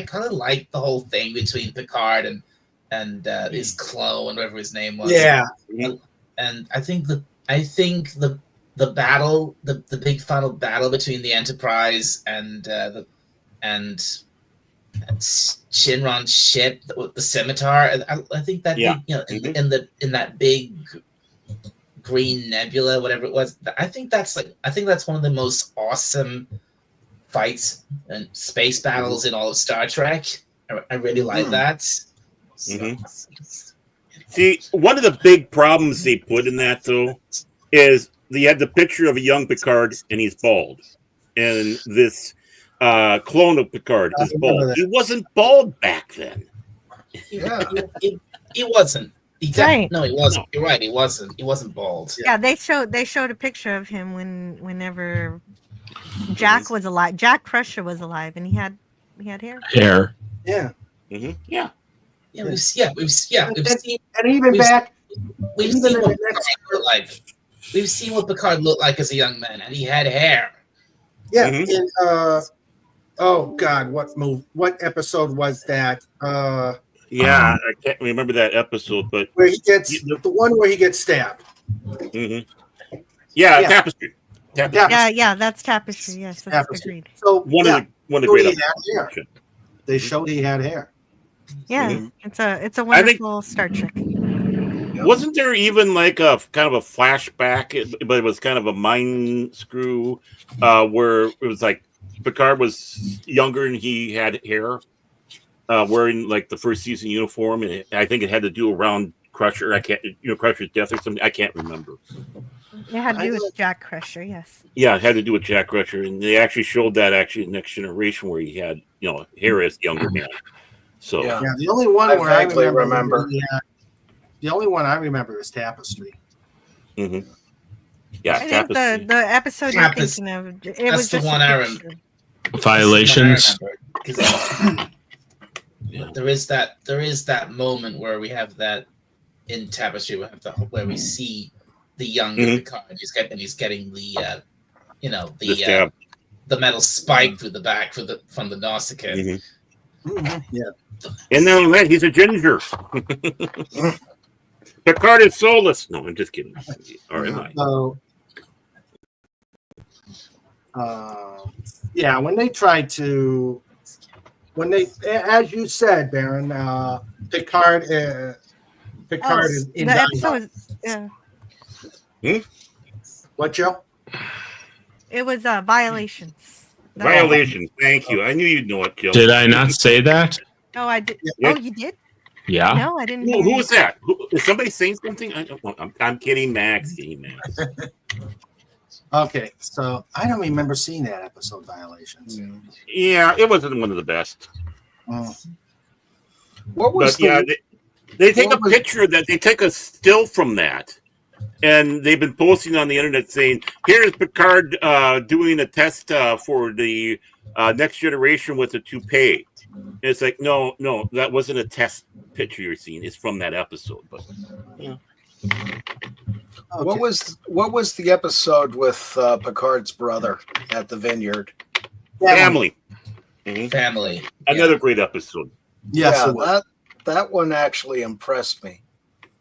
kind of like the whole thing between Picard and his clone, whatever his name was. Yeah. And I think the battle, the big final battle between the Enterprise and Shinron's ship with the scimitar. I think that in that big green nebula, whatever it was. I think that's one of the most awesome fights and space battles in all of Star Trek. I really like that. So, See, one of the big problems they put in that though is they had the picture of a young Picard and he's bald, and this clone of Picard is bald. He wasn't bald back then. Yeah, he wasn't. Right. No, he wasn't. You're right. He wasn't. He wasn't bald. Yeah, they showed a picture of him whenever Jack was alive. Jack Crusher was alive, and he had hair. Hair. Yeah. Mm-hmm. Yeah. We've seen what Picard looked like as a young man, and he had hair. Yeah. In, oh God, what episode was that? I can't remember that episode, but where he gets the one where he gets stabbed. Mm-hmm. Yeah, Tapestry. Yeah, that's Tapestry. Yes, that's Tapestry. So one of the great hair. They showed he had hair. Yeah, it's a wonderful Star Trek. Wasn't there even like a kind of a flashback, but it was kind of a mind screw where it was like Picard was younger and he had hair, wearing like the first season uniform, and I think it had to do around Crusher. Crusher's death or something. I can't remember. It had to do with Jack Crusher, yes. Yeah, it had to do with Jack Crusher, and they actually showed that in Next Generation where he had hair as younger man. So the only one where I remember. The only one I remember is Tapestry. Mm-hmm. Yeah, I think the episode you're thinking of, it That's was the just one a I picture. Violations. There is that moment where we have that in Tapestry. Where we see the younger Picard. He's getting the the metal spike through the back from the Nausicaa. Yeah. And not only that, he's a ginger. Picard is soulless. No, I'm just kidding. Or am I? So, yeah, when they tried to, as you said, Baron, Picard is in the episode. Yeah. What, Joe? It was Violations. Violations. Thank you. I knew you'd know it, Joe. Did I not say that? Oh, I did. Yeah. Oh, you did? Yeah. No, I didn't. Who was that? Is somebody saying something? I'm kidding, Max. Kidding, Max. Okay, so I don't remember seeing that episode, Violations. Yeah, it wasn't one of the best. What was they take a picture that they take a still from that, and they've been posting on the internet saying, "Here's Picard doing a test for the Next Generation with a toupee." And it's like, no, that wasn't a test picture you're seeing. It's from that episode. But yeah. What was the episode with Picard's brother at the vineyard? Family. Family. Another great episode. Yes, that one actually impressed me.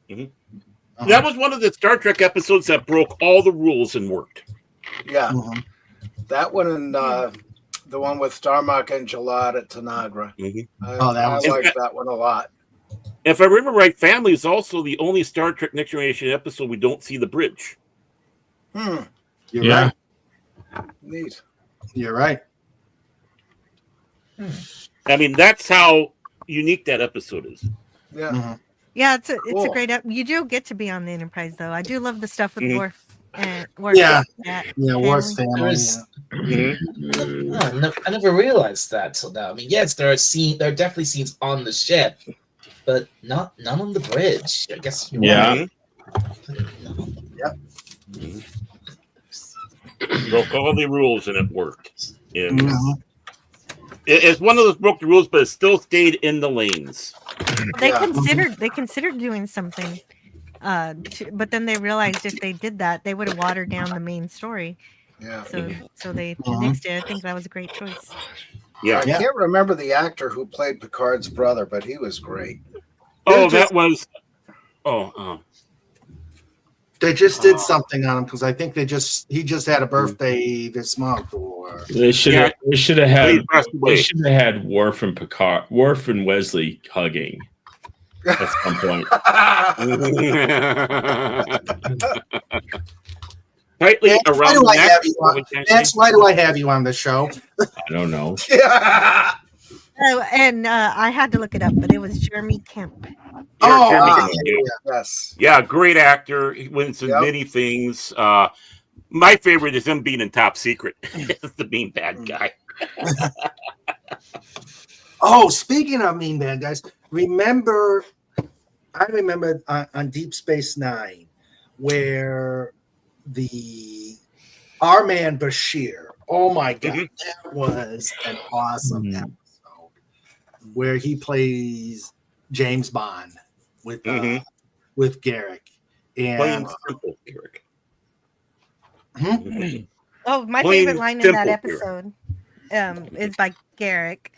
That was one of the Star Trek episodes that broke all the rules and worked. Yeah. That one and the one with Darmok and Jalad at Tanagra. I liked that one a lot. If I remember right, Family is also the only Star Trek Next Generation episode we don't see the bridge. You're right. Neat. You're right. I mean, that's how unique that episode is. Yeah. Yeah, it's a Cool. great. You do get to be on the Enterprise, though. I do love the stuff with Worf and Worf's family. I never realized that till now. I mean, yes, there are definitely scenes on the ship, but none on the bridge. I guess. Yeah. Yep. Broke all the rules and it worked. It's one of those broke the rules, but it still stayed in the lanes. They considered doing something, but then they realized if they did that, they would have watered down the main story. Yeah. So they nixed it. I think that was a great choice. Yeah. I can't remember the actor who played Picard's brother, but he was great. Oh, that was. They just did something on him because I think he just had a birthday this month, or They should have had Worf and Wesley hugging at some point. Tightly around the neck. Why do I have you on the show? I don't know. Oh, and I had to look it up, but it was Jeremy Kemp. Yes. Yeah, great actor. He wins in many things. My favorite is him being in Top Secret. It's the mean bad guy. Oh, speaking of mean bad guys, I remember on Deep Space Nine where our man Bashir. Oh my God, that was an awesome episode where he plays James Bond with Garrick and simple, Garrick. Oh, my Plain favorite line in simple, that Garrick. episode is by Garrick.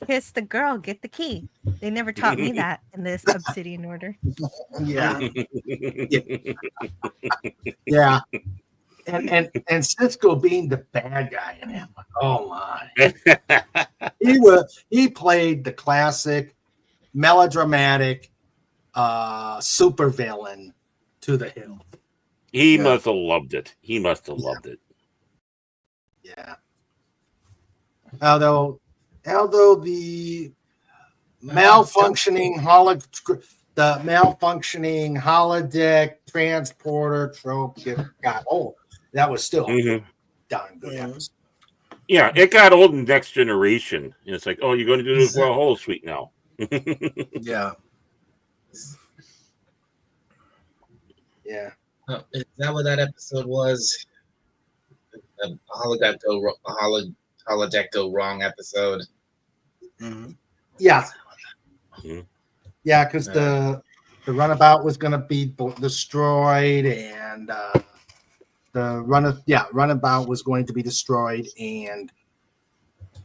Kiss the girl, get the key. They never taught me that in this Obsidian Order. Yeah. Yeah. And Cisco being the bad guy in him. Oh my. He played the classic melodramatic supervillain to the hill. He must have loved it. Yeah. Although the malfunctioning holodeck transporter trope got old, that was still darn good episode. Yeah, it got old in Next Generation. And it's like, oh, you're going to do this for a whole suite now. Yeah. Yeah. Is that what that episode was? Holodeck go wrong episode. Yeah. Mhm. Yeah, because the runabout was going to be destroyed, and the runabout was going to be destroyed, and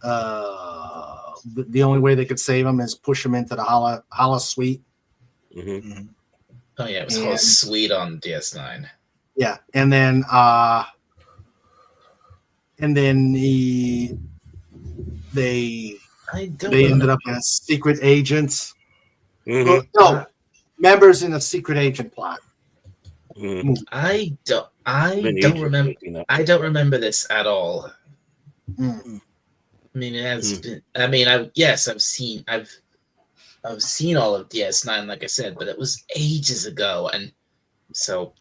the only way they could save him is push him into the Hala suite. Mm-hmm. Oh yeah, it was called Sweet on DS9. Yeah, and then they ended up as secret agents. Mhm. No, members in a secret agent plot. Mhm. I don't remember. I don't remember this at all. I mean, it has been. I mean, I've seen all of DS9, like I said, but it was ages ago, and so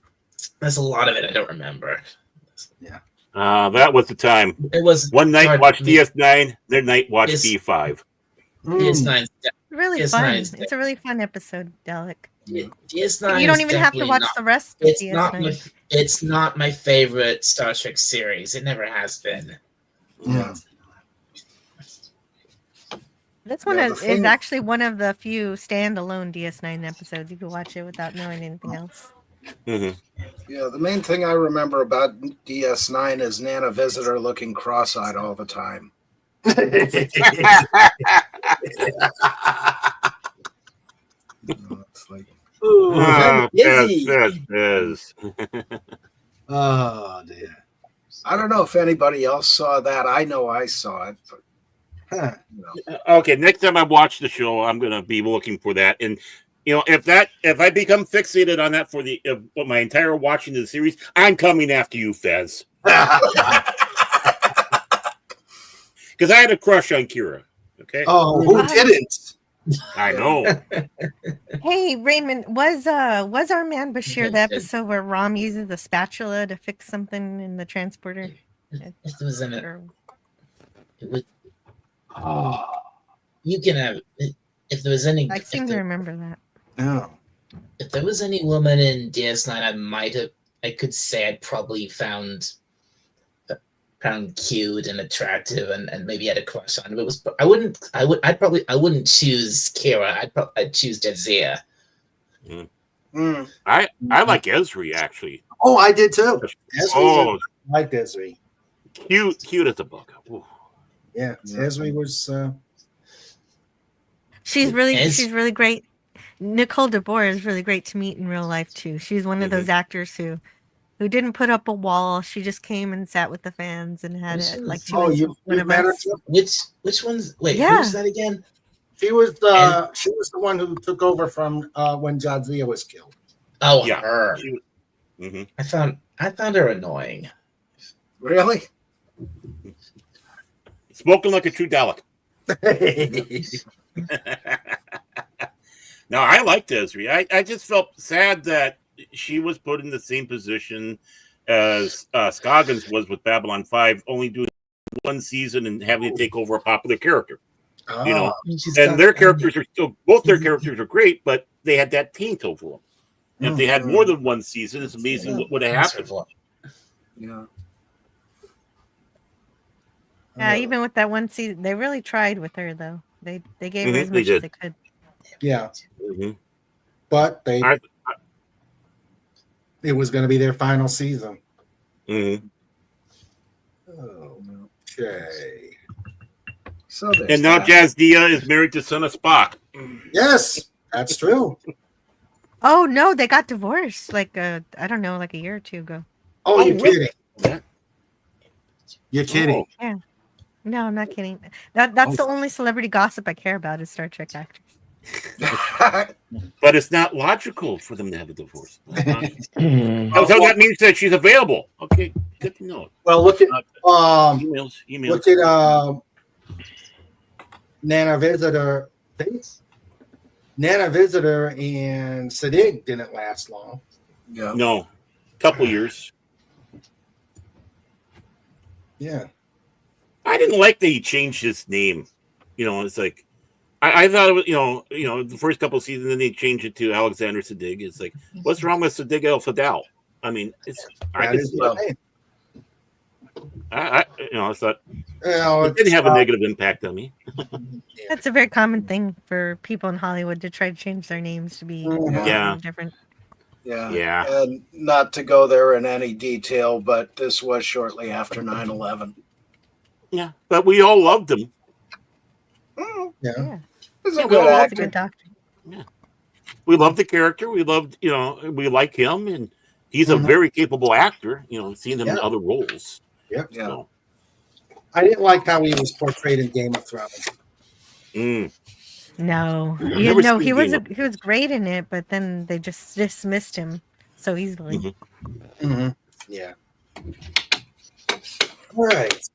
there's a lot of it I don't remember. Yeah. That was the time. It was one night hard watch for me. DS9, their night watch D5. DS9 Really DS9 fun. is It's a really fun episode, Dalek. DS9. You don't is even have to definitely watch not- the rest of It's DS9. it's not my favorite Star Trek series. It never has been. Yeah. This one Yeah, is the thing- actually one of the few standalone DS9 episodes. You can watch it without knowing anything else. Mm-hmm. Yeah, the main thing I remember about DS9 is Nana Visitor looking cross-eyed all the time. It's like, Oh, busy. yes. Oh dear. I don't know if anybody else saw that. I know I saw it. But, Okay, next time I watch the show, I'm gonna be looking for that. And if I become fixated on that for my entire watching of the series, I'm coming after you, Fez. Because I had a crush on Kira. Okay. Oh, who didn't? I know. Hey Raymond, was our man Bashir the episode where Rom uses the spatula to fix something in the transporter? If there was an, it would, Oh, you can have if there was any. I seem to remember that. no. If there was any woman in DS9, I could say I'd probably found cute and attractive and maybe had a crush on. But I wouldn't choose Kira. I'd choose Jadzia. I like Ezri actually. Oh, I did too. Oh, I liked Esri. cute as a bug. Ooh. Yeah, Esri was. She's really great. Nicole DeBoer is really great to meet in real life too. She's one of those actors who didn't put up a wall. She just came and sat with the fans and had it like she was one of met her us. too? Which ones? Wait, Yeah. who's that again? She was the one who took over from when Jadzia was killed. Oh, Yeah. her. Mm-hmm. I found her annoying. really? Spoken like a true Dalek. No, I liked Ezri. I just felt sad that she was put in the same position as Scoggins was with Babylon 5, only doing one season and having to take over a popular character. And their characters are still, both their characters are great, but they had that taint over them. And if they had more than one season, it's amazing what would have happened. Yeah. Yeah, even with that one season, they really tried with her though. They gave her Mhm, as they much did. as they could. Yeah, Mm-hmm. but it was going to be their final season. Mm-hmm. Okay. So And now Jadzia is married to son of Spock. Yes, that's true. Oh no, they got divorced like I don't know, like a year or two ago. Oh, you're really? kidding. You're kidding. Yeah. No, I'm not kidding. That's the only celebrity gossip I care about is Star Trek actors. But it's not logical for them to have a divorce. So that means that she's available. Okay, good to know. Well, look at emails. Look at Nana Visitor. Nana Visitor and Sadiq didn't last long. Yeah. No, couple years. Yeah. I didn't like that he changed his name. It's like I thought it was, the first couple of seasons, then they changed it to Alexander Siddig. It's like, what's wrong with Siddig El Fadal? I mean, it's That is the name. I I thought You it didn't have a negative impact on me. That's a very common thing for people in Hollywood to try to change their names to be Yeah. different. Yeah. Yeah. And not to go there in any detail, but this was shortly after 9/11. Yeah, but we all loved him. Yeah. He's Yeah, a we good all loved actor. Good doctor. We loved the character. We loved, we like him, and he's a very capable actor. Seeing him in Yeah. other roles. Yep. Yeah. So, I didn't like how he was portrayed in Game of Thrones. No, I've yeah, never no, seen he was Game he was great in it, but then they just dismissed him so easily. Mm-hmm. Yeah. All right.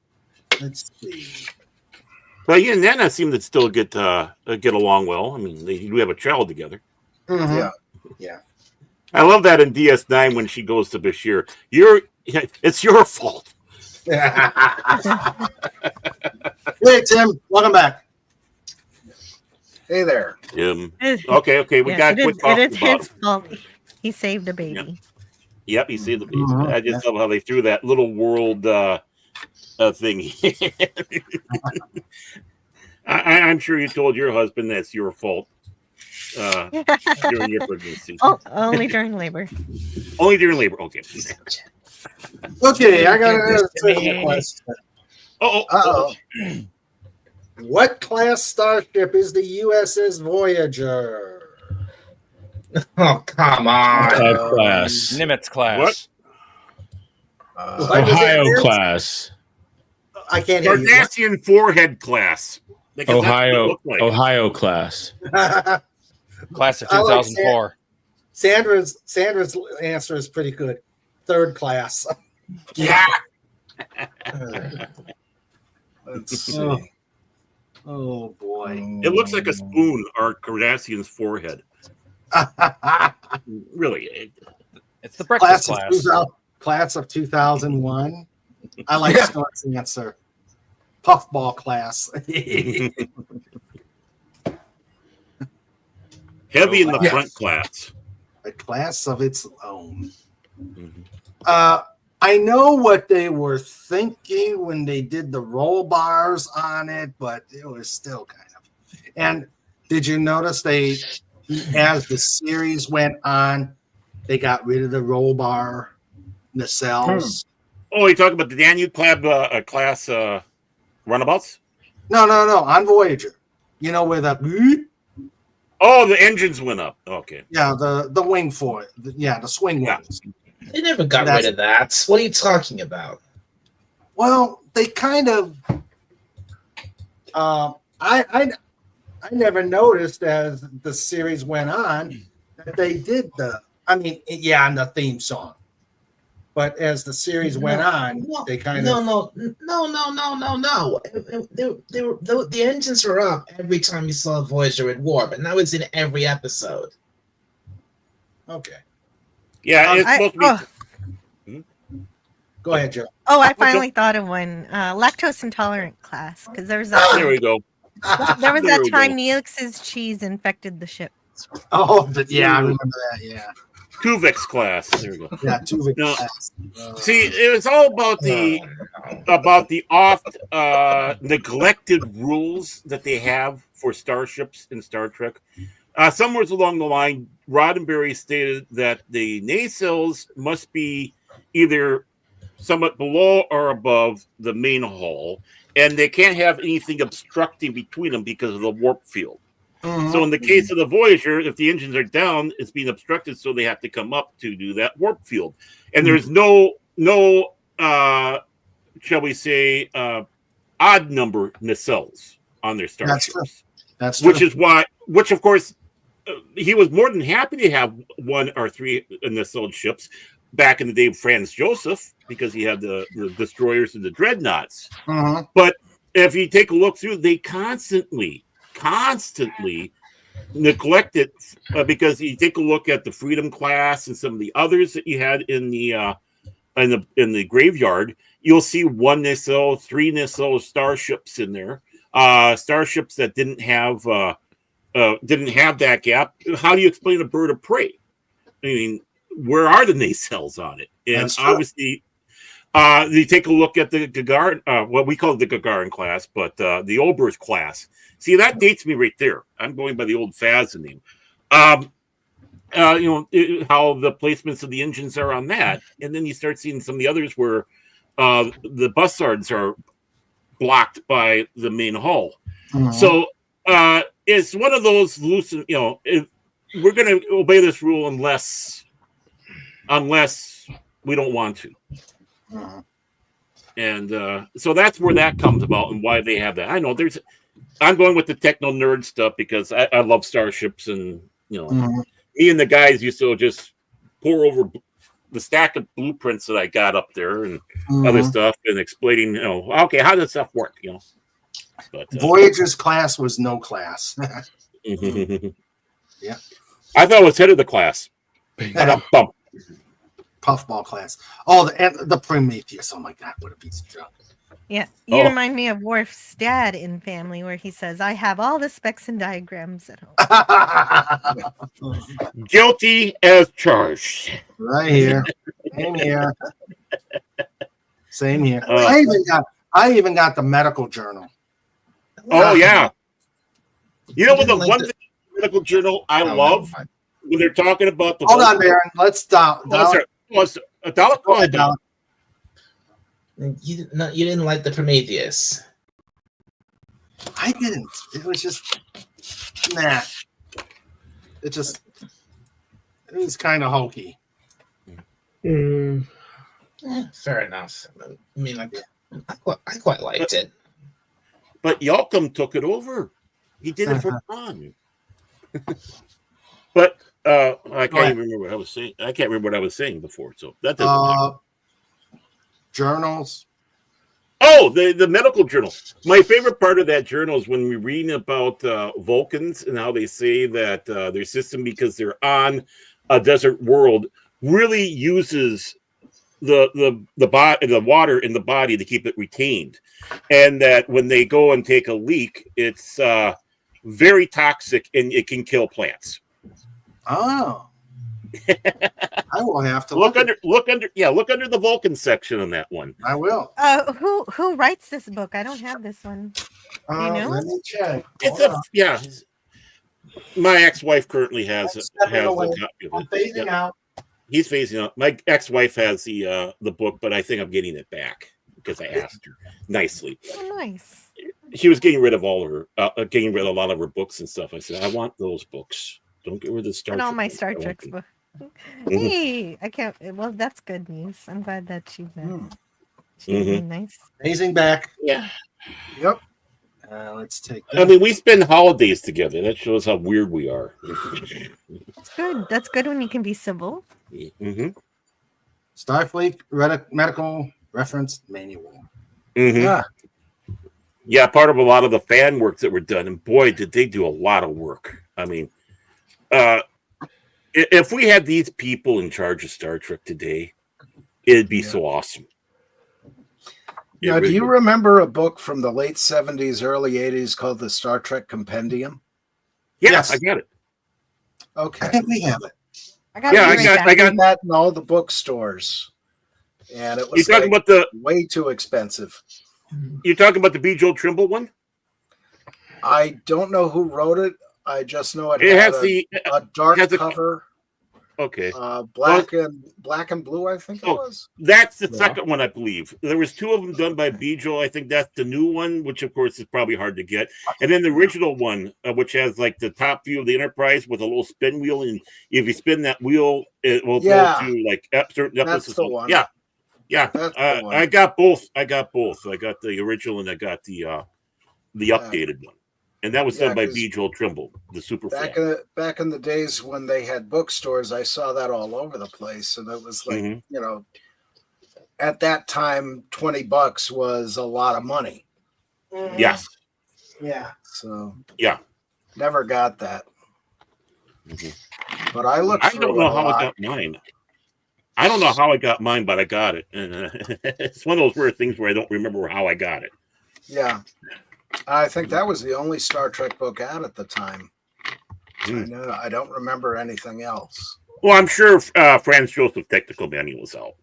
Let's see. but yeah, and Nana seemed to still get along well. I mean, they do have a child together. Mhm. Yeah. Yeah. I love that in DS9 when she goes to Bashir. It's your fault. Hey, Tim. Welcome back. Hey there. Okay. We got to quit it talking is about his him. fault. He saved a baby. Yep, you see the baby. Mhm. I just love how they threw that little world thing. I'm sure you told your husband that's your fault during your pregnancy. Oh, only during labor. Only during labor. Okay. Okay, I got another trivia question. Uh-oh. What class starship is the USS Voyager? Oh, come on. Class. Nimitz class. What is Ohio it? class. I can't hear you. Cardassian forehead class. Because that's what it Ohio. looked like. Ohio class. Class of I like 2004. Sandra's answer is pretty good. Third class. Yeah. Let's see. Oh. Oh boy. It looks like a spoon or Cardassian's forehead. Really. It's the breakfast class, class. class of 2001. I like Snort's answer. Puffball class. Heavy in the Yes. front class. A class of its own. I know what they were thinking when they did the roll bars on it, but it was still kind of. And did you notice as the series went on, they got rid of the roll bar nacelles? Oh, you talking about the Danube class runabouts? No, on Voyager. You know where the Oh, the engines went up. Okay. yeah, the wing for it. The swing wings. They never got rid of that. What are you talking about? Well, they kind of. I never noticed as the series went on that they did on the theme song, but as the series went on, they kind of. No. The engines were up every time you saw Voyager at warp, and that was in every episode. Okay. Yeah, it's supposed to be. Go ahead, Joe. Oh, I finally thought of one. Lactose intolerant class, because there was that. There we go. There was There that we time go. Neelix's cheese infected the ship. Oh, yeah, I remember that. Yeah. Tuvix class. There we go. Yeah, Tuvix No. class. See, it was all about the oft neglected rules that they have for starships in Star Trek. Somewhere along the line, Roddenberry stated that the nacelles must be either somewhat below or above the main hull, and they can't have anything obstructing between them because of the warp field. So in the case of the Voyager, if the engines are down, it's being obstructed, so they have to come up to do that warp field. And there's no shall we say, odd number nacelles on their starships. That's true. Which of course, he was more than happy to have 1 or 3 nacelled ships back in the day of Franz Joseph, because he had the destroyers and the dreadnoughts. But if you take a look through, they constantly neglect it, because you take a look at the Freedom class and some of the others that you had in the graveyard, you'll see 1 nacelle, 3 nacelle starships in there, starships that didn't have that gap. How do you explain a bird of prey? I mean, where are the nacelles on it? And That's true. obviously, you take a look at the Gagarin, what we call the Gagarin class, but the Oberth class. See, that dates me right there. I'm going by the old Faz name. How the placements of the engines are on that, and then you start seeing some of the others where the bussards are blocked by the main hull. So it's one of those loose. We're going to obey this rule unless we don't want to. And so that's where that comes about and why they have that. I know I'm going with the techno nerd stuff because I love starships, and me and the guys used to just pour over the stack of blueprints that I got up there and other stuff and explaining, okay, how does stuff work, But Voyager's class was no class. Yeah, I thought it was head of the class. Puffball class. Oh, the Prometheus. Oh my God, what a piece of junk. Yeah, you remind me of Worf's dad in Family, where he says, "I have all the specs and diagrams at home." Guilty as charged. Right here. Same here. Same here. I even got the medical journal. Oh yeah. What the one thing medical journal I love when they're talking about the. Hold on, Baron. Let's stop. You didn't like the Prometheus. I didn't. It was just It was kind of hokey. Fair enough. I mean, I quite liked it. But Yalcum took it over. He did it for fun. But I can't even remember what I was saying. I can't remember what I was saying before. So that doesn't matter. Journals. Oh, the medical journal. My favorite part of that journal is when we read about Vulcans and how they say that their system, because they're on a desert world, really uses the water in the body to keep it retained, and that when they go and take a leak, it's very toxic and it can kill plants. Oh. I will have to look under the Vulcan section on that one. I will. Who writes this book? I don't have this one. Do you know? Let me check. My ex-wife currently has a copy of it. I'm phasing out. He's phasing out. My ex-wife has the book, but I think I'm getting it back because I asked her nicely. Oh, nice. She was getting rid of a lot of her books and stuff. I said, I want those books. Don't get rid of the Star Trek. And all my Star Trek books. Hey, I can't. Well, that's good news. I'm glad that she's being nice. Phasing back. Yeah. Yep. Let's take. I mean, we spend holidays together. That shows how weird we are. That's good. That's good when you can be civil. Starfleet Medical Reference Manual. Yeah, part of a lot of the fan work that were done, and boy, did they do a lot of work. I mean, if we had these people in charge of Star Trek today, it'd be so awesome. Now, do you remember a book from the late 70s, early 80s called the Star Trek Compendium? Yes. I got it. Okay. I think we have it. I got that in all the bookstores. And it was talking about the way too expensive. You're talking about the B. Joel Trimble one? I don't know who wrote it. I just know it has a dark cover. Okay. Black and blue, I think it was. That's the second one, I believe. There was two of them done by B. Joel. I think that's the new one, which of course is probably hard to get. And then the original one, which has like the top view of the Enterprise with a little spin wheel, and if you spin that wheel, it will go to like certain episodes. That's the one. Yeah. I got both. I got the original and I got the updated one. And that was done by B. Joel Trimble, the super fan. Back in the days when they had bookstores, I saw that all over the place. And it was like, at that time, $20 was a lot of money. Yes. Yeah. So, never got that. But I looked I don't know how I got mine. I don't know how I got mine, but I got it. And it's one of those weird things where I don't remember how I got it. Yeah. I think that was the only Star Trek book out at the time. I don't remember anything else. Well, I'm sure Franz Joseph Technical Manual was out.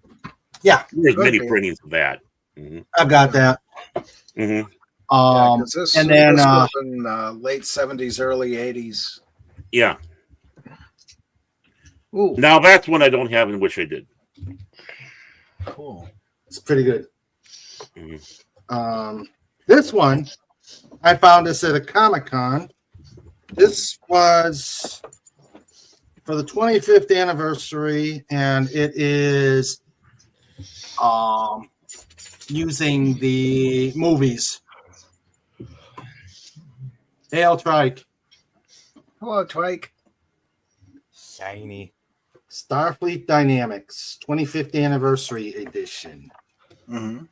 Yeah, There's many be. printings of that. Mhm. I've got that. Mhm. Yeah, Um, 'cause this, and then this was in late 70s, early 80s. Yeah. ooh, Now that's one I don't have and wish I did. Cool. it's pretty good. Mhm. This one, I found this at a Comic-Con. This was for the 25th anniversary, and it is using the movies. Dale Trike, Hello, Twike. Shiny. Starfleet Dynamics 25th anniversary edition. Mm-hmm.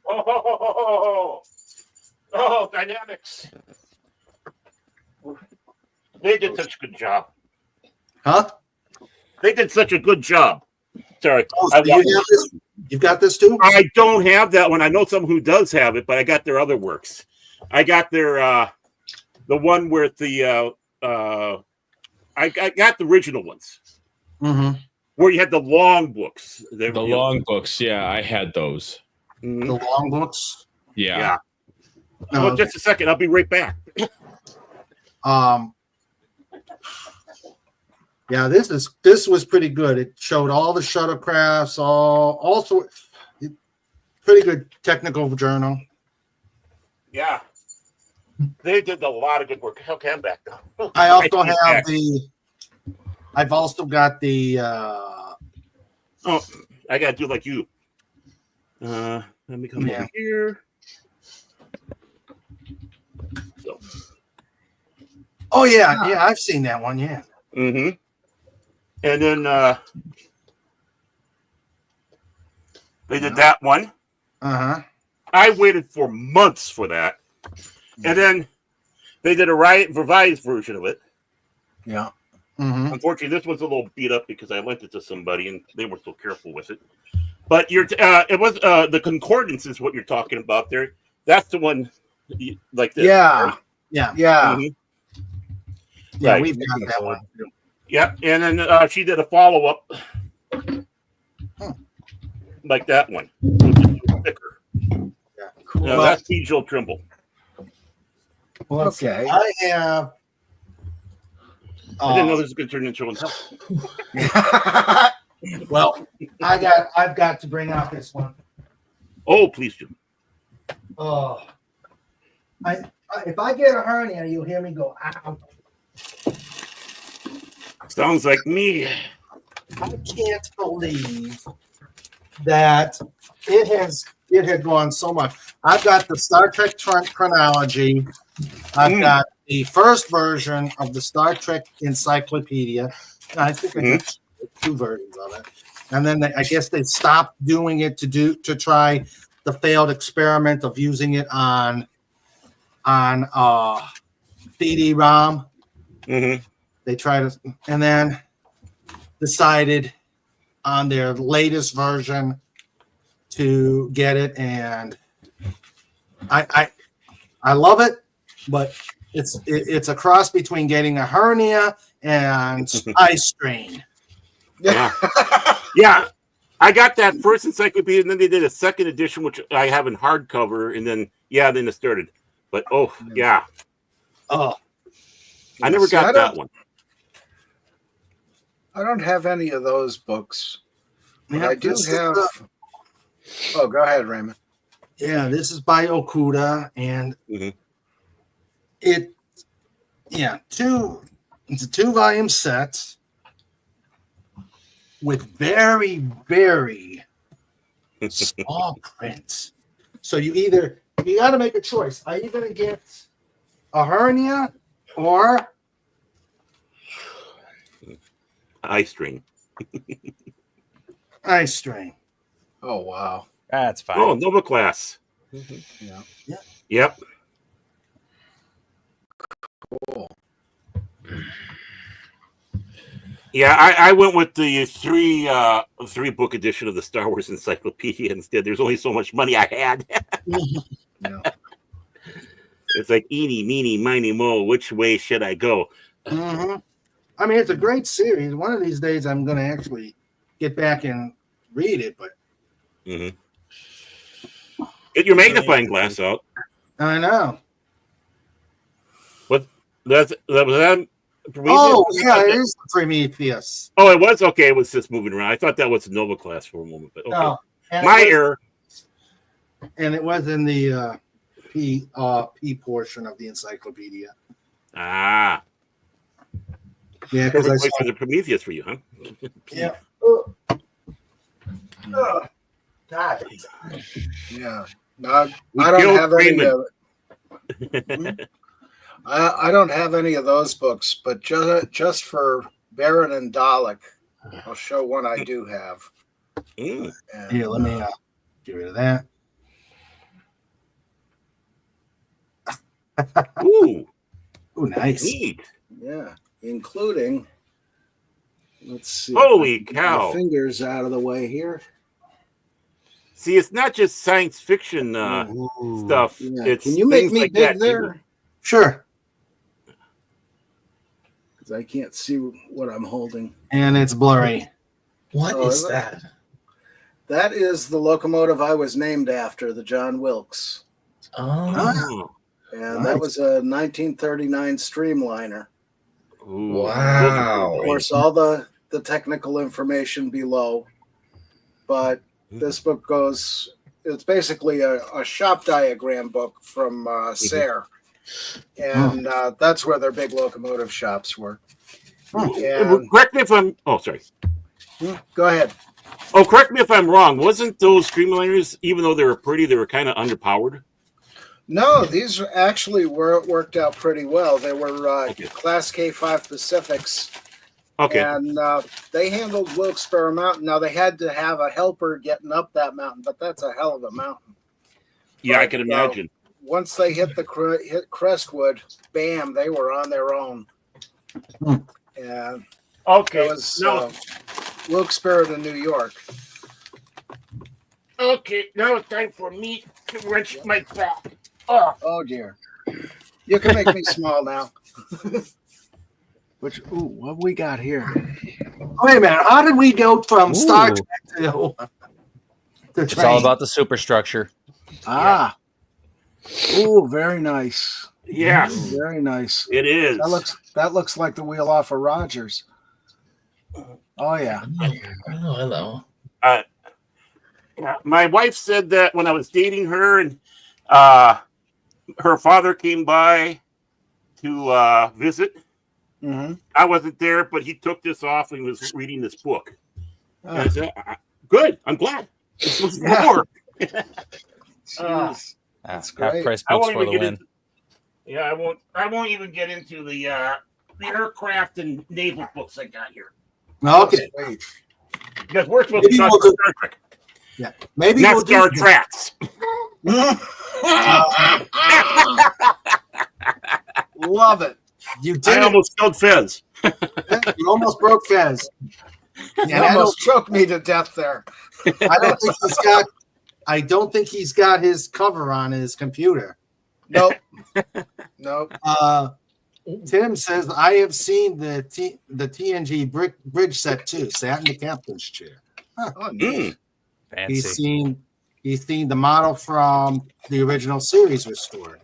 Oh, Dynamics. They did such a good job. Huh? They did such a good job. Sorry. Oh, so you have this? You've got this too? I don't have that one. I know someone who does have it, but I got their other works. I got their the one where the I got the original ones Mm-hmm. where you had the long books. The long books, yeah, I had those. The long books. Yeah. Yeah. Oh, just a second. I'll be right back. Yeah, this was pretty good. It showed all the shuttlecrafts, also pretty good technical journal. Yeah. They did a lot of good work. Okay, I'm back now. I also he's have back. I've also got the Oh, I gotta do like you. Let me come over here. So. oh yeah, I've seen that one, yeah. Mm-hmm. And then they did that one. Uh-huh. I waited for months for that. And then they did a revised version of it. Yeah. Mm-hmm. Unfortunately, this was a little beat up because I lent it to somebody and they were so careful with it. But it was the concordance is what you're talking about there. That's the one like this. Yeah. Yeah. Yeah. Mhm. Yeah, Right. we've got that one too. Yeah, and then she did a follow up like that one. Thicker. Yeah. Cool. No, that's P. Jill Trimble. Well, let's see. Okay. I have I didn't know this was going to turn into a well, I've got to bring out this one. Oh, please do. Oh, if I get a hernia, you'll hear me go, ow. Sounds like me. I can't believe that it had gone so much. I've got the Star Trek chronology. I've got the first version of the Star Trek Encyclopedia. I think I got two versions of it. And then I guess they stopped doing it to try the failed experiment of using it on CD-ROM. Mm-hmm. They tried to, and then decided on their latest version to get it, and I love it, but it's a cross between getting a hernia and eye strain. Yeah. Yeah. I got that first encyclopedia, and then they did a second edition, which I have in hardcover, and then it started. But yeah. Oh, I never got that one. I don't have any of those books. But Yeah, I do this is have. Oh, go ahead, Raymond. yeah, this is by Okuda, and it's a 2-volume set with very, very small print. So you got to make a choice. Are you going to get a hernia or eye strain? eye strain. Oh, wow. That's fine. Oh, Nova Class. Yeah. Yep. Cool. Yeah, I went with the three book edition of the Star Wars Encyclopedia instead. There's only so much money I had. Yeah. It's like eeny, meeny, miny, mo. Which way should I go? Mm-hmm. I mean, it's a great series. One of these days, I'm going to actually get back and read it. But Get your magnifying glass out. I know. What? Was that Prometheus? Oh, yeah, it is Prometheus. Oh, it was? Okay, it was just moving around. I thought that was a Nova class for a moment, but okay. No, and My error. And it was in the P portion of the encyclopedia. Ah. Yeah, because I Perfect saw place for the Prometheus for you, huh? Yeah. God. Yeah. No, I don't have any of it. I don't have any of those books, but just for Baron and Dalek, I'll show one I do have. Mm. And, Here, let me get rid of that. Ooh. Ooh, nice. Neat. Yeah, including. Let's see. Holy if I can get cow. my fingers out of the way here. See, it's not just science fiction stuff. Yeah. It's Can you make things me like big that, there? too. Sure. Because I can't see what I'm holding. And it's blurry. What Oh, is is it? that? That is the locomotive I was named after, the John Wilkes. Oh, And Nice. that was a 1939 Streamliner. Ooh. wow. Of course, all the technical information below. But this book goes, it's basically a shop diagram book from Sayre. And that's where their big locomotive shops were. And, Correct me if I'm. Oh, sorry. go ahead. Oh, correct me if I'm wrong. Wasn't those Streamliners, even though they were pretty, they were kind of underpowered? No, these actually worked out pretty well. They were Class K5 Pacifics. Okay. And they handled Wilkes-Barre Mountain. Now, they had to have a helper getting up that mountain, but that's a hell of a mountain. Yeah, I But, can imagine. Once they hit hit Crestwood, bam, they were on their own. And Okay. that was No. Wilkes-Barre to New York. Okay. Now it's time for me to wrench my back. Oh, dear. You can make me small now. What we got here? Wait a minute. How did we go from Star Ooh. Trek to It's train? all about the superstructure. Ah. Ooh, very nice. Yes, Very nice. it is. That looks like the wheel off of Rogers. Oh yeah. Oh, hello. My wife said that when I was dating her and her father came by to visit. Mm-hmm. I wasn't there, but he took this off and was reading this book. And I said, good. I'm glad. This was more. Jeez. That's Half great. price I books won't for even the get win. into. Yeah, I won't even get into the aircraft and naval books I got here Okay. Wait. because we're supposed to Maybe talk we'll about do- Star Trek, Yeah. Maybe not we'll do Star Treks. Love it. You I did it. almost killed Fez. You almost broke Fez. You And I almost choked me to death there. I don't think he's got his cover on his computer. Nope. Nope. Tim says I have seen the TNG bridge set too. Sat in the captain's chair. Oh, neat. Fancy. He's seen the model from the original series restored.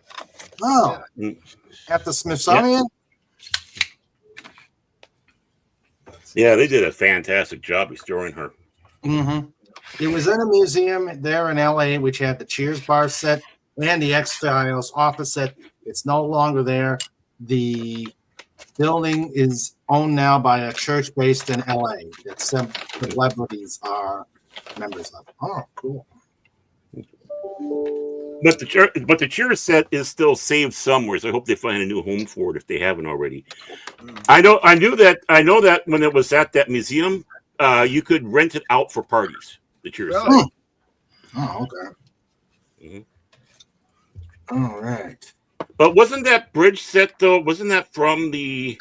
Oh, at the Smithsonian. Yeah, they did a fantastic job restoring her. Mm-hmm. It was in a museum there in LA, which had the Cheers bar set and the X-Files office set. It's no longer there. The building is owned now by a church based in LA that some celebrities are members of. Oh, cool. But the Cheers set is still saved somewhere, so I hope they find a new home for it if they haven't already. I know that when it was at that museum, you could rent it out for parties. The Cheers Really? set. Oh, okay. All right. But wasn't that bridge set though? Wasn't that from the?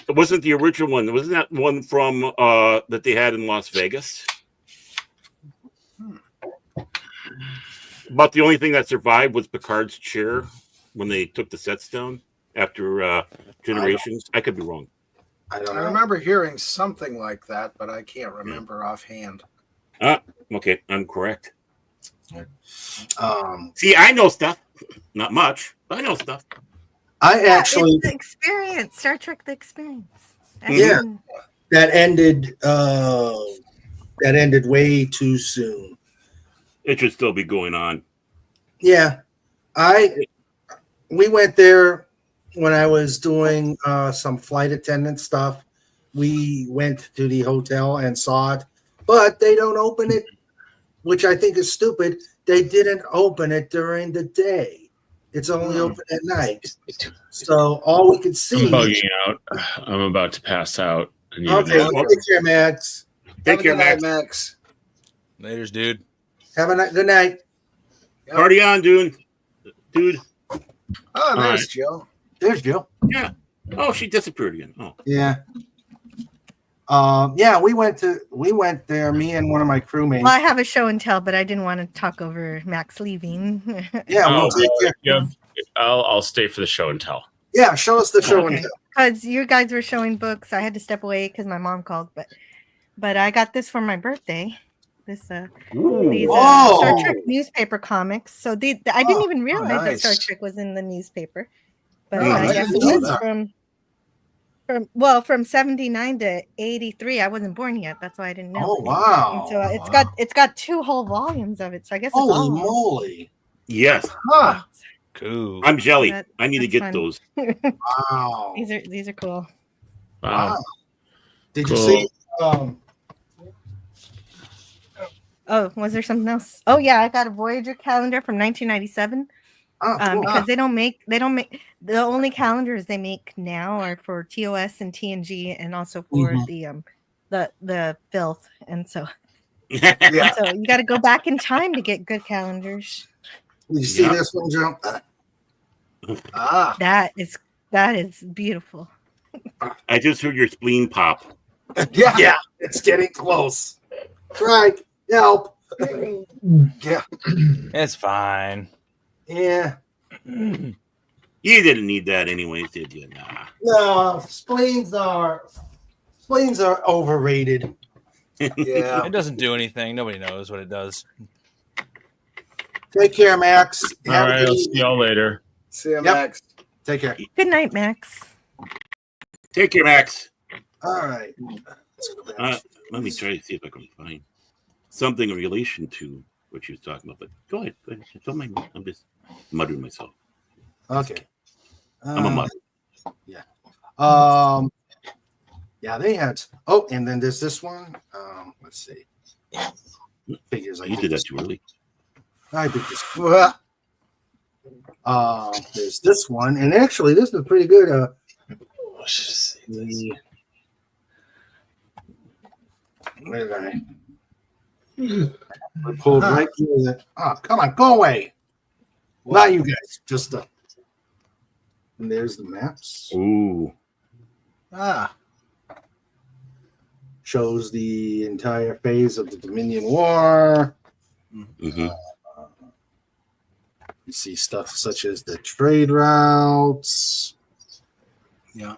It wasn't the original one. Wasn't that one from that they had in Las Vegas? About the only thing that survived was Picard's chair when they took the sets down after Generations. I could be wrong. I don't I know. remember hearing something like that, but I can't remember offhand. Okay, I'm correct. Um, See, I know stuff. Not much, but I know stuff. I actually, it's the experience, Star Trek: The Experience. Yeah. And that ended way too soon. It should still be going on. Yeah, we went there when I was doing some flight attendant stuff. We went to the hotel and saw it, but they don't open it, which I think is stupid. They didn't open it during the day. It's only open at night. So all we could I'm see. bugging out. I'm about to pass out. I need Okay, to go. take care, Max. Take care, Have a good Max. night, Max. Laters, dude. Have a good night. Party on, dude. Dude. Oh, there's right. Joe. There's Jill. Yeah. Oh, she disappeared again. Oh. Yeah. Yeah, we went there, me and one of my crewmates. well, I have a show and tell, but I didn't want to talk over Max leaving. Yeah, Oh, we'll take care. yeah, I'll stay for the show and tell. Yeah, show us the show and tell. Because you guys were showing books. I had to step away because my mom called, but I got this for my birthday. These Whoa. Star Trek newspaper comics. So I didn't even realize that Star nice. Trek was in the newspaper. But Oh, I yes, didn't it know was that. from 79 to 83. I wasn't born yet. That's why I didn't know. Oh wow. And so Wow. it's got 2 whole volumes of it. So I guess it's Holy all moly. Yes. Huh. Cool. I'm jelly. That- I need to that's get fun. those. Wow. These are cool. Wow. Did Cool. you see Oh, was there something else? Oh yeah, I got a Voyager calendar from 1997. cool. Because they don't make the only calendars they make now are for TOS and TNG and also for the filth. And so Yeah. so you got to go back in time to get good calendars. Did you see Yeah. this one, Joe? Ah. That is beautiful. I just heard your spleen pop. Yeah. Yeah, it's getting close. Right. Help. Yeah. It's fine. Yeah. You didn't need that anyways, did you? Nah. No, spleens are overrated. Yeah. It doesn't do anything. Nobody knows what it does. Take care, Max. All Have a right, good I'll see evening. y'all later. See you, Yep. Max. Take care. Good night, Max. Take care, Max. All right. Let me try to see if I can find something in relation to what you was talking about. But go ahead. Don't mind me. I'm just muttering myself. Okay. I'm a mutter. Yeah, they had. Oh, and then there's this one. Let's see. Figures. You did that too early. I did this. There's this one, and actually, this is pretty good. Where did I? I pulled right through that. Oh, come on, go away! Not you guys. Just and there's the maps. Ooh. Ah. Shows the entire phase of the Dominion War. Mm-hmm. You see stuff such as the trade routes. Yeah.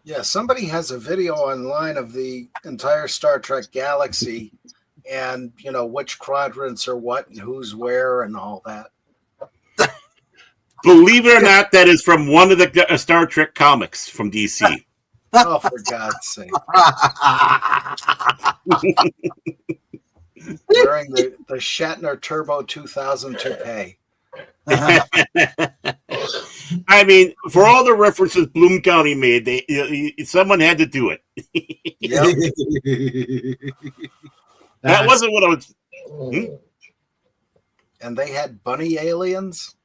Yeah, somebody has a video online of the entire Star Trek galaxy and, you know, which quadrants are what and who's where and all that. Believe it or not, that is from one of the Star Trek comics from DC. Oh, for God's sake. Wearing the Shatner Turbo 2000 toupee. I mean, for all the references Bloom County made, someone had to do it. That wasn't what I was. And they had bunny aliens?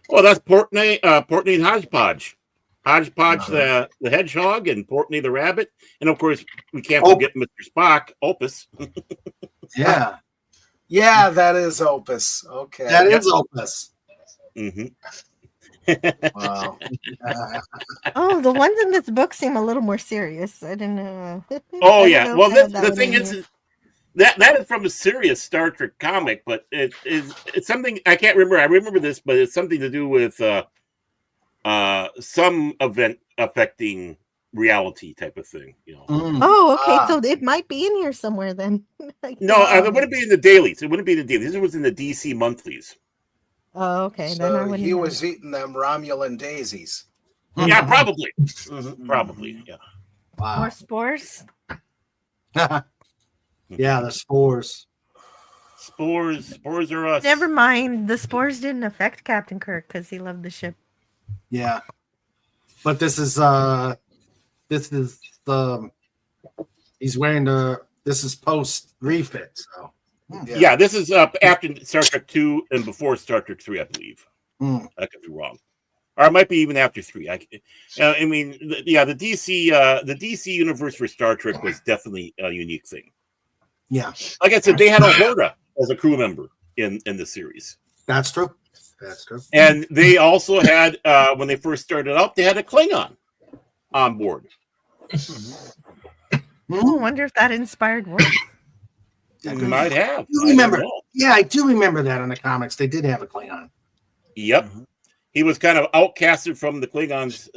Well, that's Portney and Hodgepodge. Hodgepodge, the hedgehog, and Portney the rabbit. And of course, we can't forget Mr. Spock, Opus. Yeah. Yeah, that is Opus. Okay. That is Opus. Mm-hmm. Wow. Oh, the ones in this book seem a little more serious. I didn't know. Oh, I didn't yeah. know Well, if I had the that one thing in is, here. that is from a serious Star Trek comic, but it's something I can't remember. I remember this, but it's something to do with some event affecting reality type of thing. Oh, okay. So it might be in here somewhere then. No, it wouldn't be in the dailies. It wouldn't be in the dailies. It was in the DC monthlies. Oh, okay. Then I So wouldn't. he know. was eating them Romulan daisies. Yeah, probably. Probably. Yeah. More spores. Yeah, the spores. Spores are us. Never mind. The spores didn't affect Captain Kirk because he loved the ship. Yeah, but this is the he's wearing this is post refit. So yeah, this is after Star Trek 2 and before Star Trek 3, I believe. I could be wrong, or it might be even after 3. I mean, the DC universe for Star Trek was definitely a unique thing. Yeah, like I said, they had Uhura as a crew member in the series. That's true. That's true. And they also had, when they first started out, they had a Klingon on board. I wonder if that inspired Worf. Might have. You remember? Yeah, I do remember that in the comics. They did have a Klingon. Yep. He was kind of outcasted from the Klingons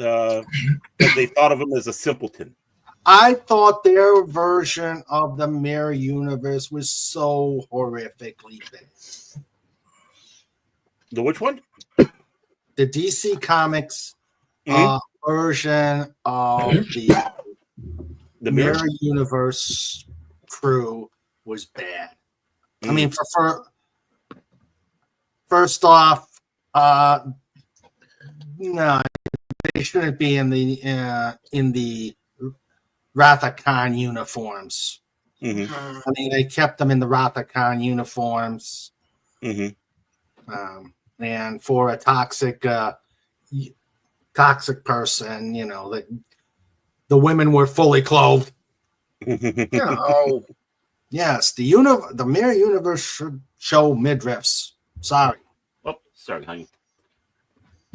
because they thought of him as a simpleton. I thought their version of the Mirror Universe was so horrifically bad. The which one? The DC Comics version of the Mirror Universe crew was bad. I mean, first off, no, they shouldn't be in the Rathacon uniforms. I mean, they kept them in the Rathacon uniforms. And for a toxic person, you know, the women were fully clothed. Oh, yes, the Mirror Universe should show midriffs. Sorry. Oh, sorry, honey.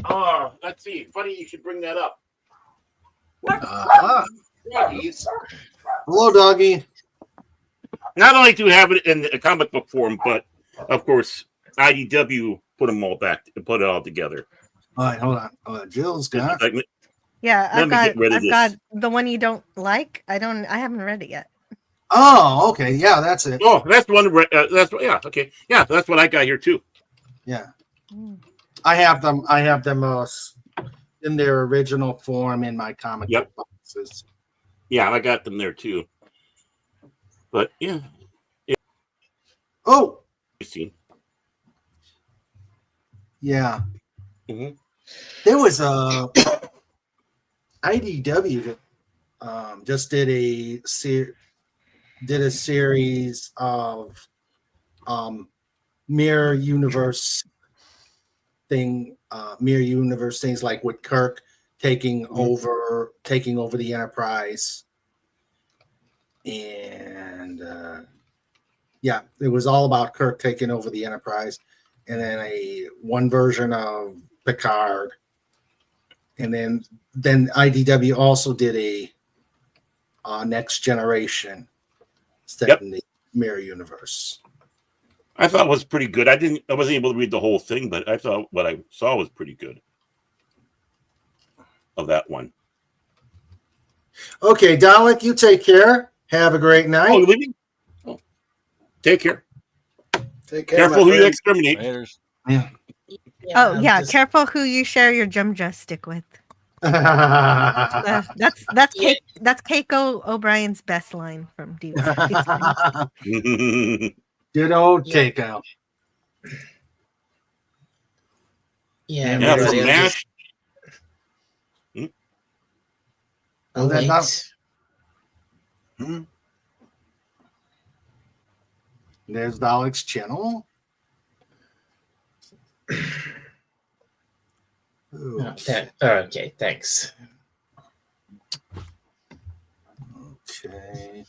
Oh, let's see. Funny you should bring that up. Doggies. Hello, doggy. Not only do we have it in the comic book form, but of course, IDW put them all back and put it all together. All right, hold on. Jill's got. Yeah, Let me get rid of I've this. got the one you don't like. I haven't read it yet. Oh, okay. Yeah, that's it. Oh, that's the one. Yeah, okay. Yeah, that's what I got here too. Yeah, I have them. In their original form in my comic book boxes. Yeah, I got them there too. But yeah. Oh. You see. Yeah. There was a IDW just did a series of mirror universe things like with Kirk taking over the Enterprise, and it was all about Kirk taking over the Enterprise, and then one version of Picard, and then IDW also did a Next Generation set in the Mirror Universe. I thought it was pretty good. I wasn't able to read the whole thing, but I thought what I saw was pretty good of that one. Okay, Dalek, you take care. Have a great night. Oh, you leaving? Oh. Take care. Take care. Careful who you exterminate. Yeah. Oh yeah, careful who you share your Jumja stick with. That's Keiko O'Brien's best line from Deep Space. Good old Keiko. Yeah, from really, MASH. I'll wait. There's Dalek's channel. Okay, thanks. Okay.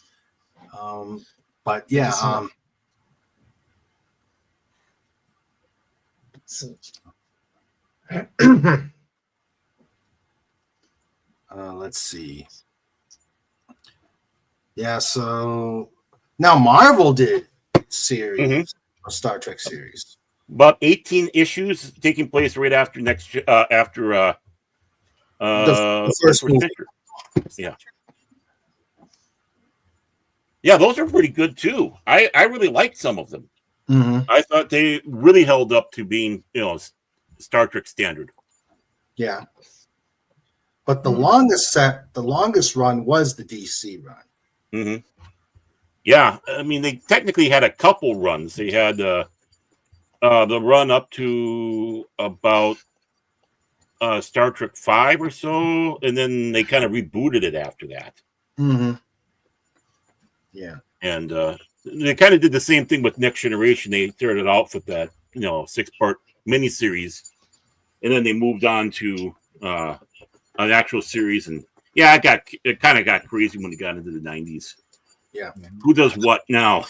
But yeah, let's see. Yeah, so now Marvel did series, a Star Trek series. About 18 issues taking place right after The first Edward movie. Fisher. Yeah. Yeah, those are pretty good too. I really liked some of them. Mhm. I thought they really held up to being, Star Trek standard. Yeah. But the longest run was the DC run. Mm-hmm. Yeah, I mean, they technically had a couple runs. They had the run up to about Star Trek 5 or so, and then they kind of rebooted it after that. Mm-hmm. Yeah. And they kind of did the same thing with Next Generation. They started out with that, 6-part miniseries, and then they moved on to an actual series. And yeah, it kind of got crazy when it got into the 90s. Yeah. Who does what now?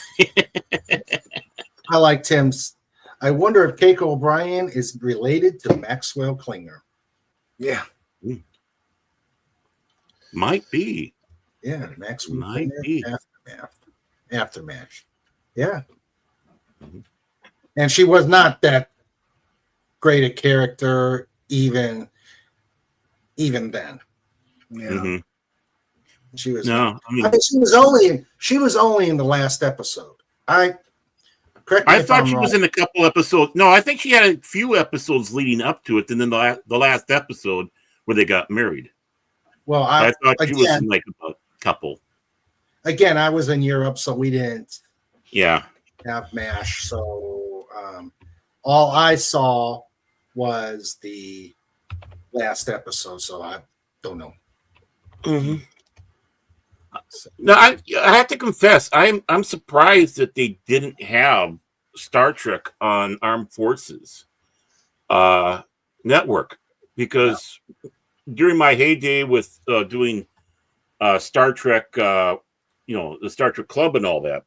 I like Tim's. I wonder if Keiko O'Brien is related to Maxwell Klinger. Yeah. Might be. Yeah, Maxwell Might Klinger. be. Aftermath. Yeah. And she was not that great a character even then. Yeah. Mm-hmm. She was No, I mean, she was only in the last episode. I thought she was in a couple episodes. No, I think she had a few episodes leading up to it, and then the last episode where they got married. Well, I thought she was in like a couple. Again, I was in Europe, so we didn't Yeah. have MASH. So all I saw was the last episode. So I don't know. Mm-hmm. No, I have to confess, I'm surprised that they didn't have Star Trek on Armed Forces network, because during my heyday with doing Star Trek, the Star Trek Club and all that,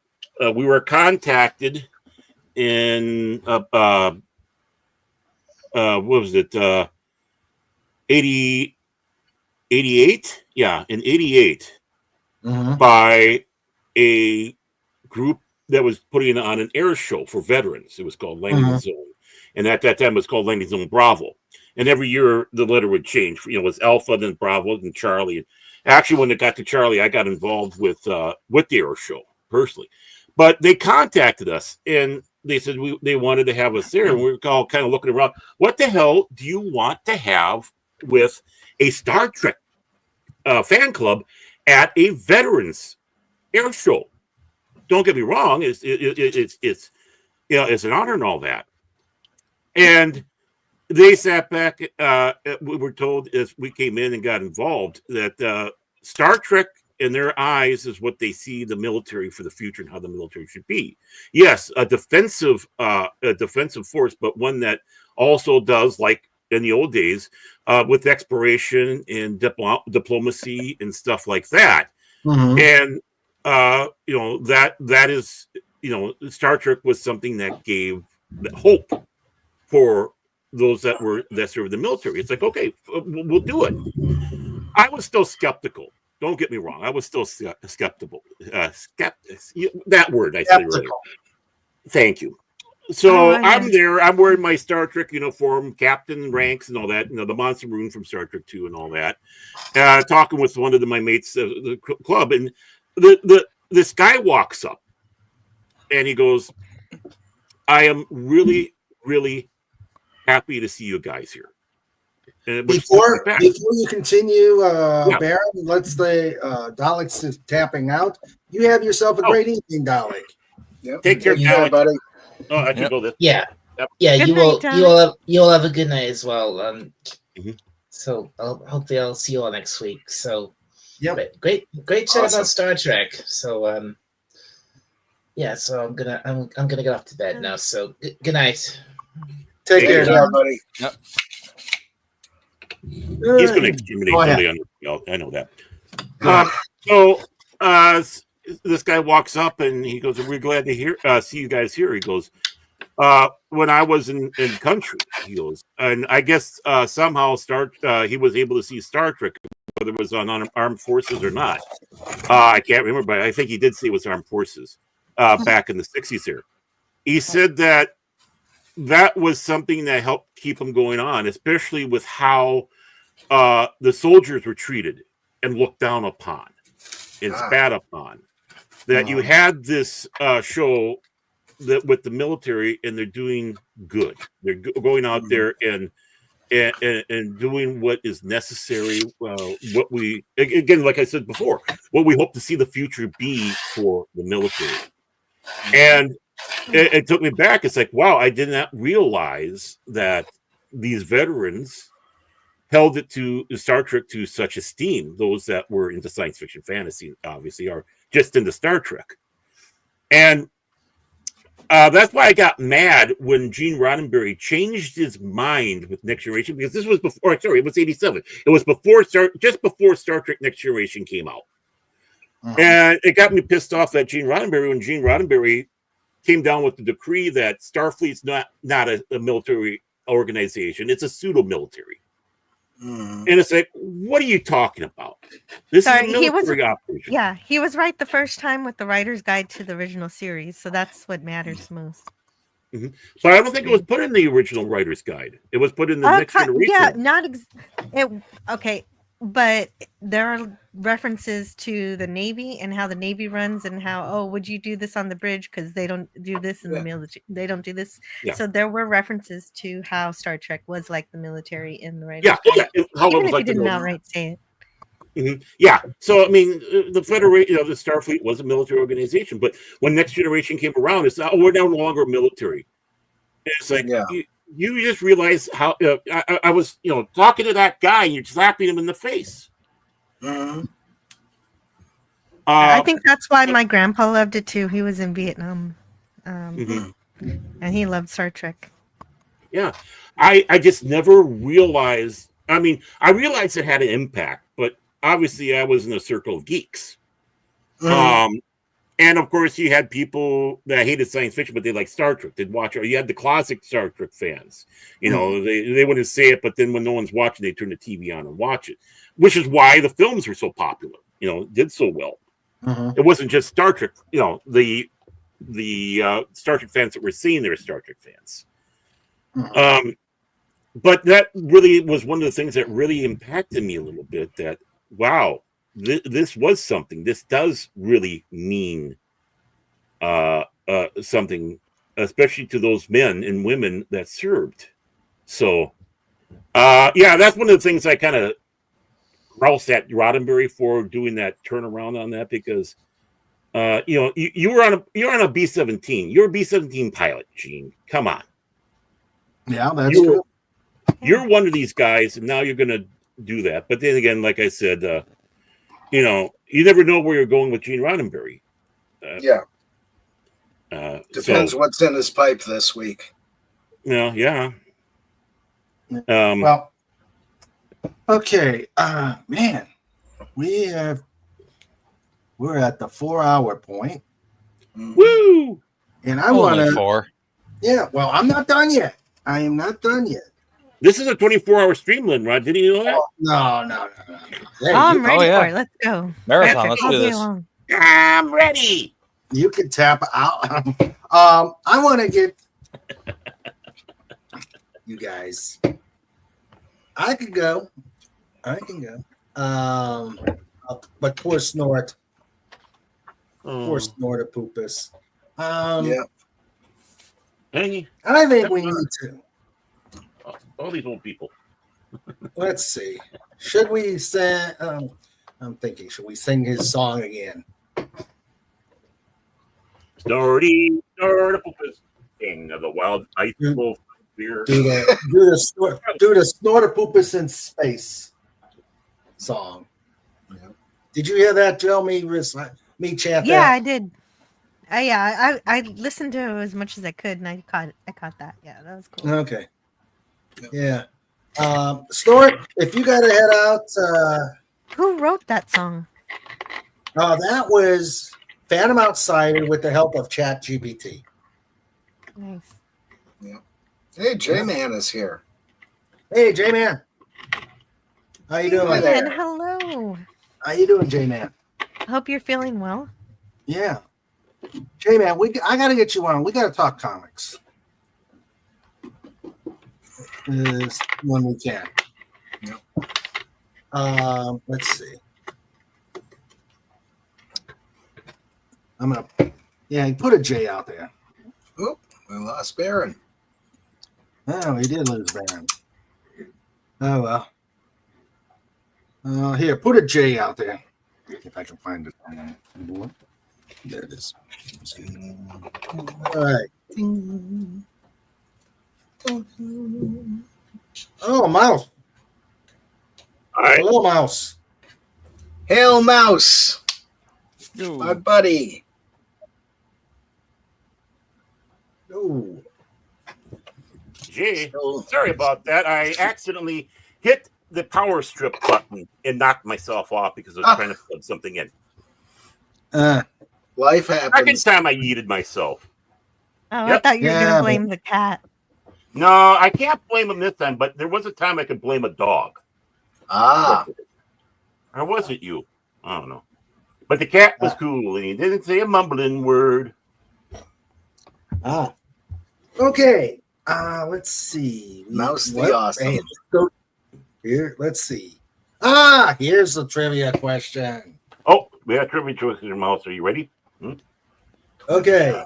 we were contacted in what was it, 88? Yeah, in 88. Mm-hmm. By a group that was putting on an air show for veterans. It was called Landing Zone. And at that time, it was called Landing Zone Bravo. And every year, the letter would change. It was Alpha, then Bravo, then Charlie. And actually, when it got to Charlie, I got involved with the air show, personally. But they contacted us, and they said they wanted to have us there. And we were all kind of looking around. What the hell do you want to have with a Star Trek fan club at a veterans air show? Don't get me wrong; it's an honor and all that. And they sat back. We were told as we came in and got involved that Star Trek, in their eyes, is what they see the military for the future and how the military should be. Yes, a defensive force, but one that also does, like in the old days, with exploration and diplomacy and stuff like that. Mm-hmm. And that is, Star Trek was something that gave hope for those that served the military. It's like, okay, we'll do it. I was still skeptical. Don't get me wrong. I was still skeptical. That word I said earlier. Thank you. So I'm there. I'm wearing my Star Trek uniform, captain ranks, and all that. The Monster Maroon from Star Trek 2 and all that. Talking with one of my mates of the club, and this guy walks up, and he goes, "I am really, really happy to see you guys here." Before you continue, Baron, let's say Daleks is tapping out. You have yourself a great evening, Dalek. Yep. Take care, Dalek, buddy. Oh, I can go this. Yeah. Yep. Yeah, Good you night, will you will have a good night as well. Mhm. So hopefully I'll see you all next week. So Yep. great chat Awesome. about Star Trek. So yeah, so I'm gonna get off to bed now. So good night. Take Take care, Take care, buddy. Yep. He's going to exterminate Go ahead. somebody. I know that. So this guy walks up and he goes, "We're glad to see you guys here." He goes, "When I was in country," he goes, and I guess somehow he was able to see Star Trek, whether it was on Armed Forces or not. I can't remember, but I think he did say it was Armed Forces back in the 60s here. He said that was something that helped keep him going on, especially with how the soldiers were treated and looked down upon and spat upon. That you had this show that with the military, and they're doing good. They're going out there and doing what is necessary. What we, again, like I said before, what we hope to see the future be for the military. And it took me back. It's like, wow, I did not realize that these veterans held it to Star Trek to such esteem. Those that were into science fiction fantasy, obviously, are just into Star Trek. And that's why I got mad when Gene Roddenberry changed his mind with Next Generation, because this was before, sorry, it was 87. It was just before Star Trek Next Generation came out. And it got me pissed off that Gene Roddenberry came down with the decree that Starfleet's not a military organization. It's a pseudo-military. And it's like, what are you talking about? This is a military operation. Yeah, he was right the first time with the writer's guide to the original series, so that's what matters most. So I don't think it was put in the original writer's guide. It was put in the Next Generation. Yeah, okay, but there are references to the Navy and how the Navy runs and how, would you do this on the bridge because they don't do this in the military. They don't do this. Yeah. So there were references to how Star Trek was like the military in the writer's How guide. it was Even if like you didn't outright say it. Yeah, so I mean, the Federation, the Starfleet was a military organization, but when Next Generation came around, it's not, we're no longer military. It's like you just realize how I was, talking to that guy, and you're slapping him in the face. I think that's why my grandpa loved it too. He was in Vietnam, and he loved Star Trek. Yeah, I just never realized. I mean, I realized it had an impact, but obviously I was in a circle of geeks. And of course, you had people that hated science fiction, but they liked Star Trek. They'd watch it. You had the classic Star Trek fans. They wouldn't say it, but then when no one's watching, they turn the TV on and watch it, which is why the films were so popular. Did so well. It wasn't just Star Trek. The Star Trek fans that were seeing they were Star Trek fans. But that really was one of the things that really impacted me a little bit. That wow. This was something. This does really mean something, especially to those men and women that served. So, that's one of the things I kind of groused at Roddenberry for doing that turnaround on that, because you were on a B-17. You're a B-17 pilot, Gene. Come on. Yeah, that's true. You're one of these guys, and now you're going to do that. But then again, like I said. You never know where you're going with Gene Roddenberry. Depends what's in his pipe this week. Yeah. Well, okay, man, we're at the 4-hour point. Woo! And I want to 4. Yeah, well, I'm not done yet. I am not done yet. This is a 24-hour stream, Lynn, Rod. Didn't you know that? No. Hey, I'm ready for it. Let's go. Marathon. Let's do this. I'm ready. You can tap out. I want to get you guys. I can go. But poor Snort. Poor Snortopoopas. Hey. I think we need to. All these old people. Let's see. Should we sing? I'm thinking, should we sing his song again? Snortopoopas, king of the wild ice wolf beer. Do the Snortopoopas in space song. Did you hear that, Joe? Me chant that? Yeah, I did. I listened to it as much as I could, and I caught that. Yeah, that was cool. Okay. Yeah. Snort, if you got to head out. Who wrote that song? That was Phantom Outsider with the help of ChatGPT. Nice. Yeah. Hey, J-Man is here. Hey, J-Man. How you doing? And hello. How you doing, J-Man? Hope you're feeling well. Yeah. J-Man, I got to get you on. We got to talk comics. When we can. Let's see. Put a J out there. Oop, we lost Baron. Oh, we did lose Baron. Oh well. Here, put a J out there. If I can find it. There it is. All right. Oh, mouse. All right. Hello, mouse. Hail, mouse. My buddy. Oh. Gee, sorry about that. I accidentally hit the power strip button and knocked myself off because I was trying to plug something in. Life happens. Second time I yeeted myself. Oh, I thought you were going to blame the cat. No, I can't blame him this time, but there was a time I could blame a dog. Ah. Or was it you? I don't know. But the cat was cool and he didn't say a mumbling word. Okay. Let's see. Mouse the awesome. Here, let's see. Here's the trivia question. Oh, we have trivia choices in Mouse. Are you ready? Okay.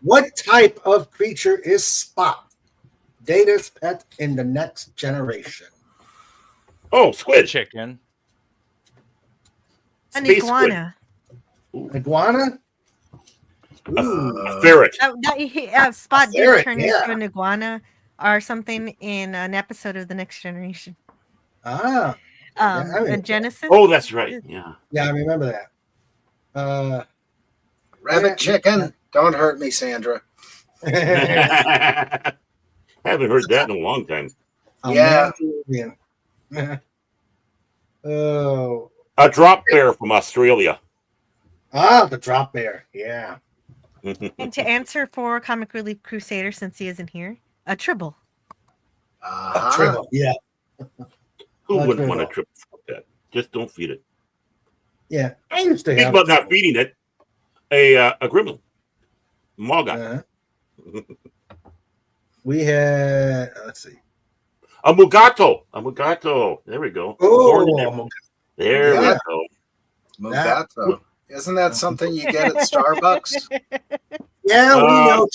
What type of creature is Spot? Data's pet in the Next Generation. Oh, squid. Chicken. An Space iguana. Iguana? A ferret. Spot did ferret, turn into an iguana or something in an episode of The Next Generation. In Genesis. Oh, that's right. Yeah. Yeah, I remember that. Rabbit chicken. Don't hurt me, Sandra. Haven't heard that in a long time. Yeah. Oh. A drop bear from Australia. The drop bear. Yeah. And to answer for Comic Relief Crusader, since he isn't here, a tribble. A tribble. Yeah. Who wouldn't want a tribble like that? Just don't feed it. Yeah. I used to Think have about not feeding it. A gremlin. Morgoth. We had, let's see. A Mugato. There we go. Oh, there we go. Mugato. Isn't that something you get at Starbucks? Yeah, we know.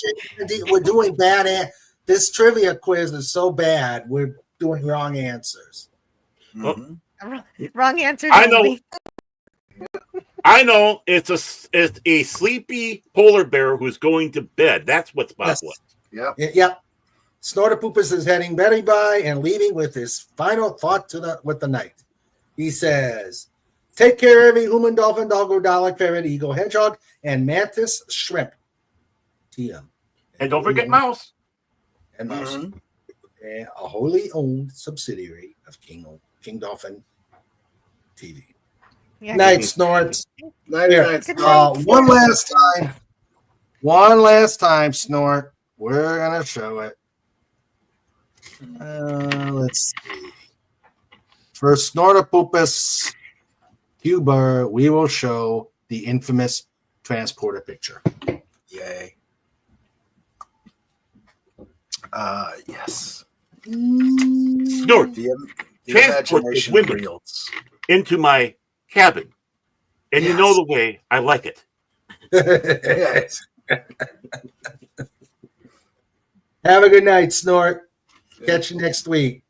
We're doing bad. This trivia quiz is so bad. We're doing wrong answers. Wrong answer. I know. I know. It's a sleepy polar bear who's going to bed. That's what Spot was. Yep. Snorterpoopus is heading Betty by and leaving with his final thought with the night. He says, "Take care, every human, dolphin, doggo, Dalek, ferret, eagle, hedgehog, and mantis shrimp." TM. And don't forget mouse. And mouse. A wholly owned subsidiary of King Dolphin TV. Yeah. Night, Snort. Night. One last time, Snort. We're gonna show it. Let's see. For Snorterpoopus Huber, we will show the infamous transporter picture. Yay. Yes. Snort. Transport this women into my cabin. And you know the way I like it. Yes. Have a good night, Snort. Catch you next week.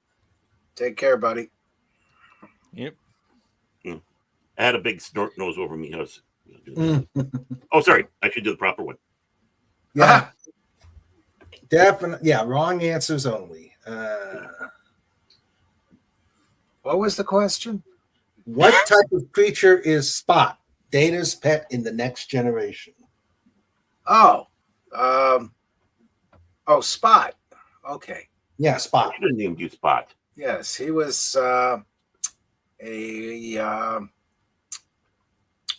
Take care, buddy. Yep. I had a big snort nose over me. Oh, sorry. I should do the proper one. Yeah. Definitely. Yeah, wrong answers only. What was the question? What type of creature is Spot, Data's pet in the Next Generation? Spot. Okay. Yeah, Spot. I didn't named you Spot. Yes, he was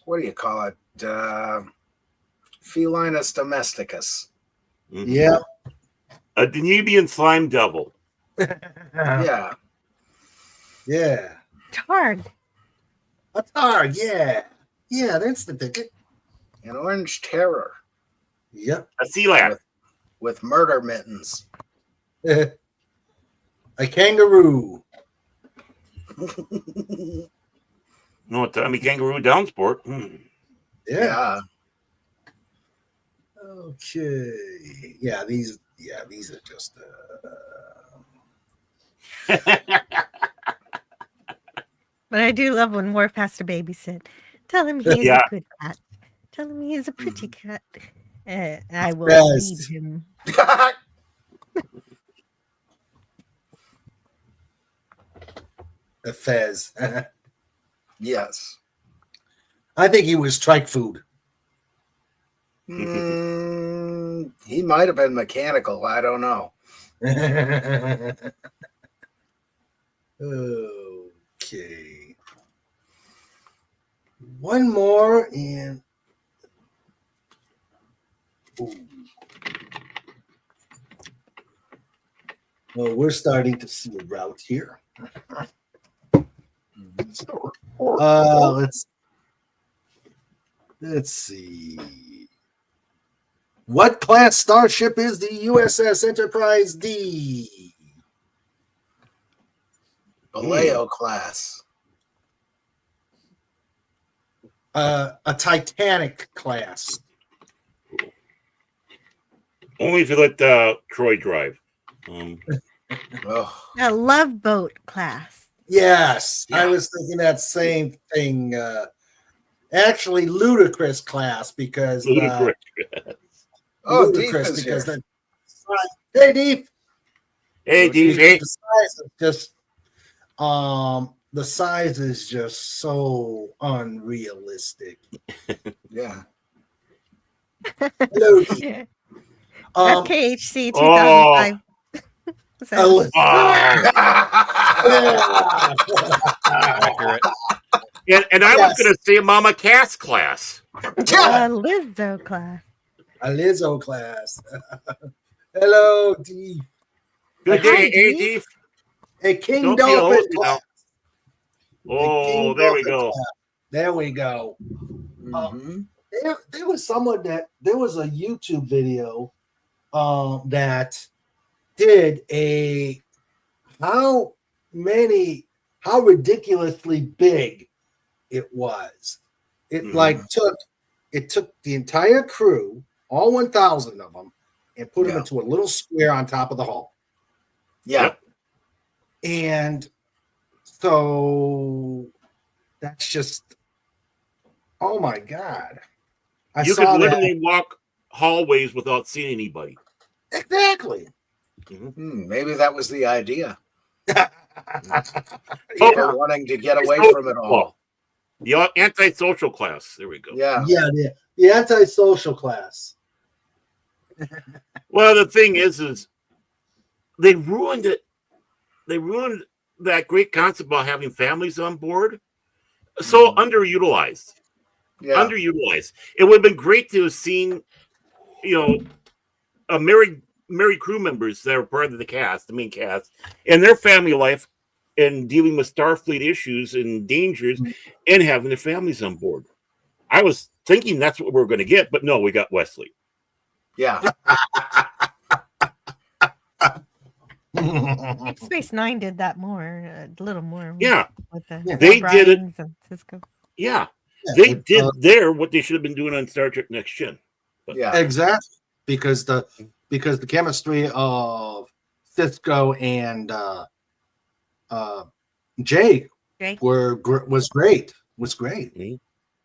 what do you call it? Felinus domesticus. Yeah. A Danubian slime devil. Yeah. Yeah. Targ. A Targ, yeah. Yeah, that's the ticket. An orange terror. Yep. A sea lad. With murder mittens. A kangaroo. No, Tommy Kangaroo Downsport. Yeah. Okay. Yeah, these are just But I do love when Worf has to babysit. Tell him he's Yeah. a good cat. Tell him he's a pretty cat. I will Yes. feed him. a Fez. Yes. I think he was trike food. He might have been mechanical. I don't know. Okay. One more and well, we're starting to see a route here. Let's see. What class starship is the USS Enterprise D? Vallejo class. A Titanic class. Only if you let Troy drive. A Love Boat class. Yes, I was thinking that same thing. Actually, Ludicrous class because Ludicrous. Ludicrous Deep is because here. hey Deep. Hey Deep. The size is just the size is just so unrealistic. Yeah. Hello, Deep. FKHC 2005. Accurate. And I was going to say Mama Cass class. Lizzo class. A Lizzo class. Hello, Deep. Good day, hey Deep. A King Don't be a Dolphin host class. now. Oh, there we go. There we go. There was someone there was a YouTube video that did how ridiculously big it was. It took the entire crew, all 1,000 of them, and put them into a little square on top of the hall. Yeah. And so that's just, oh my God. You could literally walk hallways without seeing anybody. Exactly. Maybe that was the idea. Oh, They're wanting to get away from it all. The antisocial class. There we go. Yeah. Yeah, the antisocial class. Well, the thing is they ruined it. They ruined that great concept about having families on board. So underutilized. Yeah. Underutilized. It would have been great to have seen, married crew members that are part of the cast, the main cast, and their family life and dealing with Starfleet issues and dangers and having their families on board. I was thinking that's what we were going to get, but no, we got Wesley. Yeah. Deep Space Nine did that a little more. Yeah. With They did it. And Cisco. Yeah. They did what they should have been doing on Star Trek Next Gen. But, Exactly. Because the chemistry of Cisco and Jake was great.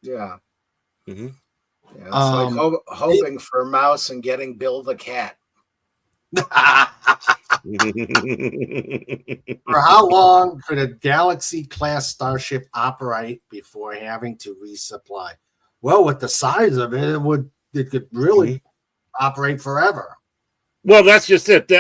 Yeah. Mm-hmm. Yeah, it's like hoping for Mouse and getting Bill the cat. For how long could a Galaxy class starship operate before having to resupply? Well, with the size of it, it could really operate forever. Well, that's just it.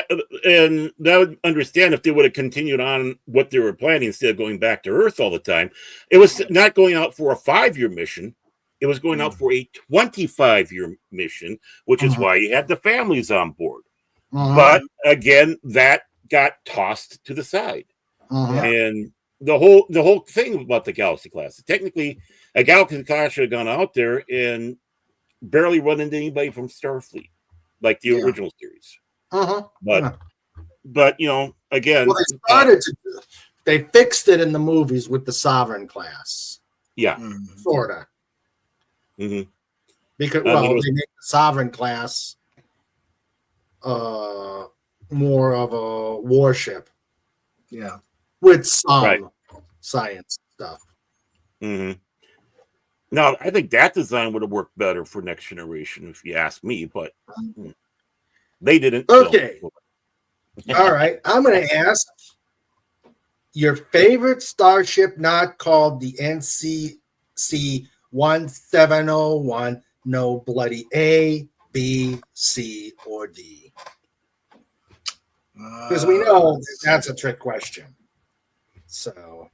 And I would understand if they would have continued on what they were planning instead of going back to Earth all the time. It was not going out for a 5-year mission. It was going out for a 25-year mission, which is why you had the families on board. But again, that got tossed to the side. And the whole thing about the Galaxy class, technically, a Galaxy class should have gone out there and barely run into anybody from Starfleet, like the original series. But again, well, they started to. they fixed it in the movies with the Sovereign class. Yeah. Sorta. Mm-hmm. Because I mean, they make the Sovereign class more of a warship. Yeah. With some Right. science stuff. Mm-hmm. Now, I think that design would have worked better for Next Generation, if you ask me, but they didn't. Okay. All right. I'm going to ask your favorite starship not called the NCC 1701, no bloody A, B, C, or D. Because we know that's a trick question. So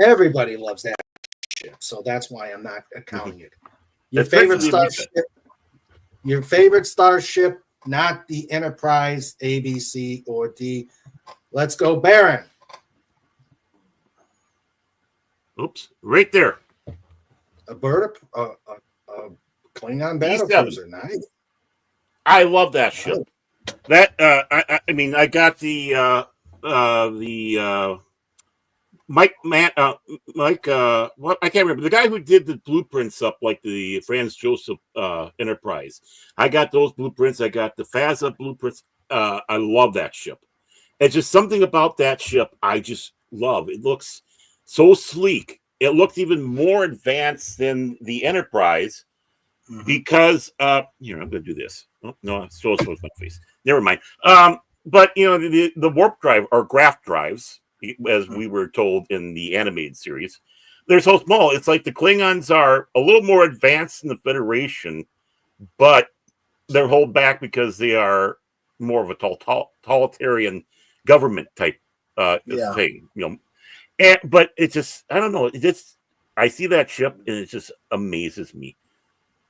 everybody loves that ship. So that's why I'm not accounting it. Your favorite starship, not the Enterprise, A, B, C, or D. Let's go, Baron. Oops, right there. A Klingon battle D7. cruiser. Nice. I love that ship. That I mean, I got the Mike what I can't remember, the guy who did the blueprints up like the Franz Joseph Enterprise. I got those blueprints. I got the FASA blueprints. I love that ship. It's just something about that ship I just love. It looks so sleek. It looks even more advanced than the Enterprise because you know, I'm gonna do this. Oh, no, it's so my face. Never mind. But you know, the warp drive or graft drives, as we were told in the animated series, they're so small. It's like the Klingons are a little more advanced than the Federation, but they're held back because they are more of a totalitarian government type thing, you know. But it's just, I don't know. It just, I see that ship and it just amazes me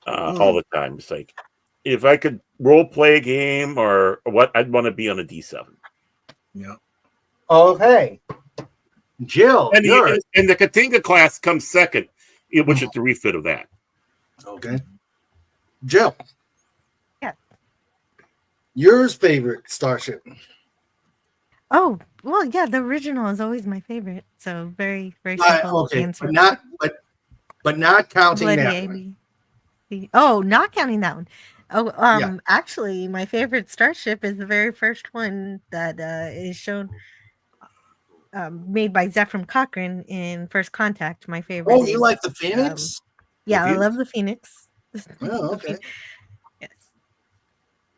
all the time. It's like, if I could role play a game or what, I'd want to be on a D7. Yeah. Okay. Jill. And the Katinga class comes second, which is the refit of that. Okay. Jill. Yeah. Yours favorite starship? Oh, well, yeah, the original is always my favorite. So very, very simple Okay, answer. but not counting Bloody that A, one. B, C. Oh, not counting that one. Oh, Yeah. actually, my favorite starship is the very first one that is shown, made by Zephram Cochrane in First Contact. My favorite. Oh, you is, like the Phoenix? Yeah, The I Phoenix? love the Phoenix. Oh, okay. Yes.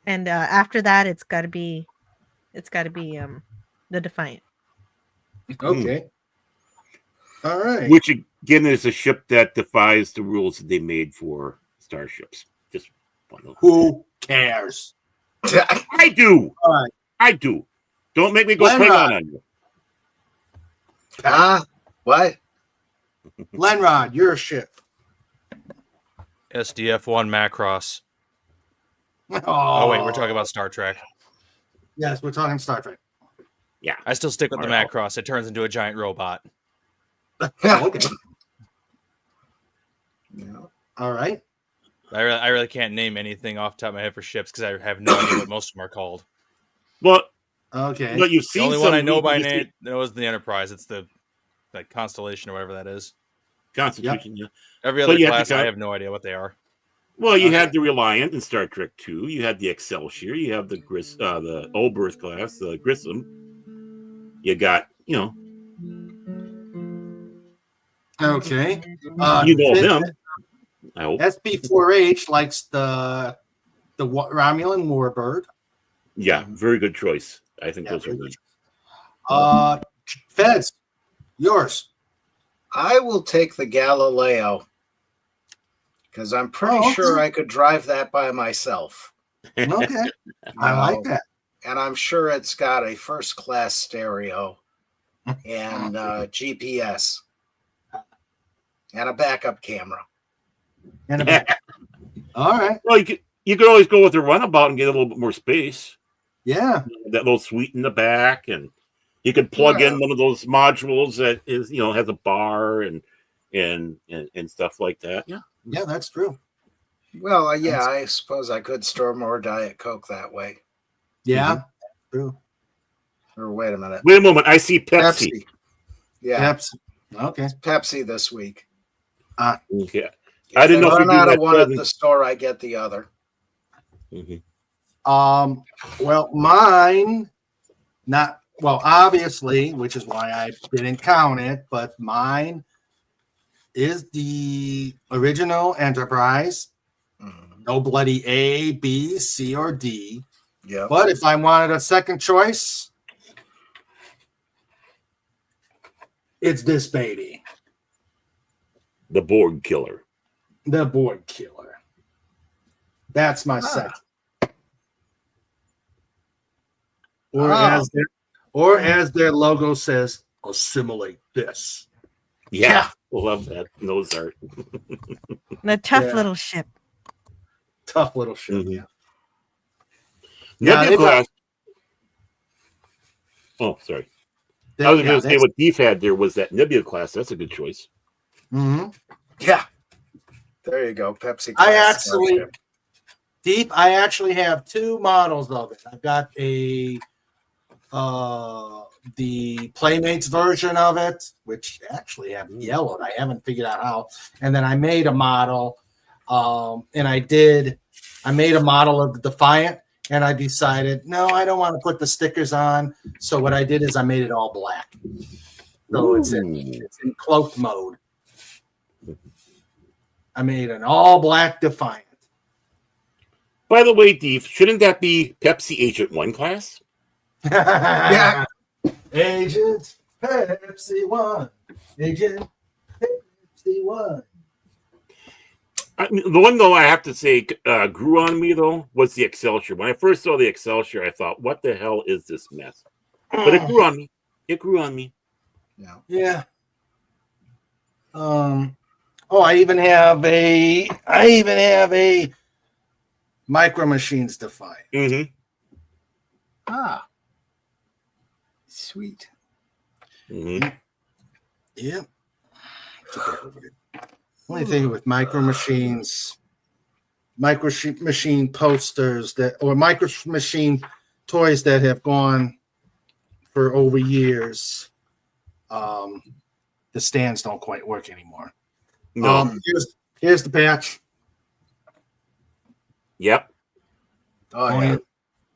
And after that, it's got to be the Defiant. Okay. All right. Which again is a ship that defies the rules that they made for starships. Just who cares? I do. All right. I do. Don't make me go Lenrod. Klingon on you. What? Lenrod, your ship. SDF-1 Macross. Oh. Oh, wait, we're talking about Star Trek. Yes, we're talking Star Trek. Yeah. I still stick with the Macross. It turns into a giant robot. Okay. All right. I really can't name anything off the top of my head for ships because I have no idea what most of them are called. Well, okay. But you've The seen only some one I know by movies- name is the Enterprise. It's the like Constellation or whatever that is. Constitution. Yeah. Every But other you have to class, I count- have no idea what they are. Well, you had the Reliant in Star Trek 2. You had the Excelsior. You have the the Oberth class, the Grissom. You got, you know. Okay. You know them. I hope. SB4H likes the Romulan Warbird. Yeah, very good choice. I think those are good. Feds, yours. I will take the Galileo because I'm pretty sure I could drive that by myself. Okay. I like that. And I'm sure it's got a first class stereo and GPS and a backup camera. All right. Well, you could always go with the runabout and get a little bit more space. Yeah. That little suite in the back, and you could plug in one of those modules that is, you know, has a bar and stuff like that. Yeah. Yeah, that's true. Well, yeah, I suppose I could store more Diet Coke that way. Yeah, true. Or wait a minute. Wait a moment. I see Pepsi. Pepsi. Yeah. Pepsi. Okay. It's Pepsi this week. Yeah. If I didn't know if run you out do of that one at present. the store, I get the other. Well, mine, not well, obviously, which is why I didn't count it, but mine is the original Enterprise. No bloody A, B, C, or D. Yeah. But if I wanted a second choice, it's this baby, The Borg Killer. the Borg Killer. That's my second. Or as their logo says, assimilate this. Yeah. Love that. Those are The tough Yeah. little ship. Tough little ship. Yeah. Nebula they class. Oh, sorry. I was going to say what Deef had there was that Nebula class. That's a good choice. Mm-hmm. Yeah. There you go. Pepsi. I class actually, Starship. Deep, I actually have two models of it. I've got the Playmates version of it, which actually have yellowed. I haven't figured out how. And then I made a model, and I made a model of the Defiant, and I decided, no, I don't want to put the stickers on. So what I did is I made it all black. So it's in cloaked mode. I made an all black Defiant. By the way, Deef, shouldn't that be Pepsi Agent 1 class? Yeah. Agent Pepsi 1. Agent Pepsi 1. The one, though, I have to say grew on me, though, was the Excelsior. When I first saw the Excelsior, I thought, what the hell is this mess? But it grew on me. It grew on me. Yeah. I even have a Micro Machines Defiant. Mm-hmm. Ah. Sweet. Mm-hmm. Yep. Only thing with Micro Machine posters or Micro Machine toys that have gone for over years, the stands don't quite work anymore. No. Here's the patch. Yep. Oh, yeah.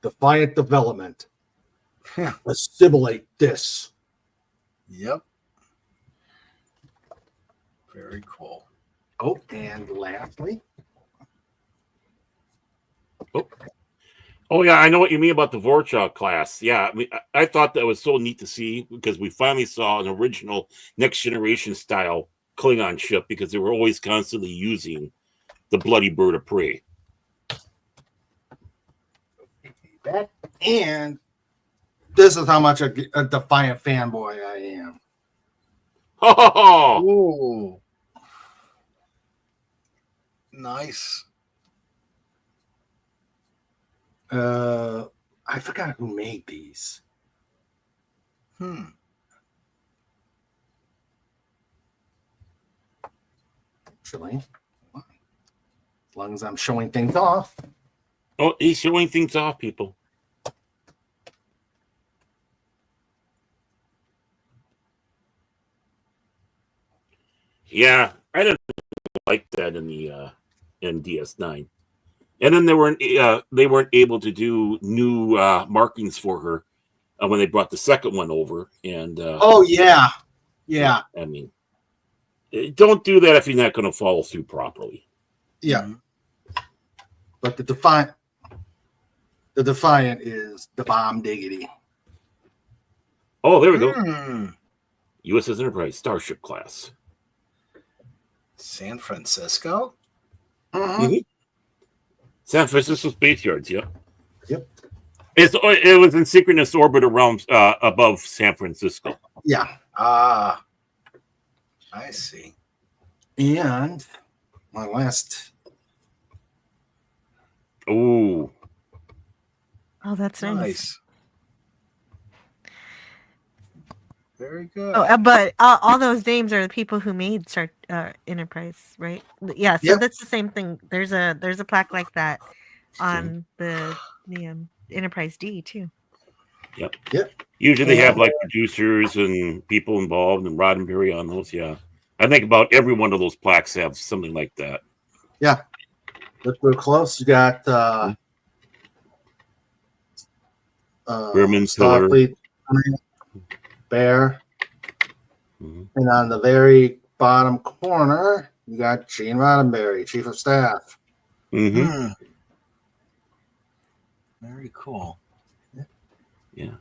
Defiant Development. Assimilate this. Yep. Very cool. Oh, and lastly. Oh, yeah, I know what you mean about the Vorchok class. Yeah, I thought that was so neat to see because we finally saw an original Next Generation style Klingon ship because they were always constantly using the bloody bird of prey. And this is how much a Defiant fanboy I am. Oh, Ooh. Nice. I forgot who made these. Actually, as long as I'm showing things off. Oh, he's showing things off, people. Yeah, I didn't like that in the in DS9, and then they weren't able to do new markings for her when they brought the second one over. And Oh yeah. I mean, don't do that if you're not going to follow through properly. Yeah. But the Defiant is the bomb diggity. Oh, there we go. USS Enterprise Starship class. San Francisco? Mhm. San Francisco Space Yards, yeah. Yep. It was in synchronous orbit around above San Francisco. Yeah. Ah. I see. And my last. Ooh. Oh, that's nice. Nice. Very good. Oh, but all those names are the people who made Star Enterprise, right? Yeah, so Yep. that's the same thing. There's a plaque like that on the Enterprise D too. Yep. Yep. Usually they have like producers and people involved and Roddenberry on those. Yeah. I think about every one of those plaques have something like that. Yeah. Look real close. You got Berman, Starfleet, Bear. And on the very bottom corner, you got Gene Roddenberry, Chief of Staff. Mm-hmm. Very cool. Yeah.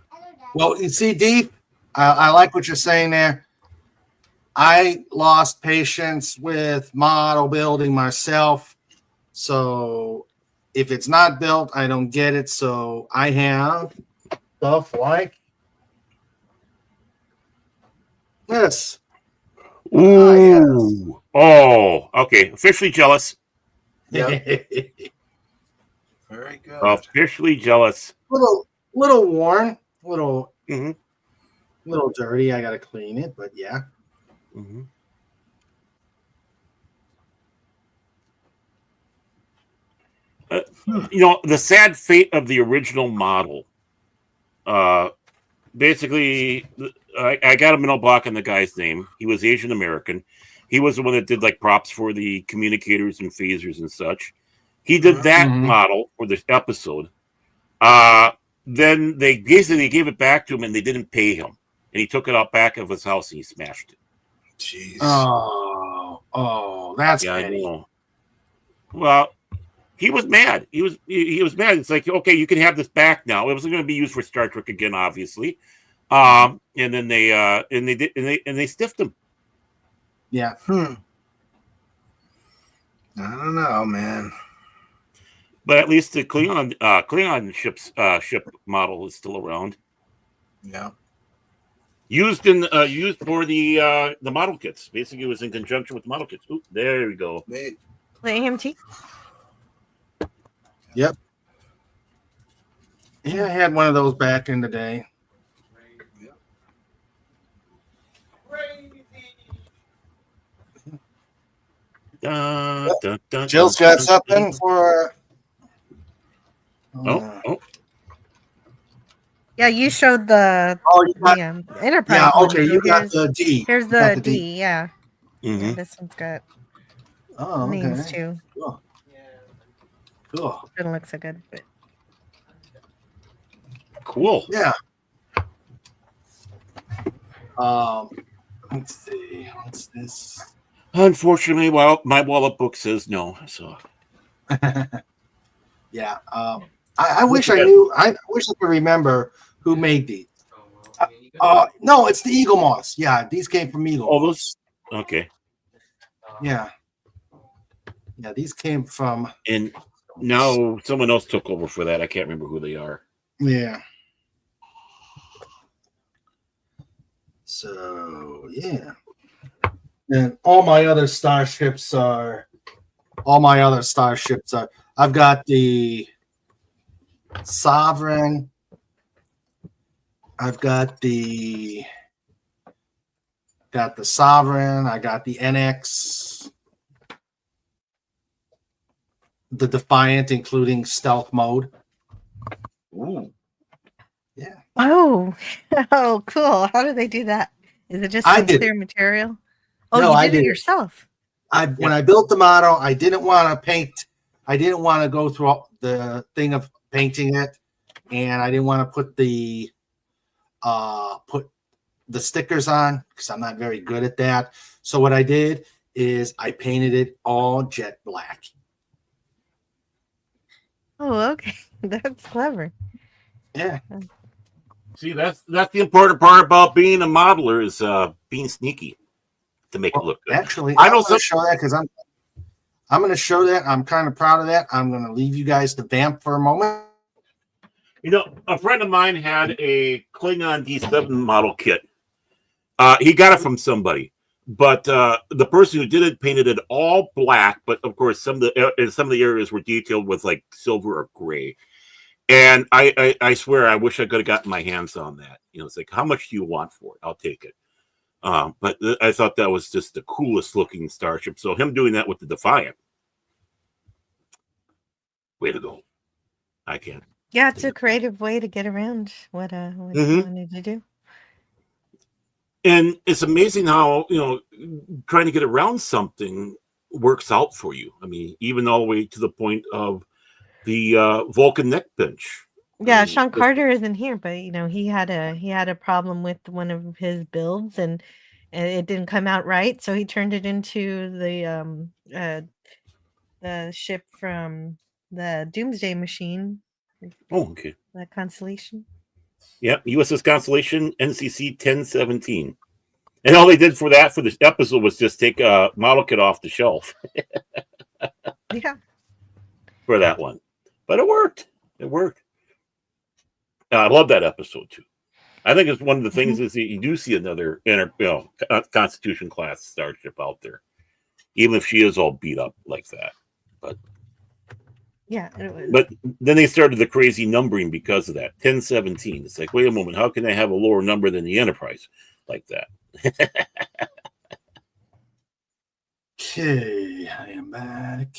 Well, you see, Dee, I like what you're saying there. I lost patience with model building myself. So if it's not built, I don't get it. So I have stuff like this. Ooh. Oh, okay. Officially jealous. Yep. Very good. Officially jealous. little worn, little dirty. I gotta clean it, but yeah. Mm-hmm. You know, the sad fate of the original model. Basically, I got a mental block on the guy's name. He was Asian American. He was the one that did like props for the communicators and phasers and such. He did that model for this episode. Then they basically gave it back to him and they didn't pay him. And he took it out back of his house and he smashed it. Jeez. Oh, that's petty. I know. Well, he was mad. He was mad. It's like, okay, you can have this back now. It wasn't going to be used for Star Trek again, obviously. And then they stiffed him. Yeah. I don't know, man. But at least the Klingon ship model is still around. Yeah. Used for the model kits. Basically, it was in conjunction with the model kits. Ooh, there we go. The AMT. Yep. Yeah, I had one of those back in the day. Jill's got something for. Oh. Yeah, you showed the Enterprise. Yeah, one. okay, you got the D. Here's You got the D. Yeah. Mm-hmm. Yeah, this one's got Oh, okay. names too. Cool. Doesn't look so good, but Cool. Yeah. Let's see. What's this? Unfortunately, well, my wallet book says no. So. Yeah. I wish I knew. I wish I could remember who made these. No, it's the Eagle Moss. Yeah, these came from Eagle. Oh, those. Okay. Yeah. Yeah, these came from. And now someone else took over for that. I can't remember who they are. Yeah. So yeah. And all my other starships are. I've got the Sovereign. I've got the Sovereign. I got the NX. The Defiant, including stealth mode. Ooh. Yeah. oh, oh, cool. How do they do that? Is it just I some did clear material? Oh, No, you I did it did it. yourself. When I built the model, I didn't want to paint. I didn't want to go through the thing of painting it, and I didn't want to put the stickers on because I'm not very good at that. So what I did is I painted it all jet black. Oh, okay. That's clever. Yeah. See, that's the important part about being a modeler is being sneaky to make it look good. Actually, I I'm know going to show that because I'm going to show that. I'm kind of proud of that. I'm going to leave you guys to vamp for a moment. You know, a friend of mine had a Klingon D7 model kit. He got it from somebody, but the person who did it painted it all black. But of course, some of the areas were detailed with like silver or gray. And I swear, I wish I could have gotten my hands on that. You know, it's like, how much do you want for it? I'll take it. But I thought that was just the coolest looking starship. So him doing that with the Defiant, way to go! I can't Yeah, it's a creative way to get around what you Mhm. wanted to do. And it's amazing how, trying to get around something works out for you. I mean, even all the way to the point of the Vulcan neck bench. Yeah, mean, Sean it's- Carter isn't here, but he had a problem with one of his builds, and it didn't come out right, so he turned it into the ship from the Doomsday Machine, Oh, okay. that constellation. Yep, USS Constellation NCC 1017. And all they did for this episode was just take a model kit off the shelf Yeah. for that one. But it worked. It worked. I love that episode too. I think it's one of the things is that you do see another Constitution class starship out there, even if she is all beat up like that. But Yeah, it was. But then they started the crazy numbering because of that. 1017. It's like, wait a moment, how can I have a lower number than the Enterprise like that? Okay, I am back.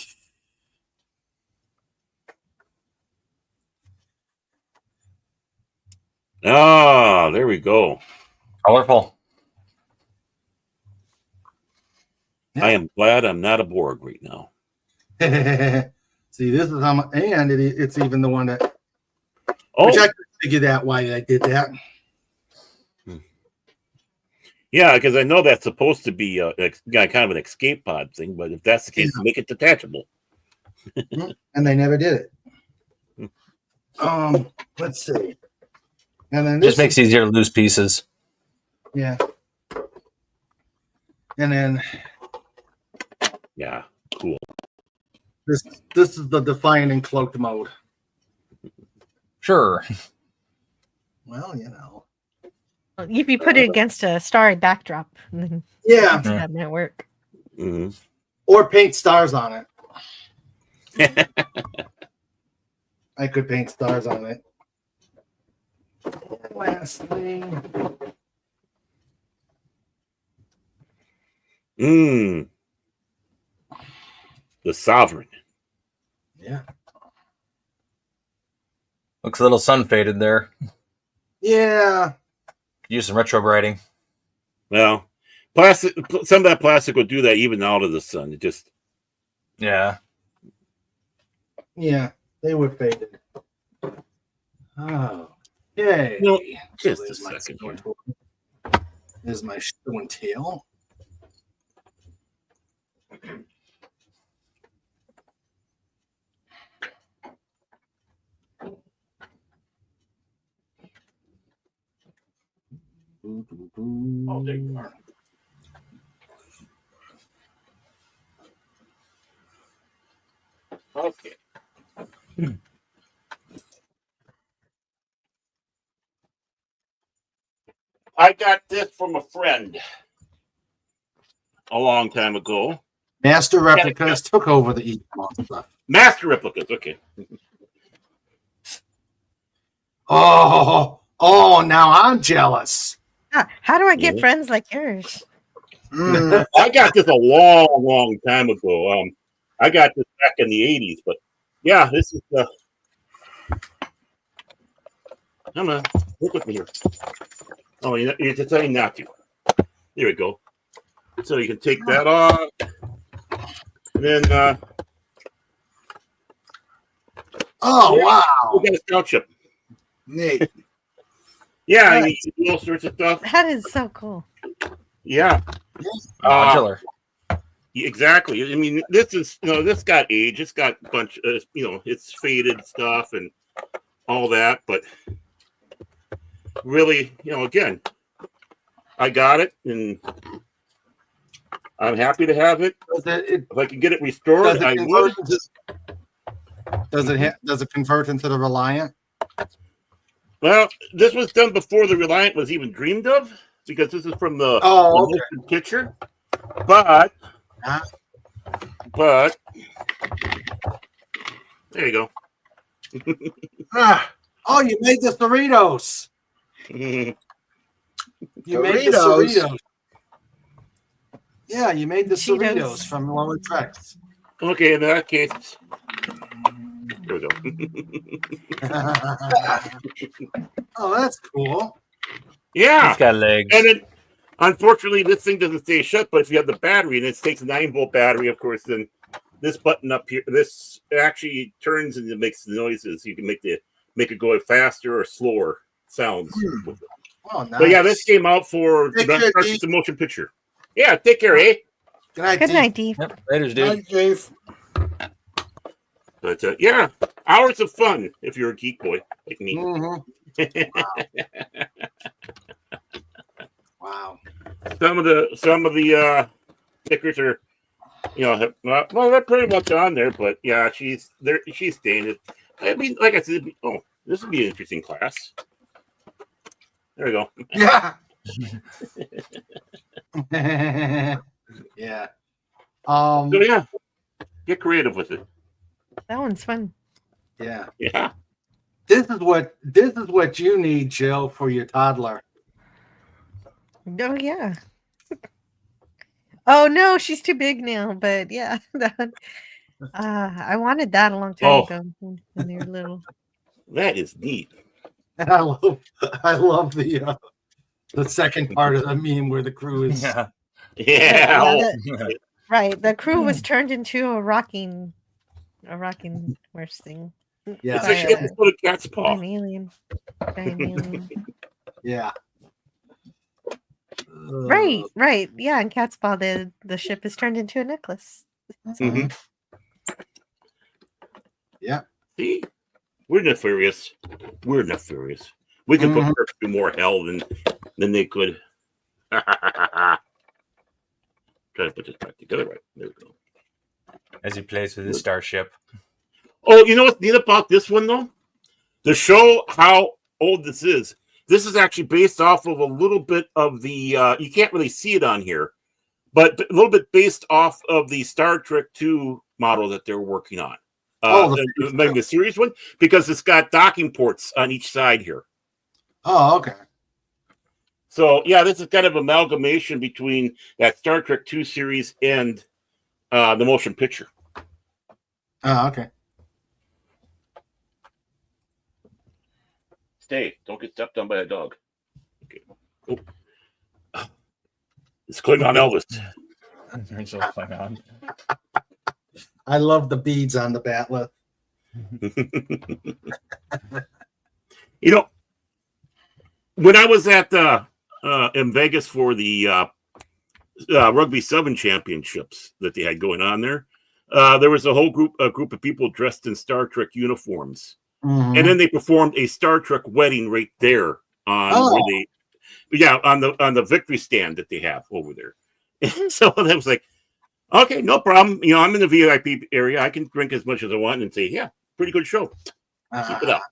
Ah, there we go. Colorful. I am glad I'm not a Borg right now. See, this is how much, and it's even the one that. Oh, Which I could figure out why I did that. yeah, because I know that's supposed to be kind of an escape pod thing, but if that's the case, make it detachable. And they never did it. Let's see. And then Just makes it easier to lose pieces. Yeah. And then Yeah, cool. this is the Defiant and Cloaked mode. Sure. Well, you know. If you put it against a starry backdrop, then Yeah. that might work. Mm-hmm. Or paint stars on it. I could paint stars on it. Lastly. The Sovereign. Yeah. Looks a little sun faded there. Yeah. Use some retro brighting. Well, plastic. Some of that plastic will do that even out of the sun. It just. Yeah. Yeah. They were faded. Oh. Yay. No, just There's a my second show here. and tell. There's my show and tail. Oh, there you are. Okay. I got this from a friend a long time ago. Master Replicas took over the Eastmont stuff. Master Replicas, okay. Oh, now I'm jealous. How do I get Yeah. friends like yours? I got this a long time ago. I got this back in the 80s, but yeah, this is come on, look with me here. Oh, you're just saying not to. There we go. So you can take that off. And then Oh, wow. we got a scout ship. Neat. Yeah, Nice. you can do all sorts of stuff. That is so cool. Yeah. Modular. Exactly. I mean, this is this got age. It's got a bunch of it's faded stuff and all that, but really, again, I got it and I'm happy to have it. If I can get it restored, I would. Does it convert into the Reliant? Well, this was done before the Reliant was even dreamed of, because this is from the okay. motion picture. But there you go. Oh, you made the Cerritos. You made the Cerritos? Cerritos. Yeah, you made the Cheetos. Cerritos from Lower Tracks. Okay, in that case, There we go. Oh, that's cool. Yeah. It's got legs. And then, unfortunately, this thing doesn't stay shut, but if you have the battery, and it takes a 9-volt battery, of course, then this button up here, this actually turns and it makes the noises. You can make it go faster or slower sounds. With it. Oh, nice. But yeah, this came out for Take care, the motion picture. Yeah, take care, eh? Good night, Good night, Dave. Yep. Later, dude. Night, Dave. But yeah, hours of fun if you're a geek boy like me. Mhm. Wow. Some of the stickers are, well, they're pretty much on there, but yeah, she's staying it. I mean, like I said, this would be an interesting class. There we go. Yeah. Yeah. So yeah, get creative with it. That one's fun. Yeah. Yeah. This is what you need, Jill, for your toddler. Oh yeah. Oh no, she's too big now. But yeah, I wanted that a long time ago when they were little. That is neat. And I love the second part of the meme where the crew is. Yeah. Right. The crew was turned into a rocking horse thing. Yeah. It's like a little cat's paw. An alien. By an alien. Yeah. Right. Yeah, in Cat's Paw, the ship is turned into a necklace. Mm-hmm. Yeah. See, we're nefarious. We can put her through more hell than they could. Try to put this back together right. There we go. As he plays with his starship. Oh, you know what's neat about this one though? To show how old this is actually based off of a little bit of the you can't really see it on here, but a little bit based off of the Star Trek II model that they're working on. Maybe the series one, because it's got docking ports on each side here. Oh, okay. So yeah, this is kind of amalgamation between that Star Trek II series and the motion picture. Oh, okay. Stay. Don't get stepped on by a dog. Okay. Oh. It's Klingon Elvis. I love the beads on the Batla. When I was at in Vegas for the Rugby 7 championships that they had going on there was a whole group of people dressed in Star Trek uniforms. Mm-hmm. And then they performed a Star Trek wedding right there on on the victory stand that they have over there. And so that was like, okay, no problem. I'm in the VIP area. I can drink as much as I want and say, yeah, pretty good show. Keep it up.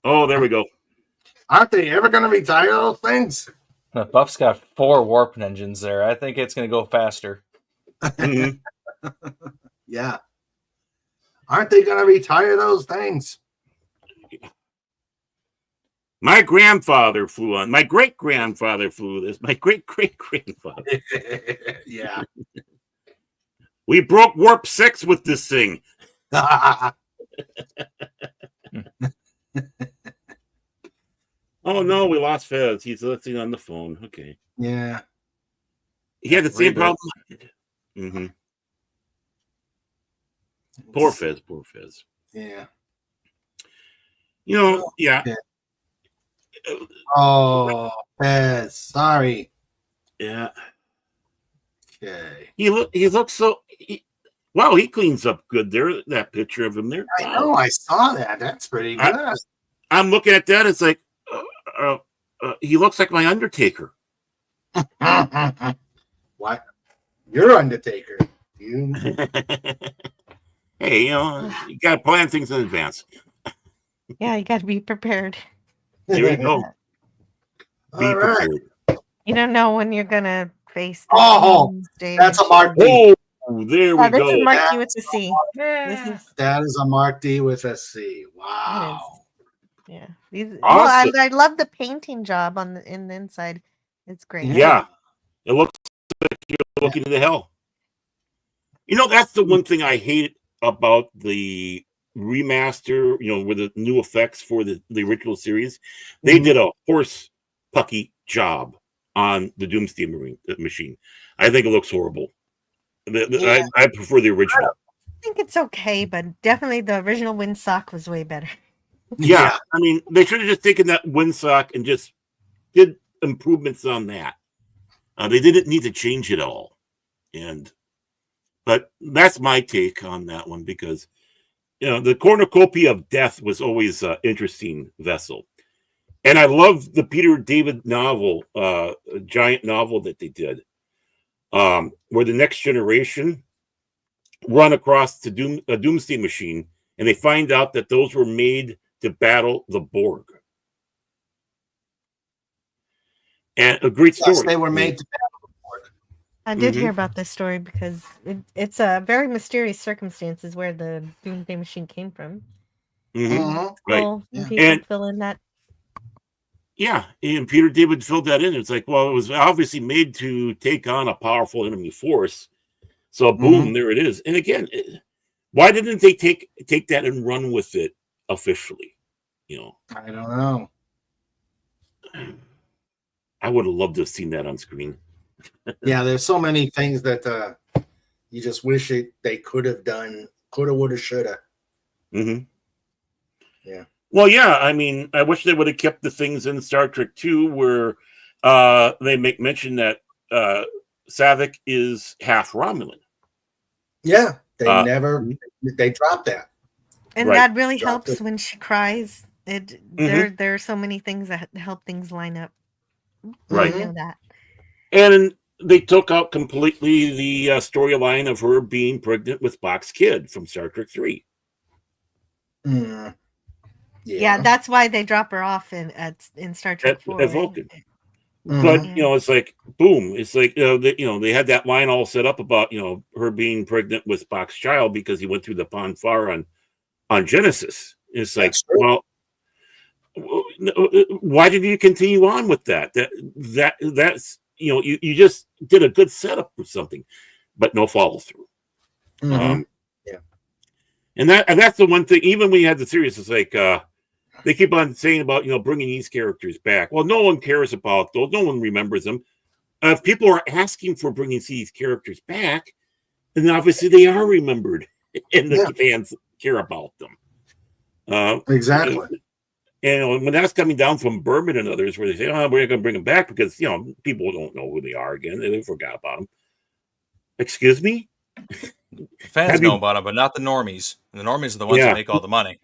Oh, there we go. Aren't they ever going to retire those things? Buff's got 4 warp engines there. I think it's going to go faster. Mm-hmm. Yeah. Aren't they going to retire those things? My grandfather flew on. My great-grandfather flew this. My great-great-grandfather. Yeah. We broke warp 6 with this thing. Oh, no, we lost Fez. He's listening on the phone. Okay. Yeah. He had the same problem. Mm-hmm. Poor Fez. Yeah. Yeah. Oh, Fez. Sorry. Yeah. Okay. He looks so. He cleans up good there. That picture of him there. I know. I saw that. That's pretty good. I'm looking at that. It's like, he looks like my Undertaker. What? You're Undertaker. You. Hey, you got to plan things in advance. Yeah, you got to be prepared. There you go. Be All right. prepared. You don't know when you're gonna face. That's a Mark D. Oh, there we this go. is Mark D with a C. That is a Mark D with a C. Wow. Yeah. Awesome. Awesome. I love the painting job in the inside. It's great. Yeah. It looks like looking into hell. You know, that's the one thing I hate about the remaster, you know, with the new effects for the original series. They did a horse pucky job on the Doomsday machine. I think it looks horrible. I prefer the original. I think it's okay, but definitely the original Windsock was way better. Yeah, I mean, they should have just taken that Windsock and just did improvements on that. They didn't need to change it all. But that's my take on that one, because, you know, the Cornucopia of Death was always an interesting vessel. And I love the Peter David novel, giant novel that they did, where the next generation run across the a Doomsday machine, and they find out that those were made to battle the Borg. And a great story. Yes, they were made to battle the Borg. I did hear about this story because it's a very mysterious circumstances where the Doomsday machine came from. Right. Well, people fill in that. Yeah, and Peter David filled that in. It's like, well, it was obviously made to take on a powerful enemy force. So boom, there it is. And again, why didn't they take that and run with it officially? You know, I don't know. I would have loved to have seen that on screen. Yeah, there's so many things that you just wish they could have done. Coulda, woulda, shoulda. Yeah. Well, yeah, I mean, I wish they would have kept the things in Star Trek 2 where they make mention that Saavik is half Romulan. Yeah, they dropped that. And that really helps when she cries. There are so many things that help things line up. Right. I know that. And they took out completely the storyline of her being pregnant with Spock's kid from Star Trek 3. Yeah, that's why they drop her off in Star Trek 4. At Vulcan. But, you know, it's like, boom. It's like, they had that line all set up about, you know, her being pregnant with Spock's child because he went through the Pon farr on Genesis. It's like, well, why did you continue on with that? That's, you know, you just did a good setup for something, but no follow through. And that's the one thing, even when you had the series, it's like, they keep on saying about, you know, bringing these characters back. Well, no one cares about those. No one remembers them. If people are asking for bringing these characters back, then obviously they are remembered, and the fans care about them. Exactly. And when that's coming down from Berman and others, where they say, "Oh, we're going to bring them back," because, you know, people don't know who they are again; they forgot about them. Excuse me. Fans know about them, but not the normies. And the normies are the ones that make all the money.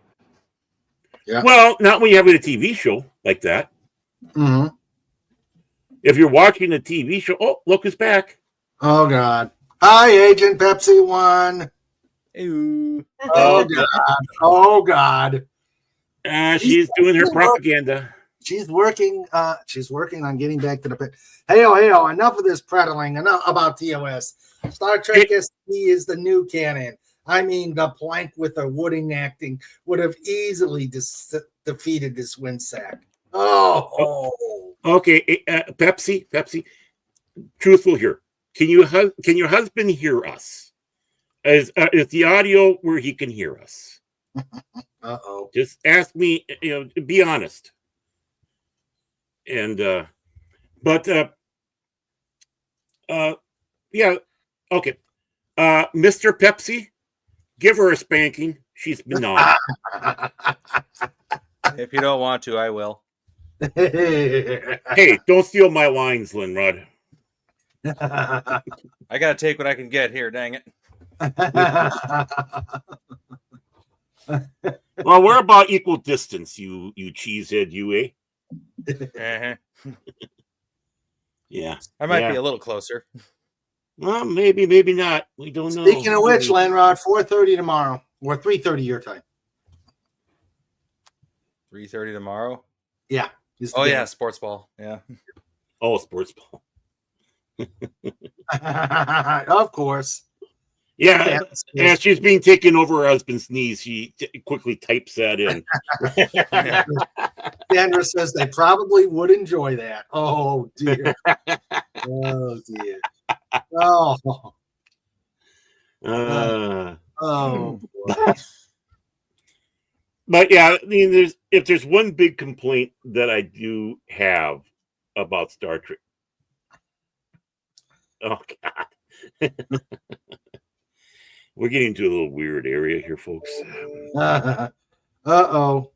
Yeah. Well, not when you have a TV show like that. If you're watching a TV show, oh, look who's back. Oh, God. Hi, Agent Pepsi One. Ew. Oh, God. Oh, God. She's doing her propaganda. She's working on getting back to the pit. Hey, enough of this prattling. Enough about TOS. Star Trek SG is the new canon. I mean, the plank with the wooden acting would have easily defeated this Windsock. Oh. Okay, Pepsi. Truthful here. Can your husband hear us? Is the audio where he can hear us? Just ask me. You know, be honest. And yeah. Okay. Mr. Pepsi, give her a spanking. She's been naughty. If you don't want to, I will. Hey, don't steal my lines, Linrod. I gotta take what I can get here. Dang it. Well, we're about equal distance, you cheesehead, you, eh? Yeah. I might be a little closer. Well, maybe not. We don't know. Speaking of which, Landrod, 4:30 tomorrow, or 3:30 your time. 3:30 tomorrow? Yeah. Oh, yeah, sports ball. Yeah. Oh, sports ball. Of course. Yeah, as she's being taken over her husband's knees, she quickly types that in. Sandra says they probably would enjoy that. Oh, dear. Oh, dear. Oh. Uh, Oh. but yeah, I mean, if there's one big complaint that I do have about Star Trek. Oh God. We're getting to a little weird area here, folks. Uh-oh.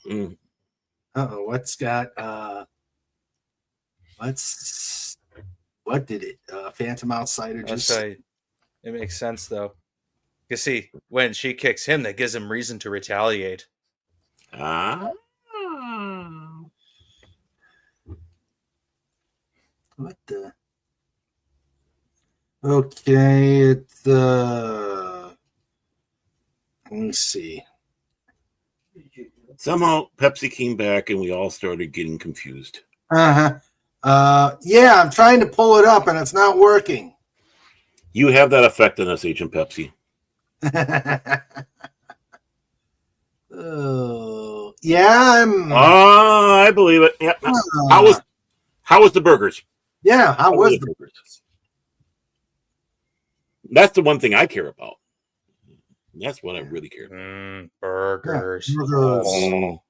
Mm. Uh-oh. What did it? Phantom Outsider That's just right. It makes sense though. You see, when she kicks him, that gives him reason to retaliate. Ah. what the Okay, it's let me see. Somehow Pepsi came back and we all started getting confused. Yeah, I'm trying to pull it up and it's not working. You have that effect on us, Agent Pepsi. Oh, yeah, I believe it. Yeah. How was the burgers? Yeah, how was the burgers? That's the one thing I care about. That's what I really care about. Burgers. Oh.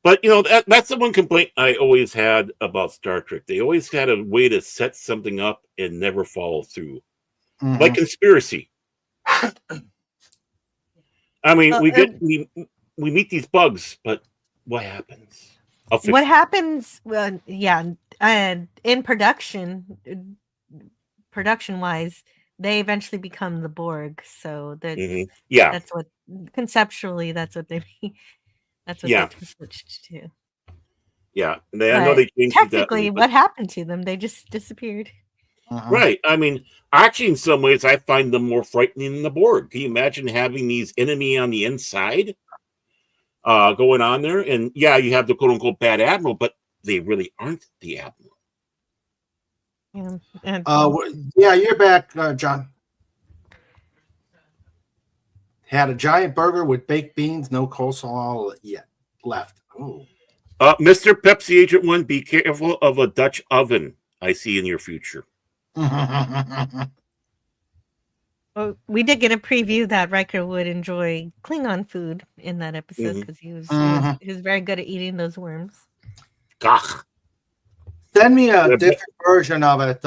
But you know, that's the one complaint I always had about Star Trek. They always had a way to set something up and never follow through. Mhm. Like Conspiracy. I mean, we meet these bugs, but what happens? What happens? Well, yeah, and in production wise, they eventually become the Borg. So that's Yeah. that's what conceptually that's what they that's what Yeah. they switched to. Yeah, I know they changed it that technically way, what happened to them? They just disappeared. Right. I mean, actually, in some ways, I find them more frightening than the Borg. Can you imagine having these enemy on the inside going on there? And yeah, you have the quote unquote bad admiral, but they really aren't the admiral. Yeah, you're back, John. Had a giant burger with baked beans, no coleslaw yet left. Oh. Mr. Pepsi Agent 1, be careful of a Dutch oven I see in your future. Well, we did get a preview that Riker would enjoy Klingon food in that episode because he was very good at eating those worms. Gah. Send me a different version of it,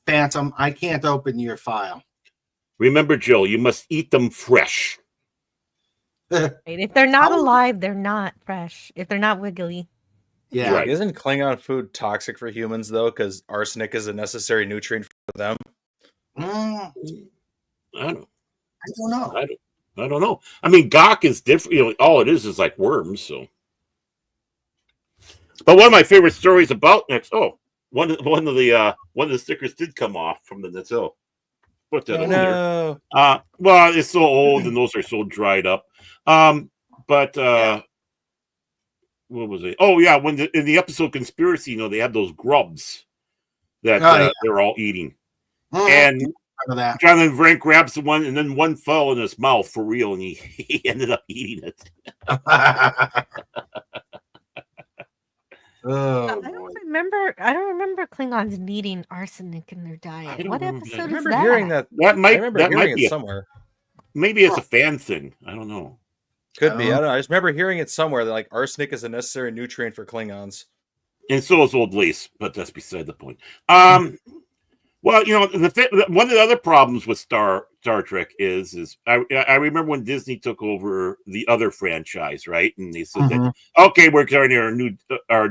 Phantom. I can't open your file. Remember, Joe, you must eat them fresh. Right? If they're not alive, they're not fresh. If they're not wiggly. Yeah. Like, isn't Klingon food toxic for humans though? Because arsenic is a necessary nutrient for them. I don't know. I don't know. I mean, Gok is different. You know, all it is like worms. So, but one of my favorite stories about next. Oh, one of the stickers did come off from the Nacelle. Put that over there. Well, it's so old and those are so dried up. But what was it? Oh yeah, when in the episode Conspiracy, you know, they have those grubs that they're all eating, and Jonathan Frank grabs the one, and then one fell in his mouth for real, and he ended up eating it. Oh, I don't remember Klingons needing arsenic in their diet. What episode I is remember that? hearing that. That might I remember that hearing might be it somewhere. Maybe it's a fan thing. I don't know. Could be. I don't know. I just remember hearing it somewhere that like arsenic is a necessary nutrient for Klingons. And so is old lace, but that's beside the point. Well, you know, one of the other problems with Star Trek is I remember when Disney took over the other franchise, right? And they said that okay, we're starting our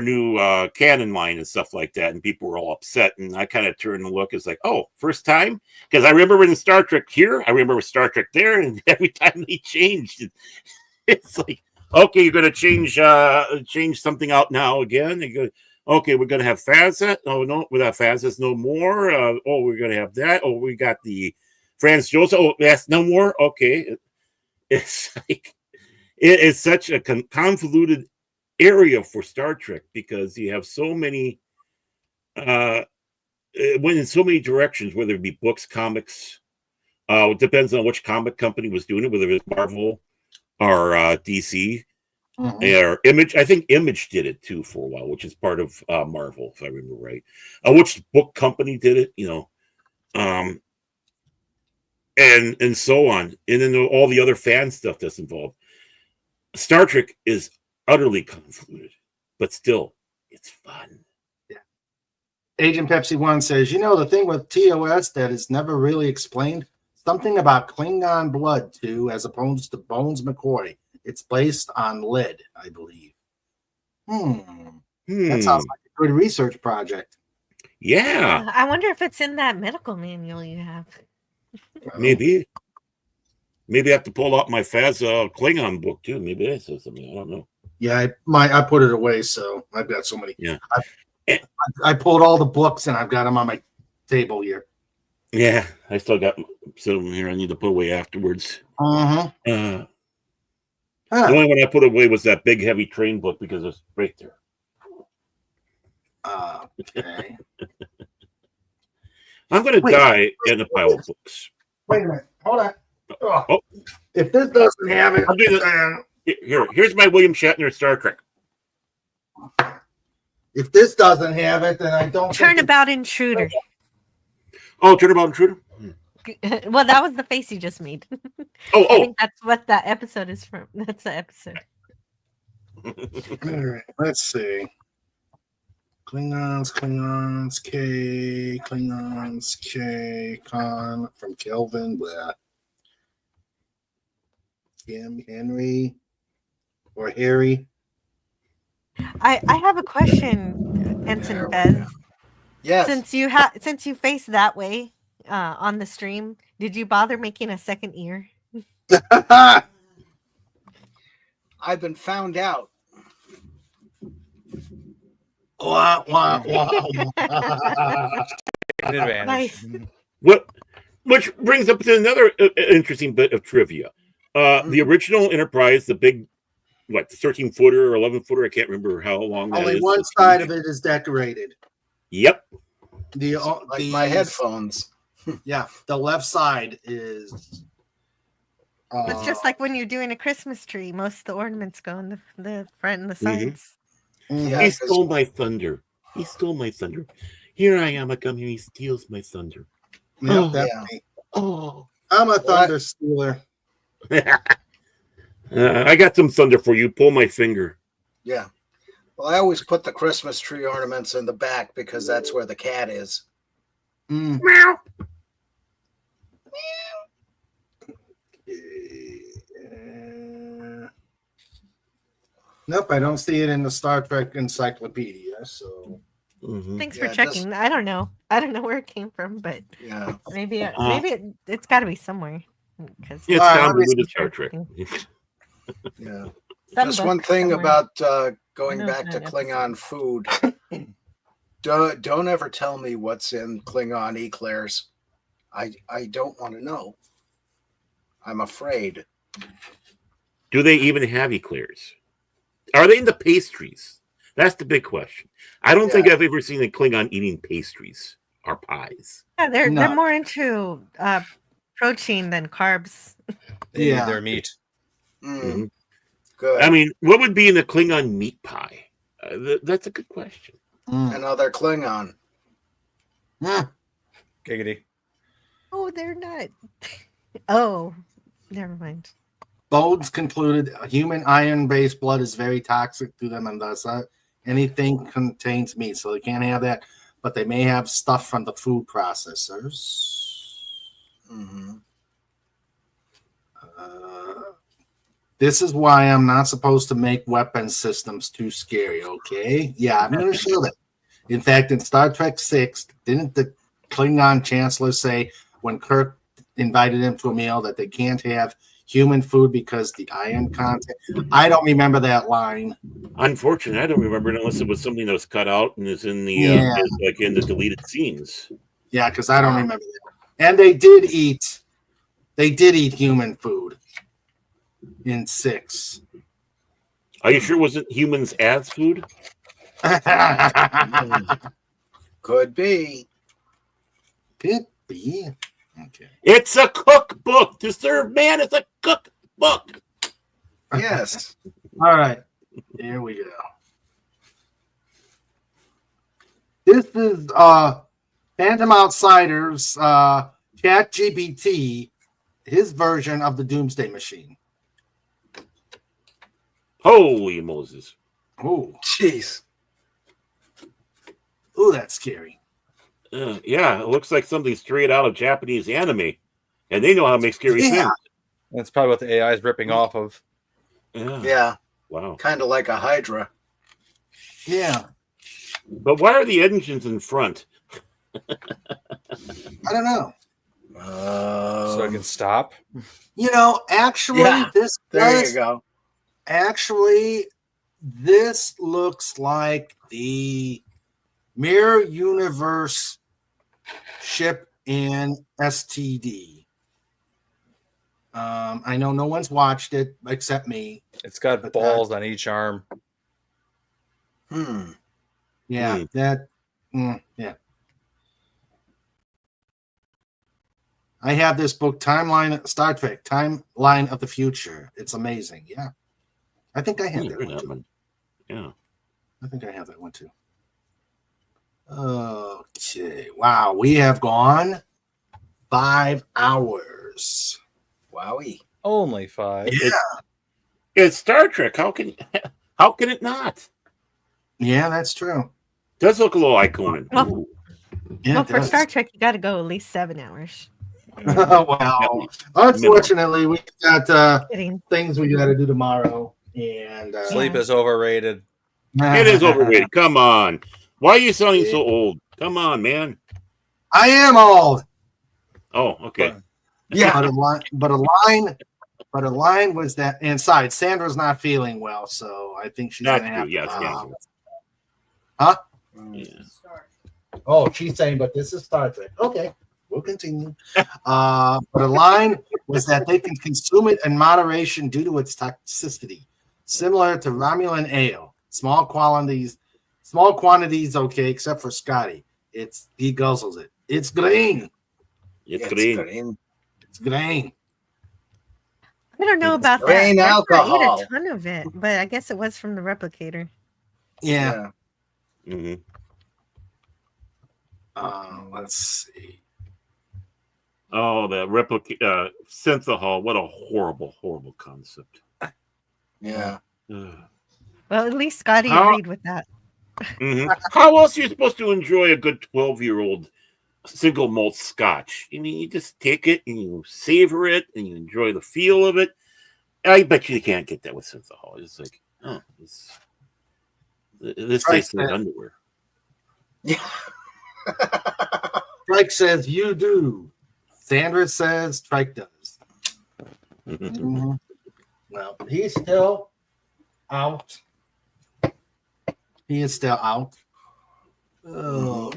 new canon line and stuff like that, and people were all upset. And I kind of turned and look, it's like, oh, first time, because I remember in Star Trek here, I remember Star Trek there, and every time they changed, it's like, okay, you're going to change something out now again. You go, okay, we're going to have Fazet. Oh no, without Fazet, no more. Oh, we're going to have that. Oh, we got the Franz Joseph. Oh, that's no more. Okay, it's like it is such a convoluted area for Star Trek because you have so many went in so many directions, whether it be books, comics. It depends on which comic company was doing it, whether it's Marvel or DC. Yeah, Image. I think Image did it too for a while, which is part of Marvel, if I remember right. Which book company did it? And so on, and then all the other fan stuff that's involved. Star Trek is utterly convoluted, but still, it's fun. Agent Pepsi One says, the thing with TOS that is never really explained, something about Klingon blood too, as opposed to Bones McCoy. It's based on lead, I believe. That sounds like a good research project. Yeah. I wonder if it's in that medical manual you have. Maybe I have to pull out my Faz Klingon book too. Maybe that says something. I don't know. Yeah, I put it away, so I've got so many. Yeah. I pulled all the books and I've got them on my table here. Yeah, I still got some here I need to put away afterwards. The only one I put away was that big heavy train book because it's right there. Okay. I'm going to die in a pile of books. Wait a minute. Hold on. Oh. If this doesn't have it, I'll do this. Here's my William Shatner Star Trek. If this doesn't have it, then I don't. Turnabout Intruder. Oh, Turnabout Intruder? Well, that was the face you just made. Oh. I think that's what that episode is from. That's the episode. All right, let's see. Klingons, K, Con from Kelvin, blah. Kim, Henry, or Harry. I have a question, Ensign Fez. Yes. Since you face that way on the stream, did you bother making a second ear? I've been found out. Nice. Which brings up to another interesting bit of trivia. The original Enterprise, the big, 13-footer or 11-footer, I can't remember how long that Only is. one side of it is decorated. Yep. Like my headphones. Yeah, the left side is. It's just like when you're doing a Christmas tree. Most of the ornaments go in the front and the sides. Yeah, He stole my thunder. He stole my thunder. Here I am. I come here. He steals my thunder. Yeah, yeah. Oh. I'm a thunder stealer. I got some thunder for you. Pull my finger. Yeah. Well, I always put the Christmas tree ornaments in the back because that's where the cat is. Meow. Nope, I don't see it in the Star Trek encyclopedia. So, Thanks for checking. I don't know where it came from, but maybe it's got to be somewhere. Because it's convoluted Star Trek. Yeah. Just one thing about going back to Klingon food. Don't ever tell me what's in Klingon eclairs. I don't want to know. I'm afraid. Do they even have eclairs? Are they in the pastries? That's the big question. I don't think I've ever seen a Klingon eating pastries or pies. Yeah, they're more into protein than carbs. They eat their meat. Mm-hmm. Good. I mean, what would be in a Klingon meat pie? That's a good question. Another Klingon. Giggity. Oh, they're not. Oh, never mind. Bones concluded human iron-based blood is very toxic to them, and thus anything contains meat, so they can't have that. But they may have stuff from the food processors. This is why I'm not supposed to make weapon systems too scary. Okay? Yeah, I'm going to show that. In fact, in Star Trek 6, didn't the Klingon Chancellor say when Kirk invited him to a meal that they can't have human food because the iron content? I don't remember that line. Unfortunately, I don't remember it unless it was something that was cut out and is in the like in the deleted scenes. Yeah, because I don't remember that. And they did eat human food in 6. Are you sure it wasn't humans as food? Could be. Could be. Okay. It's a cookbook. To serve man, it's a cookbook. Yes. All right. Here we go. This is Phantom Outsiders ChatGPT, his version of the Doomsday Machine. Holy Moses. Oh, jeez. Oh, that's scary. Yeah, it looks like something straight out of Japanese anime. And they know how to make scary things. That's probably what the AI is ripping off of. Yeah. Wow. Kind of like a Hydra. Yeah. But why are the engines in front? I don't know. So it can stop? You know, actually, Yeah, this there does, you go. Actually, this looks like the Mirror Universe ship in STD. I know no one's watched it except me. It's got balls on each arm. Yeah, yeah. I have this book, Star Trek, Timeline of the Future. It's amazing. Yeah. I think I have that one too. Yeah. I think I have that one too. Okay. Wow. We have gone 5 hours. Wowie. Only 5. Yeah. It's Star Trek. How can it not? Yeah, that's true. Does look a little iconic. Well, Yeah, well it for does. Star Trek, you got to go at least 7 hours. Wow. Unfortunately, we got Kidding. things we got to do tomorrow. And Sleep is overrated. It is overrated. Come on. Why are you sounding so old? Come on, man. I am old. Oh, okay. Yeah. But a line was that inside. Sandra's not feeling well, so I think she's That's gonna have true, yes, to. yes. Huh? Yeah. Oh, she's saying, but this is Star Trek. Okay, we'll continue. But a line was that they can consume it in moderation due to its toxicity, similar to Romulan ale. Small quantities, okay, except for Scotty. He guzzles it. It's green. It's green. It's green. I don't know about that. grain I alcohol. ate a ton of it, but I guess it was from the replicator. Yeah. Mm-hmm. Let's see. Oh, the replica Synthahol. What a horrible, horrible concept. Yeah. Ugh. Well, at least Scotty How- agreed with that. Mhm. How else are you supposed to enjoy a good 12-year-old single malt scotch? I mean, you just take it and you savor it and you enjoy the feel of it. I bet you can't get that with Synthahol. It's like, oh, this tastes like underwear. Trike says you do. Sandra says Trike does. Mhm. Well, he's still out. He is still out. Oh,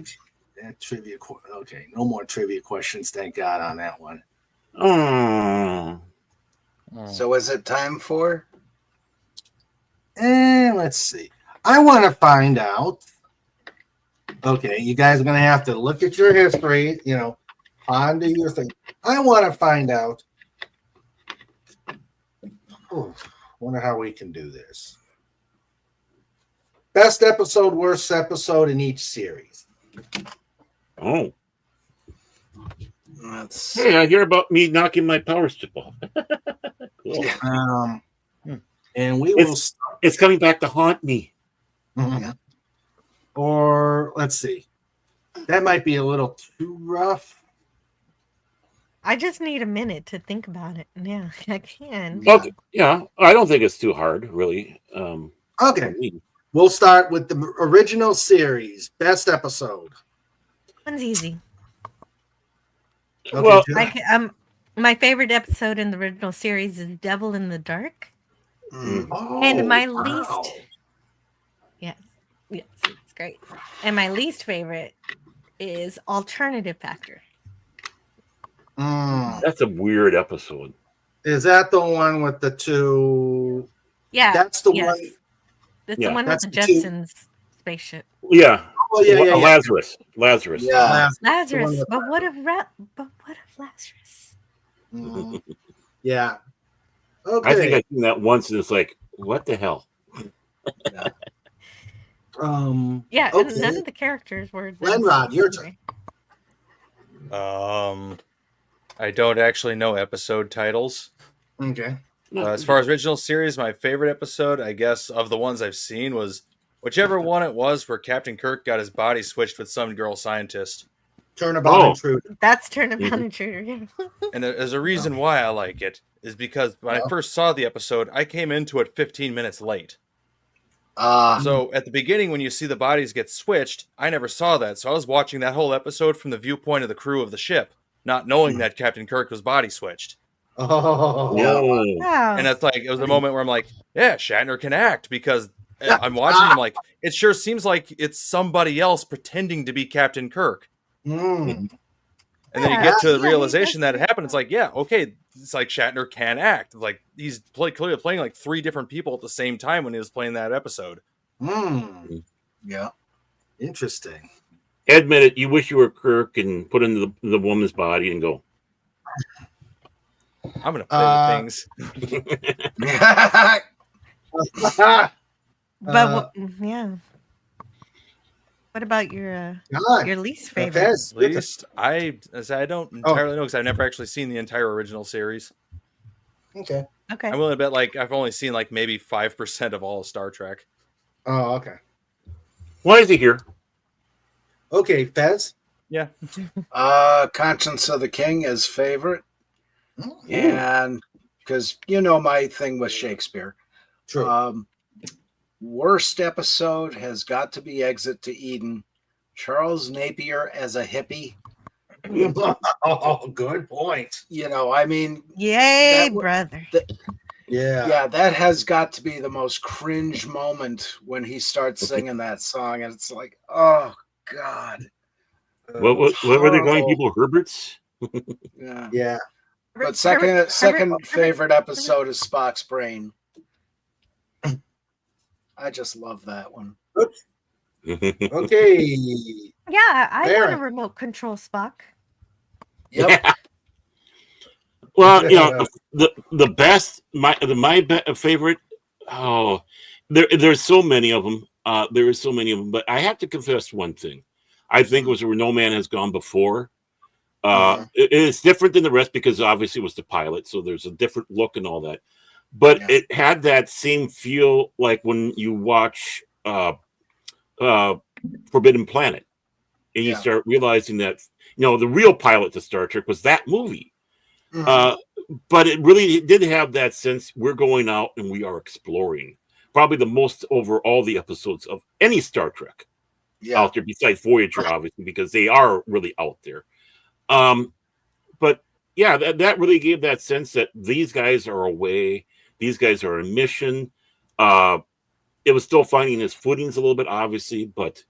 that trivia. Okay, no more trivia questions. Thank God on that one. Oh. So is it time for? And let's see. I want to find out. Okay, you guys are going to have to look at your history, ponder your thing. I want to find out. Wonder how we can do this. Best episode, worst episode in each series. Oh. That's... Hey, I hear about me knocking my power strip off. Cool. And we will. It's coming back to haunt me. Mhm. Or let's see. That might be a little too rough. I just need a minute to think about it. Yeah, I can. Okay, yeah, I don't think it's too hard, really. Okay. We'll start with the original series. Best episode. One's easy. Okay, Well, Jill. My favorite episode in the original series is Devil in the Dark. Oh, And my wow. least, yes, it's great. And my least favorite is Alternative Factor. That's a weird episode. Is that the one with the two? Yeah, That's the yes. one. It's Yeah. the one That's with the the two- Jetsons spaceship. Yeah. Oh, yeah. Lazarus. Yeah. Lazarus, with- but what of Lazarus? Yeah. I think Okay. I've seen that once, and it's like, what the hell? Yeah, and Okay. none of the characters were. Lenrod, your turn. I don't actually know episode titles. Okay. As far as original series, my favorite episode, I guess, of the ones I've seen was whichever one it was where Captain Kirk got his body switched with some girl scientist. Turnabout Intruder. That's Turnabout Intruder. Yeah. And there's a reason why I like it is because when I first saw the episode, I came into it 15 minutes late. So at the beginning, when you see the bodies get switched, I never saw that. So I was watching that whole episode from the viewpoint of the crew of the ship, not knowing that Captain Kirk was body switched. And that's like, it was a moment where I'm like, yeah, Shatner can act, because I'm watching him like, it sure seems like it's somebody else pretending to be Captain Kirk. And then you get to the realization that it happened. It's like, yeah, okay. It's like Shatner can act. Like he's clearly playing like 3 different people at the same time when he was playing that episode. Yeah. Interesting. Admit it. You wish you were Kirk and put into the woman's body and go, I'm going to play with things. But yeah. What about your least favorite? Least, I don't entirely know because I've never actually seen the entire original series. Okay. Okay. I'm willing to bet like I've only seen like maybe 5% of all of Star Trek. Oh, okay. Why is he here? Okay, Fez. Yeah. Conscience of the King is favorite. And because my thing with Shakespeare. True. Worst episode has got to be Exit to Eden. Charles Napier as a hippie. Oh, good point. I mean, yay, brother. Yeah, that has got to be the most cringe moment when he starts singing that song, and it's like, oh God. What were they calling people? Herberts? Yeah. But second favorite episode is Spock's Brain. I just love that one. Okay. Yeah, I want Baron. a remote control Spock. Yep. Well, the best, my favorite. Oh, there's so many of them. There are so many of them, but I have to confess one thing. I think it was where No Man Has Gone Before. It's different than the rest because obviously it was the pilot, so there's a different look and all that. But it had that same feel like when you watch Forbidden Planet, and you start realizing that the real pilot to Star Trek was that movie. But it really did have that sense. We're going out and we are exploring. Probably the most over all the episodes of any Star Trek out there, besides Voyager, obviously, because they are really out there. But yeah, that really gave that sense that these guys are away. These guys are on mission. It was still finding its footings a little bit, obviously, but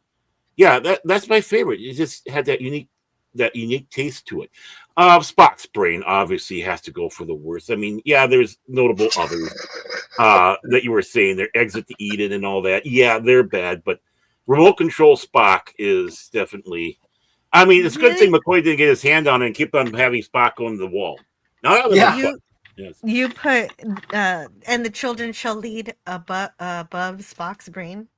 yeah, that's my favorite. It just had that unique taste to it. Spock's Brain obviously has to go for the worst. I mean, yeah, there's notable others that you were saying. Their Exit to Eden and all that. Yeah, they're bad, but Remote Control Spock is definitely. I mean, it's a good thing McCoy didn't get his hand on it and keep on having Spock on the wall. Now that was fun. Yes. You put and the children shall lead above Spock's brain.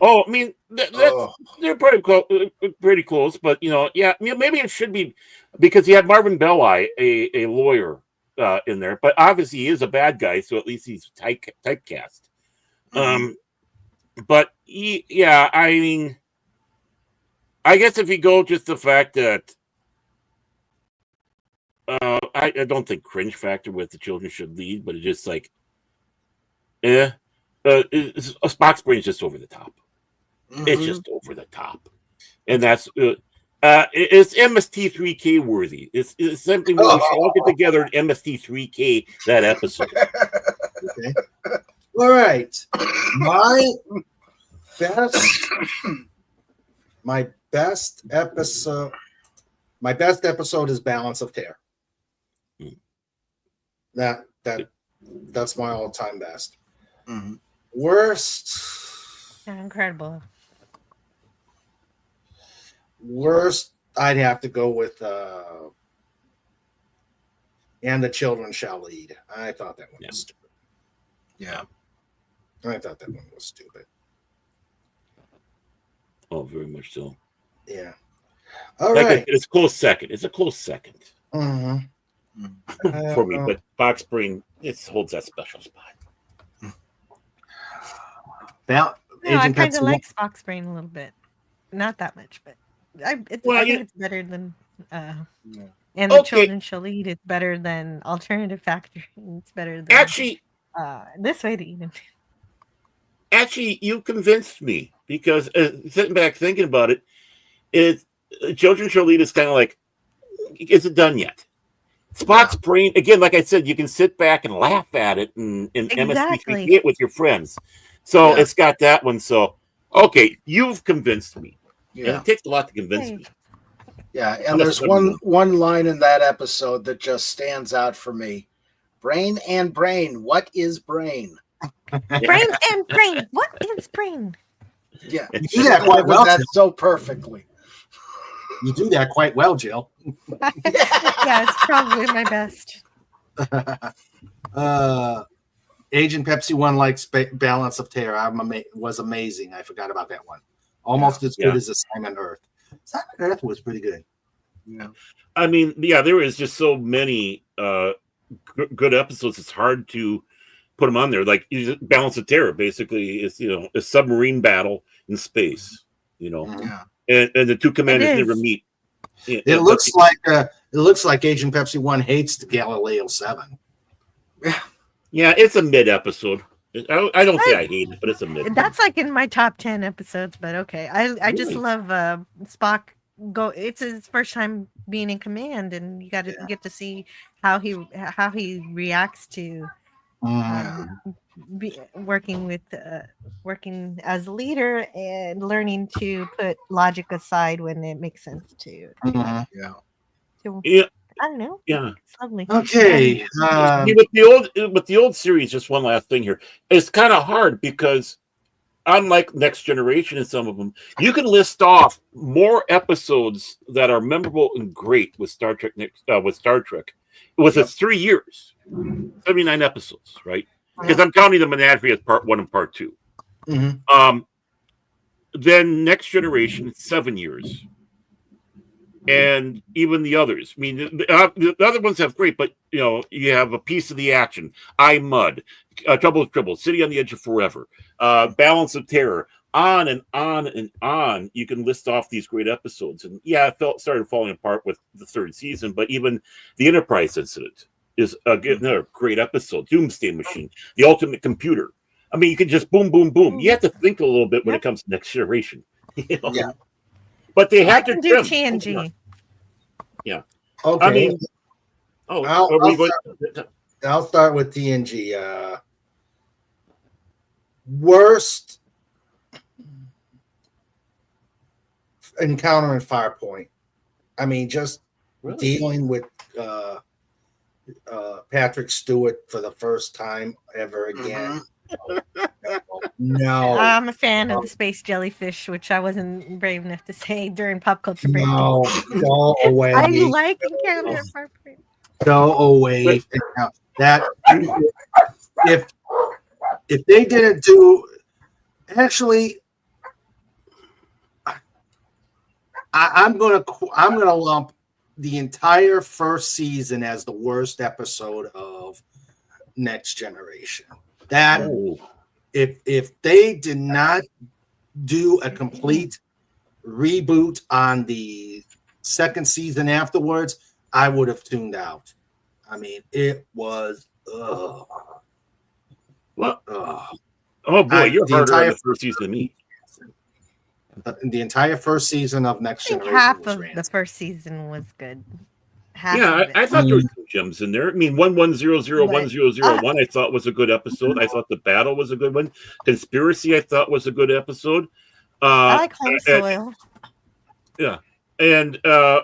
Oh, I mean, they're pretty close, but maybe it should be because he had Marvin Belli, a lawyer, in there, but obviously he is a bad guy, so at least he's typecast. But I mean, I guess if you go just the fact that I don't think cringe factor with the children should lead, but it's just like, Spock's Brain is just over the top. It's just over the top, and that's it's MST3K worthy. It's something we should all get together and MST3K that episode. Okay. All right. My best episode is Balance of Terror. That's my all-time best. Worst. Incredible. Worst, I'd have to go with And the Children Shall Lead. I thought that one was stupid. Yeah. I thought that one was stupid. Oh, very much so. Yeah. All right. It's a close second. It's a close second Mhm. for me, but Box Brain it holds that special spot. Now, No, I Agent kind of Pepsi like Spock's brain a little bit. Not that much, but I think it's better than. And the Okay. Children Shall Lead. It's better than Alternative Factory. It's better than Actually, This Way to Eden. Actually, you convinced me because sitting back thinking about it, Children Shall Lead is kind of like, is it done yet? Spock's brain, again, like I said, you can sit back and laugh at it and Exactly. MST it with your friends. So it's got that one. So, okay, you've convinced me. And Yeah. it takes a lot to convince me. Yeah, and there's one line in that episode that just stands out for me. Brain and brain. What is brain? Brain and brain. What is brain? Yeah, You do that quite well. That so perfectly. You do that quite well, Jill. Yeah, it's probably my best. Agent Pepsi One likes Balance of Terror. Was amazing. I forgot about that one. Almost as good as Assignment Earth. Assignment Earth was pretty good. Yeah. I mean, yeah, there is just so many good episodes. It's hard to put them on there. Like Balance of Terror, basically, is a submarine battle in space. Yeah. And the two commanders never meet. It looks like Agent Pepsi One hates the Galileo 7. Yeah, it's a mid episode. I don't say I hate it, but it's a mid. That's like in my top 10 episodes, but okay. I just love Spock. It's his first time being in command, and you got to get to see how he reacts to working as a leader and learning to put logic aside when it makes sense to. Yeah. Yeah. I don't know. Yeah. It's lovely. Okay. With the old series, just one last thing here. It's kind of hard because unlike Next Generation and some of them, you can list off more episodes that are memorable and great with Star Trek. With its 3 years, 79 episodes, right? Because I'm counting the Menagerie as part 1 and part 2. Then Next Generation, 7 years. And even the others. I mean, the other ones have great, but you have A Piece of the Action, I Mud, Trouble with Tribble, City on the Edge of Forever, Balance of Terror, on and on and on. You can list off these great episodes, and it started falling apart with the 3rd season. But even the Enterprise incident is another great episode. Doomsday Machine, The Ultimate Computer. I mean, you can just boom, boom, boom. You have to think a little bit when it comes to Next Generation. Yeah. I But they have can to do trim. TNG. Yeah. Okay. I mean, I'll start with TNG. Worst encounter in Farpoint. I mean, just dealing with Patrick Stewart for the first time ever again. No. I'm a fan of the space jellyfish, which I wasn't brave enough to say during pop culture break. No, go away. I like Encounter at Farpoint. Go away. That if they didn't do, actually, I'm gonna lump the entire first season as the worst episode of Next Generation. That if they did not do a complete reboot on the 2nd season afterwards, I would have tuned out. I mean, it was oh boy, you're harder on the first season than me. The entire first season of Next I think Generation. half of the first season was good. I thought there were some gems in there. I mean, 11001001 I thought was a good episode. I thought the battle was a good one. Conspiracy I thought was a good episode. I like Home Soil. Yeah. And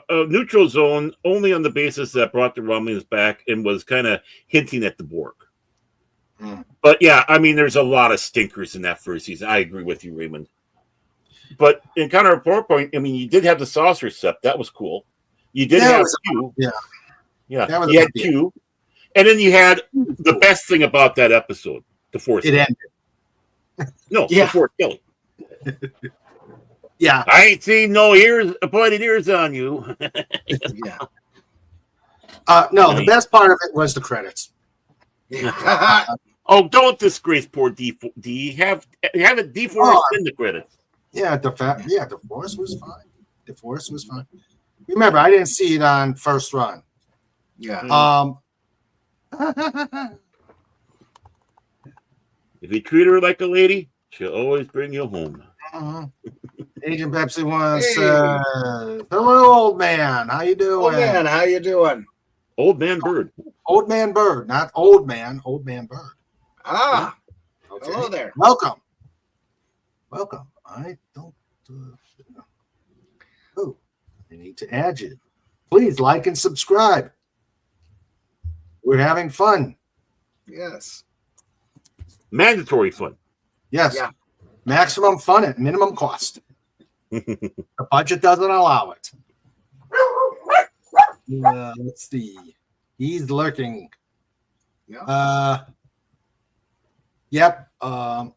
Neutral Zone only on the basis that brought the Romulans back and was kind of hinting at the Borg. But yeah, I mean, there's a lot of stinkers in that first season. I agree with you, Raymond. But in Encounter at Farpoint, I mean, you did have the saucer set. That was cool. You did have Q. Yeah. You had Q. And then you had the best thing about that episode, the fourth. It ended. No, Yeah. before Kelly. Yeah. I ain't seen no ears, pointed ears on you. Yeah. No, the best part of it was the credits. Oh, don't disgrace poor D. Have it DeForest in the credits. Yeah, DeForest was fine. DeForest was fine. Remember, I didn't see it on first run. Yeah. If you treat her like a lady, she'll always bring you home. Agent Pepsi wants hello, old man. How you doing? Old man, how you doing? Old man bird. Old man bird, not old man. Old man bird. Ah, Okay. hello there. Welcome. I don't. I need to add you. Please like and subscribe. We're having fun. Yes. Mandatory fun. Yes. Yeah. Maximum fun at minimum cost. The budget doesn't allow it. Let's see. He's lurking. Yeah. Yep. Oh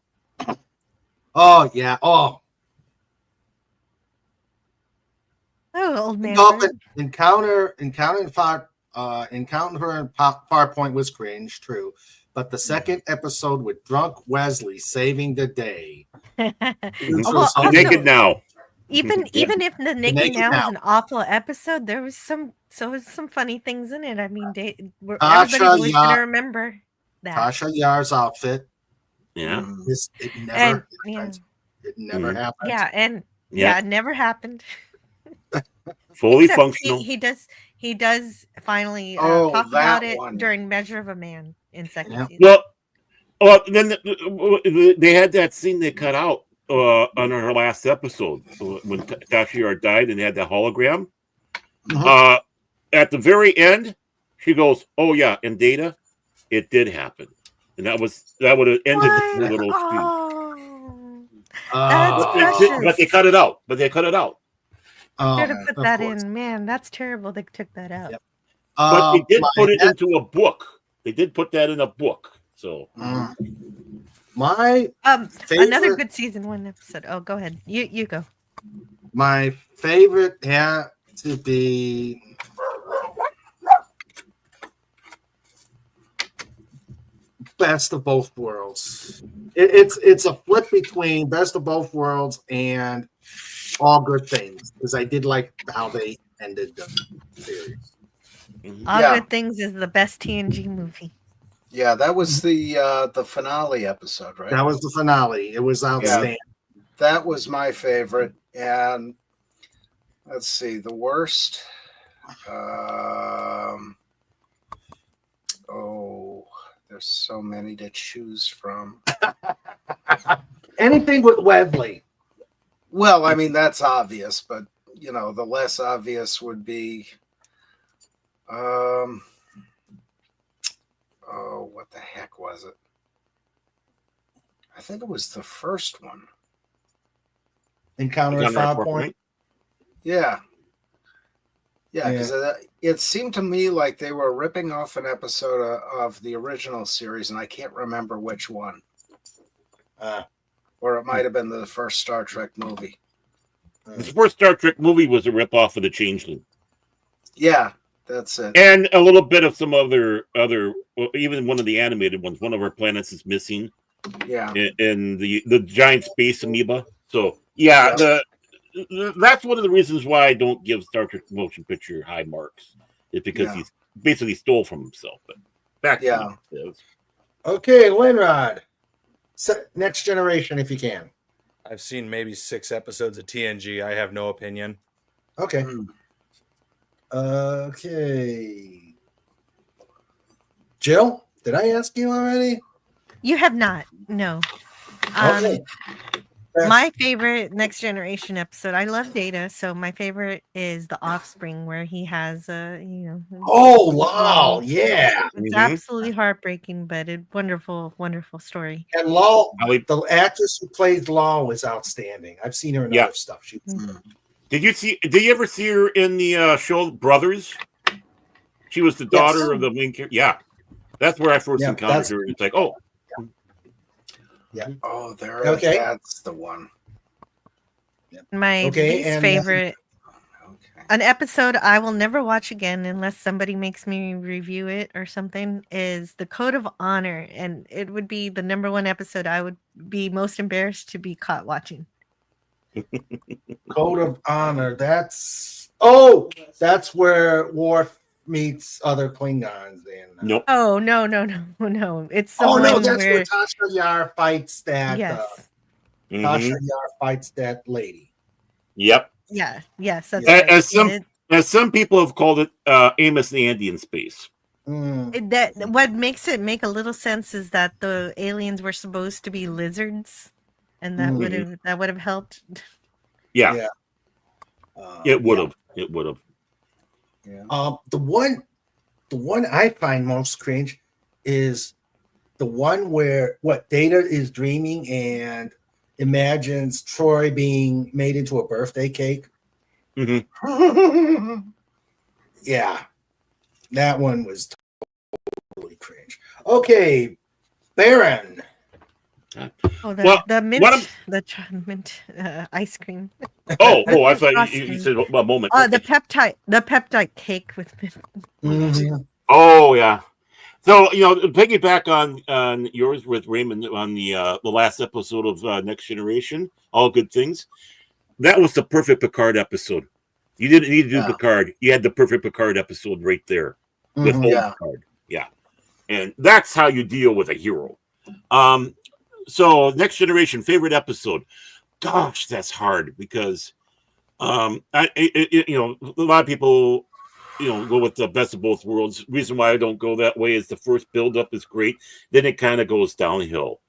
yeah. Oh. Oh, old man. Dolphin encounter her in PowerPoint was cringe, true. But the second episode with drunk Wesley saving the day. Also, Naked now. Even if the Naked Naked Now Now. was an awful episode, there was some funny things in it. I mean, everybody Tasha was Yar- gonna remember that. Tasha Yar's outfit. Yeah. It never And happened. It never happened. yeah, and Yeah. it never happened. Fully Except functional. He does finally Oh, talk that about it one. during Measure of a Man in second Yeah. season. Well, then they had that scene they cut out on her last episode when Tasha Yar died and they had that hologram. At the very end, she goes, "Oh yeah, in Data, it did happen," and that would have ended the little scene. But they cut it out. Should have put that in. Man, that's terrible. They took that out. But they did put it my- into a book. They did put that in a book. So My Another favorite- good season 1 episode. Oh, go ahead. You go. My favorite had to be Best of Both Worlds. It's a flip between Best of Both Worlds and All Good Things because I did like how they ended the series. All Yeah. Good Things is the best TNG movie. Yeah, that was the finale episode, right? That was the finale. It was outstanding. That was my favorite. And let's see, the worst. There's so many to choose from. Anything with Wesley. Well, I mean, that's obvious, but the less obvious would be what the heck was it? I think it was the first one. Encounter at Fire Point. Yeah. Yeah, because it seemed to me like they were ripping off an episode of the original series, and I can't remember which one. Or it might have been the first Star Trek movie. the first Star Trek movie was a ripoff of the Changeling. Yeah, that's it. And a little bit of some other even one of the animated ones. One of our planets is missing. Yeah. In the giant space amoeba. So that's one of the reasons why I don't give Star Trek motion picture high marks. It's because he's basically stole from himself. But back to you. Okay, Linrod. Next Generation, if you can. I've seen maybe 6 episodes of TNG. I have no opinion. Okay. Okay. Jill, did I ask you already? You have not. No. Okay. My favorite Next Generation episode. I love Data, so my favorite is The Offspring, where he has Oh wow! Yeah, it's absolutely heartbreaking, but a wonderful, wonderful story. And Law, the actress who plays Law was outstanding. I've seen her in other stuff. She was Did you ever see her in the show Brothers? She was the daughter of the main character. Yeah, that's where I first encountered her. It's like, oh, Yeah. Oh, there. Okay. That's the one. My Okay, least and, favorite, an episode I will never watch again unless somebody makes me review it or something, is the Code of Honor, and it would be the number one episode I would be most embarrassed to be caught watching. Code of Honor. That's where Worf meets other Klingons. Nope. Oh no. It's the one that's where where Tasha Yar fights that. yes, Tasha Yar fights that lady. Yep. yes, that's As right. as some people have called it, Amos and Andy in space. That what makes it make a little sense is that the aliens were supposed to be lizards, and that would have helped. Yeah. It would have. It would have. Yeah. The one I find most cringe is the one where Data is dreaming and imagines Troy being made into a birthday cake. Mm-hmm. Yeah, that one was totally cringe. Okay, Baron. Oh, Well, the mint, what mint ice cream. Oh, I thought you said a moment. The peptide cake with mint. Oh yeah. So piggyback on yours with Raymond on the last episode of Next Generation, All Good Things. That was the perfect Picard episode. You didn't need to do Picard. You had the perfect Picard episode right there with old Picard. Yeah, and that's how you deal with a hero. So Next Generation favorite episode. Gosh, that's hard because a lot of people go with the best of both worlds. Reason why I don't go that way is the first build up is great, then it kind of goes downhill.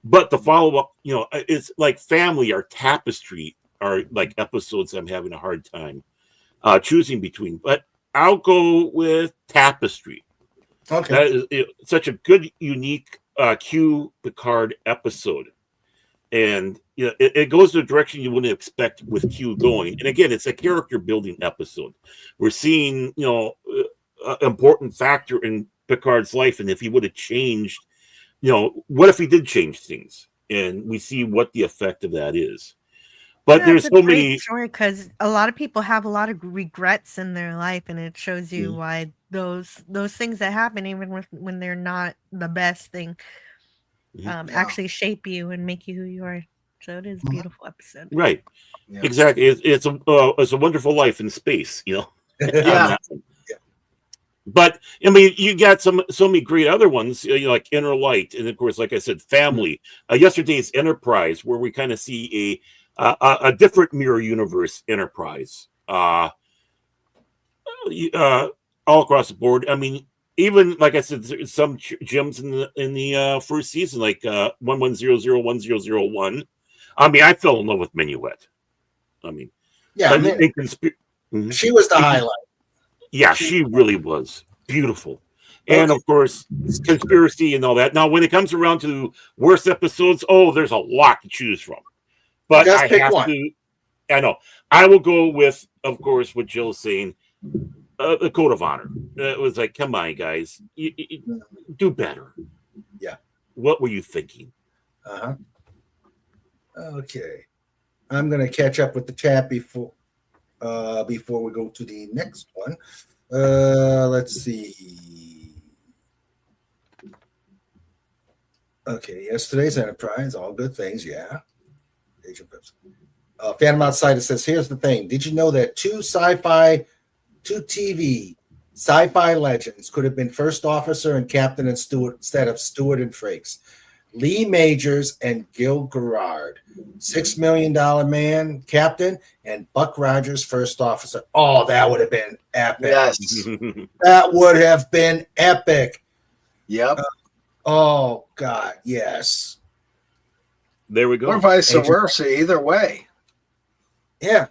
But the follow up, it's like Family or Tapestry are like episodes I'm having a hard time choosing between. But I'll go with Tapestry. Okay, that is such a good, unique Q Picard episode, and it goes in a direction you wouldn't expect with Q going. And again, it's a character building episode. We're seeing an important factor in Picard's life, and if he would have changed, what if he did change things, and we see what the effect of that is. But there's so many story because a lot of people have a lot of regrets in their life, and it shows you why those things that happen, even when they're not the best thing, actually shape you and make you who you are. So it is a beautiful episode. Right. Yeah. Exactly. It's a wonderful life in space, Yeah. But I mean, you got so many great other ones, like Inner Light, and of course, like I said, Family. Yesterday's Enterprise, where we kind of see a different mirror universe Enterprise, all across the board. I mean, even like I said, some gems in the first season, like 11001001. I mean, I fell in love with Minuet. I mean, she was the highlight. Yeah, she really was beautiful. And of course, Conspiracy and all that. Now, when it comes around to worst episodes, there's a lot to choose from. But I have to. I know. I will go with, of course, what Jill's saying, the Code of Honor. It was like, come on, guys, you do better. Yeah. What were you thinking? Okay, I'm gonna catch up with the chat before we go to the next one. Let's see. Okay, yesterday's Enterprise, all good things, yeah. Agent Pips. Phantom Outsider says, here's the thing. Did you know that two TV sci-fi legends could have been First Officer and Captain and Stewart instead of Stewart and Frakes? Lee Majors and Gil Gerard. $6 Million Man, Captain, and Buck Rogers, First Officer. Oh, that would have been epic. Yes. That would have been epic. Yep. Oh, God, yes. There we go. Or vice versa, either way. Yeah.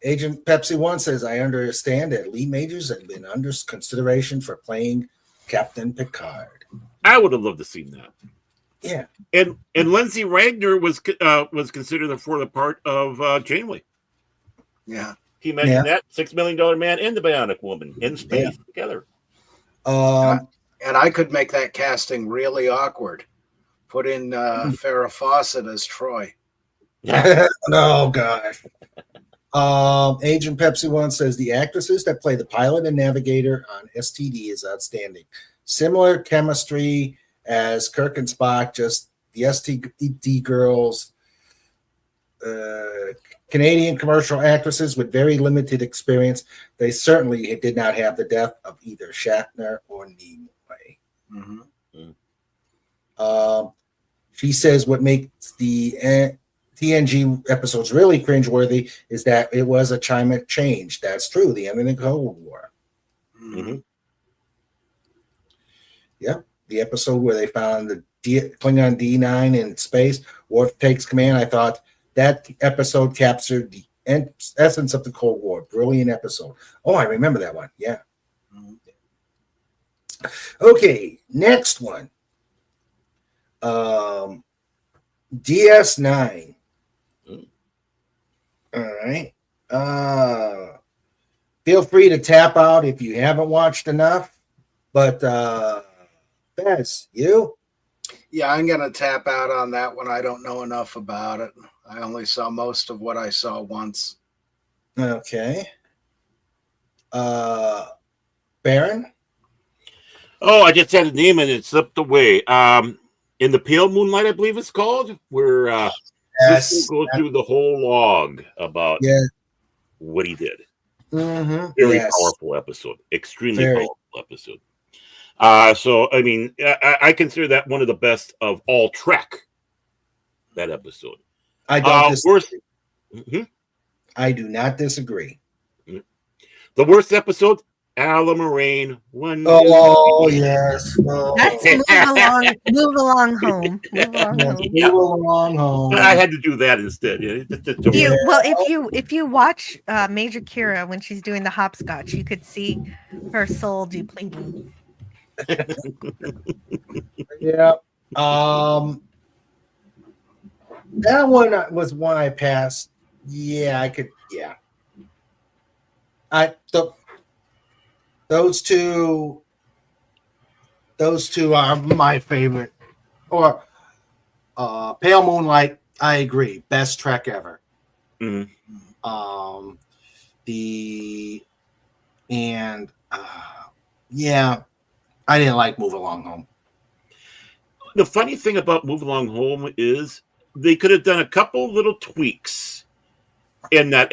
Agent Pepsi One says, I understand that Lee Majors had been under consideration for playing Captain Picard. I would have loved to see that. Yeah. And Lindsay Wagner was considered for the part of Janeway. Yeah. He mentioned that $6 Million Man and the Bionic Woman in space together. And I could make that casting really awkward. put in Farrah Fawcett as Troy. Oh gosh. Agent Pepsi One says the actresses that play the pilot and navigator on STD is outstanding. Similar chemistry as Kirk and Spock, just the STD girls. Canadian commercial actresses with very limited experience. They certainly did not have the depth of either Shatner or Nimoy. She says what makes the TNG episodes really cringeworthy is that it was a climate change. That's true. The end of the Cold War. Yep. The episode where they found the Klingon D9 in space, Worf takes command. I thought that episode captured the essence of the Cold War. Brilliant episode. Oh, I remember that one. Yeah. Okay, next one. DS9. All right. Feel free to tap out if you haven't watched enough. But Fez, you? Yeah, I'm gonna tap out on that one. I don't know enough about it. I only saw most of what I saw once. Okay. Baron? Oh, I just had a name and it slipped away. In the Pale Moonlight, I believe it's called, where Yes. go through the whole log about what he did. Very powerful episode. Extremely powerful episode. So, I mean, I consider that one of the best of all Trek, that episode. I don't disagree. I do not disagree. The worst episode, Alan Moraine. Oh, yes. Oh. That's move along home. Move along home. I had to do that instead. If you watch Major Kira when she's doing the hopscotch, you could see her soul depleting. Yeah. That one was one I passed. Yeah, I could. Yeah. Those two are my favorite. Or Pale Moonlight, I agree, best Trek ever. Yeah, I didn't like Move Along Home. The funny thing about Move Along Home is they could have done a couple little tweaks in that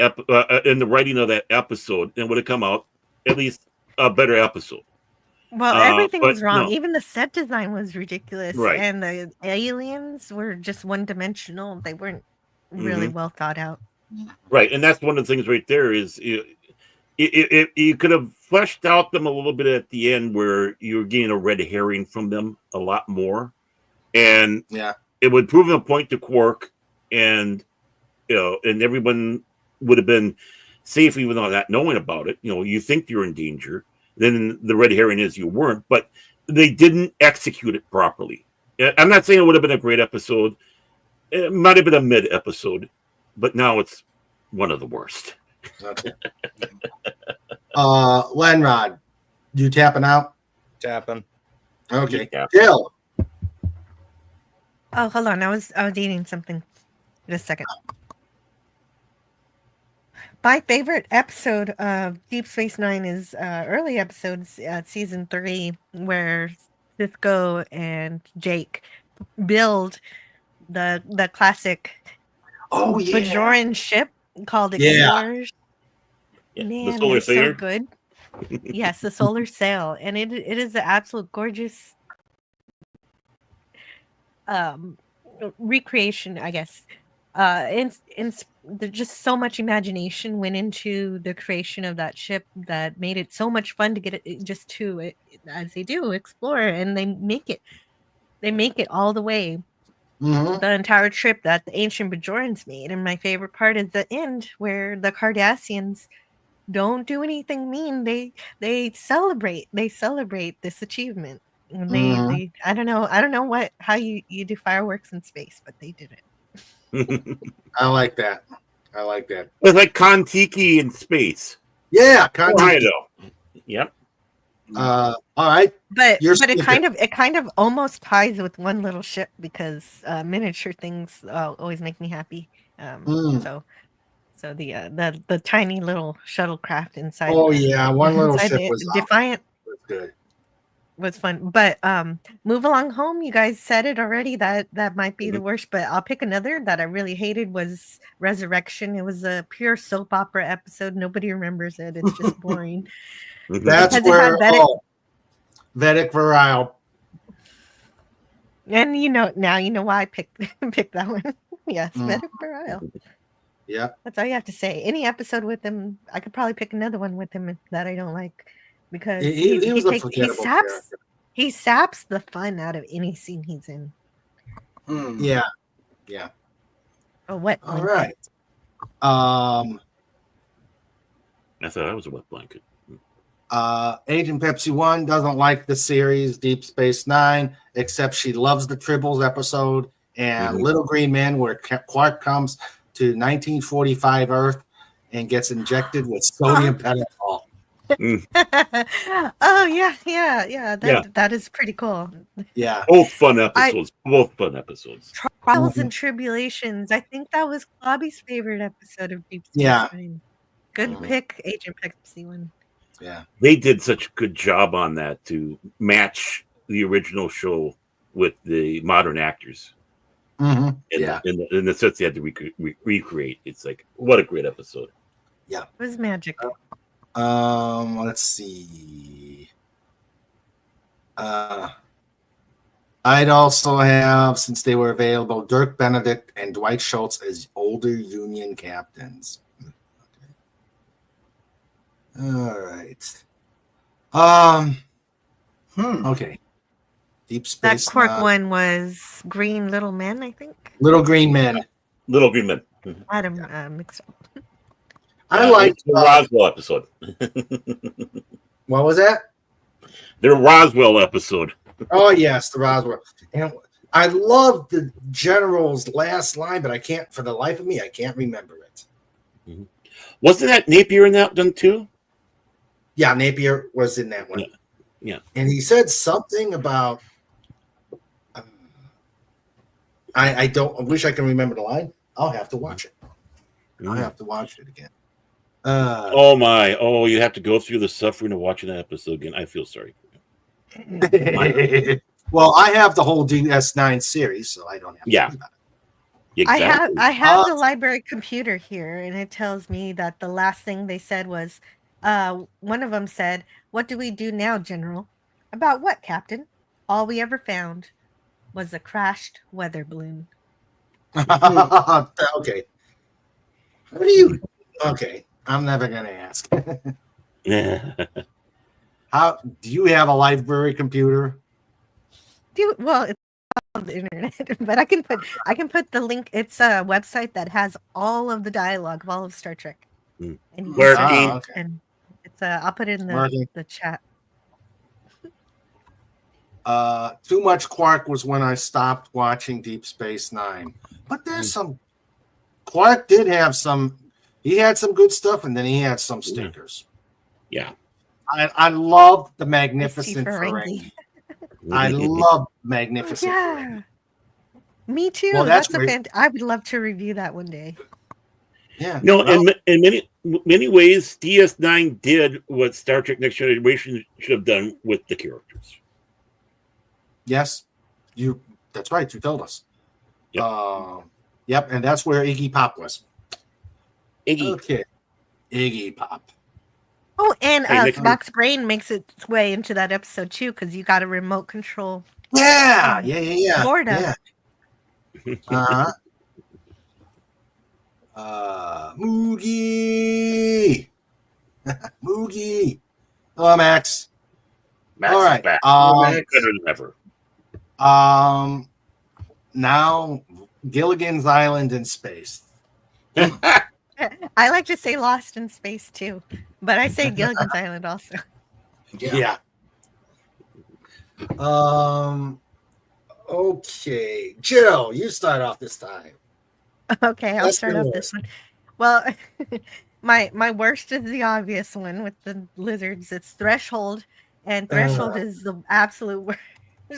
in the writing of that episode, and would have come out at least a better episode. Well, everything was wrong. No. Even the set design was ridiculous, Right. and the aliens were just one-dimensional. They weren't really well thought out. Right, and that's one of the things right there is you could have fleshed out them a little bit at the end where you're getting a red herring from them a lot more, and it would prove a point to Quark, and and everyone would have been safe even though not knowing about it. You think you're in danger. Then the red herring is you weren't, but they didn't execute it properly. I'm not saying it would have been a great episode. It might have been a mid episode, but now it's one of the worst. Okay. Lenrod, you tapping out? Tapping. Okay. Jill. Oh, hold on. I was eating something. Just a second. My favorite episode of Deep Space Nine is early episodes at season 3, where Sisko and Jake build the classic Bajoran ship called Explorers. Yeah. Man, The Solar it's so Sailor. good. Yes, the Solar Sail, and it is an absolute gorgeous recreation, I guess. There's just so much imagination went into the creation of that ship that made it so much fun to get it just to it, as they do explore, and they make it all the way. The entire trip that the ancient Bajorans made. And my favorite part is the end where the Cardassians don't do anything mean. They celebrate this achievement. And they I don't know how you do fireworks in space, but they did it. I like that. It's like Kon-Tiki in space. Yeah, Kon-Tiki. Yep. All right. But You're it skipping. kind of almost ties with one little ship because miniature things always make me happy. So the tiny little shuttlecraft inside. Oh yeah, one little inside ship the was Defiant was good. was fun. But Move Along Home, you guys said it already. That might be the worst, but I'll pick another that I really hated was Resurrection. It was a pure soap opera episode. Nobody remembers it. It's just boring. That's Because where it had Vedic Virile. And now you know why I picked that one. Yes, Vedic Virile. Yeah. That's all you have to say. Any episode with him, I could probably pick another one with him that I don't like because He was a forgettable character. he saps the fun out of any scene he's in. Yeah. Yeah. Oh, what? All right. I thought I was a wet blanket. Agent Pepsi 1 doesn't like the series Deep Space Nine, except she loves the Tribbles episode and Little Green Men, where Quark comes to 1945 Earth and gets injected with sodium pentothal. Oh yeah. That is pretty cool. Yeah. Both fun episodes. Trials and Tribulations. I think that was Bobby's favorite episode of Deep Space Yeah. Nine. Good pick, Agent Pepsi 1. Yeah. They did such a good job on that to match the original show with the modern actors. Mhm. In the sets they had to recreate. It's like, what a great episode. Yeah. It was magic. Let's see. I'd also have, since they were available, Dirk Benedict and Dwight Schultz as older Union captains. All right. Okay. Deep That Space Quark Nine. one was Green Little Men, I think. Little Green Men. Little Green Men. Adam mixed up. I like the Roswell episode. What was that? The Roswell episode. Oh yes, the Roswell. And I love the general's last line, but I can't, for the life of me, I can't remember it. Wasn't that Napier in that one too? Yeah, Napier was in that one. Yeah. And he said something about I wish I can remember the line. I'll have to watch it. I'll have to watch it again. Oh my! Oh, you have to go through the suffering of watching that episode again. I feel sorry. Well, I have the whole DS9 series, so I don't have to worry about it. Exactly. I have the library computer here, and it tells me that the last thing they said was, one of them said, "What do we do now, General?" About what, Captain? All we ever found was a crashed weather balloon. Okay. How do you? Okay, I'm never gonna ask. How do you have a library computer? Well, it's on the internet, but I can put the link. It's a website that has all of the dialogue of all of Star Trek. And you can Where- search it, okay. and it's I'll put it in Working. the chat. Too much Quark was when I stopped watching Deep Space Nine. But there's some Quark did have some. He had some good stuff, and then he had some stinkers. Yeah. I love the Magnificent Ferengi. Ferengi. I love Magnificent Yeah, Ferengi. me too. Well, that's that's where- I would love to review that one day. Yeah. No, well, in many ways, DS9 did what Star Trek Next Generation should have done with the characters. yes, that's right. You told us. Yep, and that's where Iggy Pop was. Iggy. Okay. Iggy Pop. Oh, and Hey, Nick- Spock's brain makes its way into that episode too, because you got a remote control. Yeah. Florida. Yeah. Uh-huh. Moogie. Moogie. Hello, Max. Max All is right. back. Max. Better than ever. Now Gilligan's Island in space. I like to say Lost in Space too, but I say Gilligan's Island also. Yeah. Okay, Jill, you start off this time. Okay, I'll Let's start do off this. this one. Well, my worst is the obvious one with the lizards. It's Threshold, And Threshold is the absolute worst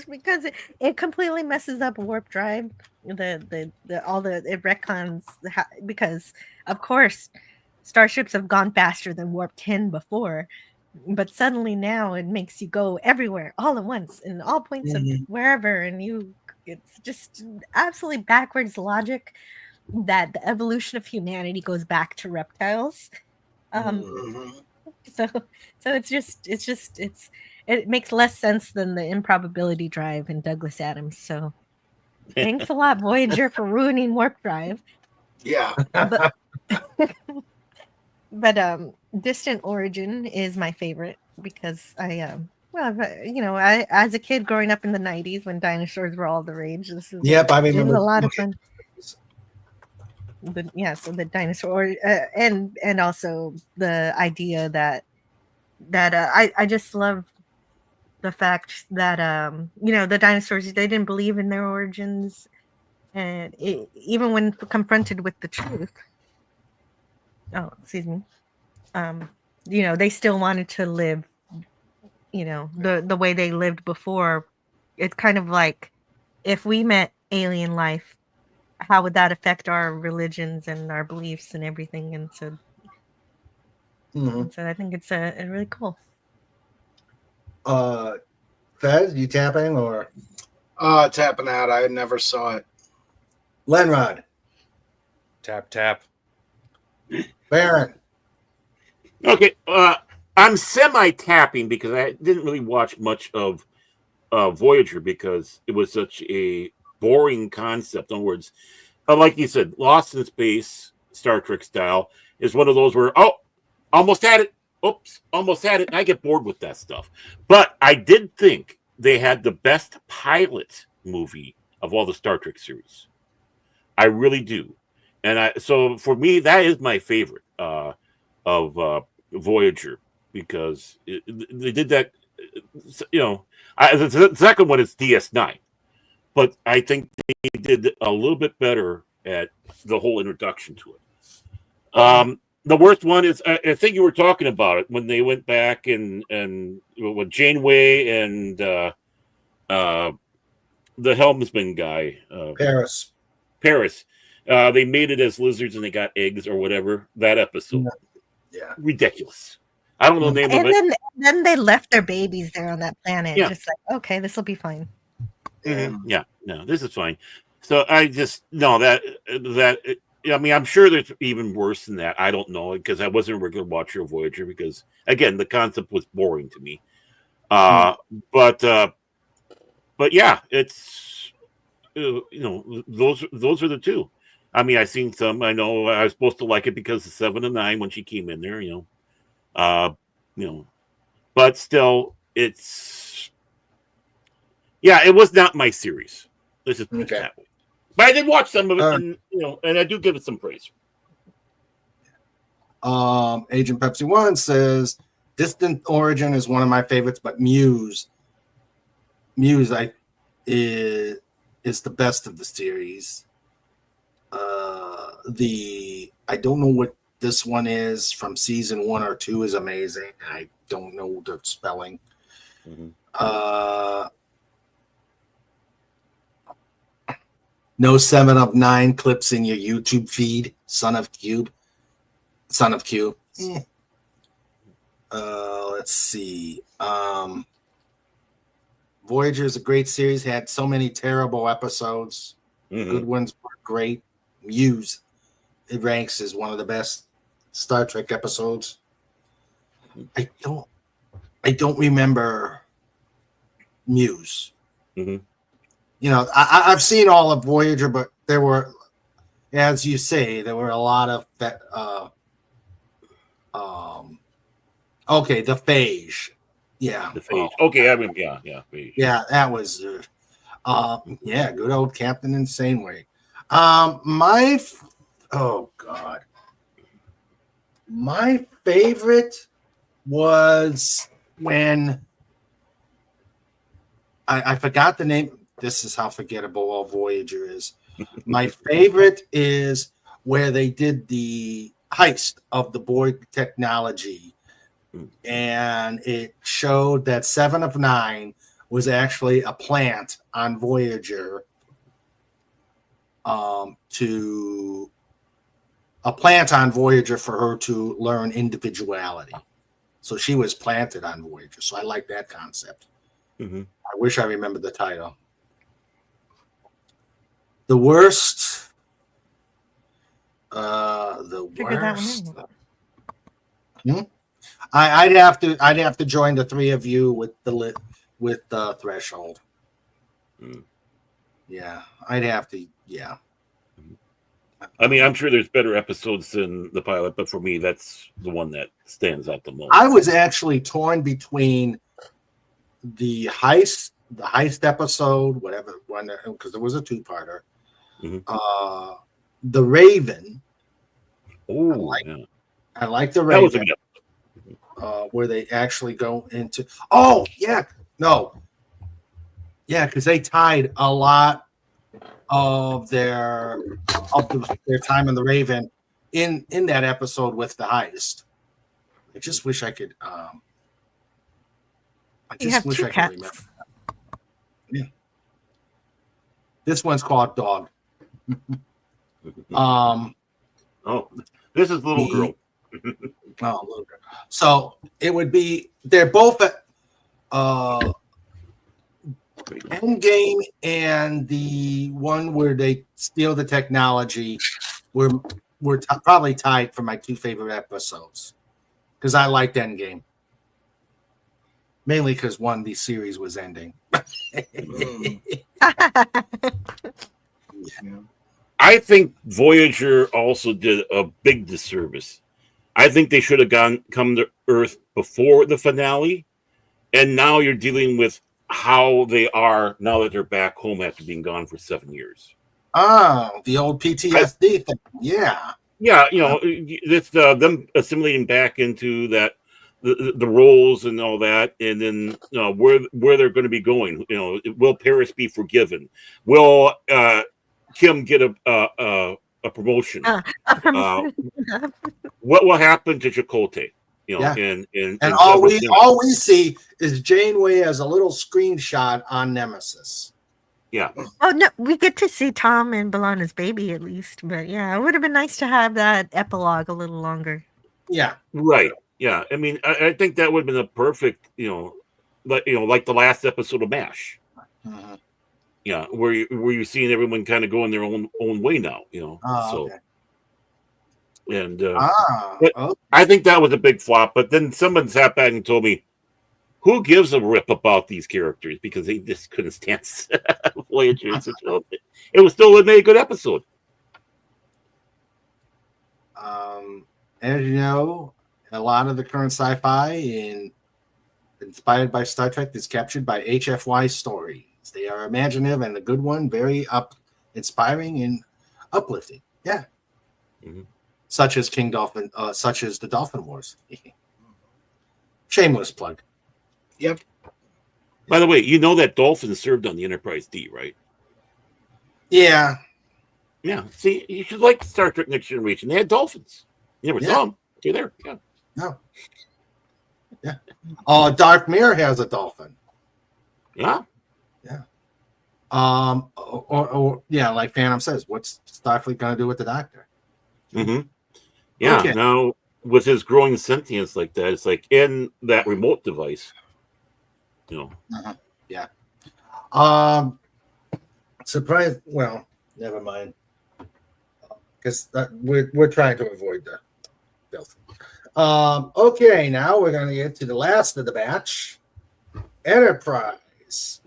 because it completely messes up warp drive. It retcons because of course starships have gone faster than warp 10 before, but suddenly now it makes you go everywhere all at once in all points of wherever, and it's just absolutely backwards logic that the evolution of humanity goes back to reptiles. So it makes less sense than the improbability drive in Douglas Adams. So thanks a lot, Voyager, for ruining warp drive. Yeah. But Distant Origin is my favorite because I as a kid growing up in the 90s when dinosaurs were all the rage, I it was remember a lot of fun. But yeah, so the dinosaur and also the idea that I just love the fact that the dinosaurs, they didn't believe in their origins, and even when confronted with the truth, they still wanted to live the way they lived before. It's kind of like if we met alien life, how would that affect our religions and our beliefs and everything? And so I think it's a really cool. Fez, you tapping or tapping out? I never saw it. Lenrod, Tap. Baron. Okay, I'm semi-tapping because I didn't really watch much of Voyager because it was such a boring concept. In other words, like you said, Lost in Space, Star Trek style, is one of those where, almost had it. Oops, almost had it. And I get bored with that stuff. But I did think they had the best pilot movie of all the Star Trek series. I really do. And so for me, that is my favorite of Voyager because they did that. The second one is DS9, but I think they did a little bit better at the whole introduction to it. The worst one is I think you were talking about it when they went back and with Janeway and the helmsman guy, Paris. They made it as lizards and they got eggs or whatever. That episode, ridiculous. I don't know the name of it. And then they left their babies there on that planet. Yeah. Just like, okay, this will be fine. Yeah, no, this is fine. So I just know that. I mean, I'm sure there's even worse than that. I don't know because I wasn't a regular watcher of Voyager because, again, the concept was boring to me. But yeah, it's those are the two. I mean, I've seen some. I know I was supposed to like it because of 7 and 9 when she came in there. But still, it's it was not my series. Let's just put it that way. But I did watch some of it, and I do give it some praise. Agent Pepsi 1 says Distant Origin is one of my favorites, but Muse is the best of the series. I don't know what this one is from season 1 or 2 is amazing. I don't know the spelling. No 7 of 9 clips in your YouTube feed. Son of Q. Let's see. Voyager is a great series. Had so many terrible episodes. Good ones were great. Muse, it ranks as one of the best Star Trek episodes. I don't remember Muse. I've seen all of Voyager, but there were, as you say, there were a lot of that. The Phage. Yeah. The Phage. Okay, I mean, Phage. Yeah, that was good old Captain Insaneway. My favorite was when I forgot the name. This is how forgettable all Voyager is. My favorite is where they did the heist of the Borg technology and it showed that 7 of 9 was actually a plant on Voyager. For her to learn individuality. So she was planted on Voyager. So I like that concept. Mm-hmm. I wish I remembered the title. The worst. Figure that one out. I'd have to join the three of you with the threshold. Yeah, I'd have to. Yeah. I mean, I'm sure there's better episodes than the pilot, but for me, that's the one that stands out the most. I was actually torn between the heist episode, whatever one, because it was a 2-parter. Mm-hmm. The Raven. Oh, I like the Raven. That was a good where they actually go into. Oh yeah, no, yeah, because they tied a lot of their time in the Raven in that episode with the heist. I just wish I could. I just wish I could remember. Yeah. This one's called Dog. Oh, this is Little Girl. Little Girl. So it would be. They're both Endgame and the one where they steal the technology were probably tied for my 2 favorite episodes because I liked Endgame mainly because the series was ending. I think Voyager also did a big disservice. I think they should have come to Earth before the finale, and now you're dealing with how they are now that they're back home after being gone for 7 years. Oh, the old PTSD thing. Yeah. Yeah, it's them assimilating back into that the roles and all that, and then where they're going to be going. Will Paris be forgiven? Will Kim get a promotion? What will happen to Chakotay? And all we see is Janeway as a little screenshot on Nemesis. Yeah. Oh no, we get to see Tom and B'Elanna's baby at least, but yeah, it would have been nice to have that epilogue a little longer. Yeah. Right. Yeah. I mean, I think that would have been a perfect, like the last episode of MASH. Uh-huh. Yeah, where you're seeing everyone kind of going their own way now. Okay. And but I think that was a big flop. But then someone sat back and told me, "Who gives a rip about these characters?" Because they just couldn't stand Voyager. It was still a good episode. As you know, a lot of the current sci-fi inspired by Star Trek is captured by HFY stories. They are imaginative and a good one, very inspiring and uplifting. Yeah. Mm-hmm. Such as such as the Dolphin Wars. Shameless plug. Yep. By the way, that Dolphin served on the Enterprise D, right? Yeah. Yeah. See, you should like Star Trek Next Generation. They had dolphins. You never saw them. They're there. Yeah. No. Yeah. Dark Mirror has a dolphin. Yeah. Yeah. Like Phantom says, what's Starfleet going to do with the Doctor? Mm-hmm. Yeah. Okay. Now, with his growing sentience like that, it's like in that remote device. Uh-huh. Yeah. Surprise. Well, never mind. Because we're trying to avoid the filth. Okay, now we're going to get to the last of the batch. Enterprise.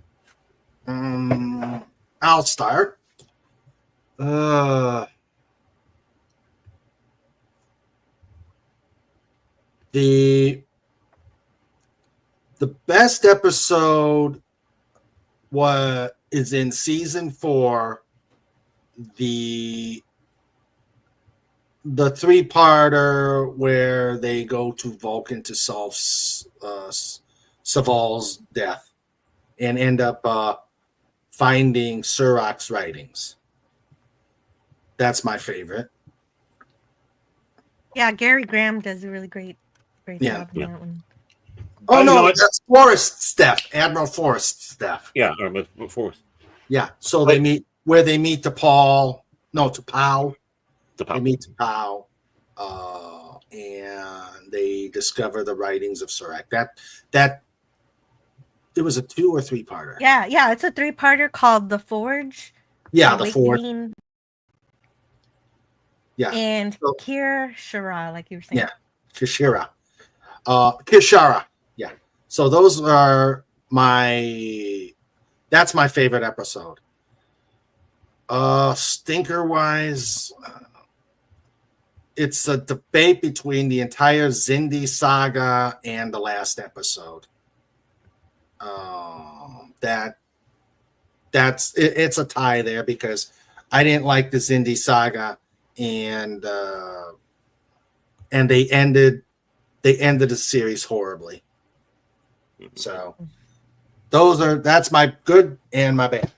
I'll start. The best episode is in season 4. The 3-parter where they go to Vulcan to solve Saval's death and end up finding Surak's writings. That's my favorite. Yeah, Gary Graham does a really great Great Yeah. job on that one. Oh You know no, what? that's Forrest Steph, Admiral Forrest Steph. Yeah, or before Yeah. So they meet where they meet to Paul. No, to Pow. the They meet to Pow, and they discover the writings of Surak. That it was a 2 or 3 parter. Yeah, it's a 3-parter called The Forge. Yeah, The Forge. Awakening, Yeah. and So- Kir Shara, like you were saying. Yeah, Kishara. Kishara. Yeah. So those are that's my favorite episode. Stinker wise, it's a debate between the entire Zindi saga and the last episode. It's a tie there because I didn't like the Zindi saga, and they ended the series horribly. So that's my good and my bad.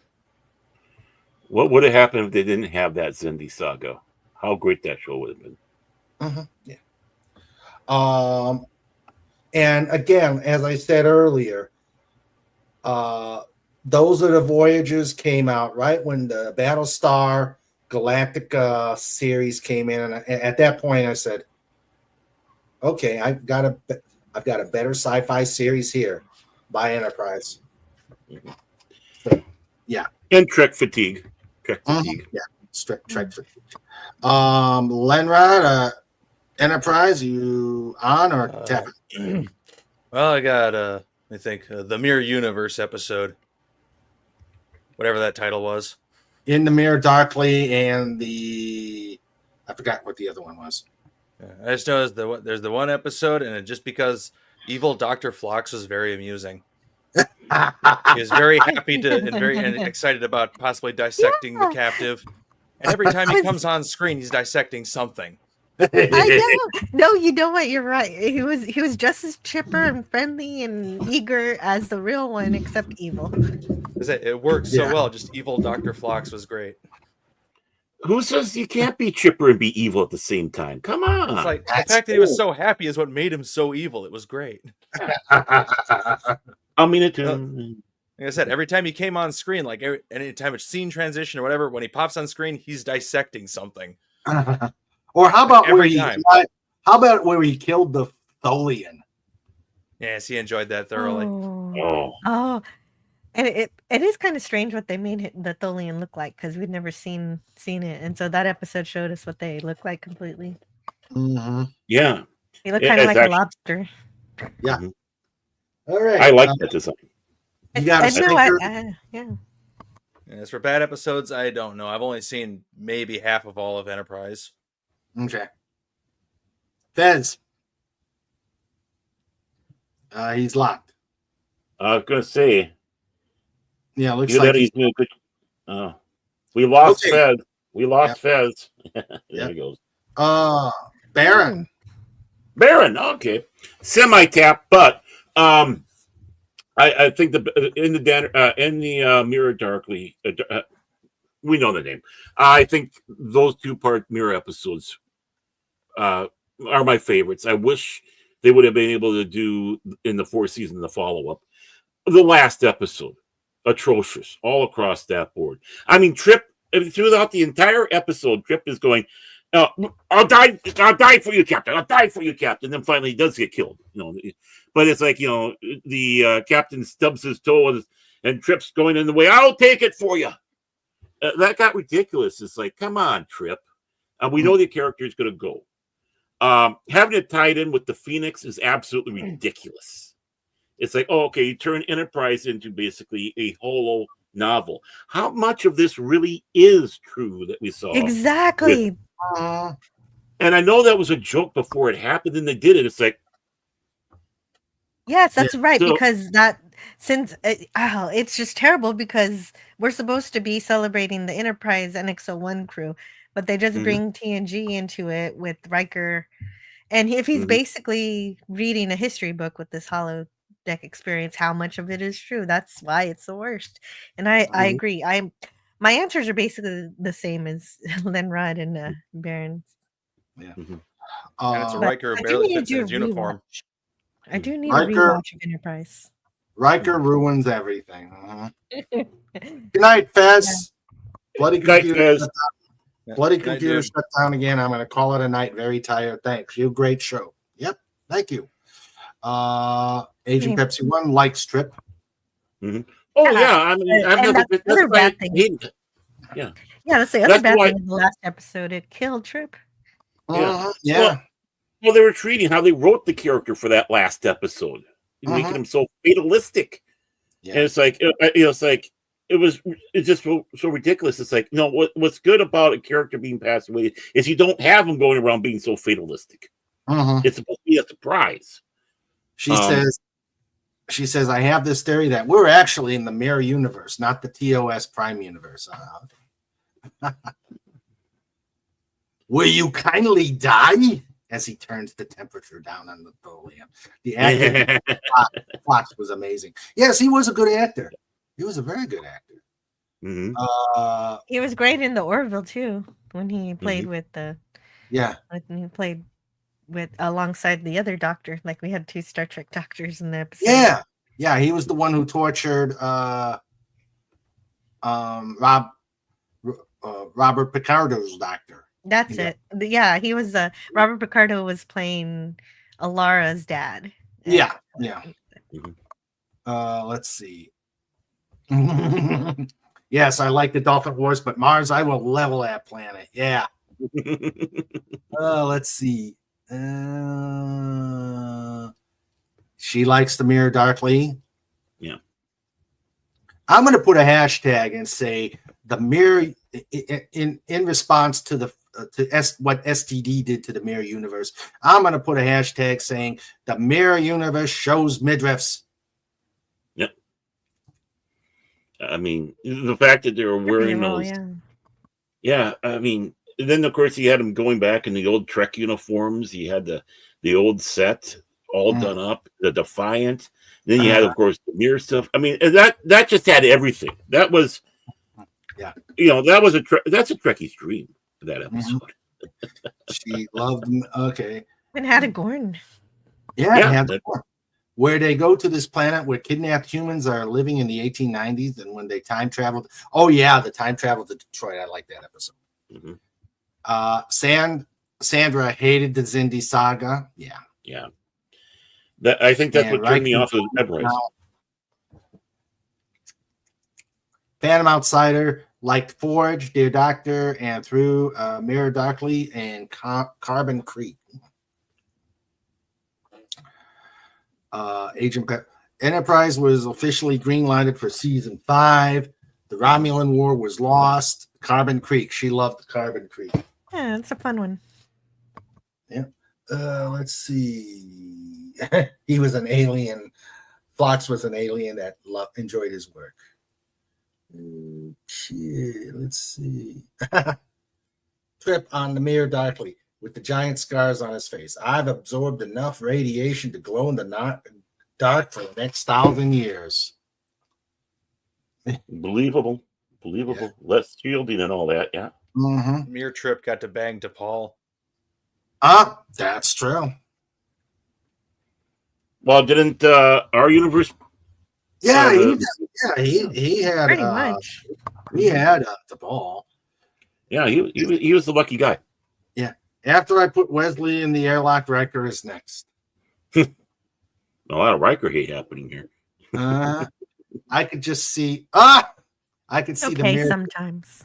What would have happened if they didn't have that Zindi saga? How great that show would have been. Yeah. And again, as I said earlier, those are the Voyages came out right when the Battlestar Galactica series came in, and at that point I said, "Okay, I've got a better sci-fi series here by Enterprise." So, yeah, and Trek fatigue. Trek fatigue. Yeah, Trek fatigue. Lenrod, Enterprise, you on or tap? Well, I got I think the Mirror Universe episode, whatever that title was. In the Mirror Darkly, and I forgot what the other one was. I just know there's the one episode, and just because evil Dr. Phlox was very amusing. He was very happy and excited about possibly dissecting the captive. And every time he comes on screen, he's dissecting something. I know. No, you know what? You're right. He was just as chipper and friendly and eager as the real one, except evil. It worked so well. Just evil Dr. Phlox was great. Who says you can't be chipper and be evil at the same time? Come on. It's like the fact that he was so happy is what made him so evil. It was great. I mean it too. Like I said, every time he came on screen, like any time it's scene transition or whatever, when he pops on screen, he's dissecting something. Or how about Every time. where he killed the Tholian? Yes, he enjoyed that thoroughly. Oh, and it is kind of strange what they made the Tholian look like, because we'd never seen it, and so that episode showed us what they look like completely. Mm-hmm. Yeah, They look kind of like a lobster. Yeah. All right. I like that design. You got a yeah. And as for bad episodes, I don't know. I've only seen maybe half of all of Enterprise. Okay. Fez. He's locked. I was gonna say. Yeah, looks Either like that he's doing good. We lost Okay. Fez. We lost Fez. There he goes. Baron. Baron. Okay. Semi-tap, but I think in the Mirror Darkly, we know the name. I think those 2-part Mirror episodes are my favorites. I wish they would have been able to do in the 4th season the follow-up. The last episode, atrocious all across that board. I mean, Trip throughout the entire episode, Trip is going, I'll die for you, Captain. I'll die for you, Captain. Then finally he does get killed. But it's like, the captain stubs his toe and Trip's going in the way. I'll take it for you. That got ridiculous. It's like, come on, Trip. We know the character is going to go. Having it tied in with the Phoenix is absolutely ridiculous. It's like, okay, you turn Enterprise into basically a holo novel. How much of this really is true that we saw? Exactly. And I know that was a joke before it happened, and they did it. It's like, yes, that's right. So- Because it's just terrible, because we're supposed to be celebrating the Enterprise NX-01 crew, but they just Mhm. bring TNG into it with Riker, and if he's Mhm. basically reading a history book with this holodeck experience, how much of it is true? That's why it's the worst. And I Mhm. agree. My answers are basically the same as Lenrod and Baron. Yeah. And it's a Uh, Riker I who do barely need to fits in do his a uniform. rewatch. I do need a Riker, rewatch of Enterprise. Riker ruins everything. Good night, Fez. Bloody Good night, computer. Fez. Shut down. Bloody Good night, computer dude. shut down again. I'm going to call it a night. Very tired. Thanks. You great show. Yep. Thank you. Agent Yeah. Pepsi One likes Trip. Oh yeah, I mean, I've and never. that's the That's other why I bad thing. hate it. Yeah, Yeah, that's the other That's bad why- thing in the last episode. It killed Trip. yeah. Yeah. Well, they were treating how they wrote the character for that last episode, making him so fatalistic. Yeah. And it's like, it's just so ridiculous. It's like, no, what's good about a character being passed away is you don't have him going around being so fatalistic. It's supposed to be a surprise. She says, I have this theory that we're actually in the mirror universe, not the TOS Prime universe. Will you kindly die? As he turns the temperature down on the lamp. The acting Fox was amazing. Yes, he was a good actor. He was a very good actor. He was great in the Orville too when he played with the when he played with alongside the other doctor. Like we had 2 Star Trek doctors in the episode. Yeah, he was the one who tortured Robert Picardo's doctor. That's it. Yeah, he was Robert Picardo was playing Alara's dad. Yeah. Let's see. Yes, I like the Dolphin Wars, but Mars, I will level that planet. Yeah. Let's see. She likes the mirror darkly. Yeah. I'm going to put a hashtag and say the mirror in response to the what STD did to the mirror universe. I'm going to put a hashtag saying the mirror universe shows midriffs. Yep. I mean, the fact that they were wearing those. Yeah, I mean, then of course he had them going back in the old Trek uniforms. He had the old set all done up, the Defiant. Then you had, of course, the mirror stuff. I mean, that just had everything. That was, that was that's a Trekkie's dream. That episode. She loved him. Okay. And had a Gorn. Yeah. Where they go to this planet where kidnapped humans are living in the 1890s, and when they time traveled. Oh yeah, the time travel to Detroit. I like that episode. Sandra hated the Xindi saga. Yeah. I think that's what turned me off of Enterprise. Phantom Outsider liked Forge, Dear Doctor, and through Mirror Darkly and Carbon Creek. Agent Enterprise was officially green-lighted for season 5. The Romulan War was lost. Carbon Creek. She loved Carbon Creek. Yeah, it's a fun one. Yeah. Let's see. He was an alien. Phlox was an alien that enjoyed his work. Okay, let's see. Trip on the Mirror Darkly with the giant scars on his face. I've absorbed enough radiation to glow in the dark for the next 1,000 years. Believable. Yeah. Less shielding and all that. Yeah. Mere Trip got to bang DePaul. That's true. Well, didn't our universe? Yeah, he had pretty much. He had the ball. Yeah, he was the lucky guy. Yeah. After I put Wesley in the airlock, Riker is next. A lot of Riker hate happening here. I could just see. I could see the mirror. Sometimes.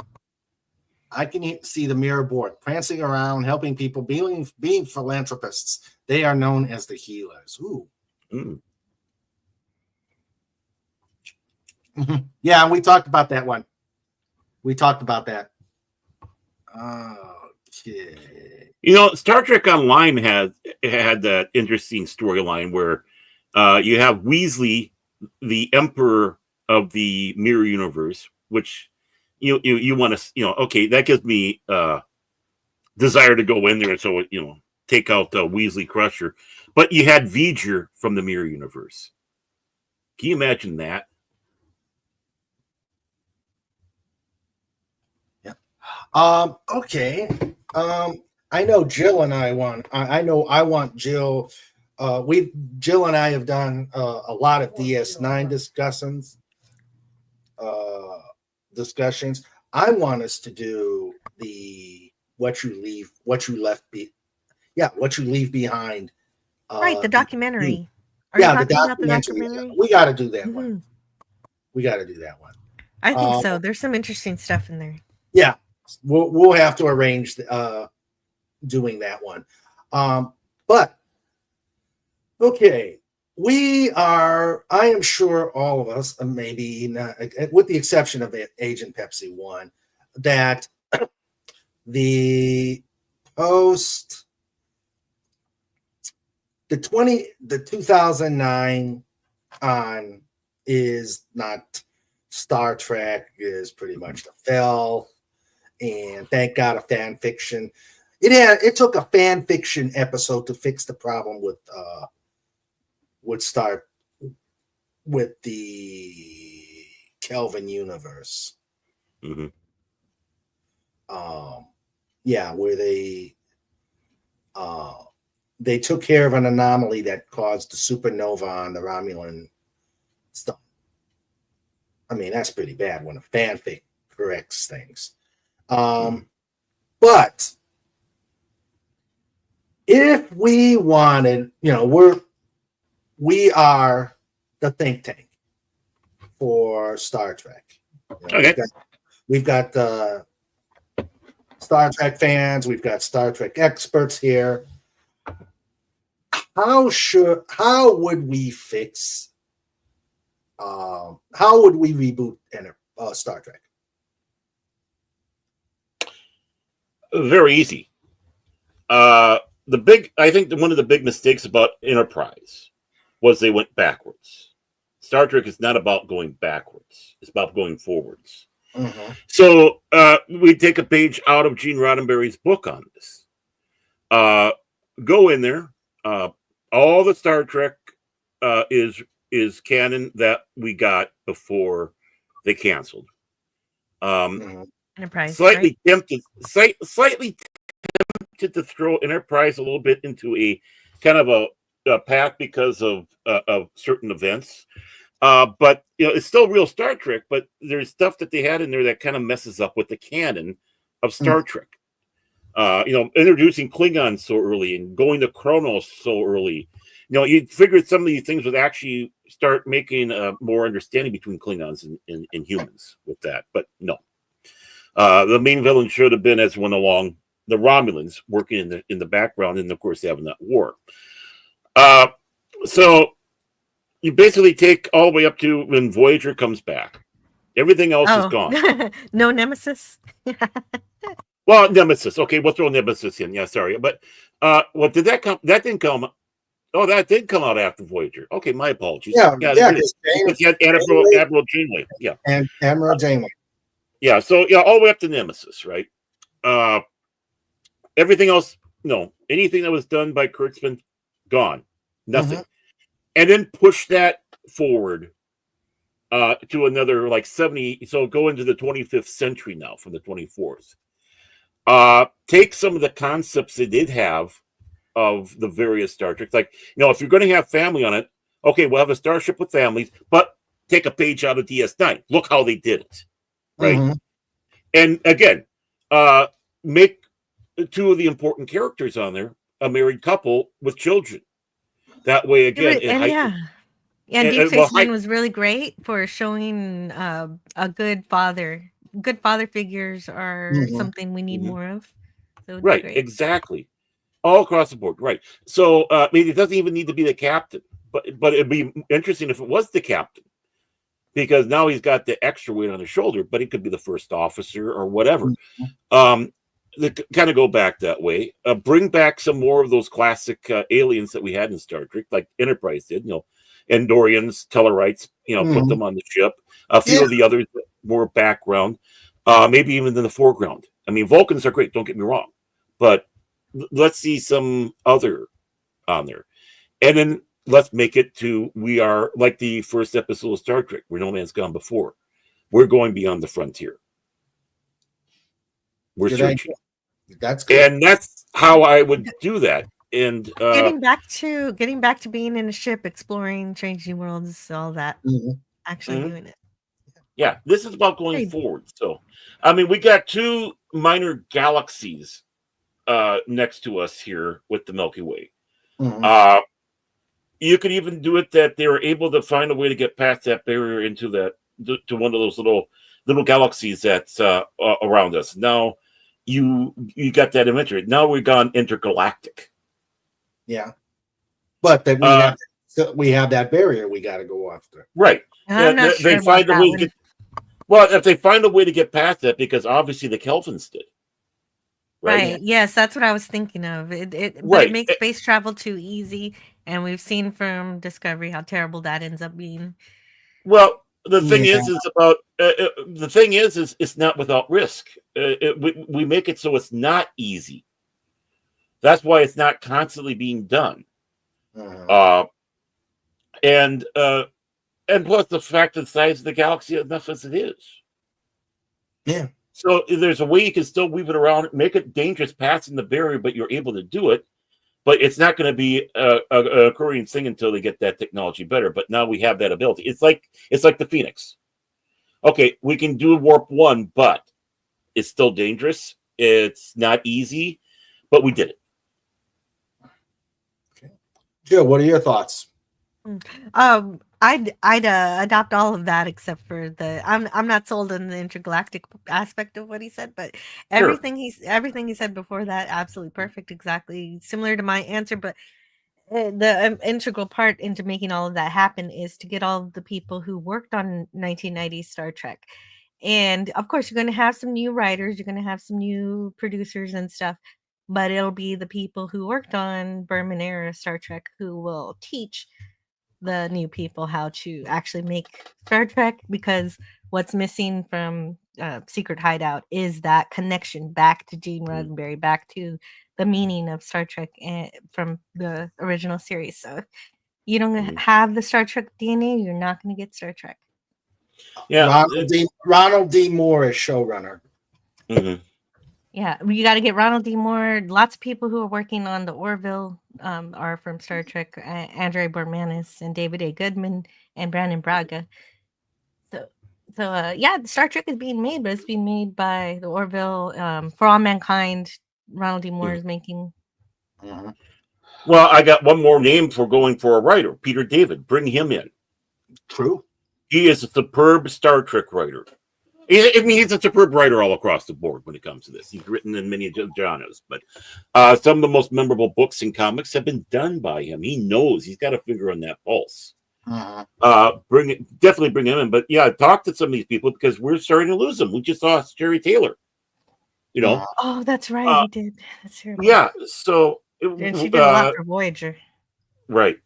I can see the mirror board prancing around, helping people, being philanthropists. They are known as the healers. Ooh. Yeah, we talked about that one. We talked about that. Okay. Star Trek Online had that interesting storyline where you have Weasley, the Emperor of the Mirror Universe, which you want to, okay, that gives me desire to go in there and so take out Weasley Crusher. But you had V'ger from the Mirror Universe. Can you imagine that? Yeah. Okay. I know Jill and I want. I know I want Jill. Jill and I have done a lot of DS9 discussions. I want us to do the what you leave behind. Right, the documentary. Are Yeah, you the talking about the documentary. documentary? We got to do that one. Mhm. We got to do that one. I think so. There's some interesting stuff in there. Yeah, we'll have to arrange doing that one. But okay, I am sure all of us, maybe not, with the exception of Agent Pepsi 1, that the 2009 on is not Star Trek, is pretty much the fell, and thank God a fan fiction. It took a fan fiction episode to fix the problem with the Kelvin universe. Mm-hmm. Where they took care of an anomaly that caused the supernova on the Romulan stuff. I mean, that's pretty bad when a fanfic corrects things. But if we wanted, we are the think tank for Star Trek. Okay. We've got Star Trek fans, we've got Star Trek experts here. How would we fix? How would we reboot Star Trek? Very easy. I think one of the big mistakes about Enterprise was they went backwards. Star Trek is not about going backwards; it's about going forwards. Mm-hmm. So we take a page out of Gene Roddenberry's book on this. Go in there. All the Star Trek is canon that we got before they canceled. Enterprise. Slightly tempted to throw Enterprise a little bit into a kind of a path because of certain events. But it's still real Star Trek, but there's stuff that they had in there that kind of messes up with the canon of Star Trek. Introducing Klingons so early and going to Kronos so early. You figured some of these things would actually start making more understanding between Klingons and humans with that, but no. The main villain should have been, as went along, the Romulans working in the background, and of course having that war. So you basically take all the way up to when Voyager comes back. Everything else is gone. No Nemesis. Well, Nemesis. Okay, we'll throw Nemesis in. Yeah, sorry, but what did that come? That didn't come. Oh, that did come out after Voyager. Okay, my apologies. Yeah. Admiral Janeway. Yeah, and Admiral Janeway. Yeah, so all the way up to Nemesis, right? Everything else, no. Anything that was done by Kurtzman, gone. Nothing. Mm-hmm. And then push that forward to another 70. So go into the 25th century now from the 24th. Take some of the concepts they did have of the various Star Trek. If you're going to have family on it, okay, we'll have a starship with families, but take a page out of DS9. Look how they did it. Right. Mm-hmm. And again, make two of the important characters on there a married couple with children. That way, again, Deep Space Nine was really great for showing a good father. Good father figures are something we need more of. So right, exactly, all across the board. Right. So it doesn't even need to be the captain, but it'd be interesting if it was the captain. Because now he's got the extra weight on his shoulder, but he could be the first officer or whatever. They kind of go back that way. Bring back some more of those classic aliens that we had in Star Trek, like Enterprise did. Andorians, Tellarites. Put them on the ship. A few of the others more background, maybe even in the foreground. I mean, Vulcans are great. Don't get me wrong, but let's see some other on there, and then. Let's make it to we are like the first episode of Star Trek where no man's gone before. We're going beyond the frontier. We're searching. That's good. And that's how I would do that. And getting back to being in a ship, exploring, changing worlds, all that. Actually doing it. Yeah, this is about going forward. So, I mean, we got 2 minor galaxies next to us here with the Milky Way. You could even do it that they were able to find a way to get past that barrier into to one of those little galaxies that's around us. Now, you got that imagery. Now we've gone intergalactic. Yeah, but that we have that barrier we got to go after. Right. I'm not sure they about find a that way one. to get. Well, if they find a way to get past that, because obviously the Kelvins did. Right. Yes, that's what I was thinking of. But Right. it makes space travel too easy, and we've seen from Discovery how terrible that ends up being. Well, the thing is about the thing is it's not without risk. We make it so it's not easy. That's why it's not constantly being done. And plus the fact that the size of the galaxy is enough as it is. Yeah. So there's a way you can still weave it around, make it dangerous passing the barrier, but you're able to do it. But it's not going to be a occurring thing until they get that technology better. But now we have that ability. It's like the Phoenix. Okay, we can do warp 1, but it's still dangerous. It's not easy, but we did it. Jill, what are your thoughts? I'd adopt all of that except for the I'm not sold on the intergalactic aspect of what he said, but everything he said before that, absolutely perfect, exactly similar to my answer. But the integral part into making all of that happen is to get all of the people who worked on 1990s Star Trek. And of course, you're going to have some new writers, you're going to have some new producers and stuff, but it'll be the people who worked on Berman era Star Trek who will teach the new people how to actually make Star Trek, because what's missing from Secret Hideout is that connection back to Gene Roddenberry, back to the meaning of Star Trek from the original series. So if you don't have the Star Trek DNA, you're not going to get Star Trek. Yeah, Ronald D. Moore is showrunner. Yeah, you got to get Ronald D. Moore. Lots of people who are working on the Orville are from Star Trek. Andre Bormanis and David A. Goodman and Brandon Braga. So yeah, Star Trek is being made, but it's being made by the Orville. For All Mankind, Ronald D. Moore is making. Well, I got one more name for going for a writer, Peter David. Bring him in. True. He is a superb Star Trek writer. I mean, he's a superb writer all across the board when it comes to this. He's written in many genres, but some of the most memorable books and comics have been done by him. He knows. He's got a finger on that pulse. Definitely bring him in. But yeah, talk to some of these people because we're starting to lose them. We just lost Jerry Taylor. You know. Oh, that's right. He did. That's terrible. Yeah. So and she did a lot for Voyager. Right.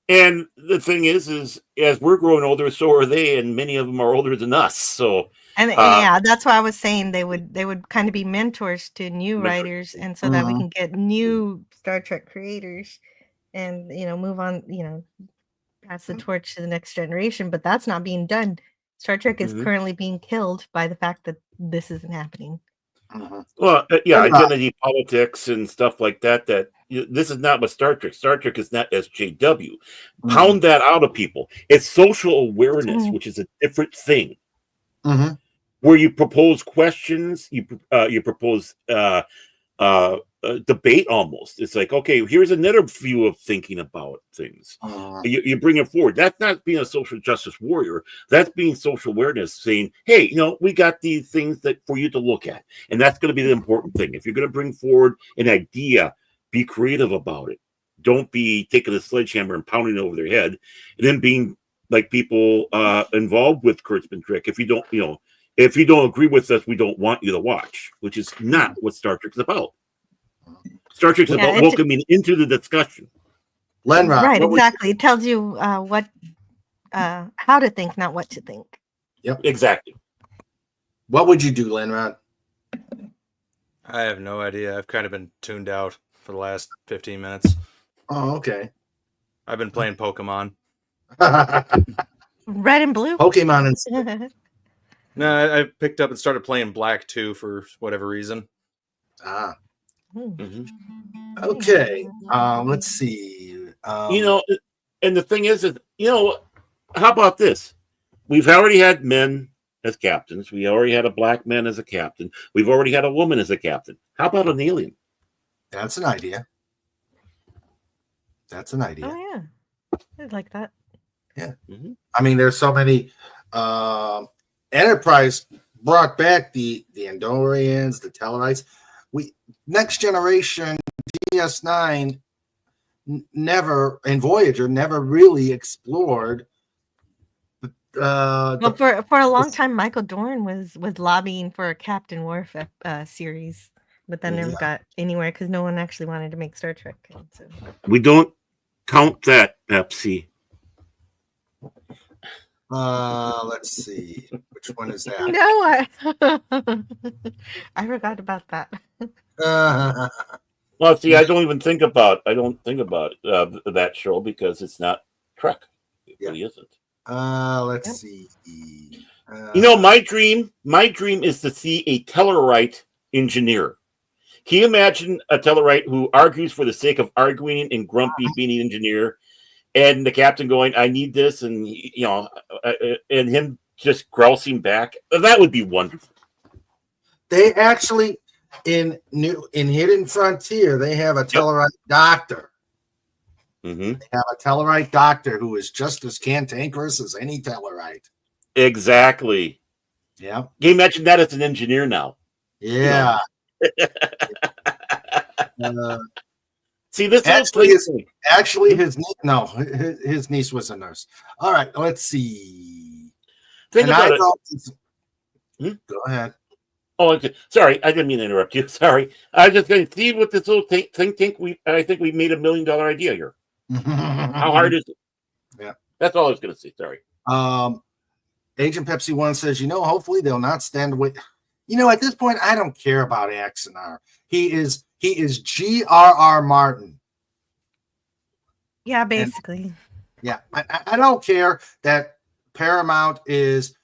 And the thing is as we're growing older, so are they, and many of them are older than us. So. And yeah, that's why I was saying they would kind of be mentors to new writers, and so that we can get new Star Trek creators, and move on, pass the torch to the next generation. But that's not being done. Star Trek is currently being killed by the fact that this isn't happening. Well, yeah, identity politics and stuff like that. This is not what Star Trek. Star Trek is not SJW. Pound that out of people. It's social awareness, which is a different thing. Where you propose questions, you propose debate almost. It's like, okay, here's another view of thinking about things. You bring it forward. That's not being a social justice warrior. That's being social awareness, saying, hey, we got these things that for you to look at. And that's going to be the important thing. If you're going to bring forward an idea, be creative about it. Don't be taking a sledgehammer and pounding it over their head. And then being like people involved with Kurtzman Trek. If you don't agree with us, we don't want you to watch, which is not what Star Trek is about. Star Trek is about welcoming into the discussion. Lenrod, right, exactly. It tells you how to think, not what to think. Yep, exactly. What would you do, Lenrod? I have no idea. I've kind of been tuned out for the last 15 minutes. Oh, okay. I've been playing Pokemon. Red and blue? Pokemon and No, I picked up and started playing Black 2 for whatever reason. Ah. Mhm. Okay. Let's see. And the thing is, how about this? We've already had men as captains. We already had a black man as a captain. We've already had a woman as a captain. How about an alien? That's an idea. That's an idea. Oh yeah, I'd like that. Yeah. I mean, there's so many. Enterprise brought back the Andorians, the Tellarites. Next Generation, DS9 never, and Voyager never really explored. Well, for a long time, Michael Dorn was lobbying for a Captain Worf series, but that never got anywhere because no one actually wanted to make Star Trek. So. We don't count that, Pepsi. Let's see. Which one is that? No, I forgot about that. Well, see, I don't think about that show because it's not Trek. It really isn't. Let's see. My dream is to see a Tellarite engineer. Can you imagine a Tellarite who argues for the sake of arguing and grumpy being an engineer, and the captain going, "I need this," and and him just grousing back? That would be wonderful. They actually in Hidden Frontier they have a Tellarite doctor. Mm-hmm. They have a Tellarite doctor who is just as cantankerous as any Tellarite. Exactly. Yeah. Can you imagine that as an engineer now? Yeah. See, this actually his niece was a nurse. All right, let's see. Think about it. Go ahead. Oh, okay. Sorry, I didn't mean to interrupt you. Sorry, I was just going to see what this little think tank. I think we made $1 million idea here. How hard is it? Yeah, that's all I was going to say. Sorry. Agent Pepsi One says, hopefully they'll not stand away. At this point, I don't care about Axanar. He is G.R.R. Martin. Yeah, basically. I don't care that Paramount is.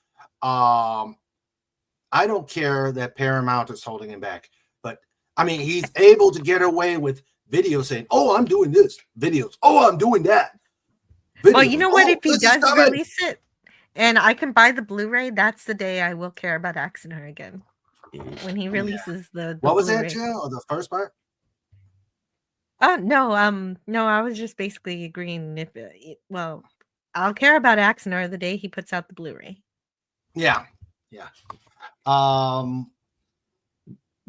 I don't care that Paramount is holding him back, but I mean, he's able to get away with videos saying, "Oh, I'm doing this." Videos, "Oh, I'm doing that." Videos, well, you know what? If he does release it, and I can buy the Blu-ray, that's the day I will care about Axanar again. When he releases the what was Blu-ray. that, Jill? The first part? No, I was just basically agreeing. I'll care about Axanar the day he puts out the Blu-ray. Yeah.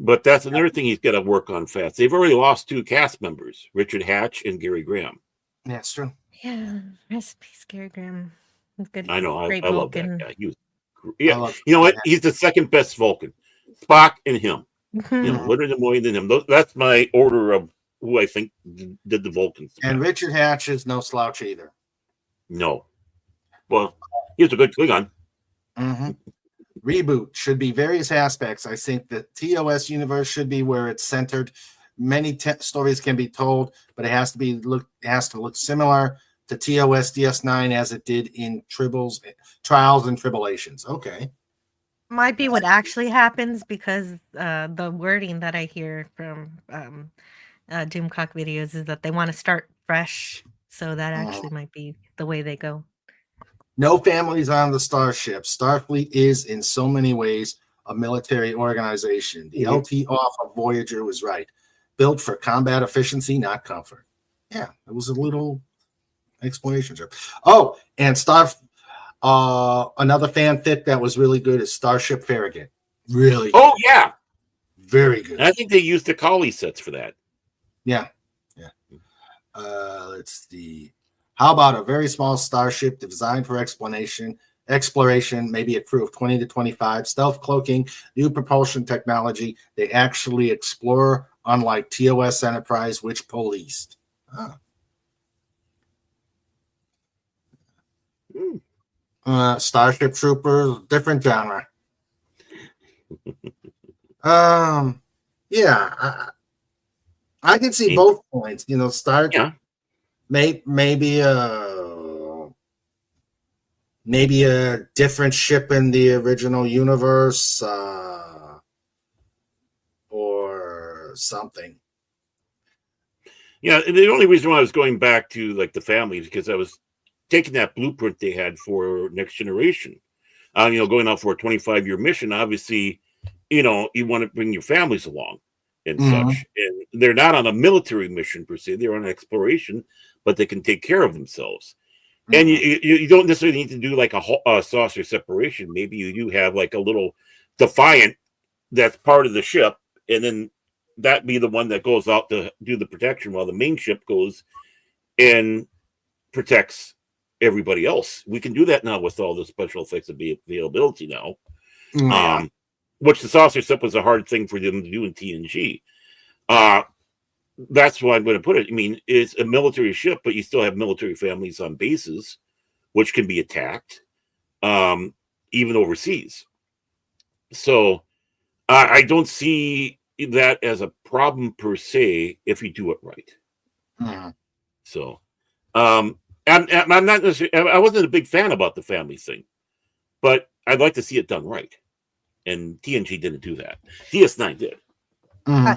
But that's another thing he's got to work on fast. They've already lost 2 cast members, Richard Hatch and Gary Graham. Yeah, it's true. Yeah, rest in peace, Gary Graham. Good. I know. I love that guy. He was, what? He's the second best Vulcan. Spock and him. Leonard Nimoy than him. That's my order of who I think did the Vulcans. And Richard Hatch is no slouch either. No. Well, he was a good Klingon. Mm-hmm. Reboot should be various aspects. I think the TOS universe should be where it's centered. Many stories can be told, but it has to look similar to TOS DS9 as it did in Trials and Tribulations. Okay. Might be what actually happens because the wording that I hear from Doomcock videos is that they want to start fresh. So that actually might be the way they go. No families on the starship. Starfleet is, in so many ways, a military organization. The LT off of Voyager was right. Built for combat efficiency, not comfort. Yeah, it was a little explanation. Oh, and another fanfic that was really good is Starship Farragut. Really good. Oh, yeah. Very good. I think they used the Kali sets for that. Yeah. Let's see. How about a very small starship designed for exploration, maybe a crew of 20 to 25, stealth cloaking, new propulsion technology. They actually explore, unlike TOS Enterprise, which policed. Starship Troopers, different genre. Yeah, I can see both points. Maybe a different ship in the original universe, or something. Yeah, and the only reason why I was going back to like the family is because I was taking that blueprint they had for Next Generation. Going out for a 25-year mission. Obviously, you want to bring your families along and such. And they're not on a military mission per se; they're on an exploration, but they can take care of themselves. And you don't necessarily need to do like a saucer separation. Maybe you do have like a little Defiant that's part of the ship, and then that be the one that goes out to do the protection while the main ship goes and protects everybody else. We can do that now with all the special effects availability now. Which the saucer ship was a hard thing for them to do in TNG. That's why I'm going to put it. I mean, it's a military ship, but you still have military families on bases, which can be attacked, even overseas. So I don't see that as a problem per se if you do it right. So I'm not necessarily, I wasn't a big fan about the family thing, but I'd like to see it done right. And TNG didn't do that. DS9 did.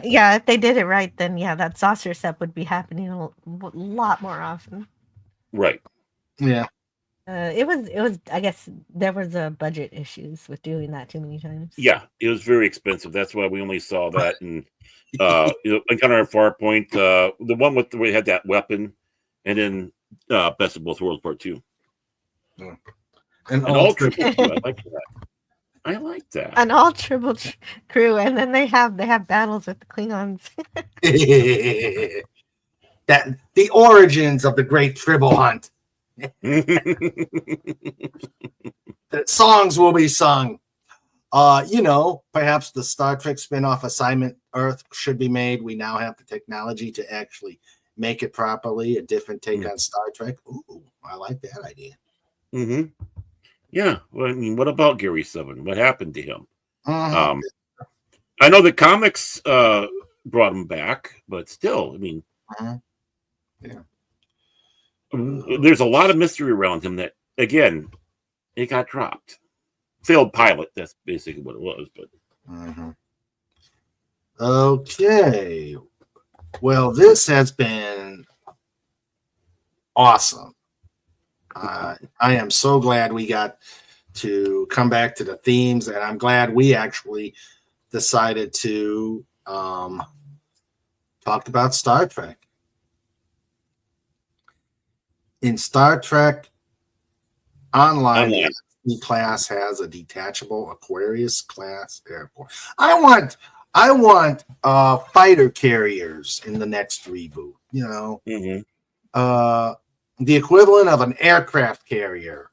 Yeah, if they did it right, then yeah, that saucer step would be happening a lot more often. Right. Yeah. It was. I guess there was budget issues with doing that too many times. Yeah, it was very expensive. That's why we only saw that in Encounter at Farpoint, the one where we had that weapon, and then Best of Both Worlds Part 2. And all triple. I like that. I like that. An all triple crew, and then they have battles with the Klingons. That the origins of the Great Tribble Hunt. The songs will be sung. Perhaps the Star Trek spin-off Assignment Earth should be made. We now have the technology to actually make it properly. A different take on Star Trek. Ooh, I like that idea. Yeah. Well, I mean, what about Gary Seven? What happened to him? I know the comics brought him back, but still, I mean, there's a lot of mystery around him that, again, it got dropped. Failed pilot. That's basically what it was. But okay. Well, this has been awesome. I am so glad we got to come back to the themes, and I'm glad we actually decided to talk about Star Trek. In Star Trek Online, the class has a detachable Aquarius class airport. I want fighter carriers in the next reboot. The equivalent of an aircraft carrier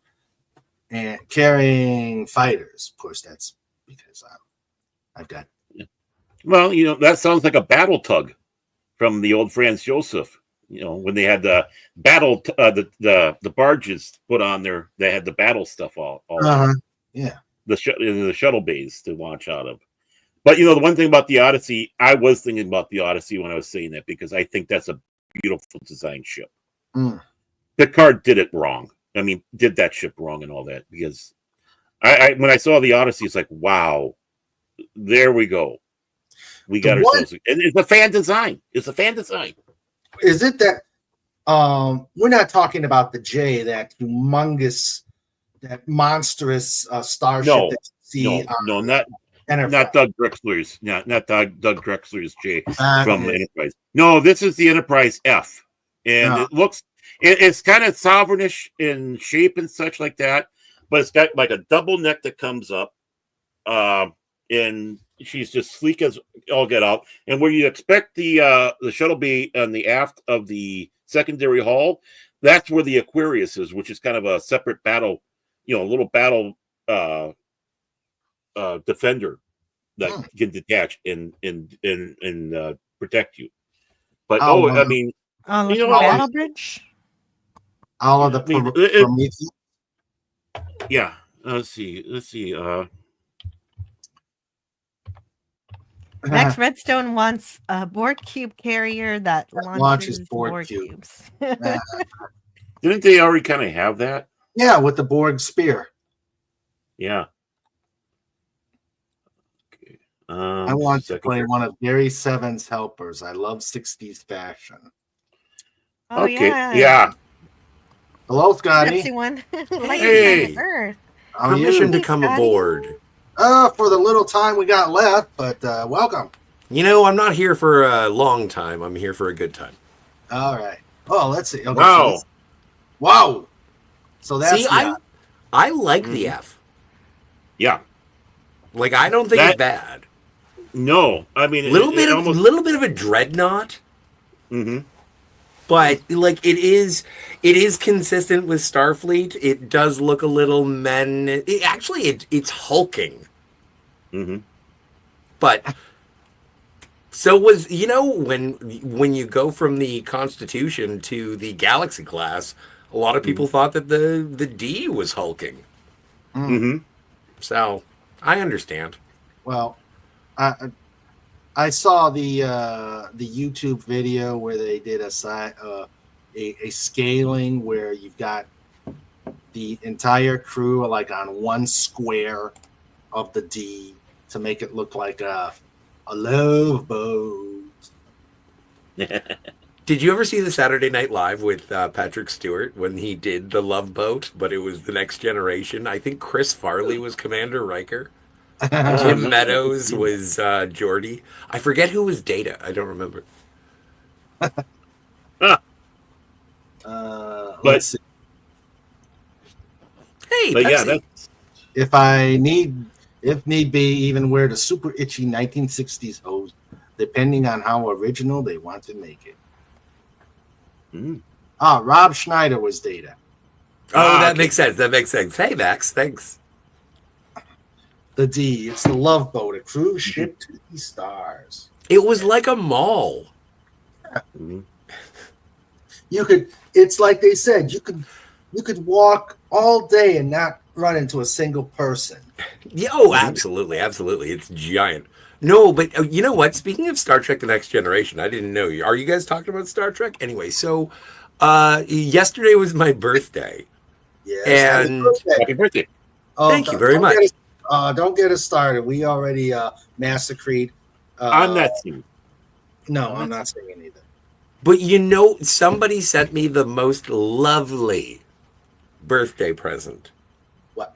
and carrying fighters. Of course, that's because I've got. Well, that sounds like a battle tug from the old Franz Joseph. When they had the battle, the barges put on there, they had the battle stuff all yeah, the shuttle bays to launch out of. But the one thing about the Odyssey, I was thinking about the Odyssey when I was saying that, because I think that's a beautiful design ship. Picard did it wrong. I mean, did that ship wrong and all that, because I when I saw the Odyssey, it's like, wow, there we go. We got ourselves. And it's a fan design. It's a fan design. Is it that we're not talking about the J, that humongous, that monstrous starship that you see? No, not Doug Drexler's. Not Doug Drexler's J from the Enterprise. No, this is the Enterprise F, and it looks. It's kind of sovereignish in shape and such like that, but it's got like a double neck that comes up, and she's just sleek as all get out. And where you expect the shuttle bay on the aft of the secondary hull, that's where the Aquarius is, which is kind of a separate battle, little battle defender that can detach and protect you. But I mean, battle bridge. All of the Prometheus. Yeah. Let's see. Max Redstone wants a Borg cube carrier that launches Borg cubes. Didn't they already kind of have that? Yeah, with the Borg spear. Yeah. Okay. I want to play one of Gary Seven's helpers. I love 60s fashion. Oh, Okay, yeah. yeah. Hello, Scotty. Pepsi one. Hey. How are Permission you? to come aboard. For the little time we got left, but welcome. You know, I'm not here for a long time. I'm here for a good time. All right. Oh, let's see. Okay, Wow. so wow. So that's See, I like the F. Yeah. Like, I don't think That- it's bad. No, I mean, Little it bit almost. of a dreadnought, Mm-hmm. but like it is consistent with Starfleet. It does look a little it's hulking. Mm-hmm. But so was when you go from the Constitution to the Galaxy class, a lot of people thought that the D was hulking. Mm-hmm. So I understand. Well, I saw the YouTube video where they did a scaling where you've got the entire crew like on one square of the D to make it look like a love boat. Did you ever see the Saturday Night Live with Patrick Stewart when he did the Love Boat, but it was the Next Generation? I think Chris Farley was Commander Riker. Tim Meadows was Geordi. I forget who was Data. I don't remember. Let's see. Hey, But yeah, Pepsi. If need be, even wear the super itchy 1960s hose, depending on how original they want to make it. Mm. Rob Schneider was Data. That makes sense. That makes sense. Hey, Max, thanks. The D, it's the Love Boat, a cruise ship to the stars. It was like a mall. Mhm. It's like they said, you could walk all day and not run into a single person. Yeah, oh, absolutely, absolutely. It's giant. No, but you know what? Speaking of Star Trek: The Next Generation, I didn't know you. Are you guys talking about Star Trek? Anyway, so yesterday was my birthday. Yes, And Happy birthday. Thank you very much. Don't get us started. We already massacred. I'm not singing. No, I'm not saying anything. But somebody sent me the most lovely birthday present. What?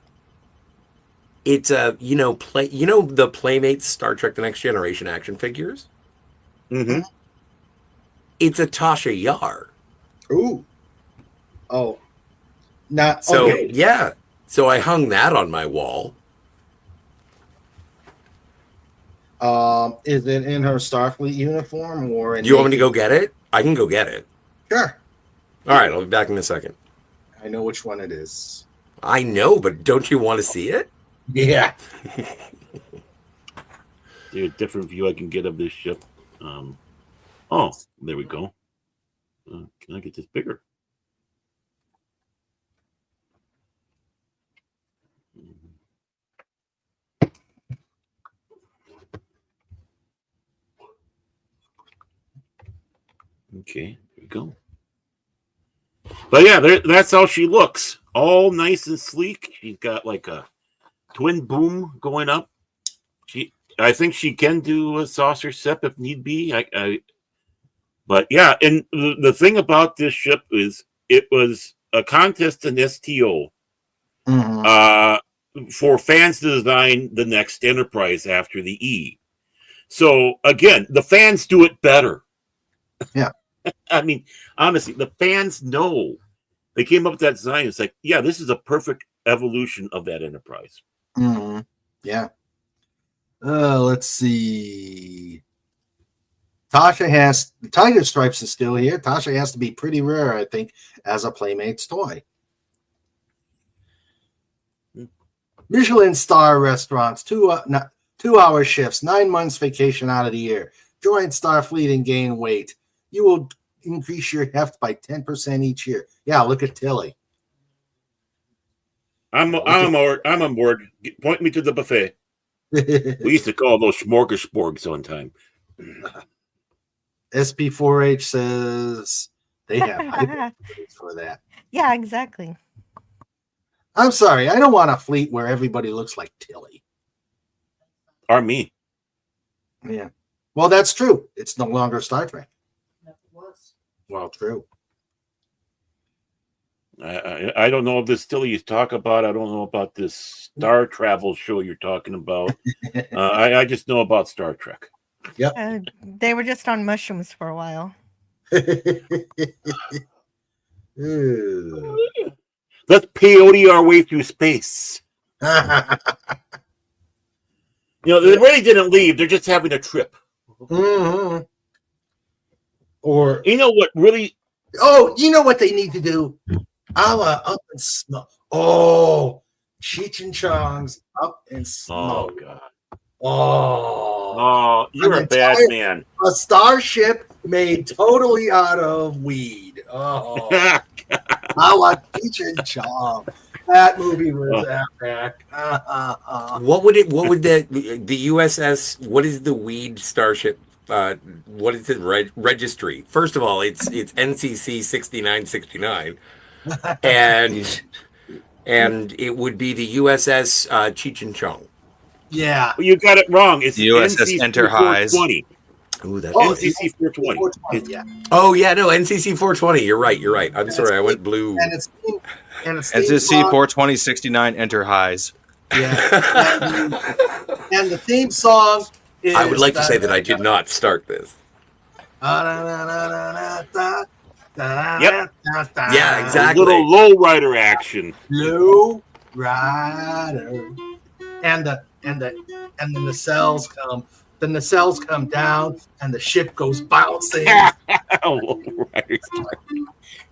It's the Playmates Star Trek: The Next Generation action figures. Mm-hmm. It's a Tasha Yar. Ooh. Oh. Not So okay. yeah. So I hung that on my wall. Is it in her Starfleet uniform or in Do you want me to go get it? I can go get it. Sure. All right, I'll be back in a second. I know which one it is. I know, but don't you want to see it? Yeah. There's a different view I can get of this ship. Oh, there we go. Can I get this bigger? Okay, there we go. But yeah, that's how she looks. All nice and sleek. She's got like a twin boom going up. I think she can do a saucer sip if need be. But yeah, and the thing about this ship is it was a contest in STO for fans to design the next Enterprise after the E. So again, the fans do it better. Yeah. I mean, honestly, the fans know. They came up with that design. It's like, yeah, this is a perfect evolution of that Enterprise. Mm-hmm. Yeah. Let's see. Tasha has the Tiger Stripes is still here. Tasha has to be pretty rare, I think, as a Playmates toy. Michelin star restaurants, 2-hour shifts, 9 months vacation out of the year. Join Starfleet and gain weight. You will increase your heft by 10% each year. Yeah, look at Tilly. I'm on board. Point me to the buffet. We used to call those smorgasbords one time. SP4H says they have for that. Yeah, exactly. I'm sorry, I don't want a fleet where everybody looks like Tilly. Or me. Yeah. Well, that's true. It's no longer Star Trek. Well, true. I don't know if this still you talk about. I don't know about this Star Travel show you're talking about. I just know about Star Trek. Yep. They were just on mushrooms for a while. Let's peyote our way through space. They really didn't leave. They're just having a trip. Mm-hmm. Or what really? Oh, you know what they need to do? Up and smoke. Oh, Cheech and Chong's Up and Smoke. Oh God. Oh, you're a bad man. A starship made totally out of weed. Oh, I like Cheech and Chong. That movie was epic. What would the USS? What is the weed starship? What is it? Registry. First of all, it's NCC 6969, and it would be the USS Cheech and Chong. Yeah, you got it wrong. It's the USS Enterprise. Ooh, that's NCC 420. Yeah. Oh yeah, no, NCC 420. You're right. I'm sorry, I went blue. And it's NCC 420 69 Enter Highs. Yeah. And the theme song is. I would like to say that I did not start this. Yep. Yeah, exactly. A little low rider action. Low rider. And then the nacelles come. The nacelles come down, and the ship goes bouncing.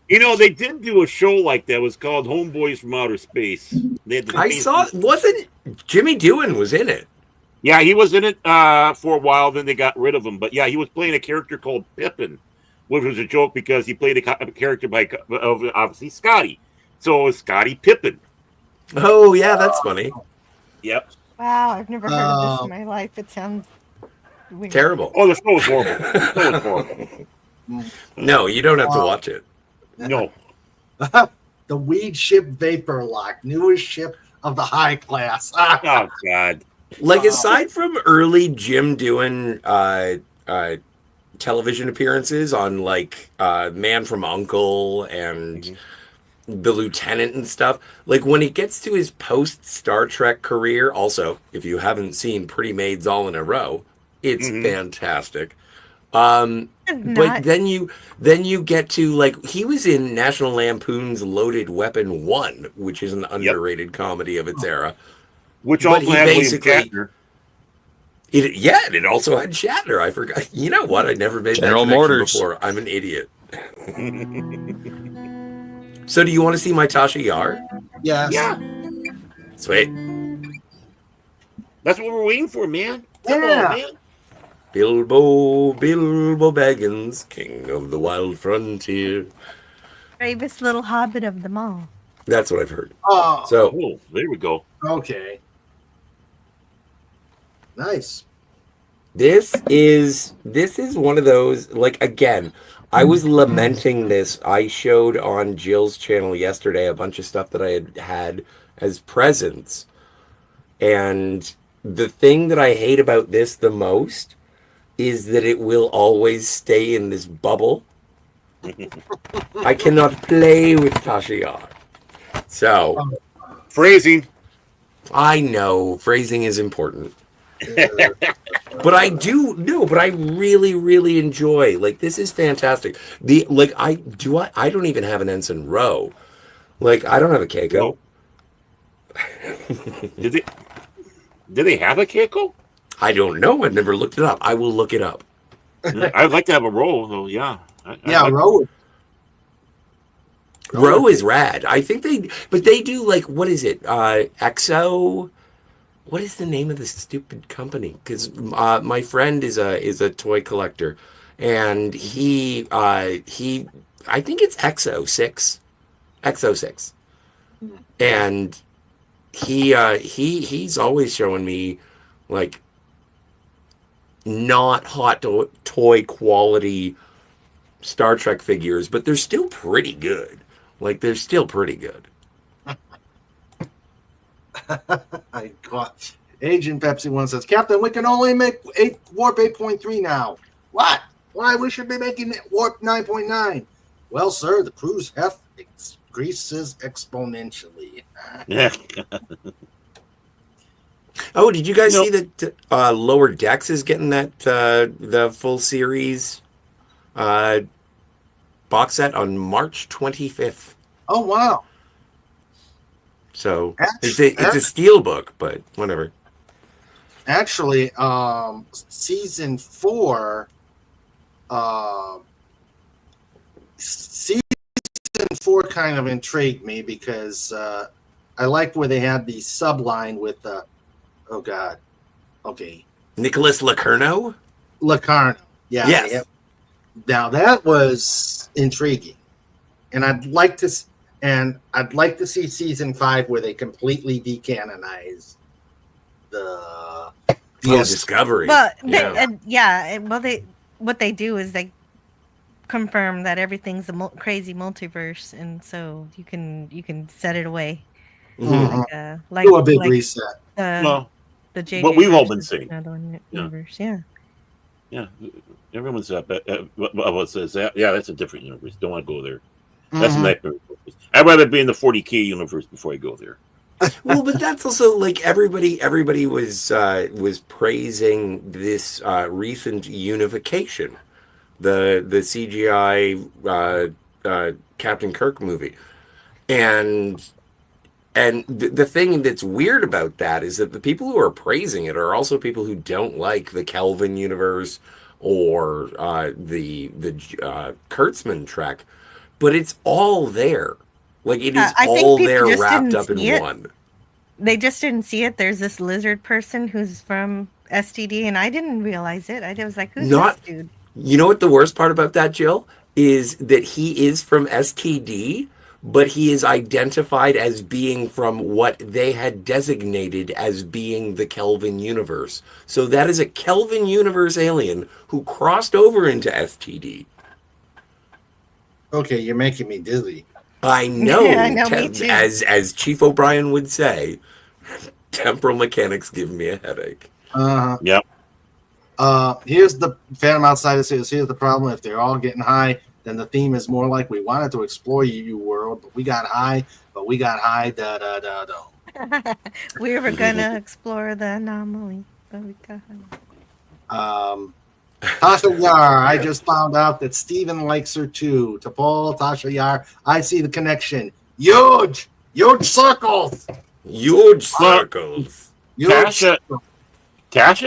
They did do a show like that. It was called Homeboys from Outer Space. I saw. Wasn't Jimmy Doohan was in it? Yeah, he was in it for a while. Then they got rid of him. But yeah, he was playing a character called Pippin, which was a joke because he played a character of obviously Scotty. So it was Scotty Pippin. Oh yeah, that's funny. Yep. Wow, I've never heard of this in my life. It sounds weird. Terrible. Oh, the show was horrible. The show was horrible. No, you don't have to watch it. No. The weed ship Vapor Lock, newest ship of the high class. Oh God. Like aside from early Jim Doohan television appearances on like Man from U.N.C.L.E. and The Lieutenant and stuff, like when he gets to his post Star Trek career, also if you haven't seen Pretty Maids All in a Row, it's fantastic. But then you get to like he was in National Lampoon's Loaded Weapon 1, which is an underrated comedy of its era. Which also had William Shatner. It also had Shatner. I forgot. You know what? I never made General that connection Motors. before. I'm an idiot. So, do you want to see my Tasha Yar? Yes. Yeah. Sweet. That's what we're waiting for, man. Come Yeah. on, man. Bilbo Baggins, king of the wild frontier. Bravest little hobbit of them all. That's what I've heard. Oh, So, there we go. okay. Nice. This is one of those, like, again, I was lamenting this. I showed on Jill's channel yesterday a bunch of stuff that I had as presents. And the thing that I hate about this the most is that it will always stay in this bubble. I cannot play with Tasha Yar. So, phrasing. I know phrasing is important. But I really, really enjoy. Like, this is fantastic. I don't even have an Ensign Row. Like, I don't have a Keiko. Did they have a Keiko? I don't know. I've never looked it up. I will look it up. I'd like to have a roll, though. Yeah. Row. Row is rad. I think they do like, what is it? EXO. What is the name of this stupid company? Because my friend is a toy collector, and he I think it's EXO 6, and he's always showing me like not hot toy quality Star Trek figures, but they're still pretty good. Like, they're still pretty good. Agent Pepsi One says, Captain, we can only make warp 8.3 now. What? Why we should be making it warp 9.9? Well, sir, the cruise heft increases exponentially. Yeah. Oh, did you guys see that Lower Decks is getting that the full series box set on March 25th? Oh, wow. So it's a steel book, but whatever. Actually, season 4, kind of intrigued me because I liked where they had the subline with oh God, okay, Nicholas Locarno. Locarno, yeah. Yes. Yeah. Now that was intriguing, and I'd like to see season 5 where they completely decanonize the Discovery. Well, Yeah. what they do is they confirm that everything's a crazy multiverse, and so you can set it away. Mhm. Like Do a big reset. The J. What we've all been saying. Universe, yeah. Yeah, everyone's up. What says that? Yeah, that's a different universe. Don't want to go there. That's a Mhm. nightmare. I'd rather be in the 40K universe before I go there. Well, but that's also like everybody was praising this recent unification, the CGI Captain Kirk movie, and the thing that's weird about that is that the people who are praising it are also people who don't like the Kelvin universe or the Kurtzman Trek, but it's all there. Like it is I think all people there just wrapped didn't up in see it. one. They just didn't see it. There's this lizard person who's from STD, and I didn't realize it. I was like, who's this dude? You know what the worst part about that, Jill, is that he is from STD, but he is identified as being from what they had designated as being the Kelvin universe. So that is a Kelvin universe alien who crossed over into STD. Okay, you're making me dizzy. I know, Yeah, I know, me too. as Chief O'Brien would say, temporal mechanics give me a headache. Yep. Here's the Phantom Outsider says, here's the problem. If they're all getting high, then the theme is more like we wanted to explore you world, but we got high, da da da da. We were gonna explore the anomaly, but we got Tasha Yar, I just found out that Steven likes her too. To Paul, Tasha Yar, I see the connection. Huge circles. Huge circles. Tasha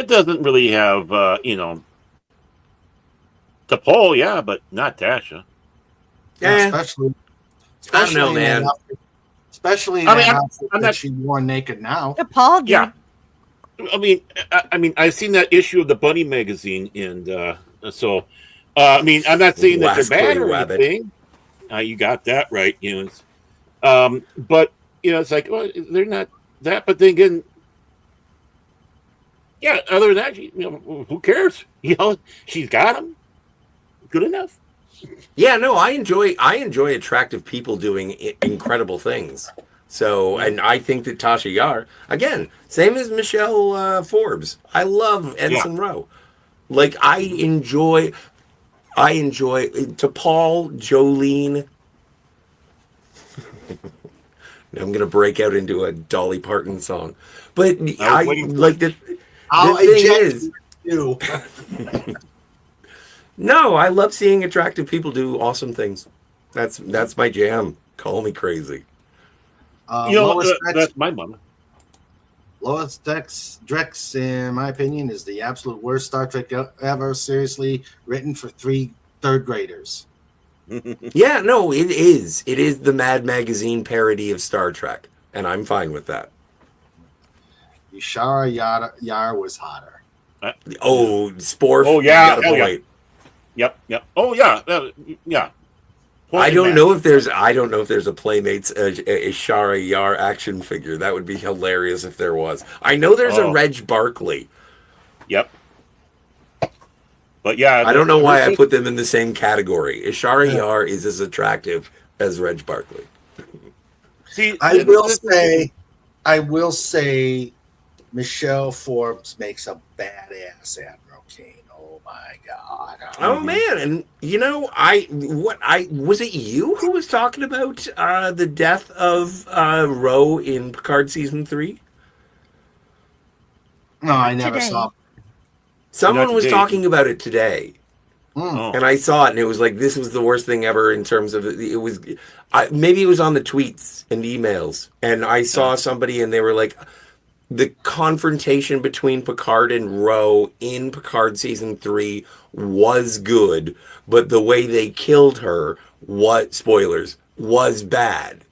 doesn't really have, the pole, yeah, but not Tasha. Yeah, especially I don't know, in man. that outfit- especially in I mean, that I'm outfit not- that she wore naked now. The Paul dude. Yeah. I mean, I've seen that issue of the Bunny magazine, and so, I'm not saying that they're bad or Rabbit. anything. You got that right, but it's like, well, they're not that. But then again, yeah. Other than that, who cares? She's got them. Good enough. Yeah, no, I enjoy attractive people doing incredible things. So, and I think that Tasha Yar, again, same as Michelle Forbes. I love Ensign Rowe. Like I enjoy to Paul, Jolene. Now I'm gonna break out into a Dolly Parton song, but I like the thing is. You. No, I love seeing attractive people do awesome things. That's my jam. Call me crazy. That's my mama. Lois Drex, in my opinion, is the absolute worst Star Trek ever. Seriously written for third graders. Yeah, no, it is. It is the Mad Magazine parody of Star Trek, and I'm fine with that. Ishara Yar was hotter. Oh, Sporf. Oh yeah, you got a point. Yep. Oh yeah, yeah. I don't know if there's a Playmates Ishara Yar action figure. That would be hilarious if there was. I know there's a Reg Barkley. Yep. But yeah, I don't know why I put them in the same category. Ishara Yar is as attractive as Reg Barkley. See, I will say Michelle Forbes makes a badass Admiral Kane. Oh my god! Oh man, and was it you who was talking about the death of Ro in Picard season 3? No, I never Today. saw. Someone Not was today. talking about it today. Mm. And I saw it, and it was like, this was the worst thing ever in terms of it was. Maybe it was on the tweets and emails, and I saw somebody, and they were like, the confrontation between Picard and Ro in Picard season 3 was good, but the way they killed her, spoilers, was bad.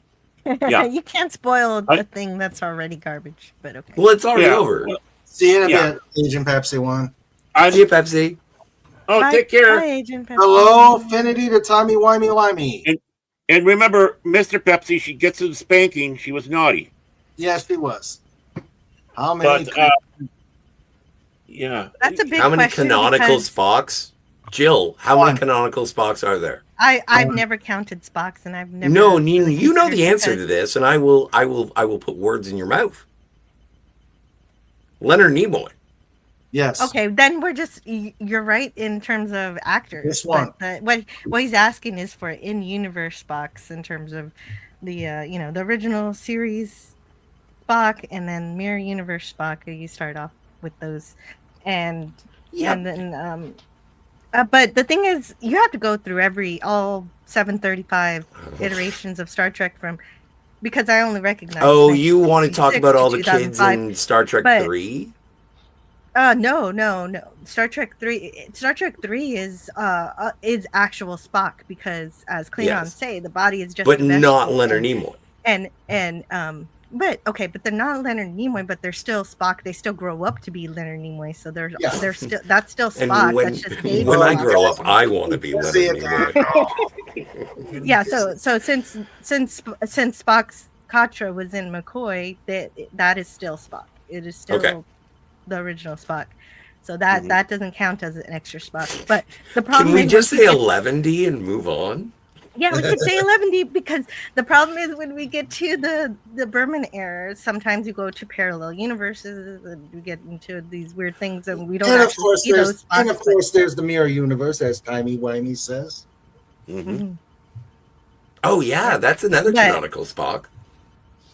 Yeah. You can't spoil a thing that's already garbage, but okay. Well, it's already Yeah. over. See you in a Yeah. bit, Agent Pepsi 1. See you, Pepsi. Oh, Bye- take care. bye, Agent Pepsi. Hello, Affinity to Tommy Wimey. And remember, Mr. Pepsi, she gets to the spanking. She was naughty. Yes, she was. How many? But, yeah. That's a big How many question canonical because Spocks? Jill, how many canonical Spocks are there? I've never counted Spocks, and I've never. No, Nina, you know the considered answer to because- this, and I will put words in your mouth. Leonard Nimoy. Yes. Okay, then we're just you're right in terms of actors. This one. But what he's asking is for in-universe Spocks in terms of the the original series Spock and then mirror universe Spock. You start off with those, and then but the thing is, you have to go through all 735 iterations of Star Trek because I only recognize. Oh, you want to talk 1966 about all to the kids 2005. in Star Trek But- 3? No. Star Trek 3 is actual Spock because as Klingons Yes. say, the body is just But a vegetable. not Leonard Nimoy. But they're not Leonard Nimoy, but they're still Spock. They still grow up to be Leonard Nimoy, so they're still that's still And Spock. when, That's just baby when I Spock. grow up, I want to be Leonard Nimoy. Yeah, so since Spock's Katra was in McCoy, that is still Spock. It is still Okay. the original Spock. So that doesn't count as an extra Spock. But the problem Can we is just when say we get- 11D and move on? Yeah, we could say 11D because the problem is when we get to the Berman era, sometimes you go to parallel universes and we get into these weird things and we don't And of actually course, see those there's the mirror universe, as Timey Wimey says. Mm-hmm. Oh yeah, that's another But- canonical Spock.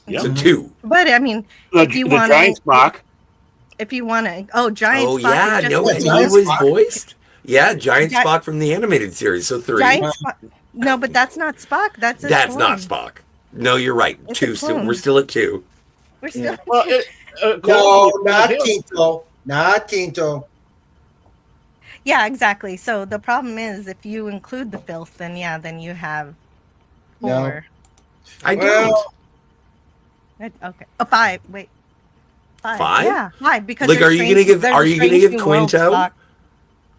Yeah. So 2. But I mean, if you The want giant Spock. if you want to, Giant Oh Spock yeah, is just no, a and giant he was Spock. voiced. Yeah, Giant Gi- Spock from the animated series. So 3. Giant Spock. No, but that's not Spock. That's a That's clone. not Spock. No, you're right. It's a 2. So clone. we're still at 2. We're still. Well, No, not Quinto. Not Quinto. Yeah, exactly. So the problem is, if you include the filth, then you have No. 4. I Well, Okay. 5. Wait. 5. 5? Yeah, 5. Because Like, there's are you gonna Strange- give? there's Are a you gonna Strange give New Worlds Quinto? Spock.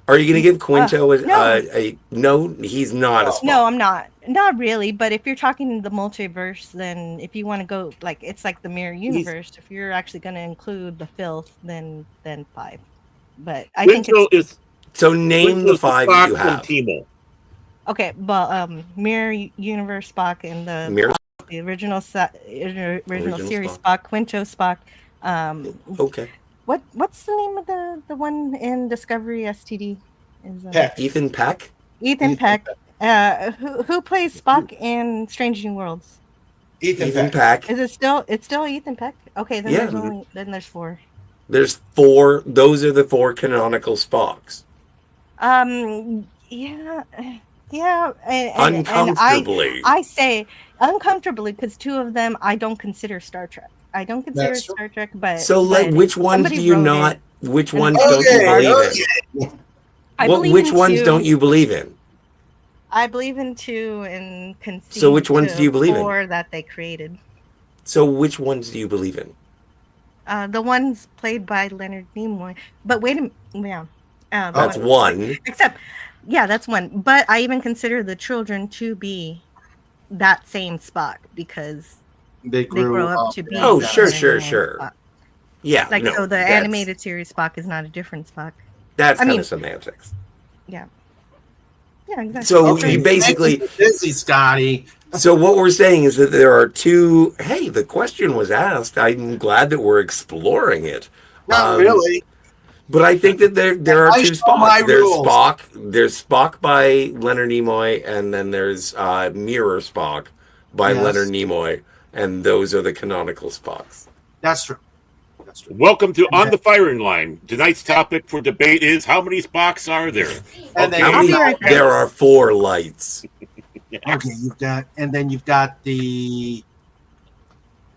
Are you gonna give Quinto no. a no? He's not a Spock. No, I'm not. Not really. But if you're talking the multiverse, then if you want to go it's like the mirror universe. If you're actually going to include the filth, then 5. But I think Quinto it's is So name the 5 Spock you from have. Timo. okay. But mirror universe Spock and Mirror- the original Original series Spock. Spock, Quinto Spock. Okay. What's the name of the one in Discovery STD? Is Peck. Ethan Peck. Ethan Peck. Who plays Spock in Strange New Worlds? Ethan Peck. Is it's still Ethan Peck? Okay, then Yeah. there's 4. There's 4. Those are the 4 canonical Spocks. Yeah, and Uncomfortably. I say uncomfortably because 2 of them I don't consider Star Trek. I don't consider That's it Star Trek, but So, like, but which ones somebody do you wrote not? it. Which And ones it's don't you okay, believe in? I believe Which in ones 2. don't you believe in? I believe in 2 and concede So which ones to do you believe in? 4 that they created. So, which ones do you believe in? The ones played by Leonard Nimoy. But wait a minute, yeah. That's one. Except, yeah, that's one. But I even consider the children to be that same Spock because They they grow grew up up to be. Oh, that sure, same sure, sure. Spock. Yeah. Like no, so, the that's- animated series Spock is not a different Spock. That's I kind mean- of semantics. Yeah. Yeah, exactly. So Okay, you basically. busy, Scotty. So what we're saying is that there are two. Hey, the question was asked. I'm glad that we're exploring it. Not really. But I think that there are I two show my Spocks. There's rules. Spock. There's Spock by Leonard Nimoy, and then there's Mirror Spock by Yes. Leonard Nimoy, and those are the canonical Spocks. That's true. Welcome to On the Firing Line. Tonight's topic for debate is how many Spocks are there? And then How many? There are 4 lights. Okay, you've got the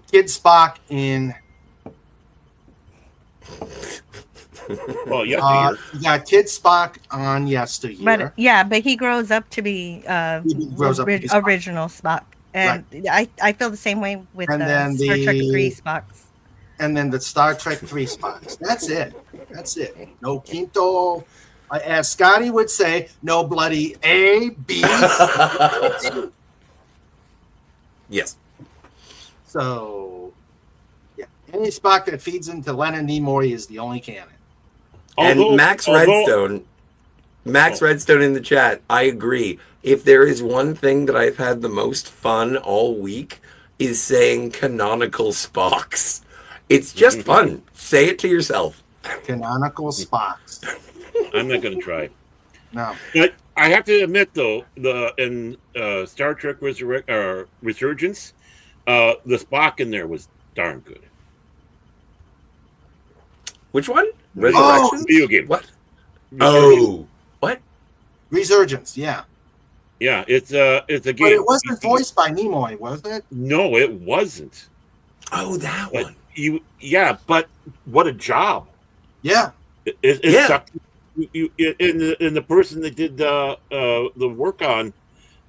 Kid Spock in. Well, you got Kid Spock on Yesteryear. But but he grows up to be grows up to be Spock. original Spock, and I feel the same way with And then Star Trek the- 3 Spocks. And then the Star Trek 3 Spocks. That's it. No Quinto. As Scotty would say, no bloody A, B. Yes. So, yeah. Any Spock that feeds into Leonard Nimoy is the only canon. And Max Redstone in the chat, I agree. If there is one thing that I've had the most fun all week is saying canonical Spocks. It's just fun. Say it to yourself. Canonical Spocks. I'm not going to try. No. But I have to admit, though, in Star Trek Resurgence, the Spock in there was darn good. Which one? Resurrection? Video game. What? Resurgence. What? Resurgence, yeah. Yeah, it's a game. But it wasn't voiced by Nimoy, was it? No, it wasn't. Oh, that one. But what a job. Yeah. It sucked. And the person that did the work on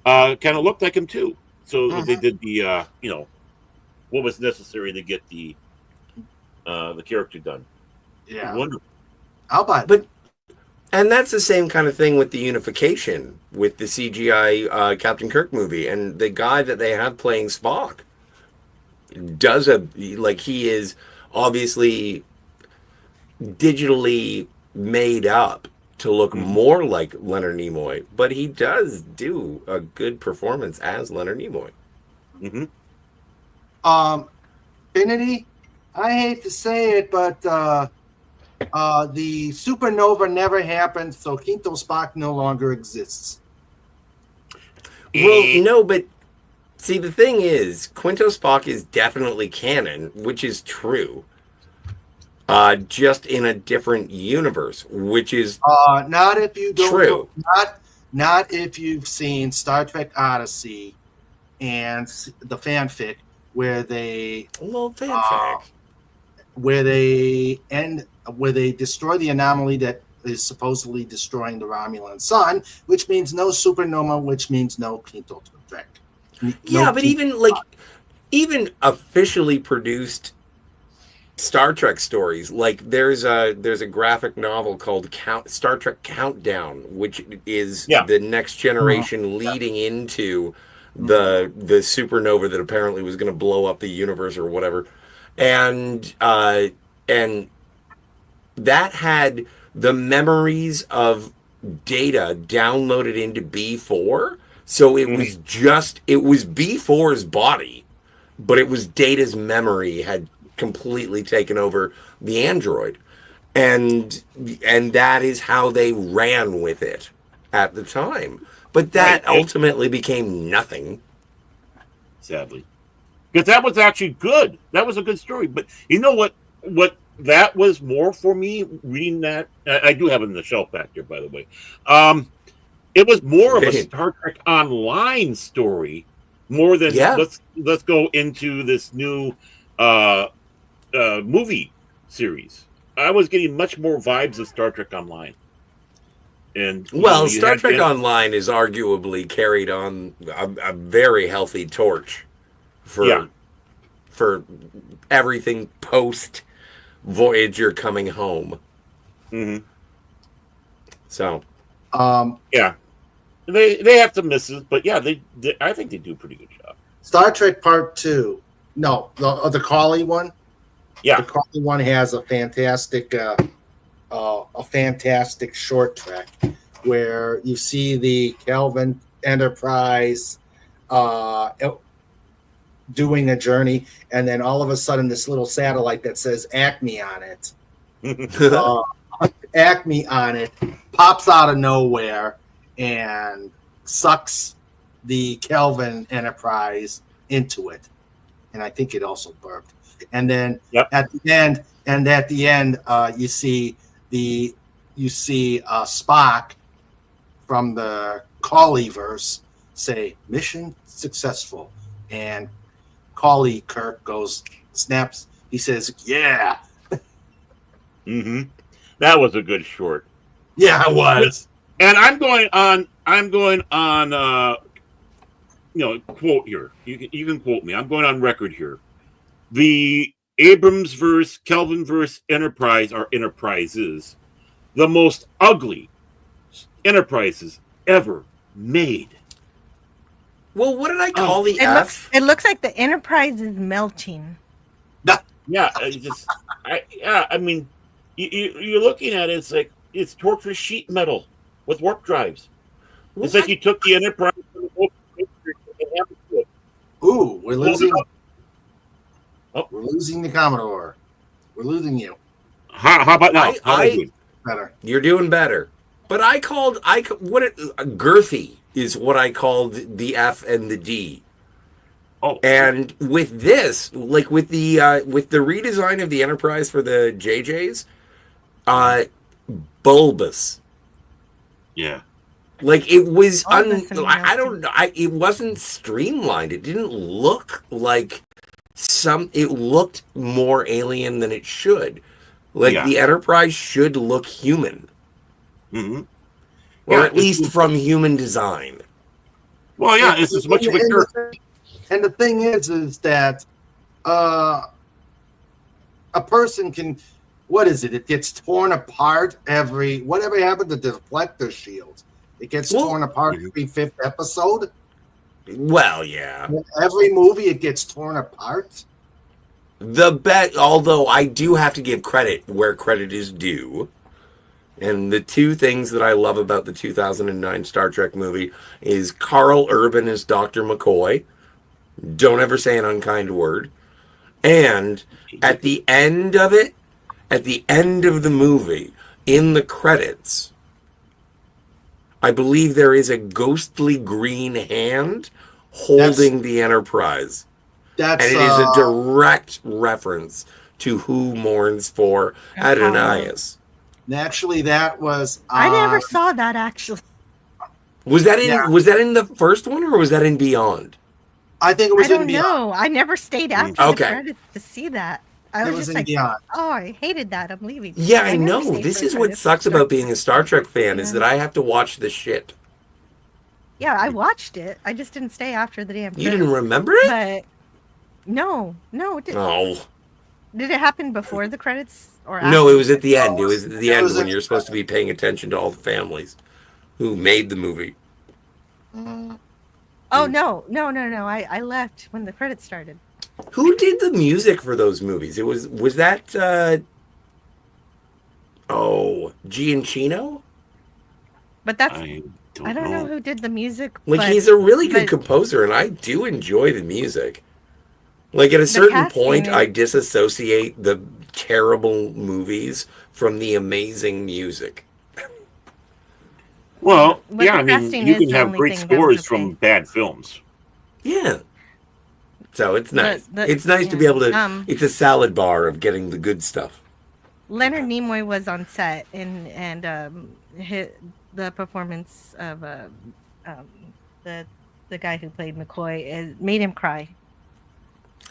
kind of looked like him too. So they did the what was necessary to get the character done. Yeah. Wonderful. I'll buy it. But and that's the same kind of thing with the unification with the CGI Captain Kirk movie, and the guy that they have playing Spock does he is obviously digitally made up to look more like Leonard Nimoy, but he does do a good performance as Leonard Nimoy. Finity, I hate to say it, but the supernova never happened, so Quinto Spock no longer exists. Well, no, but see, the thing is, Quinto Spock is definitely canon, which is true. Just in a different universe, which is not if you don't true. Not if you've seen Star Trek Odyssey and the fanfic where they where they destroy the anomaly that is supposedly destroying the Romulan sun, which means no supernova, which means no Quinto Trek. Yeah, but even officially produced Star Trek stories, like there's a graphic novel called Star Trek Countdown, which is the next generation leading into the supernova that apparently was going to blow up the universe or whatever, and that had the memories of Data downloaded into B4. So it was B4's body, but it was Data's memory had completely taken over the android, and that is how they ran with it at the time. But that ultimately became nothing, sadly, because that was actually good. That was a good story. But you know what that was more for me reading that. I do have it in the shelf back there, by the way. It was more of a Star Trek Online story, more than let's go into this new movie series. I was getting much more vibes of Star Trek Online. And Star Trek Online is arguably carried on a very healthy torch for everything post Voyager coming home. So, they have some misses, but they I think they do a pretty good job. Star Trek Part 2. No, the Cawley one. Yeah, the Cawley one has a fantastic short track where you see the Kelvin Enterprise doing a journey, and then all of a sudden this little satellite that says Acme on it, Acme on it, pops out of nowhere and sucks the Kelvin Enterprise into it, and I think it also burped. And then at the end, you see Spock from the Colleyverse say mission successful, and Colley Kirk snaps. He says, "Yeah." That was a good short. Yeah, it was. And I'm going on. Quote here. You can quote me. I'm going on record here. The Abrams verse, Kelvin verse Enterprise are Enterprises, the most ugly Enterprises ever made. Well, what did I call the it F? It looks like the Enterprise is melting. Yeah, I mean, you're looking at it. It's like it's torture sheet metal with warp drives. It's like you took the Enterprise. Ooh, we're losing. Oh, we're losing the Commodore. We're losing you. How about now? Better. You're doing better. But girthy is what I called the F and the D. Oh, and with this, like with the redesign of the Enterprise for the JJs, bulbous. Yeah. Like it was I don't know. It wasn't streamlined. It didn't look like it looked more alien than it should. Like the Enterprise should look human. Or at least from human design. Well, yeah, it's as much of a character. And the thing is that a person can, what is it? It gets torn apart whatever happened to the deflector shield? It gets torn apart every 5th episode. Well, yeah. In every movie, it gets torn apart. Although I do have to give credit where credit is due. And the two things that I love about the 2009 Star Trek movie is Carl Urban as Dr. McCoy. Don't ever say an unkind word. And at the end of it, at the end of the movie, in the credits, I believe there is a ghostly green hand holding the Enterprise. And it is a direct reference to Who Mourns for Adonais. Actually, that was. I never saw that. Actually, was that in the first one or was that in Beyond? I think it was. I don't know. I never stayed after the credits to see that. I was just like, Beyond. oh, I hated that. I'm leaving. Yeah, I know. This is what sucks about being a Star Trek fan is that I have to watch the shit. Yeah, I watched it. I just didn't stay after the damn. You didn't remember it? But no, it didn't. Oh. Did it happen before the credits or after? No, it was at the end. It was at the end when you're supposed to be paying attention to all the families who made the movie. Oh no! I left when the credits started. Who did the music for those movies? Was that Giacchino? But that's I don't know who did the music. Like he's a really good composer, and I do enjoy the music. Like at a certain point, I disassociate the terrible movies from the amazing music. Well, yeah, I mean, you can have great scores from bad films. Yeah. So it's nice. It's nice to be able to. It's a salad bar of getting the good stuff. Leonard Nimoy was on set, and the performance of the guy who played McCoy made him cry.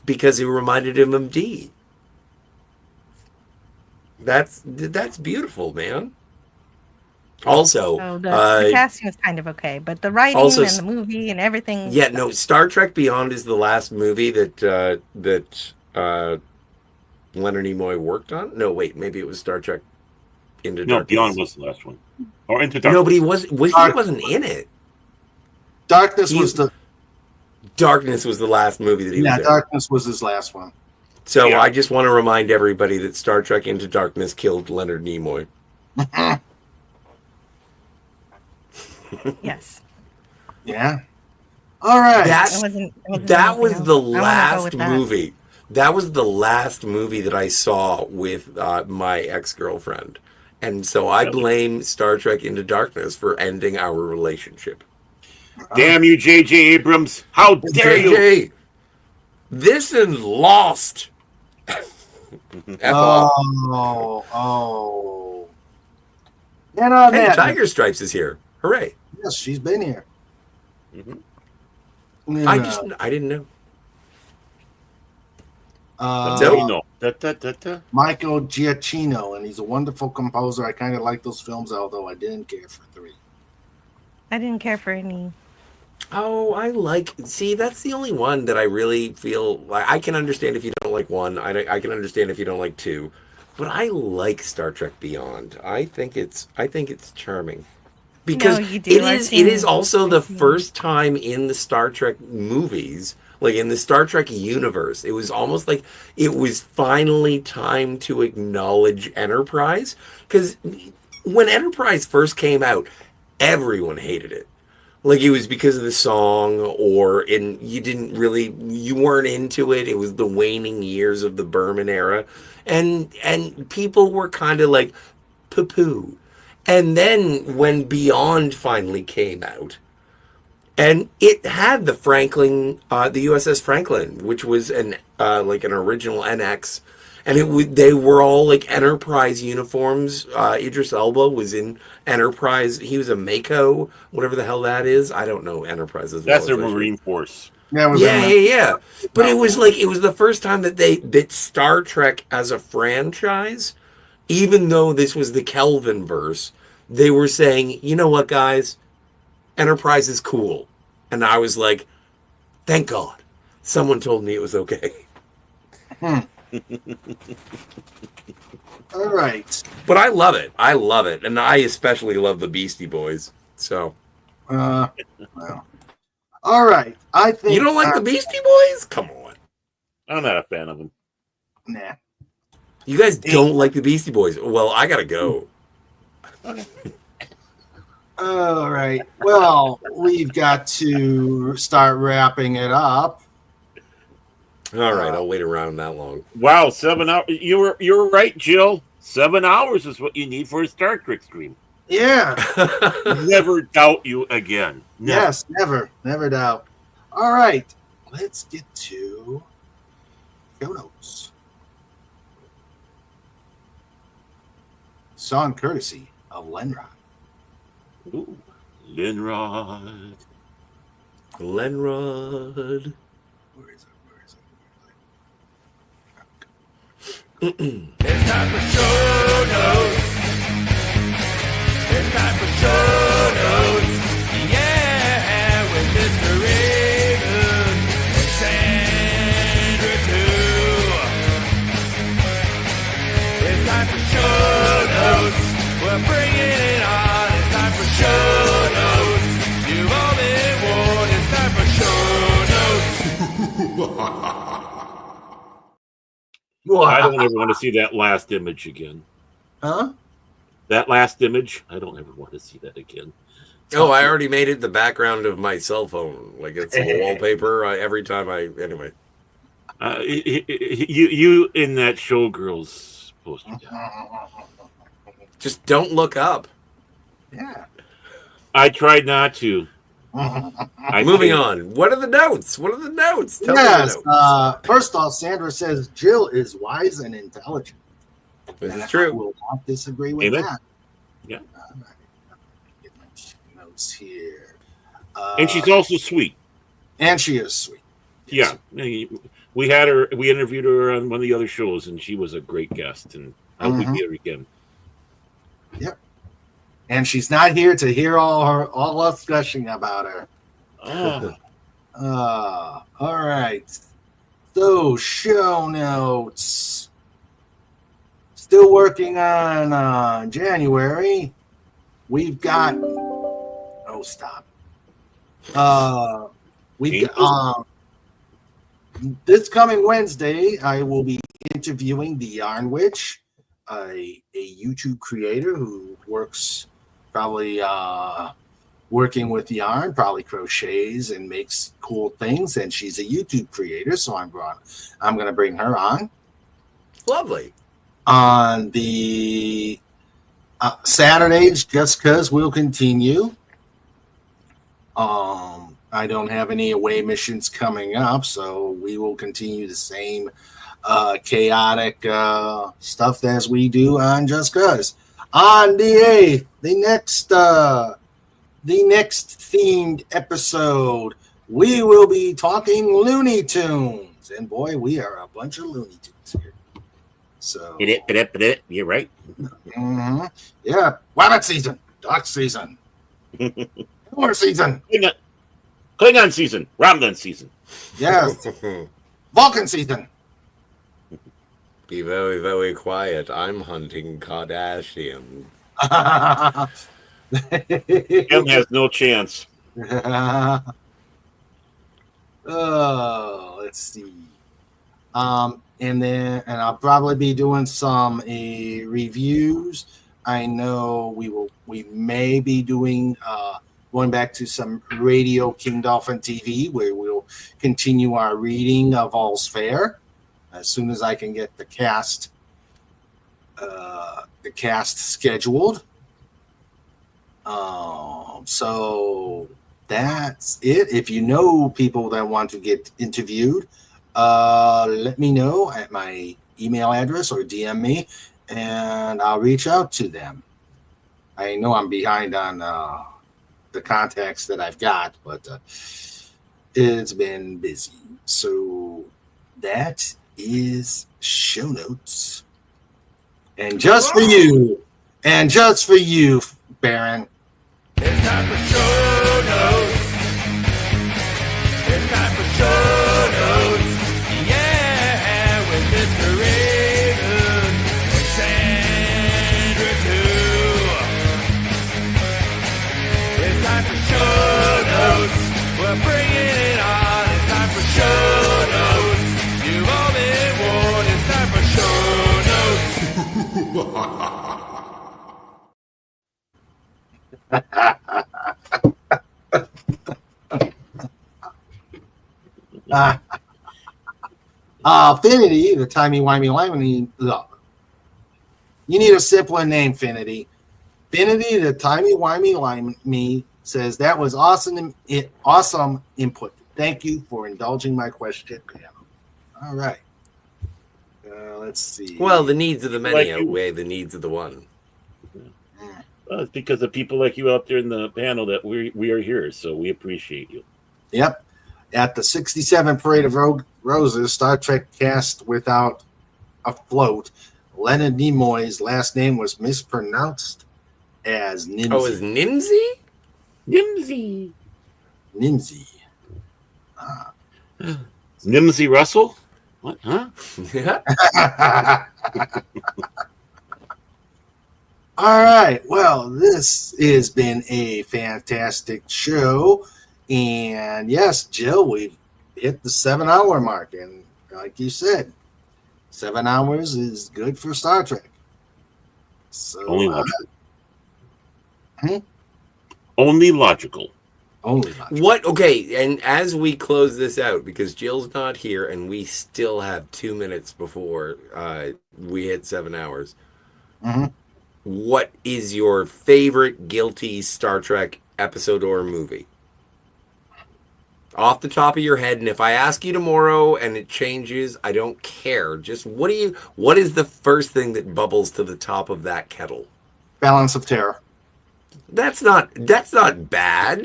Because it reminded him of D. That's beautiful, man. Also, so the casting was kind of okay, but the writing and the movie and everything. Yeah, no. Star Trek Beyond is the last movie that Leonard Nimoy worked on. No, wait, maybe it was Star Trek Into Darkness. No, Beyond was the last one. Or Into Darkness. No, but he wasn't in it. Darkness was the last movie that he was in. Yeah, Darkness was his last one. So I just want to remind everybody that Star Trek Into Darkness killed Leonard Nimoy. Yes. Yeah. All right. That was the last movie. That was the last movie that I saw with my ex-girlfriend. And so I blame Star Trek Into Darkness for ending our relationship. Damn you, J.J. Abrams. How dare you? This and Lost. Oh. And on Hey, that, Tiger Stripes is here. Hooray. yes, she's been here. I didn't know. Michael Giacchino, and he's a wonderful composer. I kind of like those films, although I didn't care for 3. I didn't care for any. Oh, see, that's the only one that I really feel like I can understand if you don't like 1. I can understand if you don't like 2. But I like Star Trek Beyond. I think it's charming. Because it is also the first time in the Star Trek movies, like in the Star Trek universe, it was almost like it was finally time to acknowledge Enterprise. Because when Enterprise first came out, everyone hated it. Like it was because of the song, you weren't into it. It was the waning years of the Berman era, and people were kind of like poo-poo. And then when Beyond finally came out, and it had the Franklin, the USS Franklin, which was an original NX, and they were all like Enterprise uniforms. Idris Elba was in Enterprise. He was a Mako, whatever the hell that is. I don't know Enterprise as well. That's their Marine Force. Yeah. But it was the first time that Star Trek as a franchise, even though this was the Kelvin verse, they were saying, you know what, guys, Enterprise is cool. And I was like, thank God, someone told me it was okay. All right. But I love it. And I especially love the Beastie Boys. So. Well. All right. I think you don't like the Beastie Boys? Come on. I'm not a fan of them. Nah. You guys don't like the Beastie Boys? Well, I gotta go. All right. Well, we've got to start wrapping it up. All right, I'll wait around that long. Wow, 7 hours. You were right, Jill. 7 hours is what you need for a Star Trek stream. Yeah. Never doubt you again. Never. Yes, never doubt. All right, let's get to show notes. Song courtesy of Lenrod. Ooh, Lenrod. Lenrod. It's time for show notes. It's time for show notes. Yeah, with Mr. Raven and Sandra too. It's time for show notes. We're bringing it on. It's time for show notes. You've all been warned. It's time for show notes. I don't ever want to see that last image again. Huh? That last image, I don't ever want to see that again. Oh, I already made it the background of my cell phone. Like it's the wallpaper every time anyway. You in that Showgirls poster. Just don't look up. Yeah. I tried not to. Moving on. What are the notes? Tell me the Yes. notes. First off, Sandra says Jill is wise and intelligent. This and is true. I will not disagree with Amen. that. Yeah. All right. Get my notes here. And she's also sweet. And she is sweet. Yeah. We had her. We interviewed her on one of the other shows, and she was a great guest. And I hope we get her again. Yep. And she's not here to hear all us gushing about her. All right. So show notes. Still working on January. We've got. Oh, stop. We've got. This coming Wednesday, I will be interviewing the Yarn Witch, a YouTube creator who works probably working with yarn, probably crochets and makes cool things. And she's a YouTube creator, so I'm going to bring her on. Lovely. On the Saturdays, just because we'll continue. I don't have any away missions coming up, so we will continue the same chaotic stuff as we do on Just Cause. On the 8th, the next themed episode, we will be talking Looney Tunes, and boy, we are a bunch of Looney Tunes here. So you're right. Mm-hmm. Yeah, rabbit season, duck season, horse season, Klingon season, Romulan season. Yes, Vulcan season. Be very, very quiet. I'm hunting Kardashian. Kim has no chance. Oh, let's see. And I'll probably be doing some reviews. I know we may be doing going back to some Radio King Dolphin TV, where we'll continue our reading of All's Fair as soon as I can get the cast scheduled. So that's it. If you know people that want to get interviewed, let me know at my email address or DM me, and I'll reach out to them. I know I'm behind on the contacts that I've got, but it's been busy. So that is show notes. And just for you, Baron. It's time for show notes. It's time for show notes. Yeah, with Mr. Reagan and Sandra too. It's time for show notes. We're bringing it on. It's time for show notes. You've all been warned. It's time for show notes. Finity, the timey-wimey-limey. You need a simpler name, Finity. Finity, the timey-wimey-limey, says that was awesome input. Thank you for indulging my question, panel. All right. Let's see. Well, the needs of the many outweigh the needs of the one. It's because of people like you out there in the panel that we are here, so we appreciate you. Yep. At the 67 Parade of Roses, Star Trek cast without a float, Leonard Nimoy's last name was mispronounced as Nimsy. Oh, is Nimsy? Nimsy. Nimsy Russell? What? Huh? All right. Well, this has been a fantastic show. And yes, Jill, we've hit the 7-hour mark. And like you said, 7 hours is good for Star Trek. So, Only logical. Only logical. Only logical. What? Okay, and as we close this out, because Jill's not here and we still have 2 minutes before we hit 7 hours, what is your favorite guilty Star Trek episode or movie? Off the top of your head, and if I ask you tomorrow and it changes, I don't care. Just what is the first thing that bubbles to the top of that kettle? Balance of Terror. That's not bad.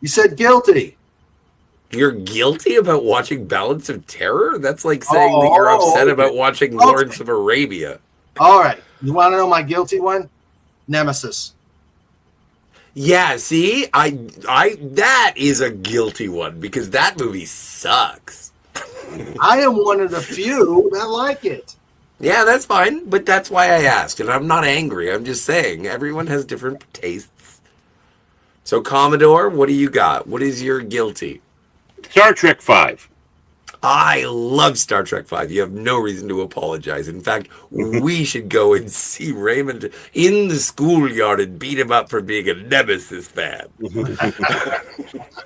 You said guilty. You're guilty about watching Balance of Terror? That's like saying that you're upset about watching Lawrence of Arabia. All right. You want to know my guilty one? Nemesis. Yeah, see, I that is a guilty one because that movie sucks. I am one of the few that like it. Yeah, that's fine, but that's why I asked, and I'm not angry. I'm just saying everyone has different tastes. So, Commodore, what do you got? What is your guilty? Star Trek 5. I love Star Trek V. You have no reason to apologize. In fact, we should go and see Raymond in the schoolyard and beat him up for being a Nemesis fan.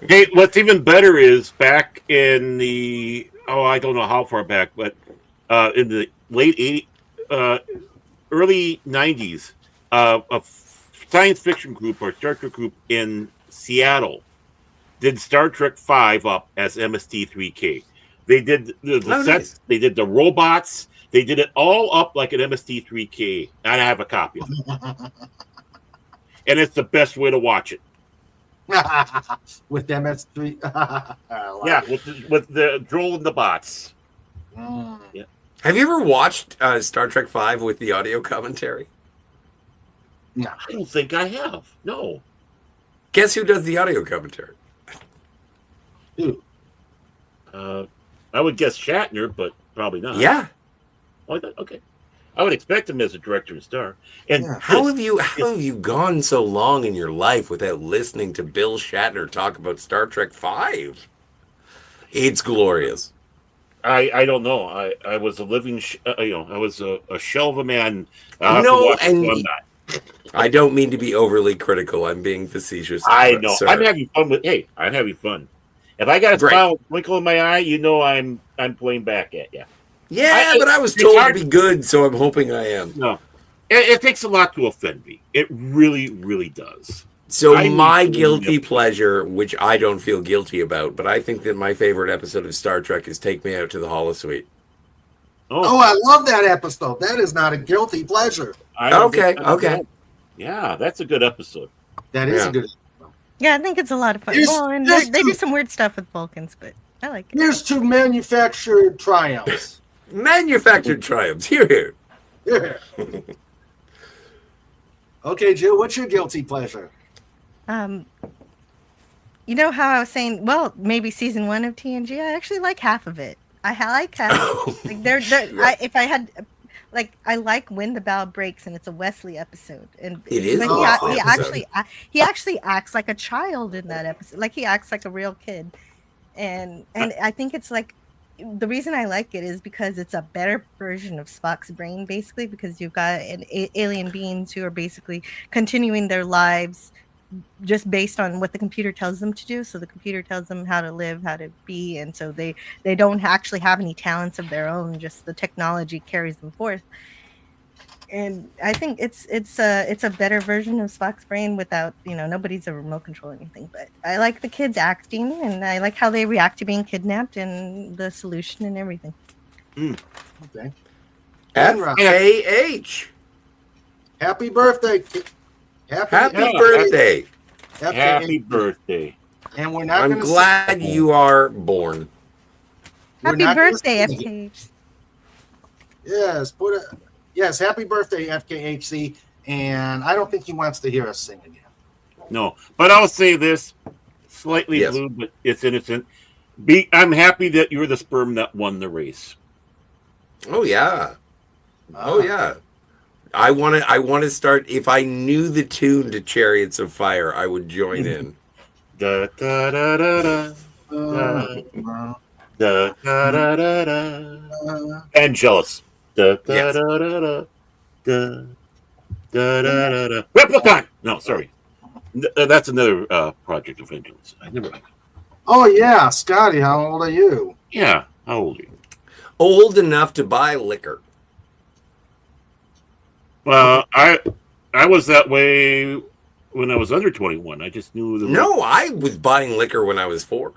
Hey, what's even better is back in the I don't know how far back, but in the late 80s, early 90s, a science fiction group or Star Trek group in Seattle did Star Trek V up as MST3K. They did the sets, nice. They did the robots, they did it all up like an MST3K. And I have a copy of it. And it's the best way to watch it. With MS3. Yeah, with the droll and the bots. Yeah. Have you ever watched Star Trek V with the audio commentary? No. I don't think I have. No. Guess who does the audio commentary? Who? I would guess Shatner, but probably not. Yeah. Oh, okay. I would expect him as a director and star. And How have you gone so long in your life without listening to Bill Shatner talk about Star Trek V? It's glorious. I don't know. I was a living, I was a shell of a man. I don't mean to be overly critical. I'm being facetious. I know. Sir. I'm having fun I'm having fun. If I got a smile, twinkle in my eye, you know I'm playing back at you. Yeah, but I was told to be good, so I'm hoping I am. No, it takes a lot to offend me. It really, really does. So my guilty pleasure, which I don't feel guilty about, but I think that my favorite episode of Star Trek is Take Me Out to the Holosuite. Oh, I love that episode. That is not a guilty pleasure. Okay. Yeah, that's a good episode. That is a good. Yeah, I think it's a lot of fun. And they do some weird stuff with Vulcans, but I like it. Here's two manufactured triumphs. Manufactured triumphs. Here. Yeah. Okay, Jill, what's your guilty pleasure? You know how I was saying, well, maybe season 1 of TNG, I actually like half of it. I like half. Like if I had, like, I like When the Bow Breaks, and it's a Wesley episode, and it is. He actually acts like a child in that episode. Like he acts like a real kid, and I think it's like the reason I like it is because it's a better version of Spock's brain, basically, because you've got alien beings who are basically continuing their lives just based on what the computer tells them to do. So the computer tells them how to live, how to be, and so they don't actually have any talents of their own, just the technology carries them forth. And I think it's a better version of Spock's brain without, nobody's a remote control or anything. But I like the kids acting, and I like how they react to being kidnapped and the solution and everything. Okay. FKH. Happy birthday. Happy birthday. Happy birthday. And we're not I'm glad you are born. Happy birthday, FKH. Yes, happy birthday, FKHC. And I don't think he wants to hear us sing again. No, but I'll say this, slightly blue, but it's innocent. I'm happy that you're the sperm that won the race. Oh yeah. Oh yeah. I want to start. If I knew the tune to Chariots of Fire, I would join in. Da da da da da. Da da da da da. And Jealous. Da da da da da. Da da da da da. Replicon. No, sorry. That's another Project of Vengeance. I never. Oh yeah, Scotty, how old are you? Yeah, how old are you? Old enough to buy liquor. Well, I was that way when I was under 21. I just knew the No, I was buying liquor when I was 4.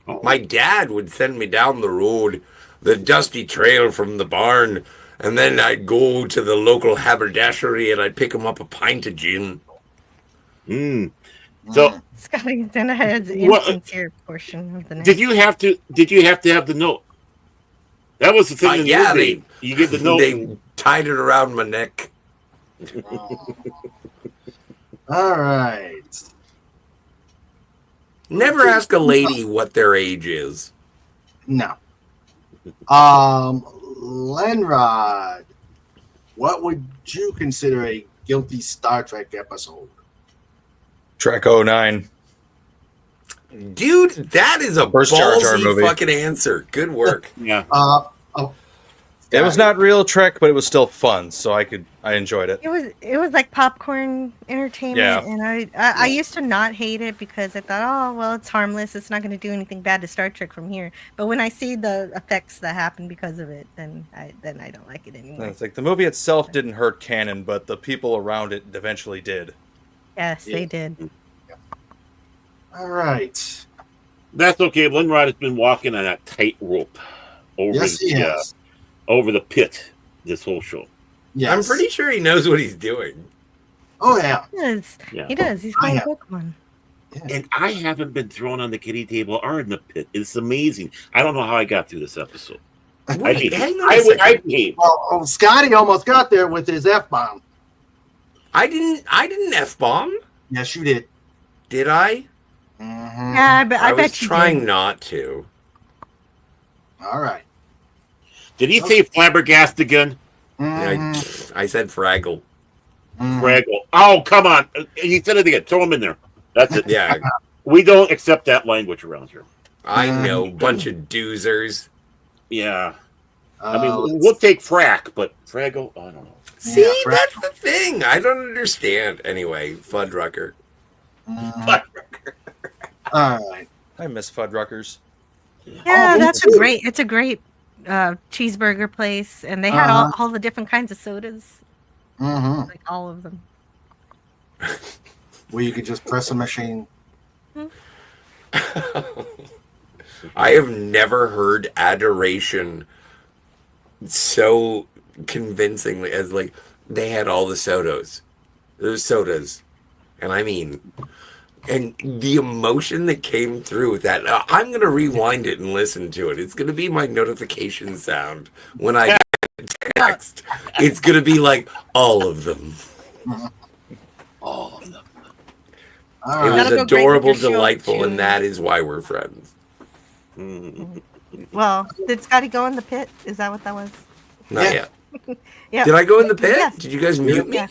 Oh. My dad would send me down the road, the dusty trail from the barn, and then I'd go to the local haberdashery and I'd pick him up a pint of gin. So Scotty's then has the insincere portion of the night. Did you have to have the note? That was the thing. You get the note. They tied it around my neck. All right. Never ask a lady what their age is. No. Lenrod, what would you consider a guilty Star Trek episode? Trek 09. Dude, that is a First Jar Jar ballsy movie. fucking answer. Good work. Yeah. It was not real Trek, but it was still fun, so I enjoyed it. It was like popcorn entertainment, Yeah. and I used to not hate it because I thought, oh well, it's harmless. It's not going to do anything bad to Star Trek from here. But when I see the effects that happen because of it, then I don't like it anymore. It's like the movie itself didn't hurt canon, but the people around it eventually did. Yes, they did. All right. That's okay. Linrod has been walking on that tightrope over Yes, he the has. over the pit this whole show. Yes. I'm pretty sure he knows what he's doing. Oh yeah. He does. Yeah. He does. He's I playing have. Pokemon. And I haven't been thrown on the kiddie table or in the pit. It's amazing. I don't know how I got through this episode. Wait, hang on a I second. behaved. Well, Scotty almost got there with his F-bomb. I didn't F-bomb. Yes, you did. Did I? Mm-hmm. Yeah, I was bet you trying did. not to. All right. Did he say flabbergast again? Mm-hmm. I said Fraggle. Fraggle. Oh, come on. He said it again. Throw him in there. That's it. Yeah, We don't accept that language around here. I know. Bunch of doozers. Yeah. I mean, we'll take frack, but Fraggle, I don't know. See, Yeah, that's the thing. I don't understand. Anyway, Fuddrucker. All right. I miss Fuddruckers. Yeah, me that's too. It's a great cheeseburger place, and they had all the different kinds of sodas, Mm-hmm. like all of them. Where you could just press a machine. I have never heard adoration so convincingly as like they had all the sodas. There's sodas. And I mean, and the emotion that came through with that, I'm going to rewind it and listen to it. It's going to be my notification sound when I get a text. It's going to be like all of them. All of them. All It right. was That'll go great with adorable, your show, delightful, too. and that is why we're friends. Well, did Scotty go in the pit? Is that what that was? Not Yeah. yet. Yeah. Did I go in the pit? Yes. Did you guys mute me? Yeah.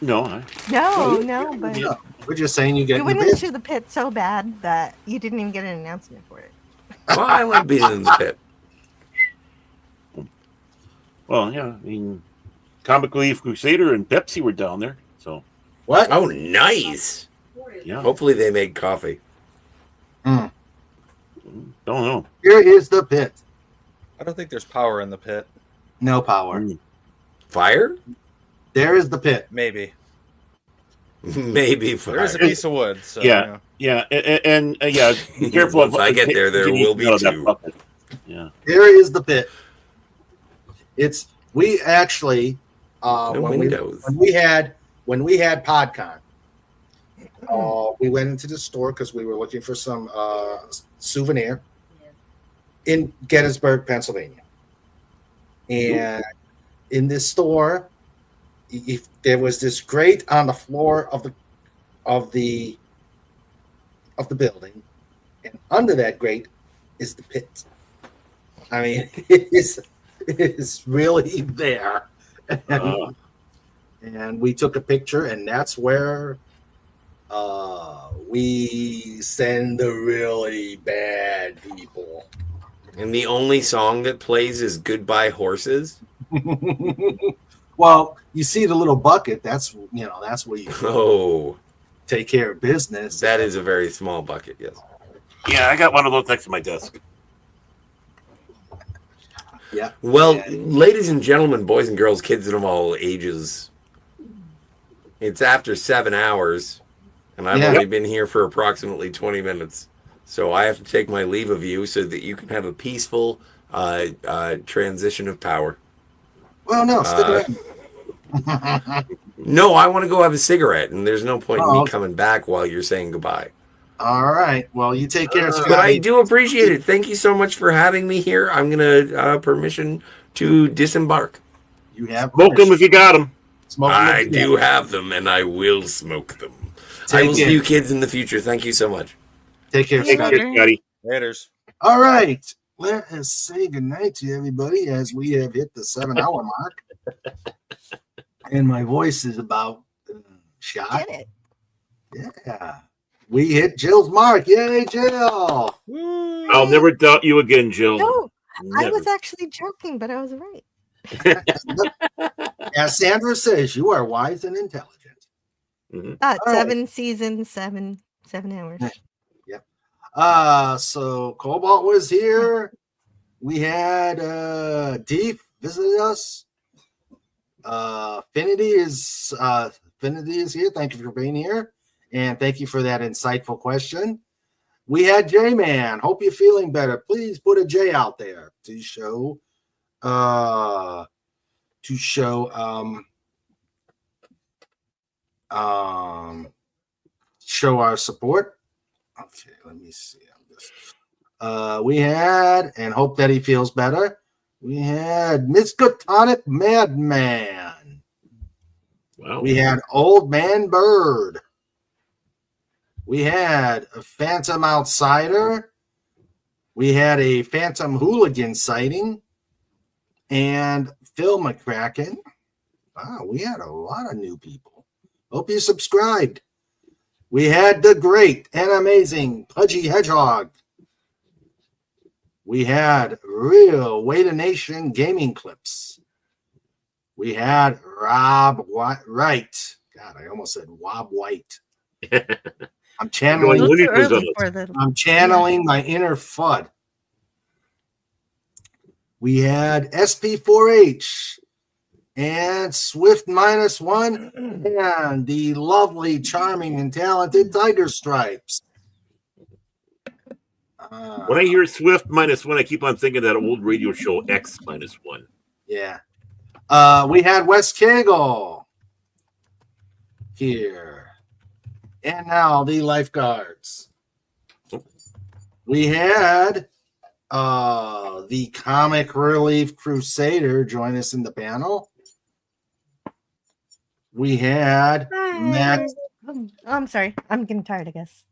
No, No, but Yeah. We're just saying you get you in the went bid. into the pit so bad that you didn't even get an announcement for it. Well, I like being in the pit. well, yeah. I mean, Comic Relief Crusader and Pepsi were down there. So, What? Oh, nice. yeah. Hopefully they made coffee. Don't know. Here is the pit. I don't think there's power in the pit. No power. Fire? There is the pit. Maybe. Maybe fire. There is a piece of wood. So, Yeah. Yeah, and yeah, be careful. Once I get there, there will be two. Yeah. Here is the pit. We actually No when windows. we had PodCon, we went into the store because we were looking for some souvenir in Gettysburg, Pennsylvania. And in this store, if there was this grate on the floor of the building, and under that grate is the pit. I mean, it's really there. And we took a picture, and that's where we send the really bad people. And the only song that plays is Goodbye Horses. Well, you see the little bucket. That's where you Oh, take care of business. that is a very small bucket, yes. Yeah, I got one of those next to my desk. Yeah. Well, ladies and gentlemen, boys and girls, kids of all ages, it's after 7 hours, and I've Yeah. only been here for approximately 20 minutes. So I have to take my leave of you so that you can have a peaceful transition of power. Well, no, stick Uh, around. No, I want to go have a cigarette, and there's no point in Oh, me okay. coming back while you're saying goodbye. All right. Well, you take care, But I Scotty. do appreciate it. Thank you so much for having me here. I'm gonna permission to disembark. You have Smoke them if you got them. I do have them, and I will smoke them. I Take will care. see you kids in the future. Thank you so much. Take care, Take Scotty. care, Scotty. Laters. All right. Let us say goodnight to everybody as we have hit the 7-hour mark. And my voice is about shot. Get it. Yeah. We hit Jill's mark. Yay, Jill. I'll never doubt you again, Jill. No, I Never. was actually joking, but I was right. As Sandra says, you are wise and intelligent. Not All right. 7 seasons, 7 hours. Yep. So Cobalt was here. We had Deep visit us. Finity is here. Thank you for being here. And thank you for that insightful question. We had J-Man. Hope you're feeling better. Please put a J out there to show our support. Okay, let me see. We had, and hope that he feels better. We had Miskatonic Madman. Wow. We had Old Man Bird. We had a Phantom Outsider. We had a Phantom Hooligan sighting. And Phil McCracken. Wow, we had a lot of new people. Hope you subscribed. We had the great and amazing Pudgy Hedgehog. We had Real Wait Nation Gaming Clips. We had Rob Wright. God, I almost said Wob White. I'm channeling. I'm channeling my inner FUD. We had SP4H and Swift -1 and the lovely, charming, and talented Tiger Stripes. When I hear Swift -1, I keep on thinking of that old radio show X -1. Yeah. We had Wes Cagle here. And now the lifeguards. We had the Comic Relief Crusader join us in the panel. We had Max. I'm sorry. I'm getting tired, I guess.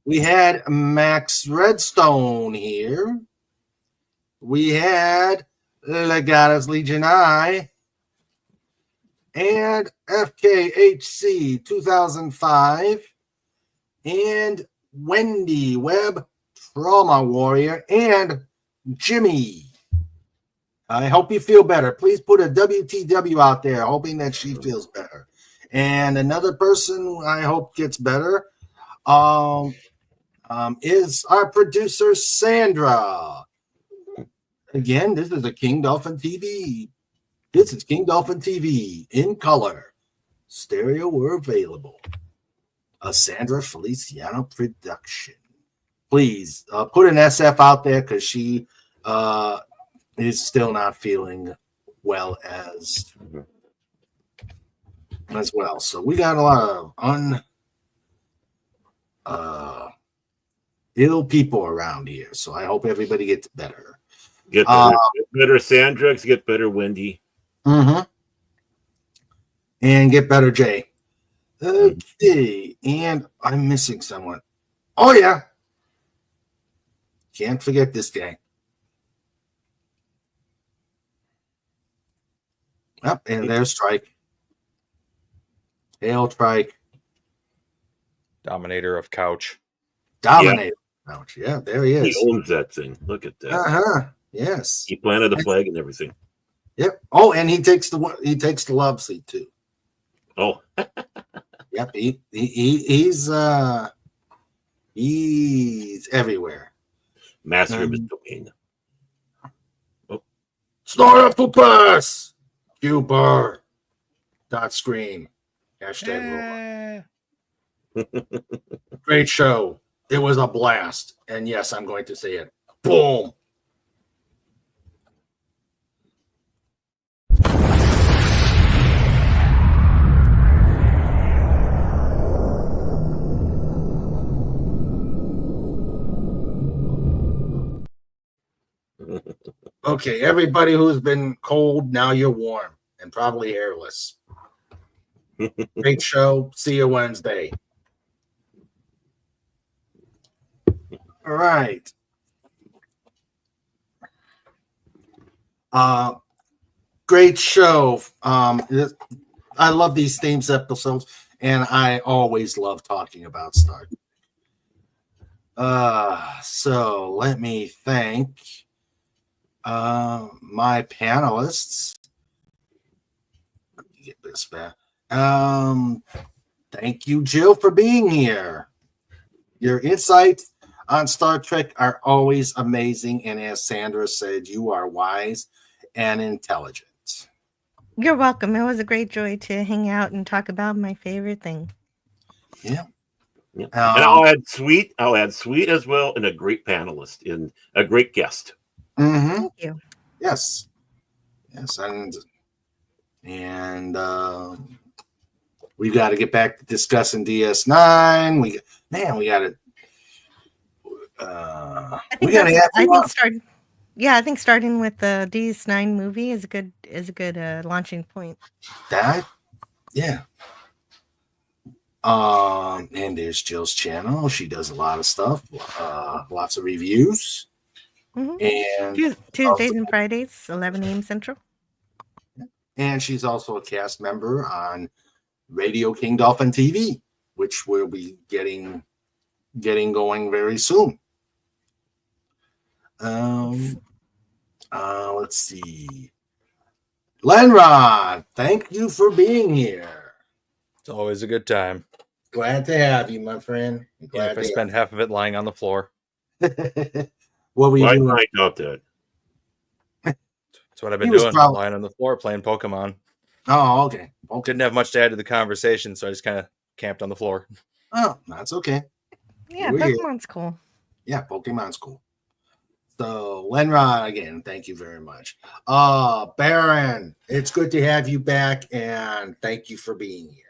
We had Max Redstone here. We had Legatus Legion I and FKHC 2005 and Wendy Webb Trauma Warrior and Jimmy. I hope you feel better. Please put a WTW out there, hoping that she feels better. And another person I hope gets better is our producer, Sandra. Again, this is a King Dolphin TV. This is King Dolphin TV in color. Stereo were available. A Sandra Feliciano production. Please put an SF out there because she is still not feeling well as well. So we got a lot of ill people around here. So I hope everybody gets better. Get better Sandra, get better Wendy. Mm-hmm. And get better, Jay. Okay, and I'm missing someone. Oh, yeah. Can't forget this guy. Up and there's Trike. Hail Trike. Dominator of Couch. Dominator of Couch. Yeah, there he is. He owns that thing. Look at that. Uh-huh. Yes. He planted the flag and everything. Yep. Oh, and he takes the love seat too. Oh. Yep. He's everywhere. Master of his domain. Oh. Snort up for pass. Cuber. Dot scream. Hashtag Great show. It was a blast. And yes, I'm going to say it. Boom. Okay, everybody who's been cold, now you're warm and probably hairless. Great show. See you Wednesday. All right. Great show. I love these themes episodes. and I always love talking about Star Trek. So let me thank my panelists. Let me get this back. Thank you, Jill, for being here. Your insights on Star Trek are always amazing, and as Sandra said, you are wise and intelligent. You're welcome. It was a great joy to hang out and talk about my favorite thing. Yeah. And I'll add Sweet as well, and a great panelist and a great guest. Thank you. Yes, and we've got to get back to discussing DS9. We got to. I think starting with the DS9 movie is a good launching point. And there's Jill's channel. She does a lot of stuff, lots of reviews. And Tuesdays and Fridays, 11 a.m. Central. And she's also a cast member on Radio King Dolphin TV, which will be getting going very soon. Let's see. Lenrod, thank you for being here. It's always a good time. Glad to have you, my friend. Yeah, if I spend half of it lying on the floor. What were you doing? I doubt that. That's what I've been doing, lying on the floor playing Pokemon. Oh, okay. Didn't have much to add to the conversation, so I just kind of camped on the floor. Oh, that's okay. Yeah, We're here. Pokemon's cool. Yeah, Pokemon's cool. So, Lenrod, again, thank you very much. Baron, it's good to have you back, and thank you for being here.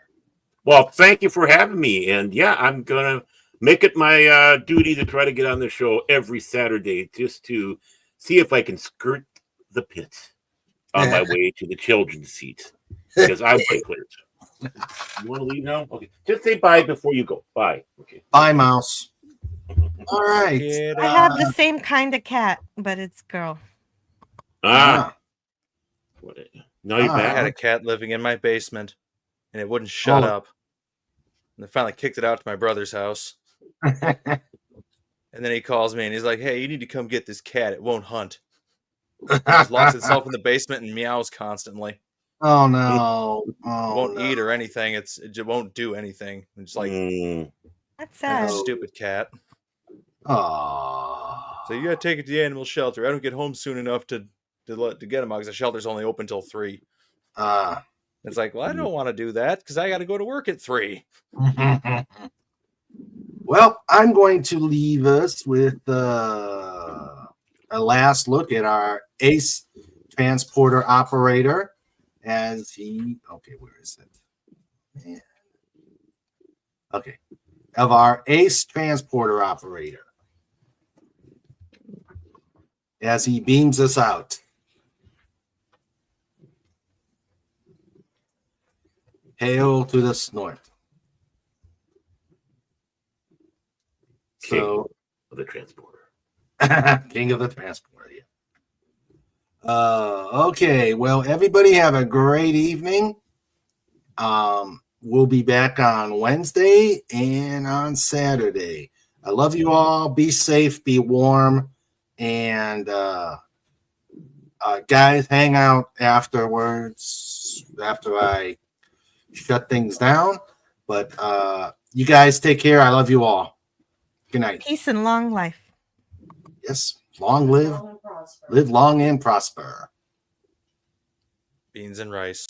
Well, thank you for having me. And yeah, I'm going to make it my duty to try to get on the show every Saturday just to see if I can skirt the pit on my way to the children's seat. Because I'm way cleared. You want to leave now? Okay. Just say bye before you go. Bye. Okay. Bye, Mouse. All right. I have the same kind of cat, but it's girl. Now you're I back. had a cat living in my basement, and it wouldn't shut up. And I finally kicked it out to my brother's house. And then he calls me, and he's like, "Hey, you need to come get this cat. It won't hunt. It just locks itself in the basement and meows constantly. Oh no! It won't eat or anything. It won't do anything. It's like that's sad. Stupid cat. Oh. So you gotta take it to the animal shelter. I don't get home soon enough to get him out because the shelter's only open till 3. It's like, well, I don't want to do that because I got to go to work at 3. Well, I'm going to leave us with a last look at our ace transporter operator as he. Okay, where is it? Man. Okay, of our ace transporter operator as he beams us out. Hail to the snort. King of the transporter. King of the transporter, yeah. Okay, well, everybody have a great evening. We'll be back on Wednesday and on Saturday. I love you all. Be safe, be warm, and guys, hang out afterwards after I shut things down. But you guys take care. I love you all. Good night. Peace and long life. Yes, long live long and prosper. Beans and rice.